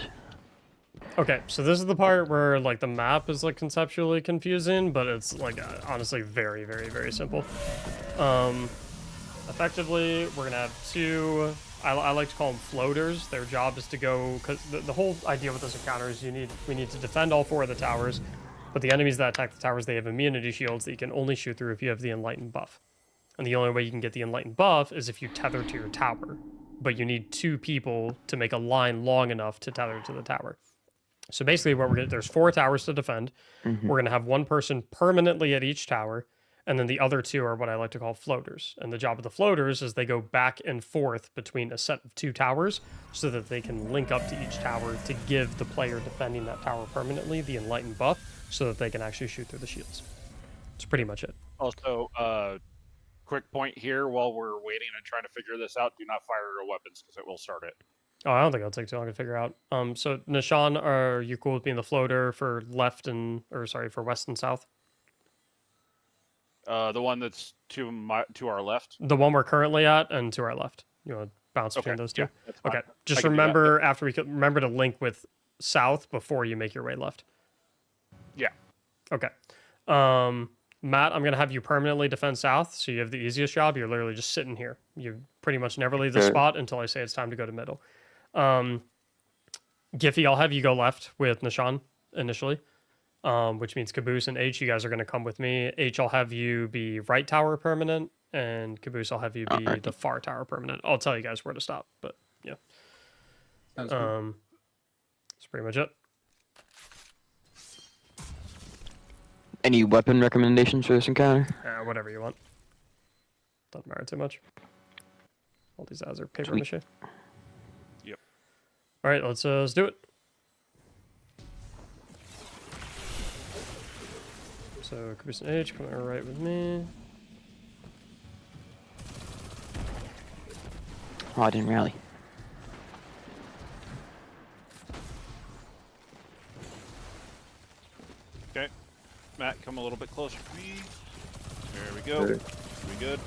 Okay, so this is the part where like the map is like conceptually confusing, but it's like honestly very, very, very simple. Effectively, we're gonna have 2. I like to call them floaters. Their job is to go, because the whole idea with this encounter is we need to defend all 4 of the towers, but the enemies that attack the towers, they have immunity shields that you can only shoot through if you have the enlightened buff. And the only way you can get the enlightened buff is if you tether to your tower. But you need 2 people to make a line long enough to tether to the tower. So basically what there's 4 towers to defend. We're going to have 1 person permanently at each tower, and then the other 2 are what I like to call floaters. And the job of the floaters is they go back and forth between a set of 2 towers so that they can link up to each tower to give the player defending that tower permanently the enlightened buff so that they can actually shoot through the shields. That's pretty much it. Also, quick point here while we're waiting and trying to figure this out, do not fire your weapons because it will start it. Oh, I don't think it'll take too long to figure out. So Nishan, are you cool with being the floater for for west and south? The one that's to our left. The one we're currently at and to our left. You want to bounce between those 2? Yeah, that's fine. Okay. Just I can do that, remember remember to link with south before you make your way left. Yeah. Okay. Matt, I'm gonna have you permanently defend south, so you have the easiest job. You're literally just sitting here. You pretty much never leave the Okay. spot until I say it's time to go to middle. Giffy, I'll have you go left with Nishan initially, which means Caboose and H, you guys are gonna come with me. H, I'll have you be right tower permanent, and Caboose, I'll have you be Alright. the far tower permanent. I'll tell you guys where to stop, but yeah. Sounds good. That's pretty much it. Any weapon recommendations for this encounter? Whatever you want. Doesn't matter too much. All these ads are paper Sweet. mache. Yep. All right, let's do it. So Caboose and H, come over right with me. Oh, I didn't rally. Okay. Matt, come a little bit closer to me. There we go. Okay. We good?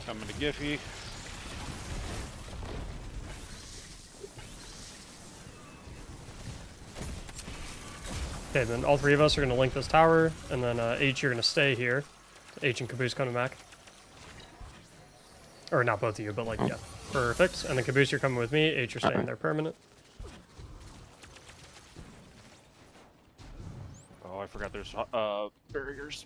Coming to Giffy. Okay, then all three of us are going to link this tower, and then H, you're going to stay here. H and Caboose coming back. Or not both of you, but like, yeah. Perfect. And then Caboose, you're coming with me. H, you're staying there permanent. Oh, I forgot there's barriers.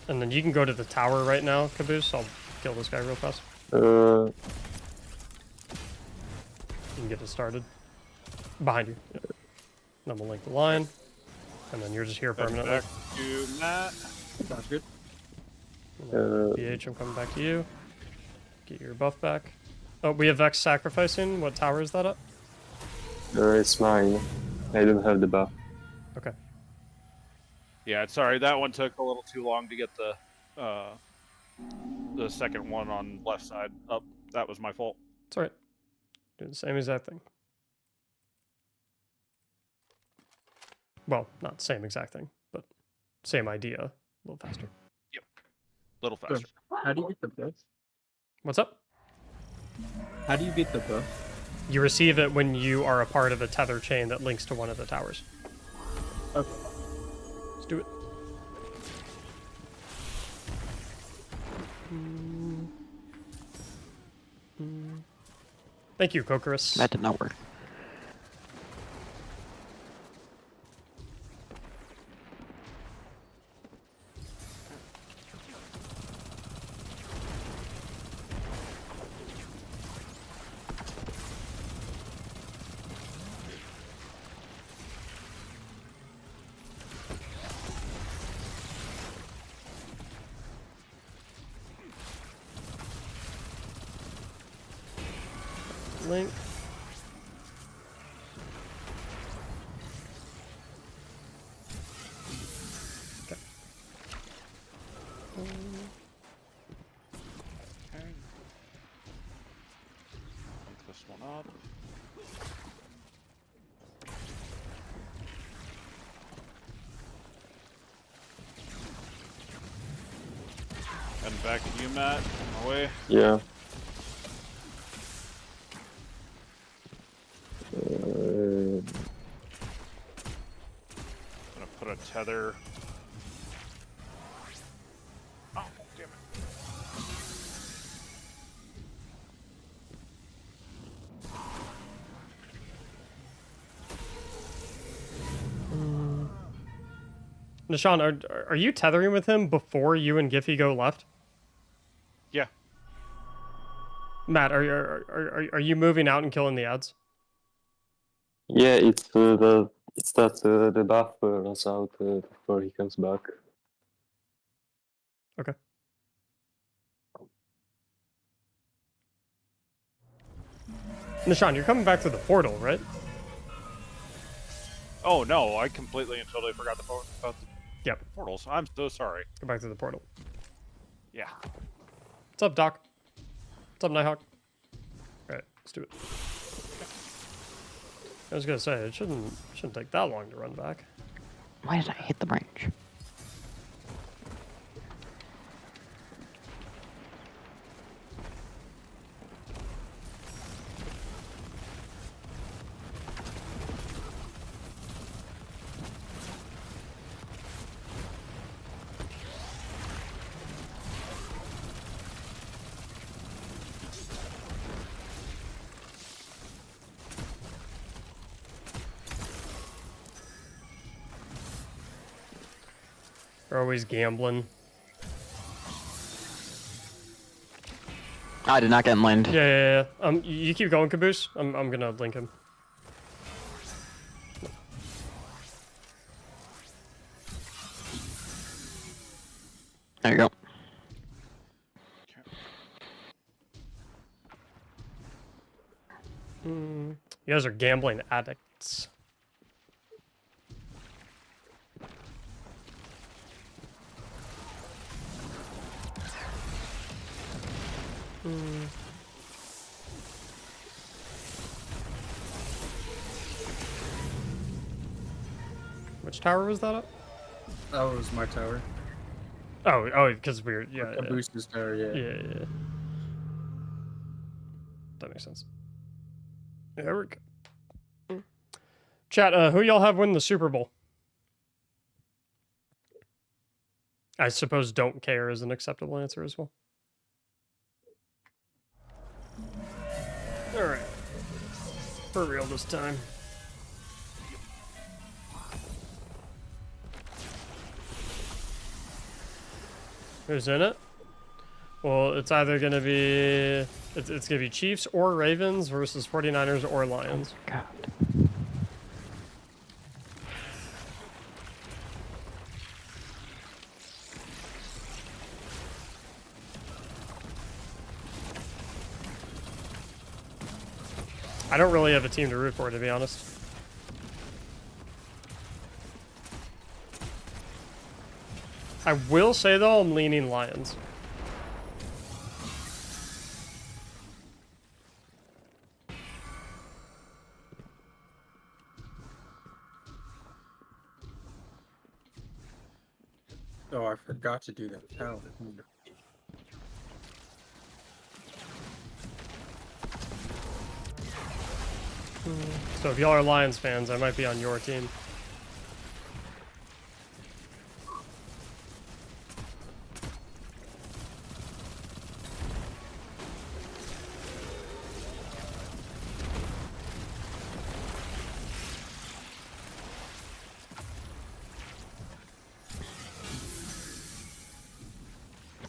And then you can go to the tower right now, Caboose. I'll kill this guy real fast. Uh, You can get it started. Behind you. Yep. Then we'll link the line. And then you're just here Back permanently. to Matt. Sounds good. BH, I'm coming back to you. Get your buff back. Oh, we have Vex sacrificing. What tower is that at? it's mine. I don't have the buff. Okay. Yeah, sorry, that one took a little too long to get the second one on left side up. That was my fault. It's alright. Do the same exact thing. Well, not same exact thing, but same idea. A little faster. A little So, faster. how do you get the buff? What's up? How do you get the buff? You receive it when you are a part of a tether chain that links to one of the towers. Okay. Let's do it. Thank you, Kokorus. That did not work. Link. Okay. Okay. Link this one up. And back to you, Matt. On my way. Yeah. Gonna put a tether. Oh, damn it. Nishan, are you tethering with him before you and Giffy go left? Yeah. Matt, are you moving out and killing the ads? Yeah, it's that the buff runs out before he comes back. Okay. Nishan, you're coming back to the portal, right? Oh no, I completely and totally forgot about the Yep. portals. I'm so sorry. Go back to the portal. Yeah. What's up, Doc? What's up, Nighthawk? Alright, let's do it. I was gonna say it shouldn't take that long to run back. Why did I hit the branch? We're always gambling. I did not get in land. Yeah. You keep going, Caboose. I'm gonna link him. There you go. You guys are gambling addicts. Which tower was that up? That was my tower. Oh, because we were A booster's tower, yeah. Yeah. That makes sense. There we go. Chat, who y'all have win the Super Bowl? I suppose don't care is an acceptable answer as well. Alright. For real this time. Who's in it? Well, it's either going to be... It's going to be Chiefs or Ravens versus 49ers or Lions. God. I don't really have a team to root for, to be honest. I will say, though, I'm leaning Lions. Oh, I forgot to do that tower. So if y'all are Lions fans, I might be on your team.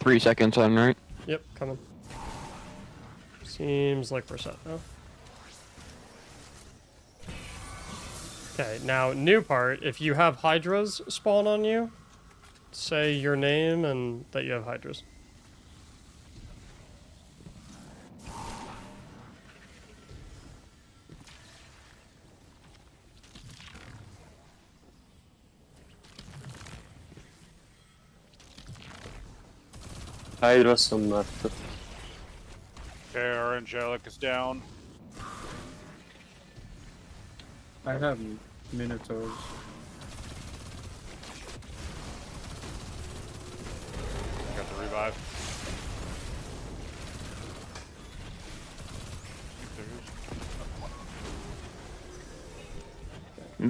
Three seconds on, right? Yep, coming. Seems like we're set now. Okay, now new part. If you have Hydras spawn on you, say your name and that you have Hydras. Hydra on Marte. Okay, our Angelic is down. I have Minotaurs. Got the revive.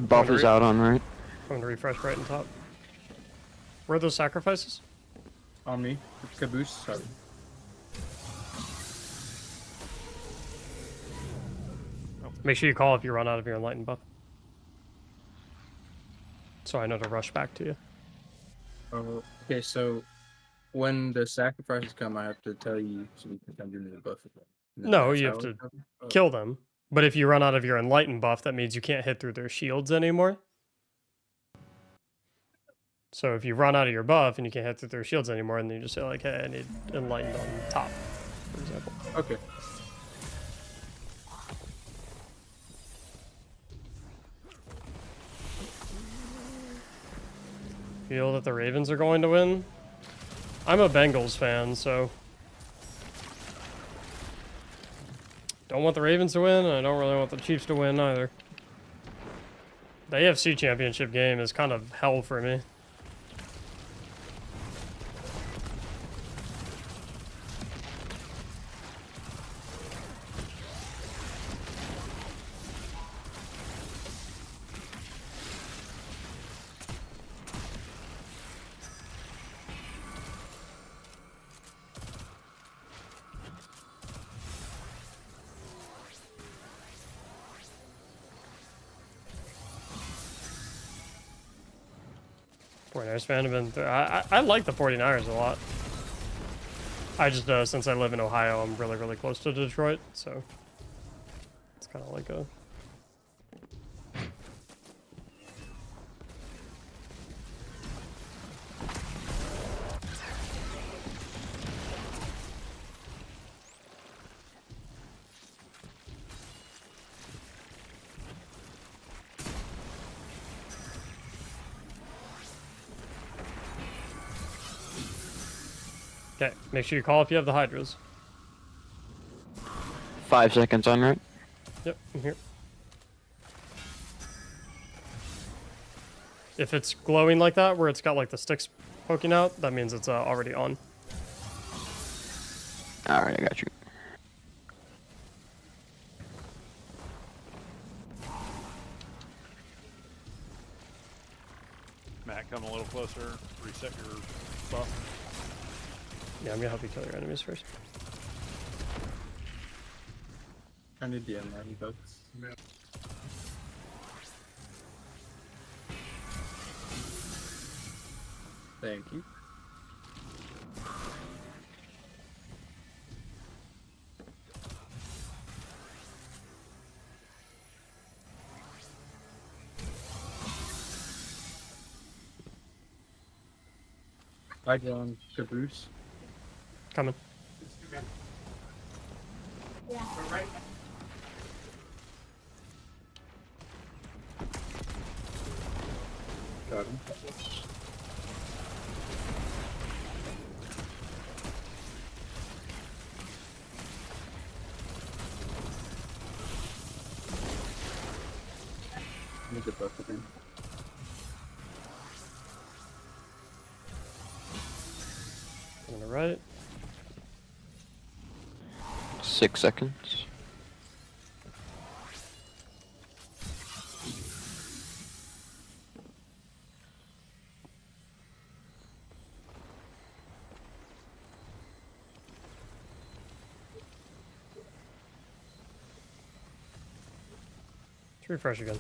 Buffer's out on, right? I'm going to refresh right on top. Where are those sacrifices? On me. Caboose, sorry. Make sure you call if you run out of your enlightened buff. So I know to rush back to you. Oh, okay, so when the sacrifices come, I have to tell you so we can come give me the buff again. No, That's you how have it to happens? Oh. kill them. But if you run out of your enlightened buff, that means you can't hit through their shields anymore. So if you run out of your buff and you can't hit through their shields anymore, and then you just say like, hey, I need enlightened on top, for example. Okay. Feel that the Ravens are going to win? I'm a Bengals fan, so don't want the Ravens to win, and I don't really want the Chiefs to win either. The AFC Championship game is kind of hell for me. Forty-Niners fan have been through. I like the 49ers a lot. I just since I live in Ohio, I'm really close to Detroit, so it's kind of like a. Okay, make sure you call if you have the hydras. 5 seconds on, right? Yep, I'm here. If it's glowing like that, where it's got like the sticks poking out, that means it's already on. Alright, I got you. Matt, come a little closer. Reset your buff. Yeah, I'm gonna help you kill your enemies first. I need the M90 folks. Thank you. Hi, John. Caboose. Coming. Got him. Need the buff again. On the right. 6 seconds. Let's refresh again.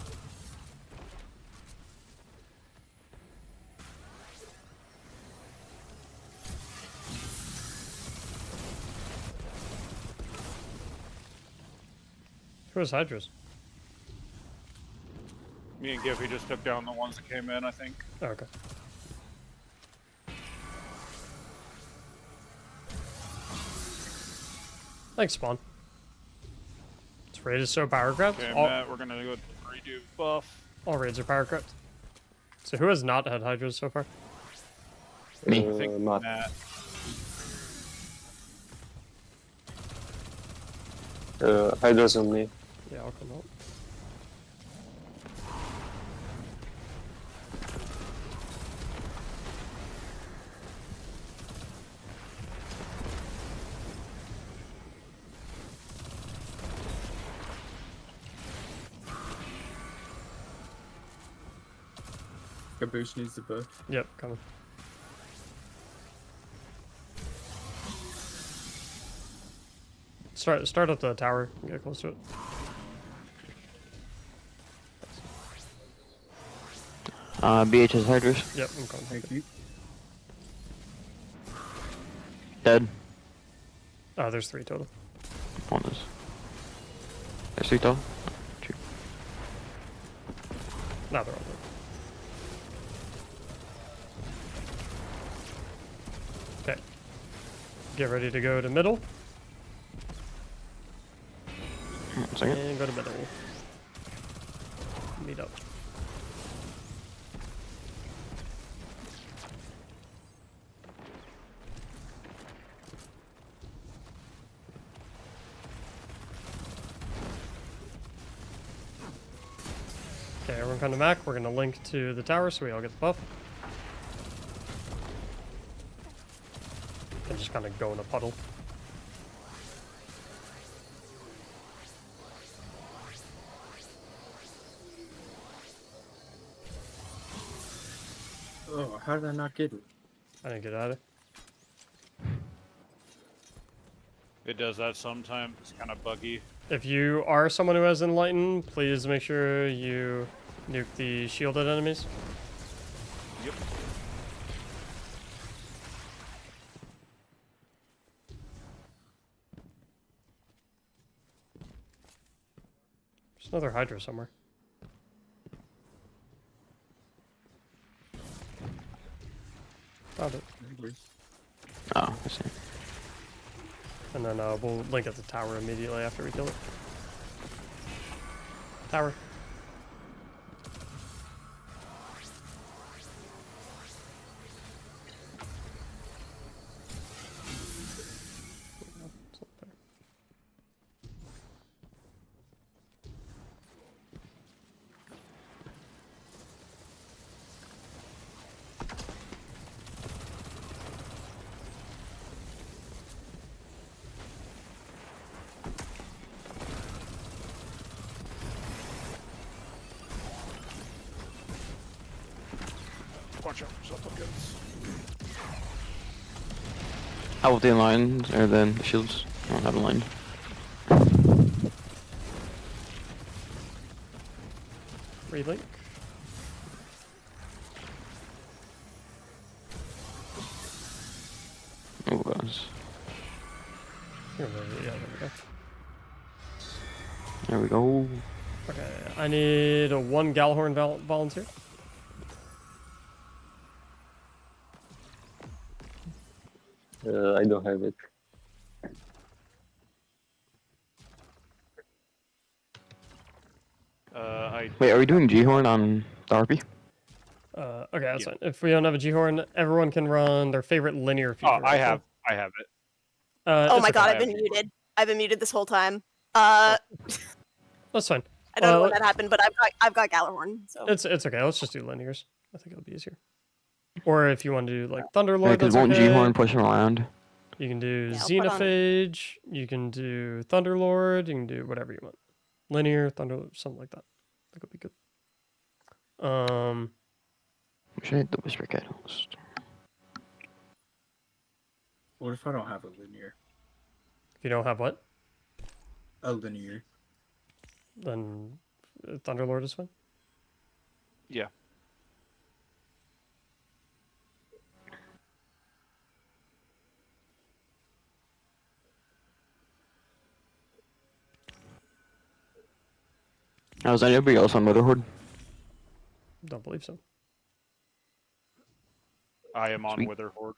Who has hydras? Me and Giffy just took down the ones that came in, I think. Oh, okay. Thanks, Spawn. This raid is so power crept. Okay, All, Matt, we're gonna go redo buff. all raids are power crept. So who has not had hydras so far? Me. I think Matt. Matt. Hydras on me. Yeah, I'll come out. Caboose needs the buff. Yep, coming. Start at the tower and get close to it. BHS Hydras. Yep, I'm coming. Thank you. Dead. There's 3 total. One is. There's 3 total. Two. Now they're all dead. Okay. Get ready to go to middle. 1 second. And go to middle. Meet up. Okay, everyone come to Mac. We're gonna link to the tower so we all get the buff. And just kind of go in a puddle. Oh, how did I not get it? I didn't get out of it. It does that sometimes. It's kind of buggy. If you are someone who has Enlighten, please make sure you nuke the shielded enemies. Yep. There's another Hydra somewhere. Found it. Oh, I see. And then we'll link at the tower immediately after we kill it. Tower. Watch out for supplicants. How about the lines or the shields? I don't have a line. Relink. Oh, gosh. Yeah, there we go. There we go. Okay, I need a 1 Galhorn volunteer. I don't have it. Wait, are we doing G-Horn on the RP? Okay, that's fine. If we don't have a G-Horn, everyone can run their favorite linear feature. Oh, I rifle. have it. Oh it's my okay. god, I I've been have muted. I've been muted this whole time. That's fine. I don't know when that happened, but I've got Galahorn. So It's okay. Let's just do linears. I think it'll be easier. Or if you want to do like Thunderlord, Yeah, because that's won't okay. G-Horn push him around? You can do Yeah, I'll put on- Xenophage. You can do Thunderlord. You can do whatever you want. Linear, Thunderlord, something like that. I think it'll be good. Should I hit the Whisper Catalyst? What if I don't have a linear? If you don't have what, A linear. then Thunderlord is fine. Yeah. Now, is anybody else on Motherhood? Don't believe so. I am on Sweet. Wither Horde.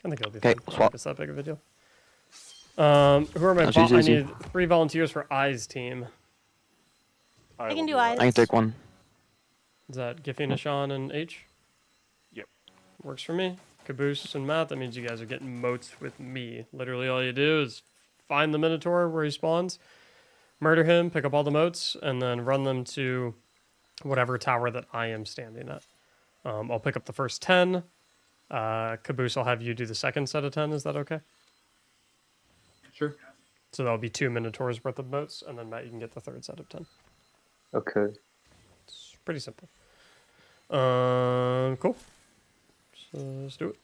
I think it'll be Okay, fine. I don't swap. think it's that big of a deal. Who are my That's I easy. need 3 volunteers for Eyes team. I will can do that. eyes. I can take one. Is that Giffy, Nishan, and H? Yep. Works for me. Caboose and Matt, that means you guys are getting moats with me. Literally all you do is find the Minotaur where he spawns, murder him, pick up all the moats, and then run them to whatever tower that I am standing at. I'll pick up the first 10. Caboose, I'll have you do the second set of 10. Is that okay? Sure. So that'll be 2 Minotaurs worth of moats, and then Matt, you can get the third set of 10. Okay. It's pretty simple. Cool. So let's do it.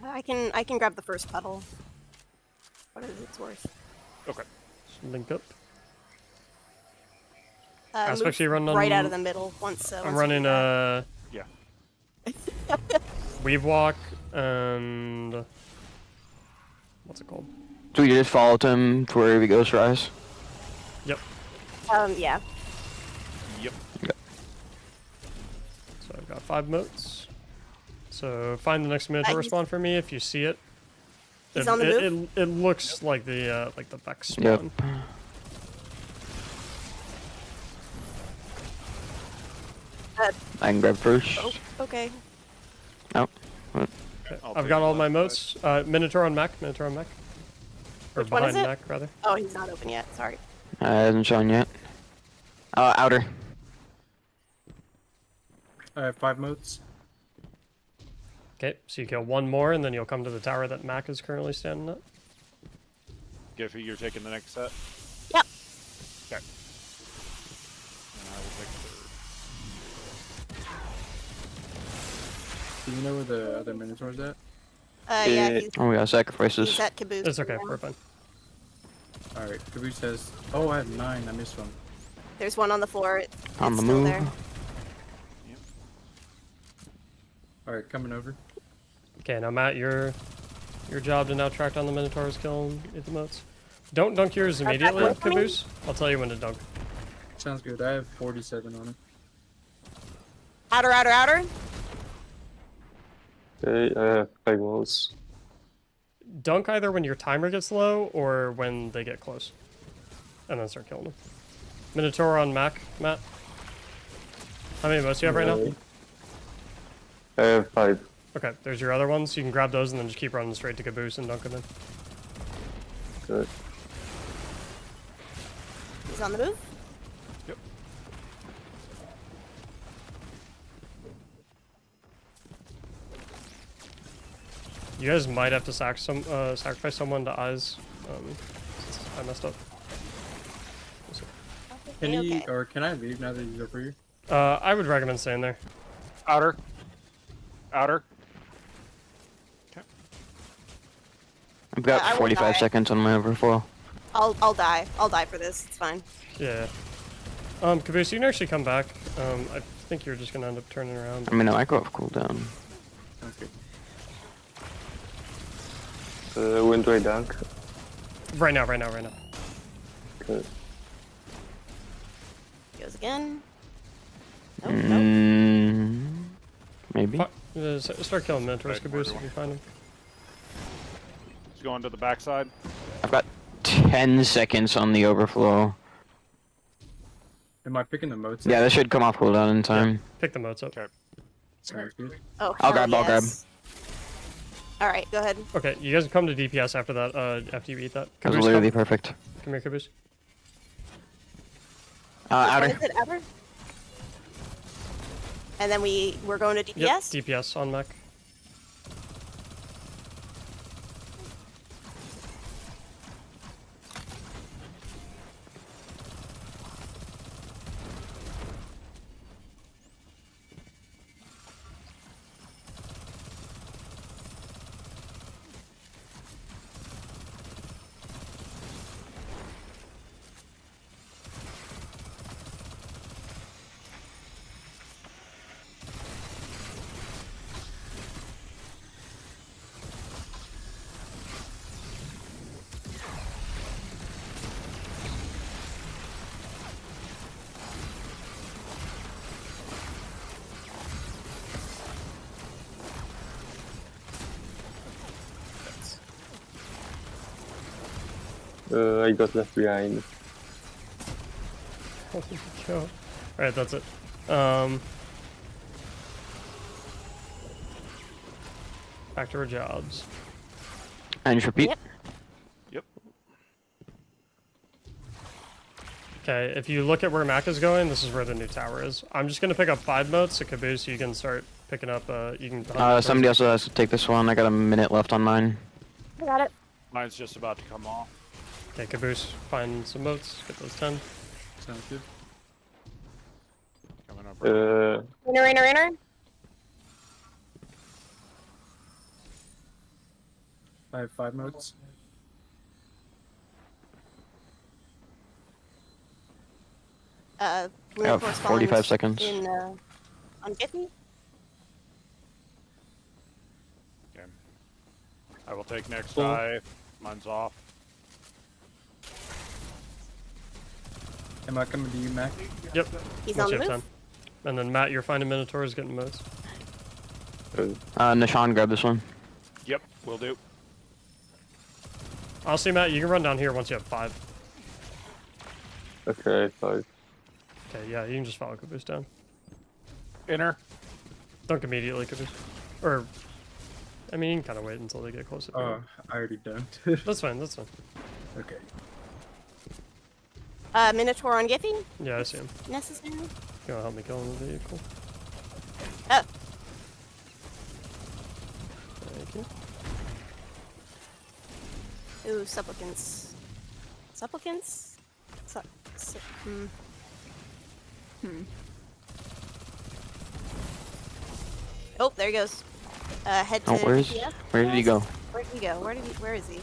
I can grab the first puddle. What is it's worth? Okay. Just link up. Move Actually, run right out on- of the middle once. I'm once you running do that. Yeah. Weave Walk and what's it called? So you just follow him to wherever he goes for eyes? Yep. Yeah. Yep. So I've got 5 moats. So find the next Minotaur he's- respawn for me if you see it. He's it, on the it, move? It looks like the Vex spawn. Yep. I can grab first. Oh, okay. Oh. Okay, I'll I've take got the all my left side. moats. Minotaur on mech. Or Which one is behind it? mech, rather. Oh, he's not open yet. Sorry. Hasn't shown yet. Outer. I have 5 motes. Okay, so you kill one more, and then you'll come to the tower that Mac is currently standing at. Giffy, you're taking the next set? Yep. Okay. And I will take third. Do you know where the other Minotaur's at? Yeah, he's, Oh, we got sacrifices. he's at Caboose. It's okay, now. we're fine. Alright, Caboose has. Oh, I have 9. I missed one. There's one on the floor. It's On the still move. there. Alright, coming over. Okay, now Matt, your job to now track down the Minotaurs, kill them, hit the moats. Don't dunk yours Are that immediately, with me? Caboose. I'll tell you when to dunk. Sounds good. I have 47 on it. Outer, outer, outer. Okay, I have 5 motes. Dunk either when your timer gets low or when they get close. And then start killing them. Minotaur on Matt. How many moats do you have right now? I have 5. Okay, there's your other ones. You can grab those and then just keep running straight to Caboose and dunk them in. Good. He's on the move. Yep. You guys might have to sacrifice someone to eyes. Since I messed up. Can Okay, he, okay. or can I leave now that he's over here? I would recommend staying there. Outer. Outer. I've I got will 45 die. seconds on my overflow. I'll die. I'll die for this. It's fine. Yeah. Caboose, you can actually come back. I think you're just gonna end up turning around. I mean, I might go off cooldown. Sounds good. When do I dunk? Right now. Okay. Goes again. Nope, nope. Maybe. Start killing Minotaurs, Right, Caboose, if everyone. you find them. He's going to the backside. I've got 10 seconds on the overflow. Am I picking the motes? Yeah, this should come off cooldown in time. Pick the moats up. Okay. Sounds good. Oh, I'll hell grab, I'll grab. yes. All right, go ahead. Okay, you guys come to DPS after that, after you eat that. That was Caboose, literally come. perfect. Come here, Caboose. What Outer. is it, outer? And then we're going to DPS? Yep, DPS on mech. I got left behind. Holy cow. Alright, that's it. Back to our jobs. And just repeat. Yep. Yep. Okay, if you look at where Mac is going, this is where the new tower is. I'm just gonna pick up 5 moats, so Caboose, you can start picking up, you can... Somebody else has to take this one. I got a minute left on mine. I got it. Mine's just about to come off. Okay, Caboose, find some moats, get those 10. Sounds good. Coming up. Right. Inner. I have 5 motes. I have Reinforced 45 columns seconds. In, on Giffy? Okay. I will take next Cool. dive. Mine's off. Am I coming to you, Mac? Yep, He's once on you the have move. 10. And then Matt, you're finding Minotaurs, getting moats. Nishan, grab this one. Yep, will do. Honestly, Matt, you can run down here once you have 5. Okay, 5. Okay, yeah, you can just follow Caboose down. Inner. Dunk immediately, Caboose. Or, I mean, you can kind of wait until they get closer. Oh, I already dunked. That's fine, that's fine. Okay. Minotaur on Giffy? Yeah, I see him. Necessary? You wanna help me kill in the vehicle? Oh. Thank you. Ooh, supplicants. Supplicants? Oh, there he goes. Head to Oh, where DPS? did he go? Where did he go? Where is he?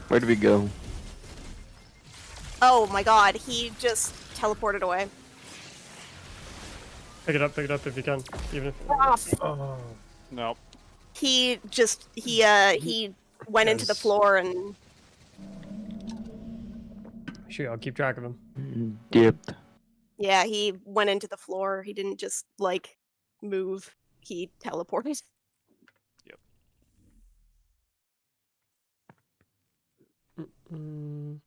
Where did we go? Oh my god, he just teleported away. Pick it up if you can. Even if Oh, Nope. He went into the Yes. floor and sure, I'll keep track of him. Dipped. yeah, he went into the floor. He didn't just like move. He teleported. Mm.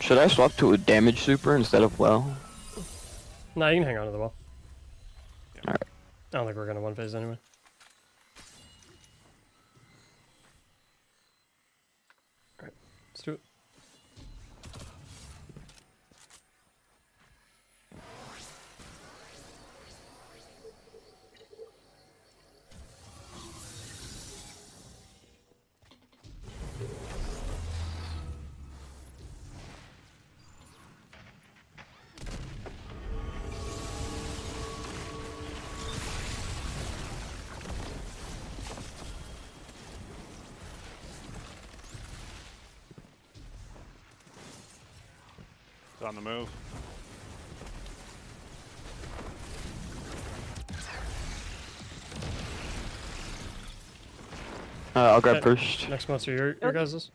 Should I swap to a damage super instead of well? Nah, you can hang on to the wall. Alright. I don't think we're gonna one phase anyway. Alright, let's do it. It's on the move. I'll grab Okay. first. Next monster, your Okay. guys's.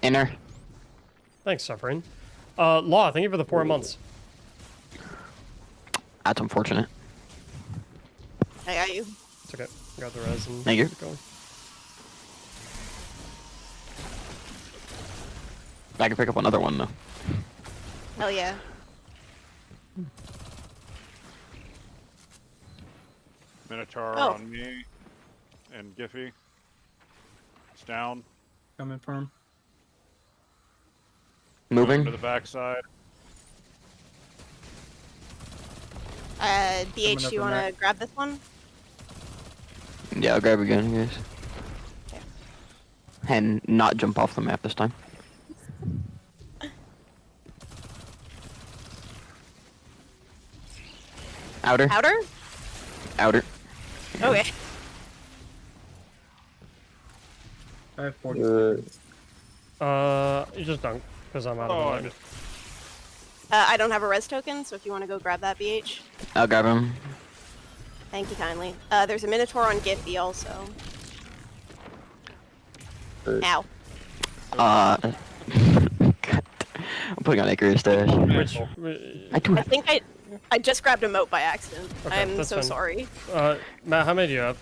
Inner. Thanks, Suffering. Law, thank you for the 4 months. That's unfortunate. I got you. It's okay. Got the res and Thank you. keep going. I can pick up another one though. Hell yeah. Minotaur Oh. on me. And Giffy. It's down. coming from. Moving. To the backside. BH, Coming up do you on want to that. grab this one? Yeah, I'll grab again, guys. Okay. And not jump off the map this time. Outer. Outer? Outer. Okay. I have 40 Uh, seconds. You just dunk, because I'm out of Oh, I it. just I don't have a res token, so if you want to go grab that, BH. I'll grab him. Thank you kindly. There's a Minotaur on Giffy also. Ow. God. I'm putting on Icarus stash. Which, I do I have. think I just grabbed a moat by accident. Okay, I'm that's so fine. sorry. Matt, how many do you have?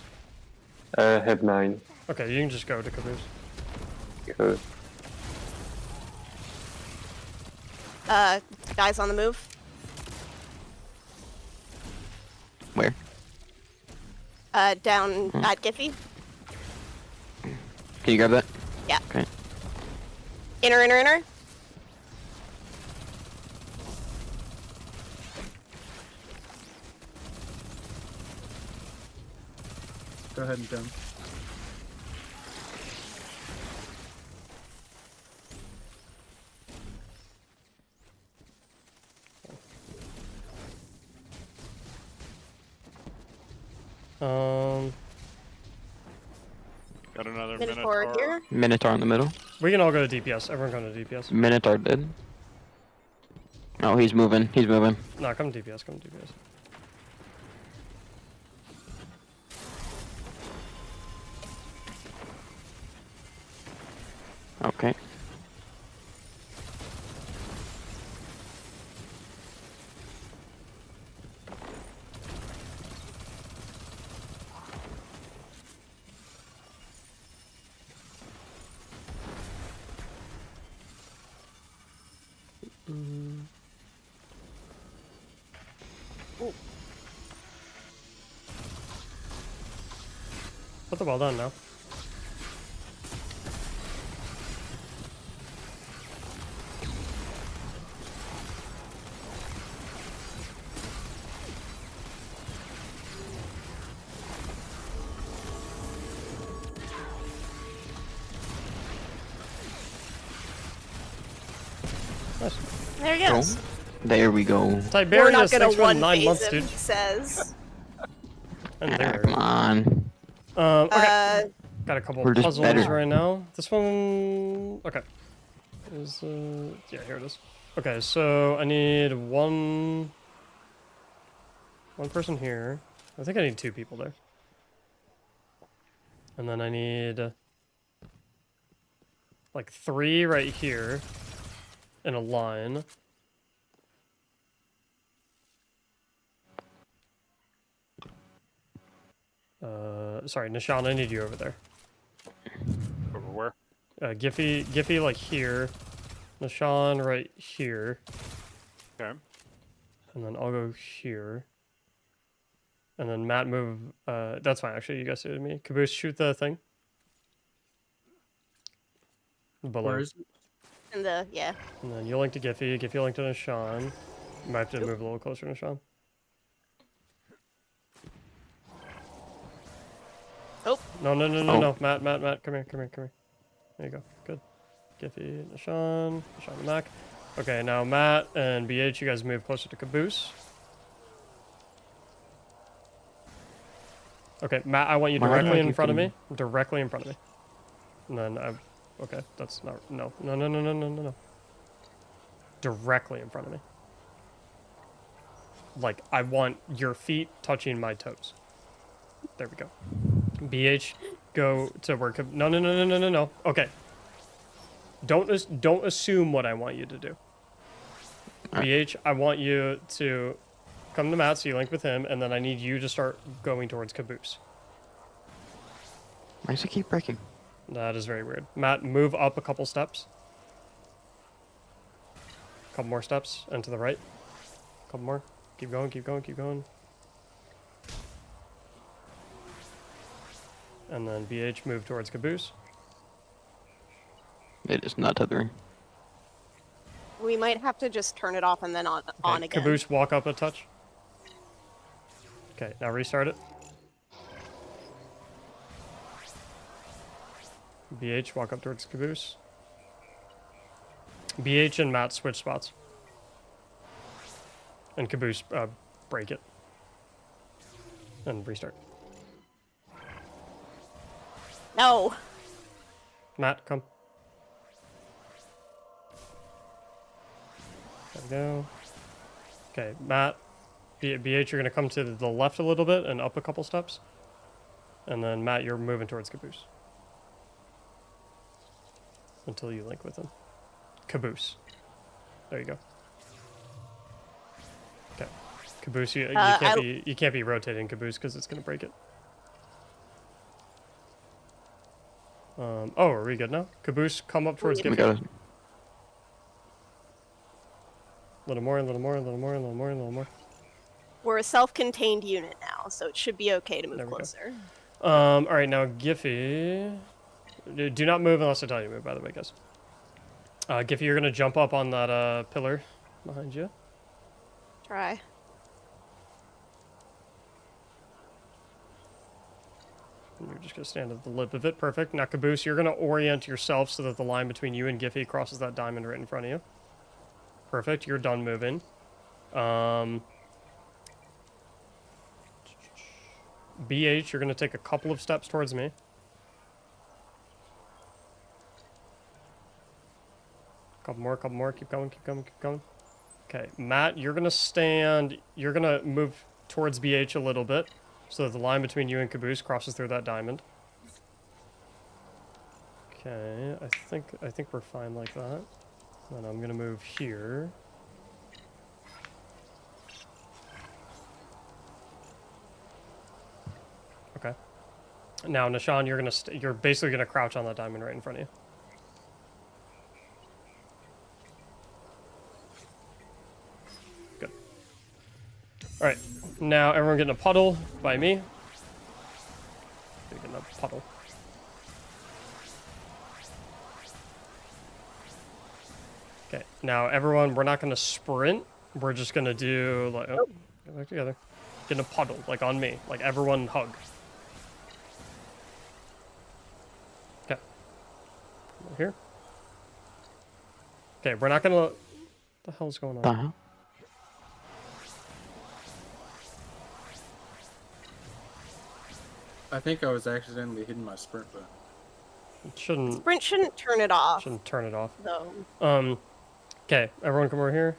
I have 9. Okay, you can just go to Caboose. Guys on the move. Where? Down at Giffy. Can you grab that? Yeah. Okay. Inner. Go ahead and jump. got another Minotaur Minotaur. here. Minotaur in the middle. We can all go to DPS. Everyone come to DPS. Minotaur dead. Oh, he's moving. He's moving. No, come to DPS. Come to DPS. Okay. Put the ball down now. Nice. There he goes. There we go. We're not Tiberius, gonna thanks for the 9 one-phase months, him, dude. he says. And Ah, there. come on. Okay. Got a couple We're just puzzles better. right now. This one, okay. Is yeah, here it is. Okay, so I need one person here. I think I need 2 people there. And then I need like 3 right here in a line. Sorry, Nishan, I need you over there. Over where? Giffy like here. Nishan right here. Okay. And then I'll go here. And then Matt move, that's fine actually, you guys do it to me. Caboose, shoot the thing. Below. Where is it? And the yeah. And then you link to Giffy link to Nishan. You might have to move a little closer to Nishan. Oh. No, Oh. Matt, come here. There you go, good. Giffy, Nishan and Mac. Okay, now Matt and BH, you guys move closer to Caboose. Okay, Matt, I want you Why do I directly in keep front of me. getting- Directly in front of me. And then okay, that's not, no. Directly in front of me. Like, I want your feet touching my toes. There we go. BH, go to where, no. Okay. Don't assume what I want you to do. Alright. BH, I want you to come to Matt, so you link with him, and then I need you to start going towards Caboose. Why does it keep breaking? That is very weird. Matt, move up a couple steps. Couple more steps, and to the right. Couple more. Keep going. And then BH, move towards Caboose. It is not tethering. We might have to just turn it off and then on Okay, again. Caboose, walk up a touch. Okay, now restart it. BH, walk up towards Caboose. BH and Matt switch spots. And Caboose, break it. And restart. No. Matt, come. There we go. Okay, Matt, BH, you're going to come to the left a little bit and up a couple steps. And then Matt, you're moving towards Caboose. Until you link with him. Caboose. There you go. Okay. Caboose, you can't be rotating Caboose because it's going to break it. Oh, are we good now? Caboose, come up towards We Giffy. gotta. A little more. We're a self-contained unit now, so it should be okay to There move we go. closer. All right, now Giffy. Do not move unless I tell you to move, by the way, guys. Giffy, you're gonna jump up on that pillar behind you. Try. And you're just gonna stand at the lip of it. Perfect. Now, Caboose, you're gonna orient yourself so that the line between you and Giffy crosses that diamond right in front of you. Perfect. You're done moving. BH, you're gonna take a couple of steps towards me. Couple more. Keep going. Okay, Matt, you're gonna move towards BH a little bit, so that the line between you and Caboose crosses through that diamond. Okay, I think we're fine like that. Then I'm gonna move here. Okay. Now, Nishan, you're basically gonna crouch on that diamond right in front of you. Good. All right. Now everyone get in a puddle by me. in a puddle. Okay, now everyone, we're not gonna sprint. We're just gonna do like, oh, get back together. Get in a puddle, like on me. Like everyone hug. Okay. Over here. Okay, we're not gonna. What the hell's going on? Uh-huh. I think I was accidentally hitting my sprint button. It shouldn't Sprint shouldn't turn it off, turn it off. though. Okay, everyone come over here.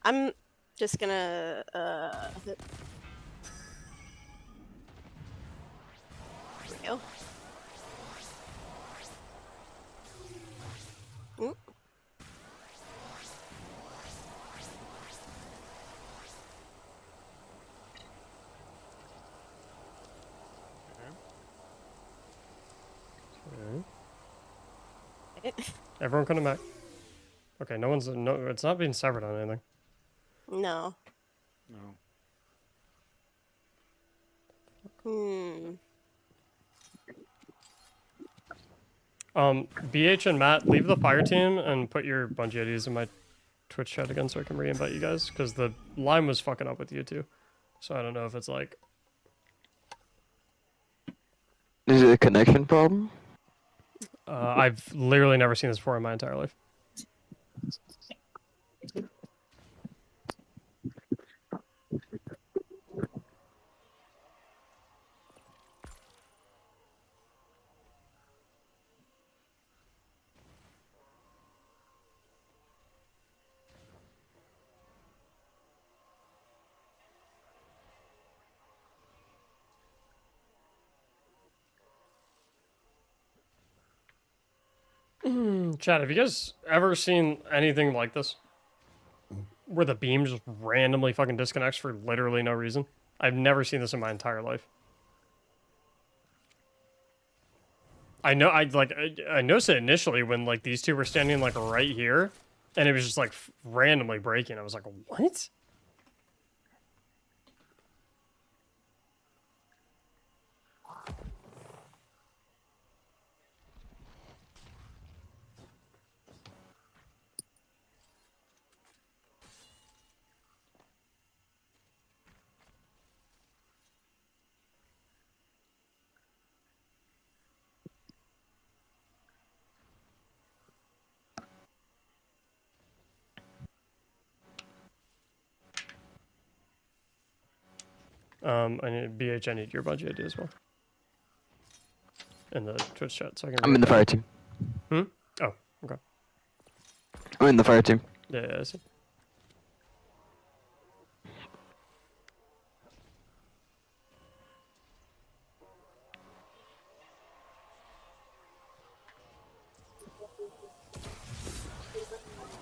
I'm just gonna there we go. Oop. Everyone come back. Okay, no, it's not being severed on anything. No. No. BH and Matt, leave the fire team and put your Bungie IDs in my Twitch chat again so I can re-invite you guys, because the line was fucking up with you too. So I don't know if it's like... Is it a connection problem? I've literally never seen this before in my entire life. Chad, have you guys ever seen anything like this? Where the beam just randomly fucking disconnects for literally no reason? I've never seen this in my entire life. I noticed it initially when like these two were standing like right here, and it was just like randomly breaking. I was like, what? I need BH. I need your Bungie ID as well. In the Twitch chat, so I can. I'm in the fire team. Oh, okay. I'm in the fire team. Yeah, I see.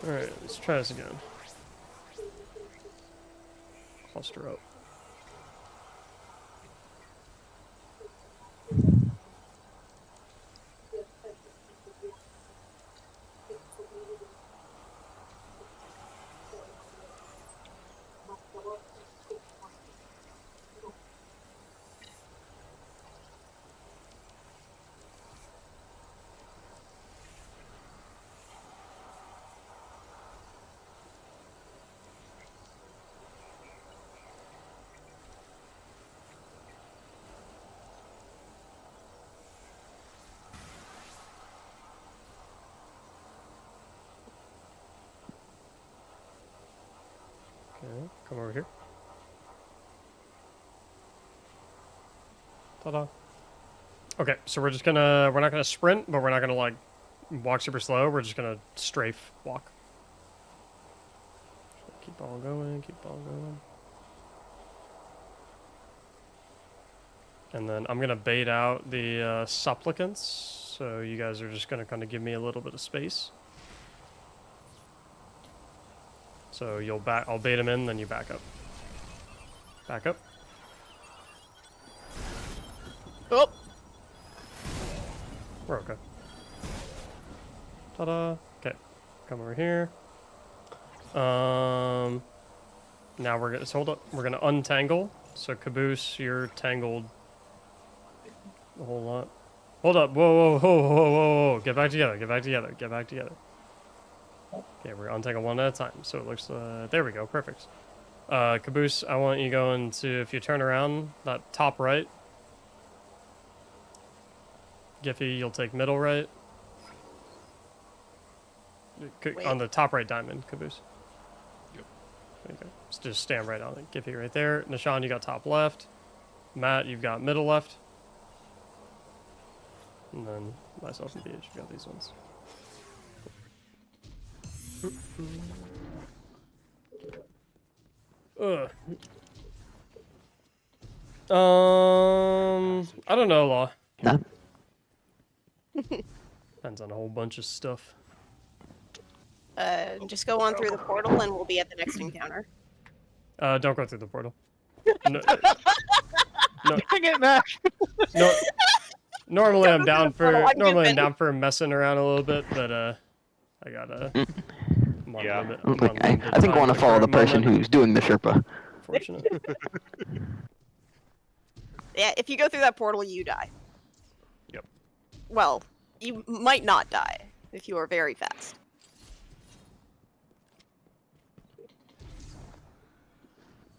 Alright, let's try this again. Cluster up. Okay, come over here. Ta-da. Okay, so we're not gonna sprint, but we're not gonna like walk super slow. We're just gonna strafe walk. Keep on going, keep on going. And then I'm gonna bait out the supplicants, so you guys are just gonna kind of give me a little bit of space. So I'll bait them in, then you back up. Back up. Oh. We're okay. Ta-da. Okay. Come over here. Now so hold up. We're gonna untangle So Caboose, you're tangled a whole lot. Hold up. Whoa, whoa, whoa, whoa, whoa, whoa. Get back together. Get back together. Get back together. Okay, we're untangle one at a time. So it looks, there we go. Perfect. Caboose, I want you going to, if you turn around, that top right. Giffy, you'll take middle right. Wait. On the top right diamond, Caboose. Yep. Okay. So just stand right on it. Giffy right there. Nishan, you got top left. Matt, you've got middle left. And then myself and BH, you got these ones. Ugh. I don't know, Law. Nah. Depends on a whole bunch of stuff. Just go on through the portal and we'll be at the next encounter. Don't go through the portal. No, Dang it, Mac! no, normally I'm Don't go through down the portal, for I'm giving. for messing around a little bit, but I gotta. I'm on Yeah. limit- I I'm was on like, I limited think I time want at to follow the current person moment, who's doing the Sherpa. Fortunate. Yeah, if you go through that portal, you die. Yep. Well, you might not die if you are very fast.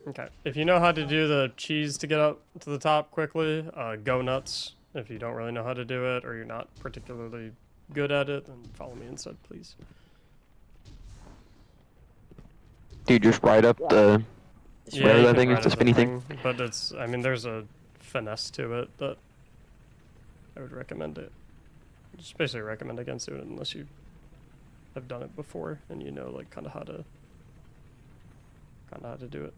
Okay. If you know how to do the cheese to get up to the top quickly, go nuts. If you don't really know how to do it or you're not particularly good at it, then follow me instead, please. Do you just ride up the whatever you that can thing is, ride the it, spinny thing? but it's, I mean, there's a finesse to it that I would recommend it. Just basically recommend against it unless you have done it before and you know, like, kind of how to do it.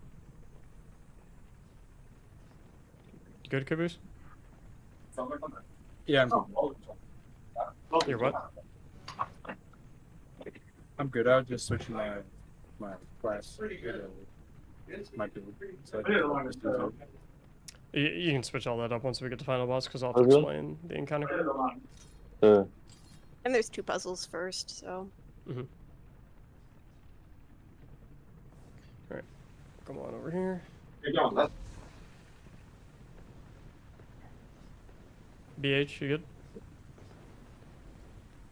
Good, Caboose? Yeah, I'm good. You're what? I'm good. I was just switching my class. My build. So I can just do it. You can switch all that up once we get to final boss, because I'll have to Okay. explain the encounter. Uh, And there's 2 puzzles first, so. Alright, come on over here. BH, you good?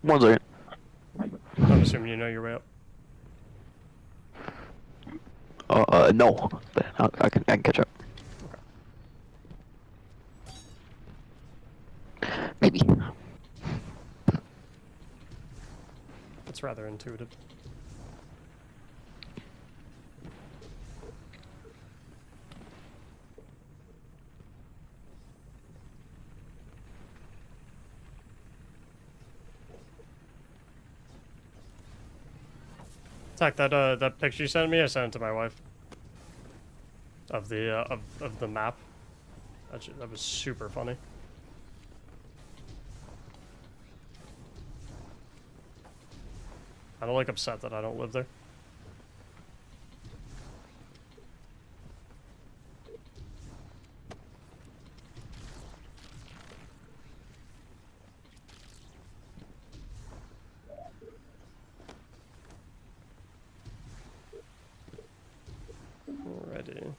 1 second. I'm assuming you know your way up. No. But I can catch up. Maybe. It's rather intuitive. Zach, that picture you sent me, I sent it to my wife. Of the of the map. That was super funny. I'm like upset that I don't live there. Alrighty.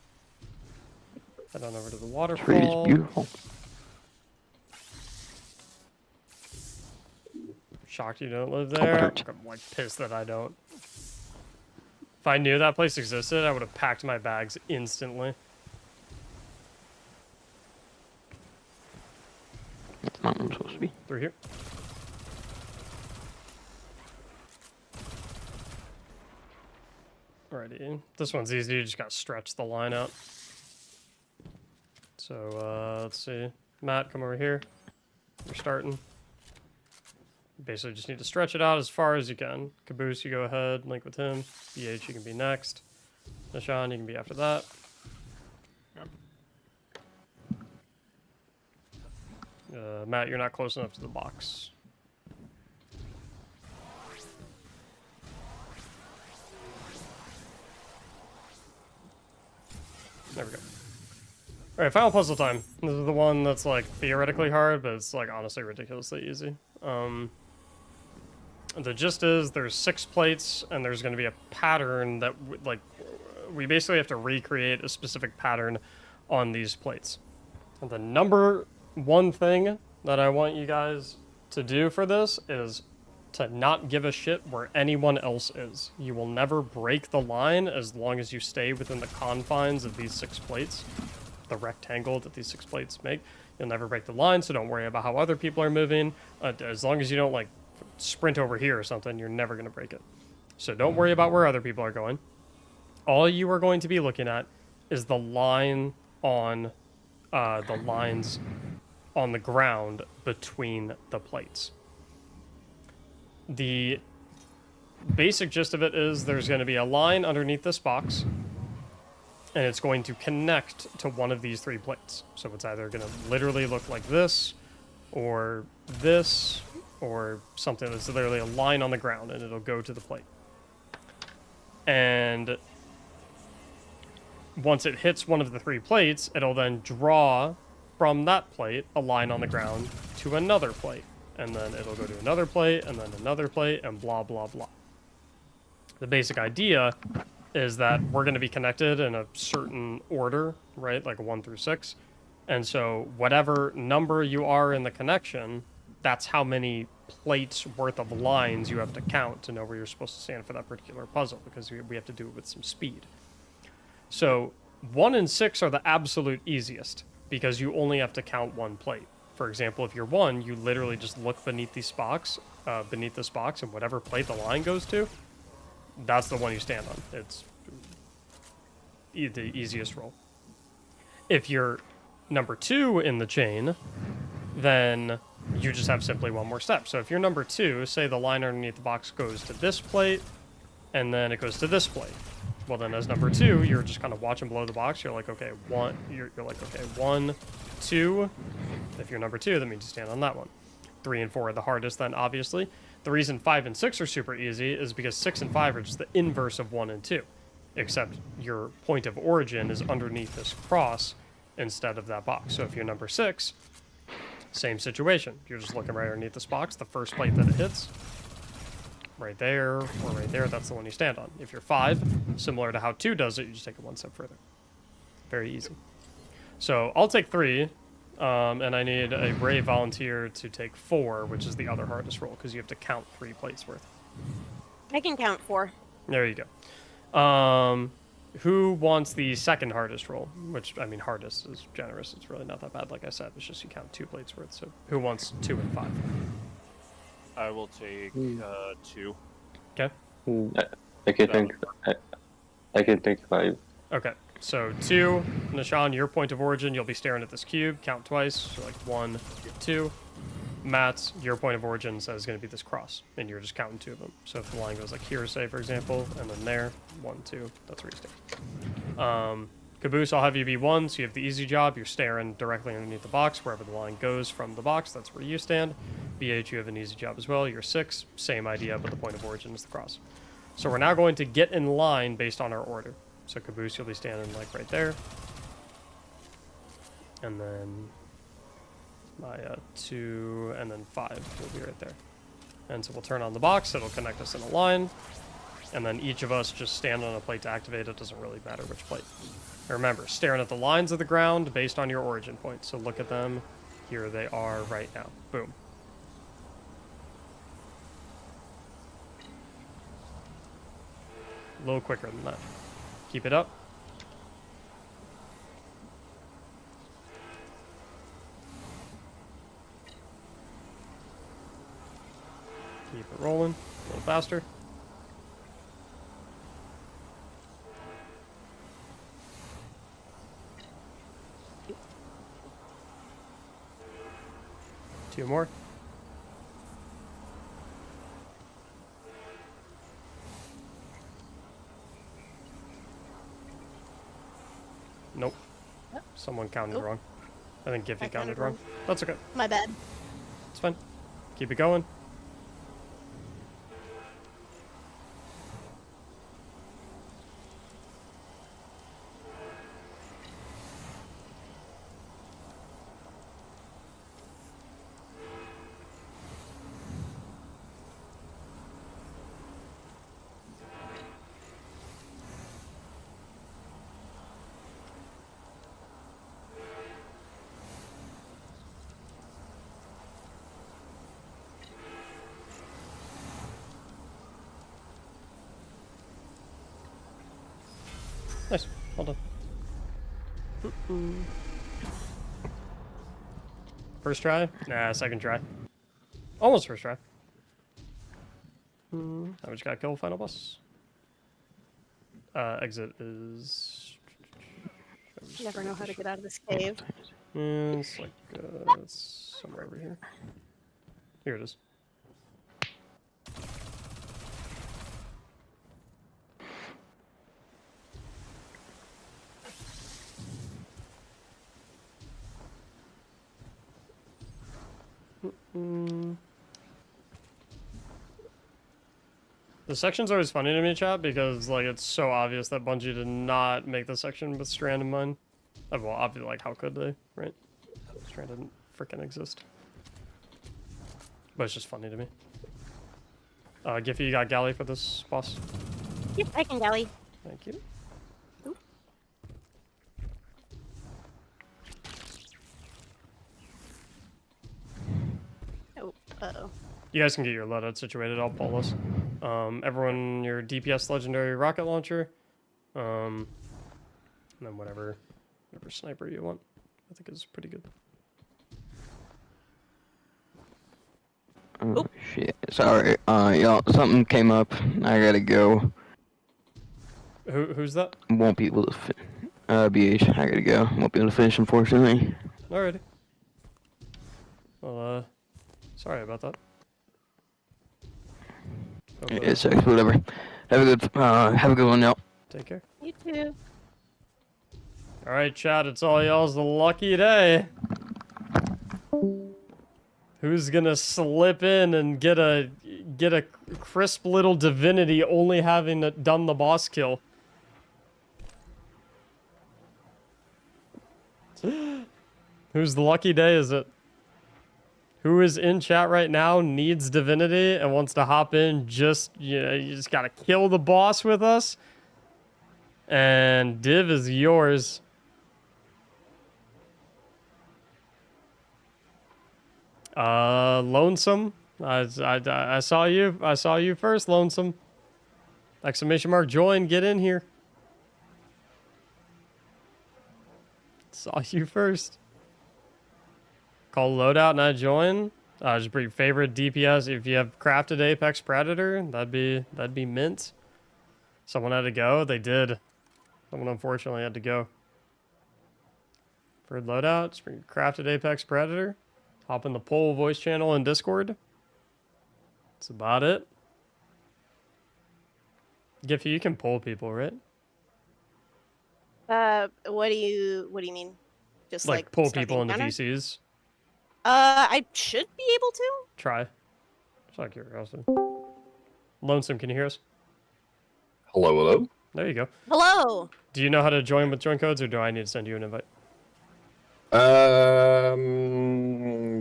Head on over to the Tree's waterfall. beautiful. Shocked you don't live there. Comfort. I'm like pissed that I don't. If I knew that place existed, I would have packed my bags instantly. That's not where I'm supposed to be. Through here. Alrighty. This one's easy. You just gotta stretch the line out. So, let's see. Matt, come over here. We're starting. Basically, just need to stretch it out as far as you can. Caboose, you go ahead, link with him. BH, you can be next. Nishan, you can be after that. Matt, you're not close enough to the box. There we go. Alright, final puzzle time. This is the one that's like theoretically hard, but it's like honestly ridiculously easy. The gist is there's 6 plates and there's going to be a pattern that like we basically have to recreate a specific pattern on these plates. And the number one thing that I want you guys to do for this is to not give a shit where anyone else is. You will never break the line as long as you stay within the confines of these 6 plates, the rectangle that these 6 plates make. You'll never break the line, so don't worry about how other people are moving. As long as you don't like sprint over here or something, you're never going to break it. So don't worry about where other people are going. All you are going to be looking at is the line on the lines on the ground between the plates. The basic gist of it is there's going to be a line underneath this box, and it's going to connect to one of these 3 plates. So it's either going to literally look like this, or something that's literally a line on the ground, and it'll go to the plate. And once it hits one of the 3 plates, it'll then draw from that plate a line on the ground to another plate. And then it'll go to another plate, and then another plate, and blah, blah, blah. The basic idea is that we're going to be connected in a certain order, right? Like 1 through 6. And so whatever number you are in the connection, that's how many plates worth of lines you have to count to know where you're supposed to stand for that particular puzzle, because we have to do it with some speed. So 1 and 6 are the absolute easiest, because you only have to count 1 plate. For example, if you're 1, you literally just look beneath this box, and whatever plate the line goes to, that's the one you stand on. It's the easiest roll. If you're number 2 in the chain, then you just have simply 1 more step. So if you're number 2, say the line underneath the box goes to this plate, and then it goes to this plate. Well, then as number 2, you're just kind of watching below the box. You're like, okay, 1, 2. If you're number 2, that means you stand on that one. 3 and 4 are the hardest then, obviously. The reason 5 and 6 are super easy is because 6 and 5 are just the inverse of 1 and 2. Except your point of origin is underneath this cross instead of that box. So if you're number 6, same situation. You're just looking right underneath this box. The first plate that it hits, right there or right there, that's the one you stand on. If you're 5, similar to how 2 does it, you just take it 1 step further. Very easy. So I'll take 3, and I need a brave volunteer to take 4, which is the other hardest roll, because you have to count 3 plates worth. I can count 4. There you go. Who wants the second hardest roll? Which, I mean, hardest is generous. It's really not that bad, like I said. It's just you count 2 plates worth. So who wants 2 and 5? I will take 2. Okay. I can take 5. Okay. So 2, Nishan, your point of origin, you'll be staring at this cube. Count twice. So like 1, 2. Matt's, your point of origin says going to be this cross, and you're just counting 2 of them. So if the line goes like here, say, for example, and then there, 1, 2, that's where you stand. Caboose, I'll have you be 1, so you have the easy job. You're staring directly underneath the box. Wherever the line goes from the box, that's where you stand. BH, you have an easy job as well. You're 6, same idea, but the point of origin is the cross. So we're now going to get in line based on our order. So Caboose, you'll be standing like right there. And then Maya, 2, and then 5 will be right there. And so we'll turn on the box, it'll connect us in a line, and then each of us just stand on a plate to activate it. Doesn't really matter which plate. And remember, staring at the lines of the ground based on your origin point. So look at them. Here they are right now. Boom. A little quicker than that. Keep it up. Keep it rolling. A little faster. Two more. Nope. Someone counted wrong. I think Giffy counted wrong. That's okay. My bad. It's fine. Keep it going. Nice. Well done. First try? Nah, second try. Almost first try. I just got kill final boss. Exit is. Never know how to get out of this cave. It's like it's somewhere over here. Here it is. The section's always funny to me, chat, because like it's so obvious that Bungie did not make the section with Strand in mind. Well, obviously, like how could they, right? Strand didn't freaking exist. But it's just funny to me. Giffy, you got galley for this boss? Yep, I can galley. Thank you. Oh, uh-oh. You guys can get your loadout situated. I'll pull this. Everyone, your DPS legendary rocket launcher. And then whatever sniper you want. I think is pretty good. Oh, shit. Sorry. Y'all, something came up. I gotta go. Who's that? Won't be able to BH. I gotta go. Won't be able to finish, unfortunately. Alrighty. Well, sorry about that. Hope, It sucks, whatever. Have a good one, y'all. Take care. You too. Alright, chat, it's all y'all's lucky day. Who's gonna slip in and get a crisp little divinity only having done the boss kill? Whose lucky day is it? Who is in chat right now, needs divinity, and wants to hop in just, you just gotta kill the boss with us? And div is yours. Lonesome. I saw you. I saw you first, Lonesome. Exclamation mark join, get in here. Saw you first. Call loadout and I join. Just bring your favorite DPS. If you have crafted Apex Predator, that'd be mint. Someone had to go. They did. Someone unfortunately had to go. For loadout, just bring your crafted Apex Predator. Hop in the poll voice channel in Discord. That's about it. Giffy, you can poll people, right? What do you mean? Just Like pull start people the into encounter? VCs. I should be able to. Try. Just out of curiosity. Lonesome, can you hear us? Hello, hello. There you go. Hello. Do you know how to join with join codes, or do I need to send you an invite?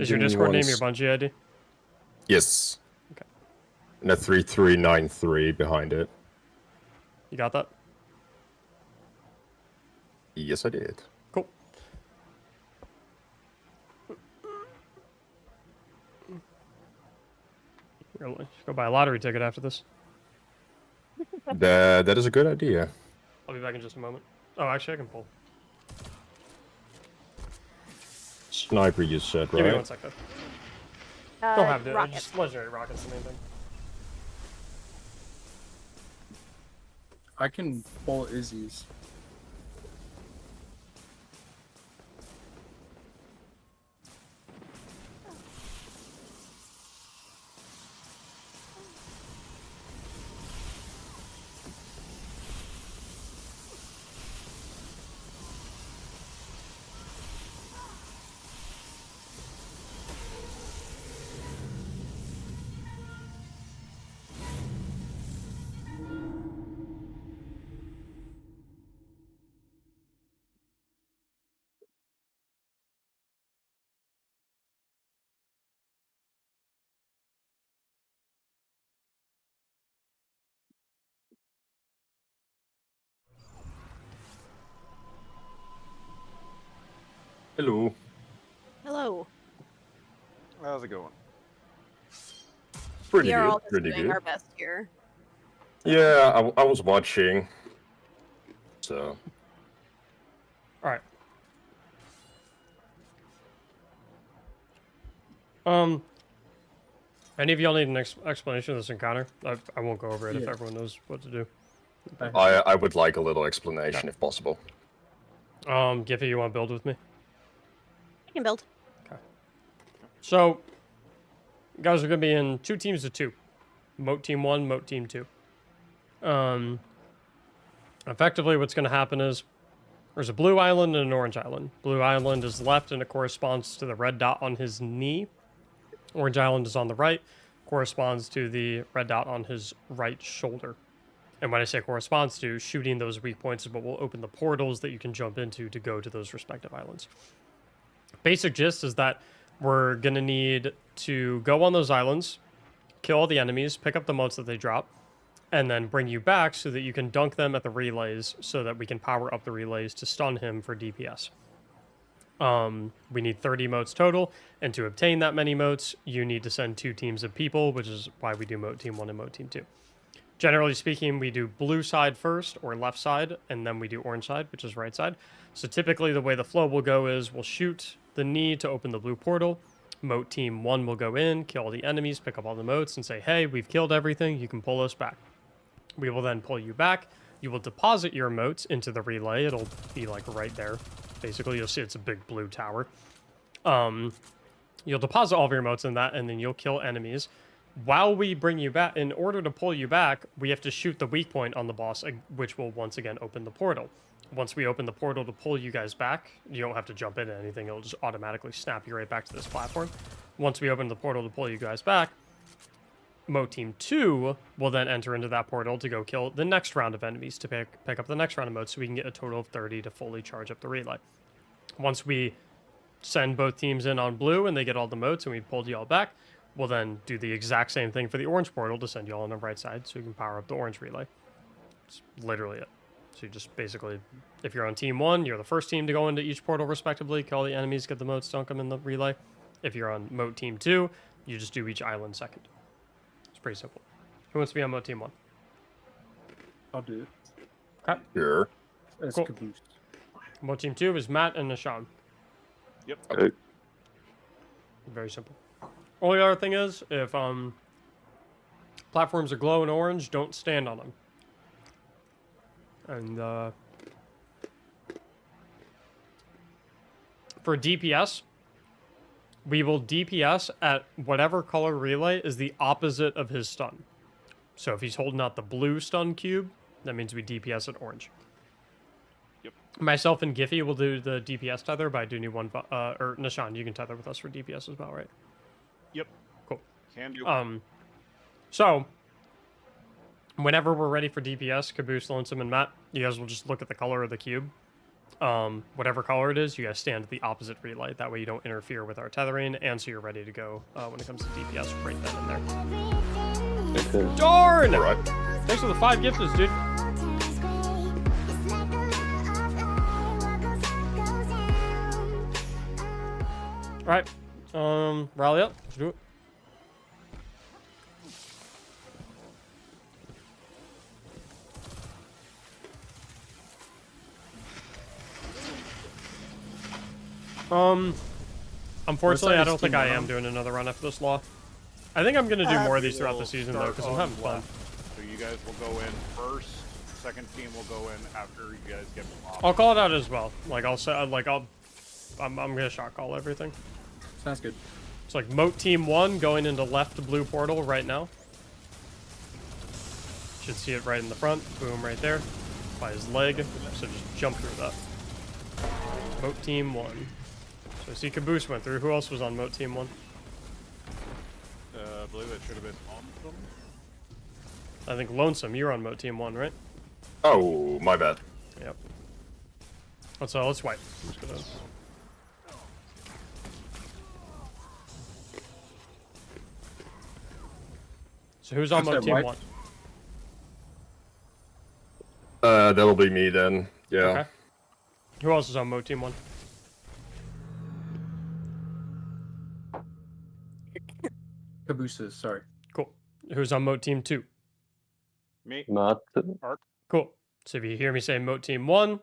Is your give me Discord one name your Bungie ID? Yes. Okay. And a 3393 behind it. You got that? Yes, I did. Cool. Really? Should go buy a lottery ticket after this. That is a good idea. I'll be back in just a moment. Oh, actually, I can pull. Sniper, you said, Give me right? 1 sec, though. Don't have to. Rocket. Just legendary rockets, the main thing. I can pull Izzy's. Hello. Hello. How's it going? Pretty We are good. all just Pretty doing good. our best here. Yeah, I was watching. So All right. Any of y'all need an explanation of this encounter? I won't go over it if Yeah. everyone knows what to do. I would like a little explanation if possible. Giffy, you want to build with me? I can build. So, you guys are going to be in 2 teams of 2. Moat Team 1, Moat Team 2. Effectively, what's going to happen is there's a blue island and an orange island. Blue island is left, and it corresponds to the red dot on his knee. Orange island is on the right, corresponds to the red dot on his right shoulder. And when I say corresponds to, shooting those weak points is what will open the portals that you can jump into to go to those respective islands. Basic gist is that we're going to need to go on those islands, kill all the enemies, pick up the motes that they drop, and then bring you back so that you can dunk them at the relays so that we can power up the relays to stun him for DPS. We need 30 motes total, and to obtain that many motes, you need to send 2 teams of people, which is why we do Moat Team 1 and Moat Team 2. Generally speaking, we do blue side first, or left side, and then we do orange side, which is right side. So typically the way the flow will go is we'll shoot the knee to open the blue portal. Moat Team 1 will go in, kill all the enemies, pick up all the motes, and say, hey, we've killed everything, you can pull us back. We will then pull you back. You will deposit your motes into the relay. It'll be like right there. Basically, you'll see it's a big blue tower. You'll deposit all of your motes in that, and then you'll kill enemies. While we bring you back, in order to pull you back, we have to shoot the weak point on the boss, which will once again open the portal. Once we open the portal to pull you guys back, you don't have to jump into anything. It'll just automatically snap you right back to this platform. Once we open the portal to pull you guys back, Moat Team 2 will then enter into that portal to go kill the next round of enemies to pick up the next round of motes so we can get a total of 30 to fully charge up the relay. Once we send both teams in on blue and they get all the motes and we pulled you all back, we'll then do the exact same thing for the orange portal to send you all on the right side so you can power up the orange relay. That's literally it. So you just basically, if you're on Team 1, you're the first team to go into each portal respectively, kill the enemies, get the motes, dunk them in the relay. If you're on Moat Team 2, you just do each island second. Pretty simple. Who wants to be on Moat Team 1? I'll do it. Okay. Sure. As Cool. Caboose. Moat Team 2 is Matt and Nishan. Yep. Okay. Very simple. Only other thing is, if platforms are glowing orange, don't stand on them. And for DPS, we will DPS at whatever color relay is the opposite of his stun. So if he's holding out the blue stun cube, that means we DPS at orange. Yep. Myself and Giffy will do the DPS tether, but I do need one. Or Nishan, you can tether with us for DPS as well, right? Yep. Cool. Can do. So whenever we're ready for DPS, Caboose, Lonesome, and Matt, you guys will just look at the color of the cube. Whatever color it is, you guys stand at the opposite relay. That way you don't interfere with our tethering, and so you're ready to go when it comes to DPS right then and there. Okay. Darn! Alright. Thanks for the 5 gifts, dude. Alright. Rally up. Let's do it. Unfortunately, I don't think I am doing another run after this law. I think I'm going to do more of these throughout the season, though, because I'm having fun. So you guys will go in first. Second team will go in after you guys get them off. I'll call it out as well. Like, I'm going to shot call everything. Sounds good. It's like Moat Team 1 going into left blue portal right now. Should see it right in the front. Boom, right there. By his leg. So just jump through that. Moat Team 1. So I see Caboose went through. Who else was on Moat Team 1? I believe it should have been Lonesome. I think Lonesome, you're on Moat Team 1, right? Oh, my bad. Yep. Let's wipe. I'm just gonna... So who's on I Moat said Team wipe. 1? That'll be me then. Yeah. Okay. Who else is on Moat Team 1? Cabooses, sorry. Cool. Who's on Moat Team 2? Me. Matt. Cool. So if you hear me say Moat Team 1,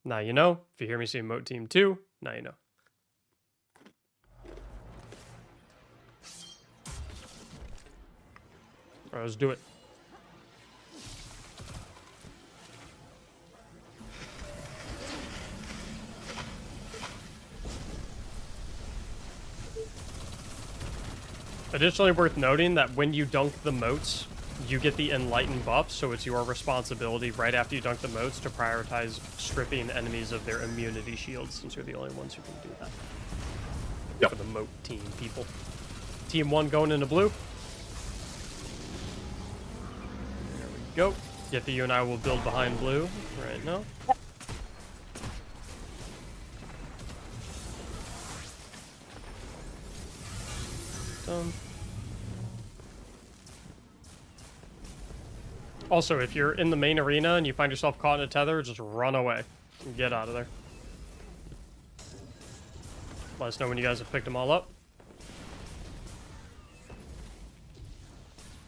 now you know. If you hear me say Moat Team 2, now you know. All right, let's do it. Additionally, worth noting that when you dunk the moats, you get the Enlighten buff, so it's your responsibility right after you dunk the moats to prioritize stripping enemies of their immunity shields, since you're the only ones who can do that. Yep. For the moat team people. Team 1 going into blue. There we go. Giffy, you and I will build behind blue right now. Done. Also, if you're in the main arena and you find yourself caught in a tether, just run away. Get out of there. Let us know when you guys have picked them all up.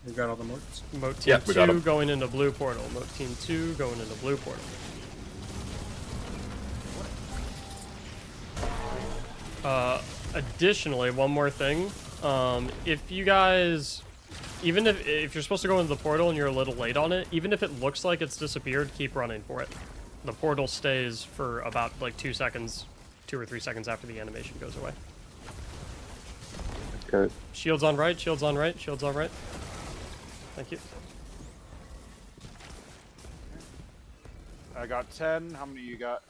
We got all the moats. Moat Team Yeah, we got 2 'em. going into blue portal. Moat Team 2 going into blue portal. Additionally, one more thing. If you guys... Even if you're supposed to go into the portal and you're a little late on it, even if it looks like it's disappeared, keep running for it. The portal stays for about like 2 seconds, 2 or 3 seconds after the animation goes away. Okay. Shields on right, shields on right, shields on right. Thank you. I got 10. How many you got?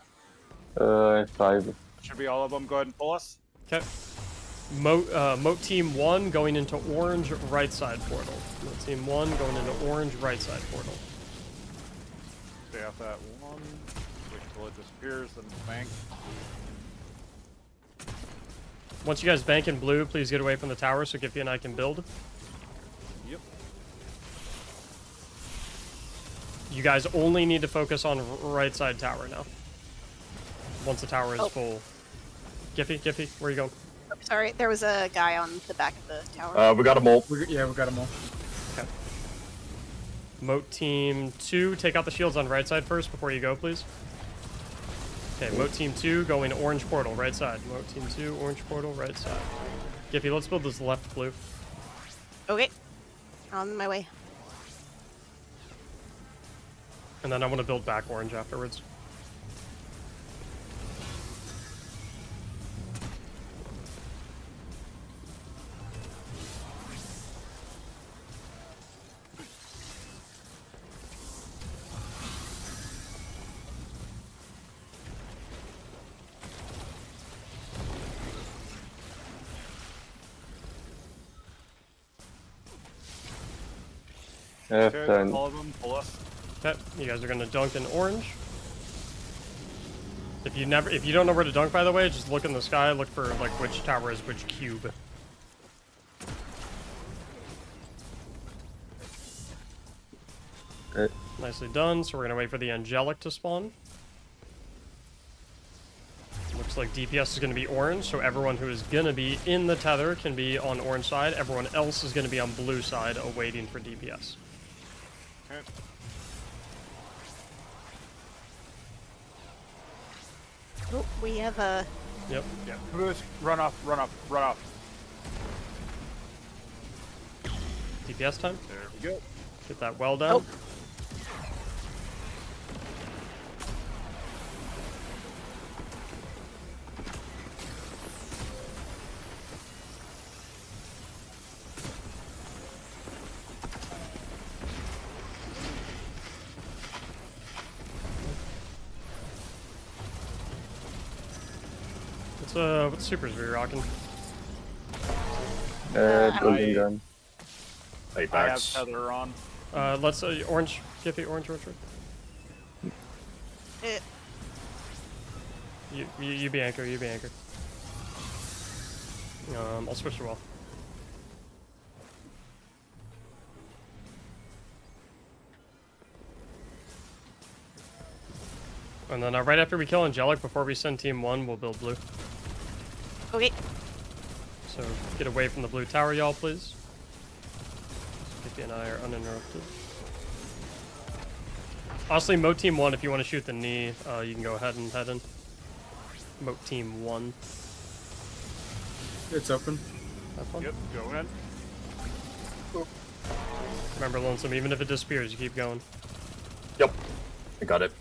5. Should be all of them. Go ahead and pull us. Okay. Moat Team 1 going into orange right side portal. Moat Team 1 going into orange right side portal. Stay off that one. Wait till it disappears, then bank. Once you guys bank in blue, please get away from the tower so Giffy and I can build. Yep. You guys only need to focus on right side tower now. Once the tower is full. Giffy, where are you going? Sorry, there was a guy on the back of the tower. We got them all. Yeah, we got them all. Okay. Moat Team 2, take out the shields on right side first before you go, please. Okay, Moat Team 2 going orange portal, right side. Moat Team 2, orange portal, right side. Giffy, let's build this left blue. Okay. On my way. And then I want to build back orange afterwards. Okay, F10. all of them. Pull us. Okay, you guys are gonna dunk in orange. If you don't know where to dunk, by the way, just look in the sky, look for like which tower is which cube. Okay. Nicely done. So we're gonna wait for the angelic to spawn. Looks like DPS is gonna be orange, so everyone who is gonna be in the tether can be on orange side. Everyone else is gonna be on blue side, awaiting for DPS. Okay. Oh, we have a... Yep. Yeah. Caboose, run off, run off, run off. DPS time. There we go. Get that well down. What supers are you rocking? Building gun. I have Apex. tether on. Let's orange, Giffy, orange. Eh, You be anchor, I'll switch the wall. And then right after we kill Angelic, before we send Team 1, we'll build blue. okay. So get away from the blue tower, y'all, please. Giffy and I are uninterrupted. Honestly, Moat Team 1, if you want to shoot the knee, you can go ahead and head in. Moat Team 1. It's open. Have fun. Yep, go in. Remember, Lonesome, even if it disappears, you keep going. Yep. I got it.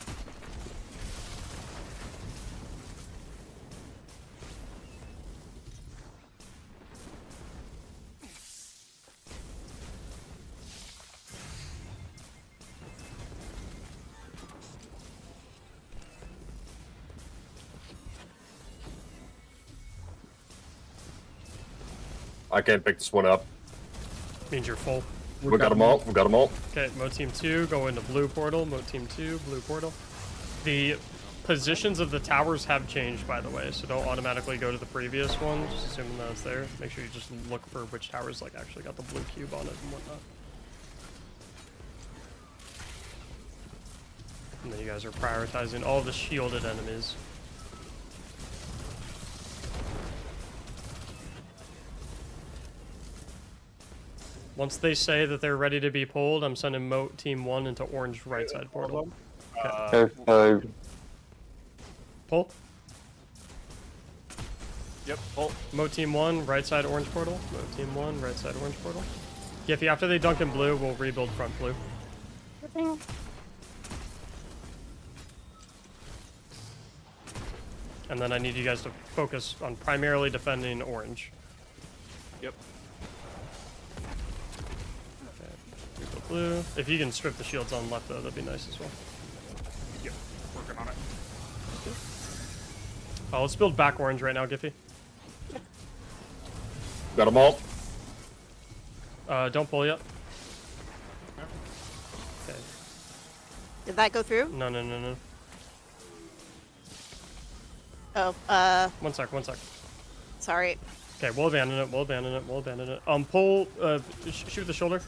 I can't pick this one up. Means you're full. We got them all. We got them all. Okay, Moat Team 2, go into blue portal. Moat Team 2, blue portal. The positions of the towers have changed, by the way, so don't automatically go to the previous one, just assuming that it's there. Make sure you just look for which towers like actually got the blue cube on it and whatnot. And then you guys are prioritizing all the shielded enemies. Once they say that they're ready to be pulled, I'm sending Moat Team 1 into orange right side portal. F5. Pull. Yep, pull. Moat Team 1, right side orange portal. Moat Team 1, right side orange portal. Giffy, after they dunk in blue, we'll rebuild front blue. And then I need you guys to focus on primarily defending orange. Yep. Okay, rebuild blue. If you can strip the shields on left, though, that'd be nice as well. Yep, working on it. Oh, let's build back orange right now, Giffy. Got them all. Don't pull yet. Okay. Did that go through? No, no, no, no. Oh, One sec, one sec. sorry. Okay, we'll abandon it, we'll abandon it, we'll abandon it. Pull, shoot the shoulder.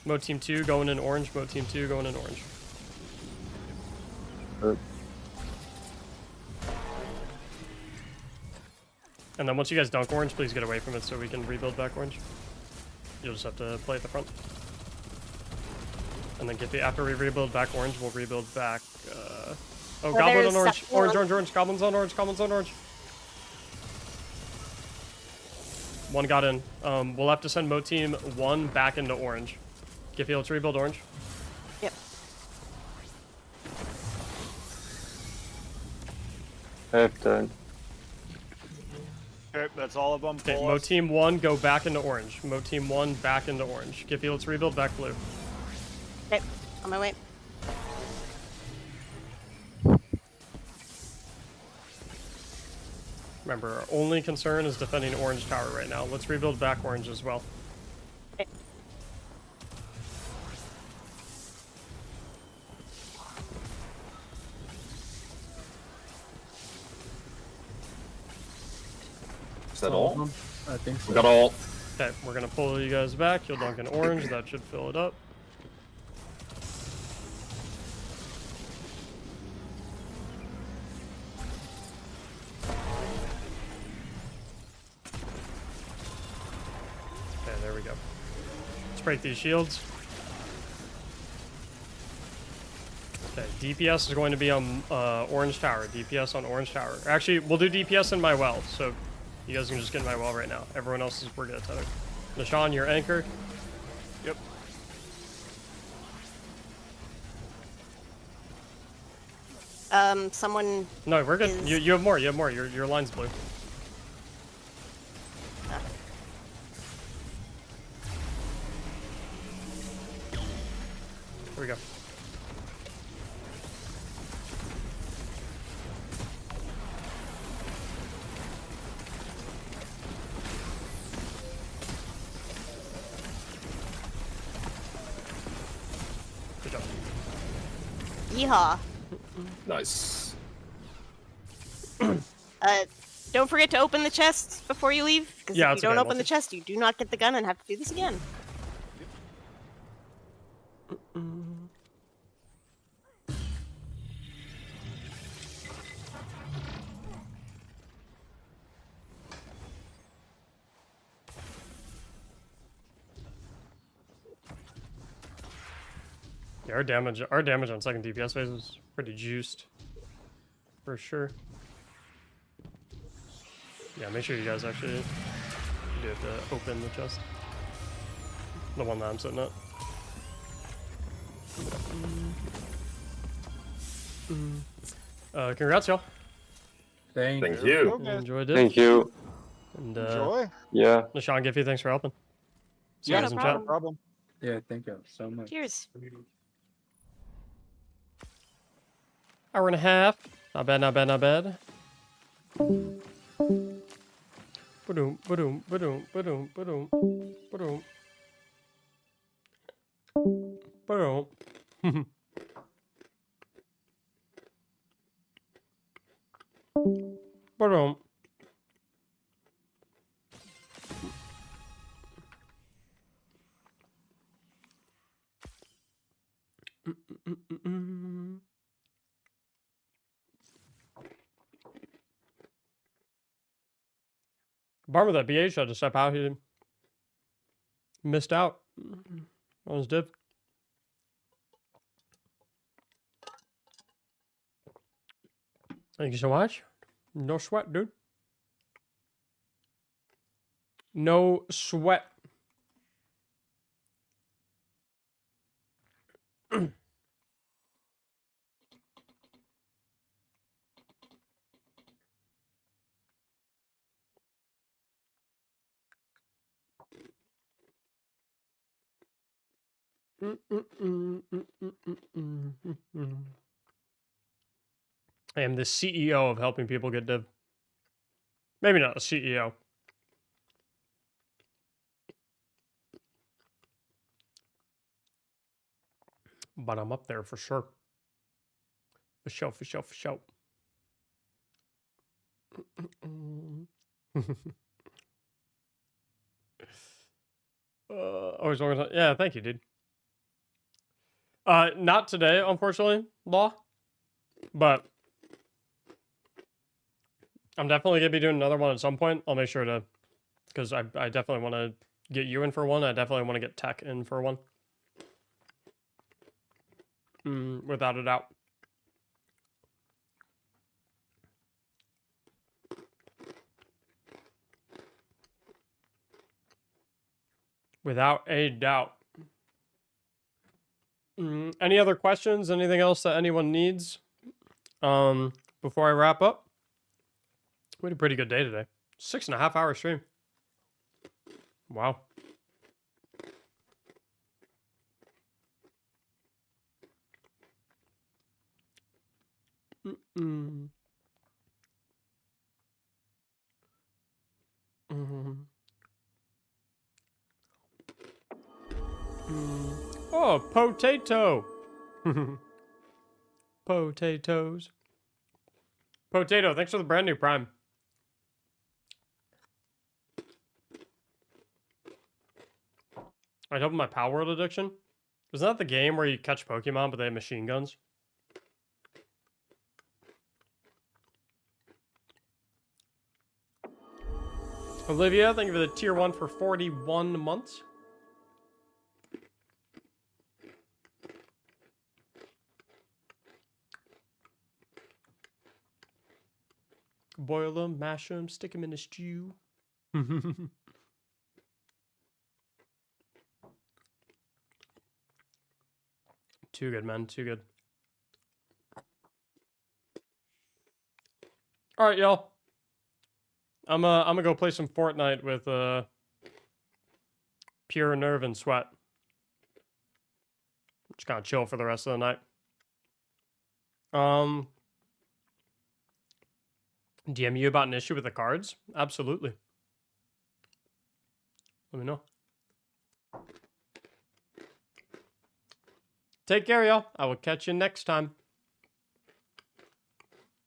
Moat Team 2 going in orange, Moat Team 2 going in orange. And then once you guys dunk orange, please get away from it so we can rebuild back orange. You'll just have to play at the front. And then after we rebuild back orange, we'll rebuild back, oh, goblin there's on orange. something Orange, on- orange, orange. Goblins on orange, goblins on orange. One got in. We'll have to send Moat Team 1 back into orange. Giffy, let's rebuild orange. Yep. F10. Okay, that's all of them. Okay, Pull Moat us. Team 1, go back into orange. Moat Team 1, back into orange. Giffy, let's rebuild back blue. Okay, on my way. Remember, our only concern is defending orange tower right now. Let's rebuild back orange as well. Okay. Is that all? I think so. We got all. Okay, we're gonna pull you guys back. You'll dunk in orange. That should fill it up. Okay, there we go. Let's break these shields. Okay, DPS is going to be on orange tower. DPS on orange tower. Actually, we'll do DPS in my well, so you guys can just get in my well right now. Everyone else is we're good tether. Nashawn, you're anchored. Yep. Someone. No, we're good. Is- You have more. You have more. Your line's blue. Here we go. Good job. Yeehaw. Nice. Don't forget to open the chest before you leave, because Yeah, if it's you don't okay, open we'll the chest, you do not get the gun and have to do this again. Yeah, our damage on second DPS phase is pretty juiced. For sure. Yeah, make sure you guys actually do have to open the chest. The one that I'm sitting at. Congrats, y'all. Thank Thank you. you. Okay. Enjoyed it. Thank you. And Enjoy. Yeah. Sean, Giffy, thanks for helping. See Yeah, you guys no in chat. problem. Problem. Yeah, thank you so much. Cheers. Hour and a half. Not bad, not bad, not bad. Ba-doom, ba-doom, ba-doom, ba-doom, ba-doom, ba-doom. Ba-doom. Ba-doom. Bummer that BH had to step out. He missed out on his div. Thank you so much. No sweat, dude. No sweat. I am the CEO of helping people get div. Maybe not a CEO. But I'm up there for sure. For sure, for sure, for sure. Always working on, yeah, thank you, dude. Not today, unfortunately, Law. But I'm definitely gonna be doing another one at some point. I'll make sure to, because I definitely want to get you in for one. I definitely want to get Tech in for one. Without a doubt. Without a doubt. Any other questions? Anything else that anyone needs? Before I wrap up? We had a pretty good day today. 6.5 hour stream. Wow. Oh, potato. Potatoes. Potato, thanks for the brand new Prime. I'd open my Power World addiction. Isn't that the game where you catch Pokemon, but they have machine guns? Olivia, thank you for the tier 1 for 41 months. Boil them, mash them, stick them in a stew. Too good, man. Too good. All right, y'all. I'm gonna go play some Fortnite with Pure Nerve and Sweat. Just kind of chill for the rest of the night. DM you about an issue with the cards? Absolutely. Let me know. Take care, y'all. I will catch you next time.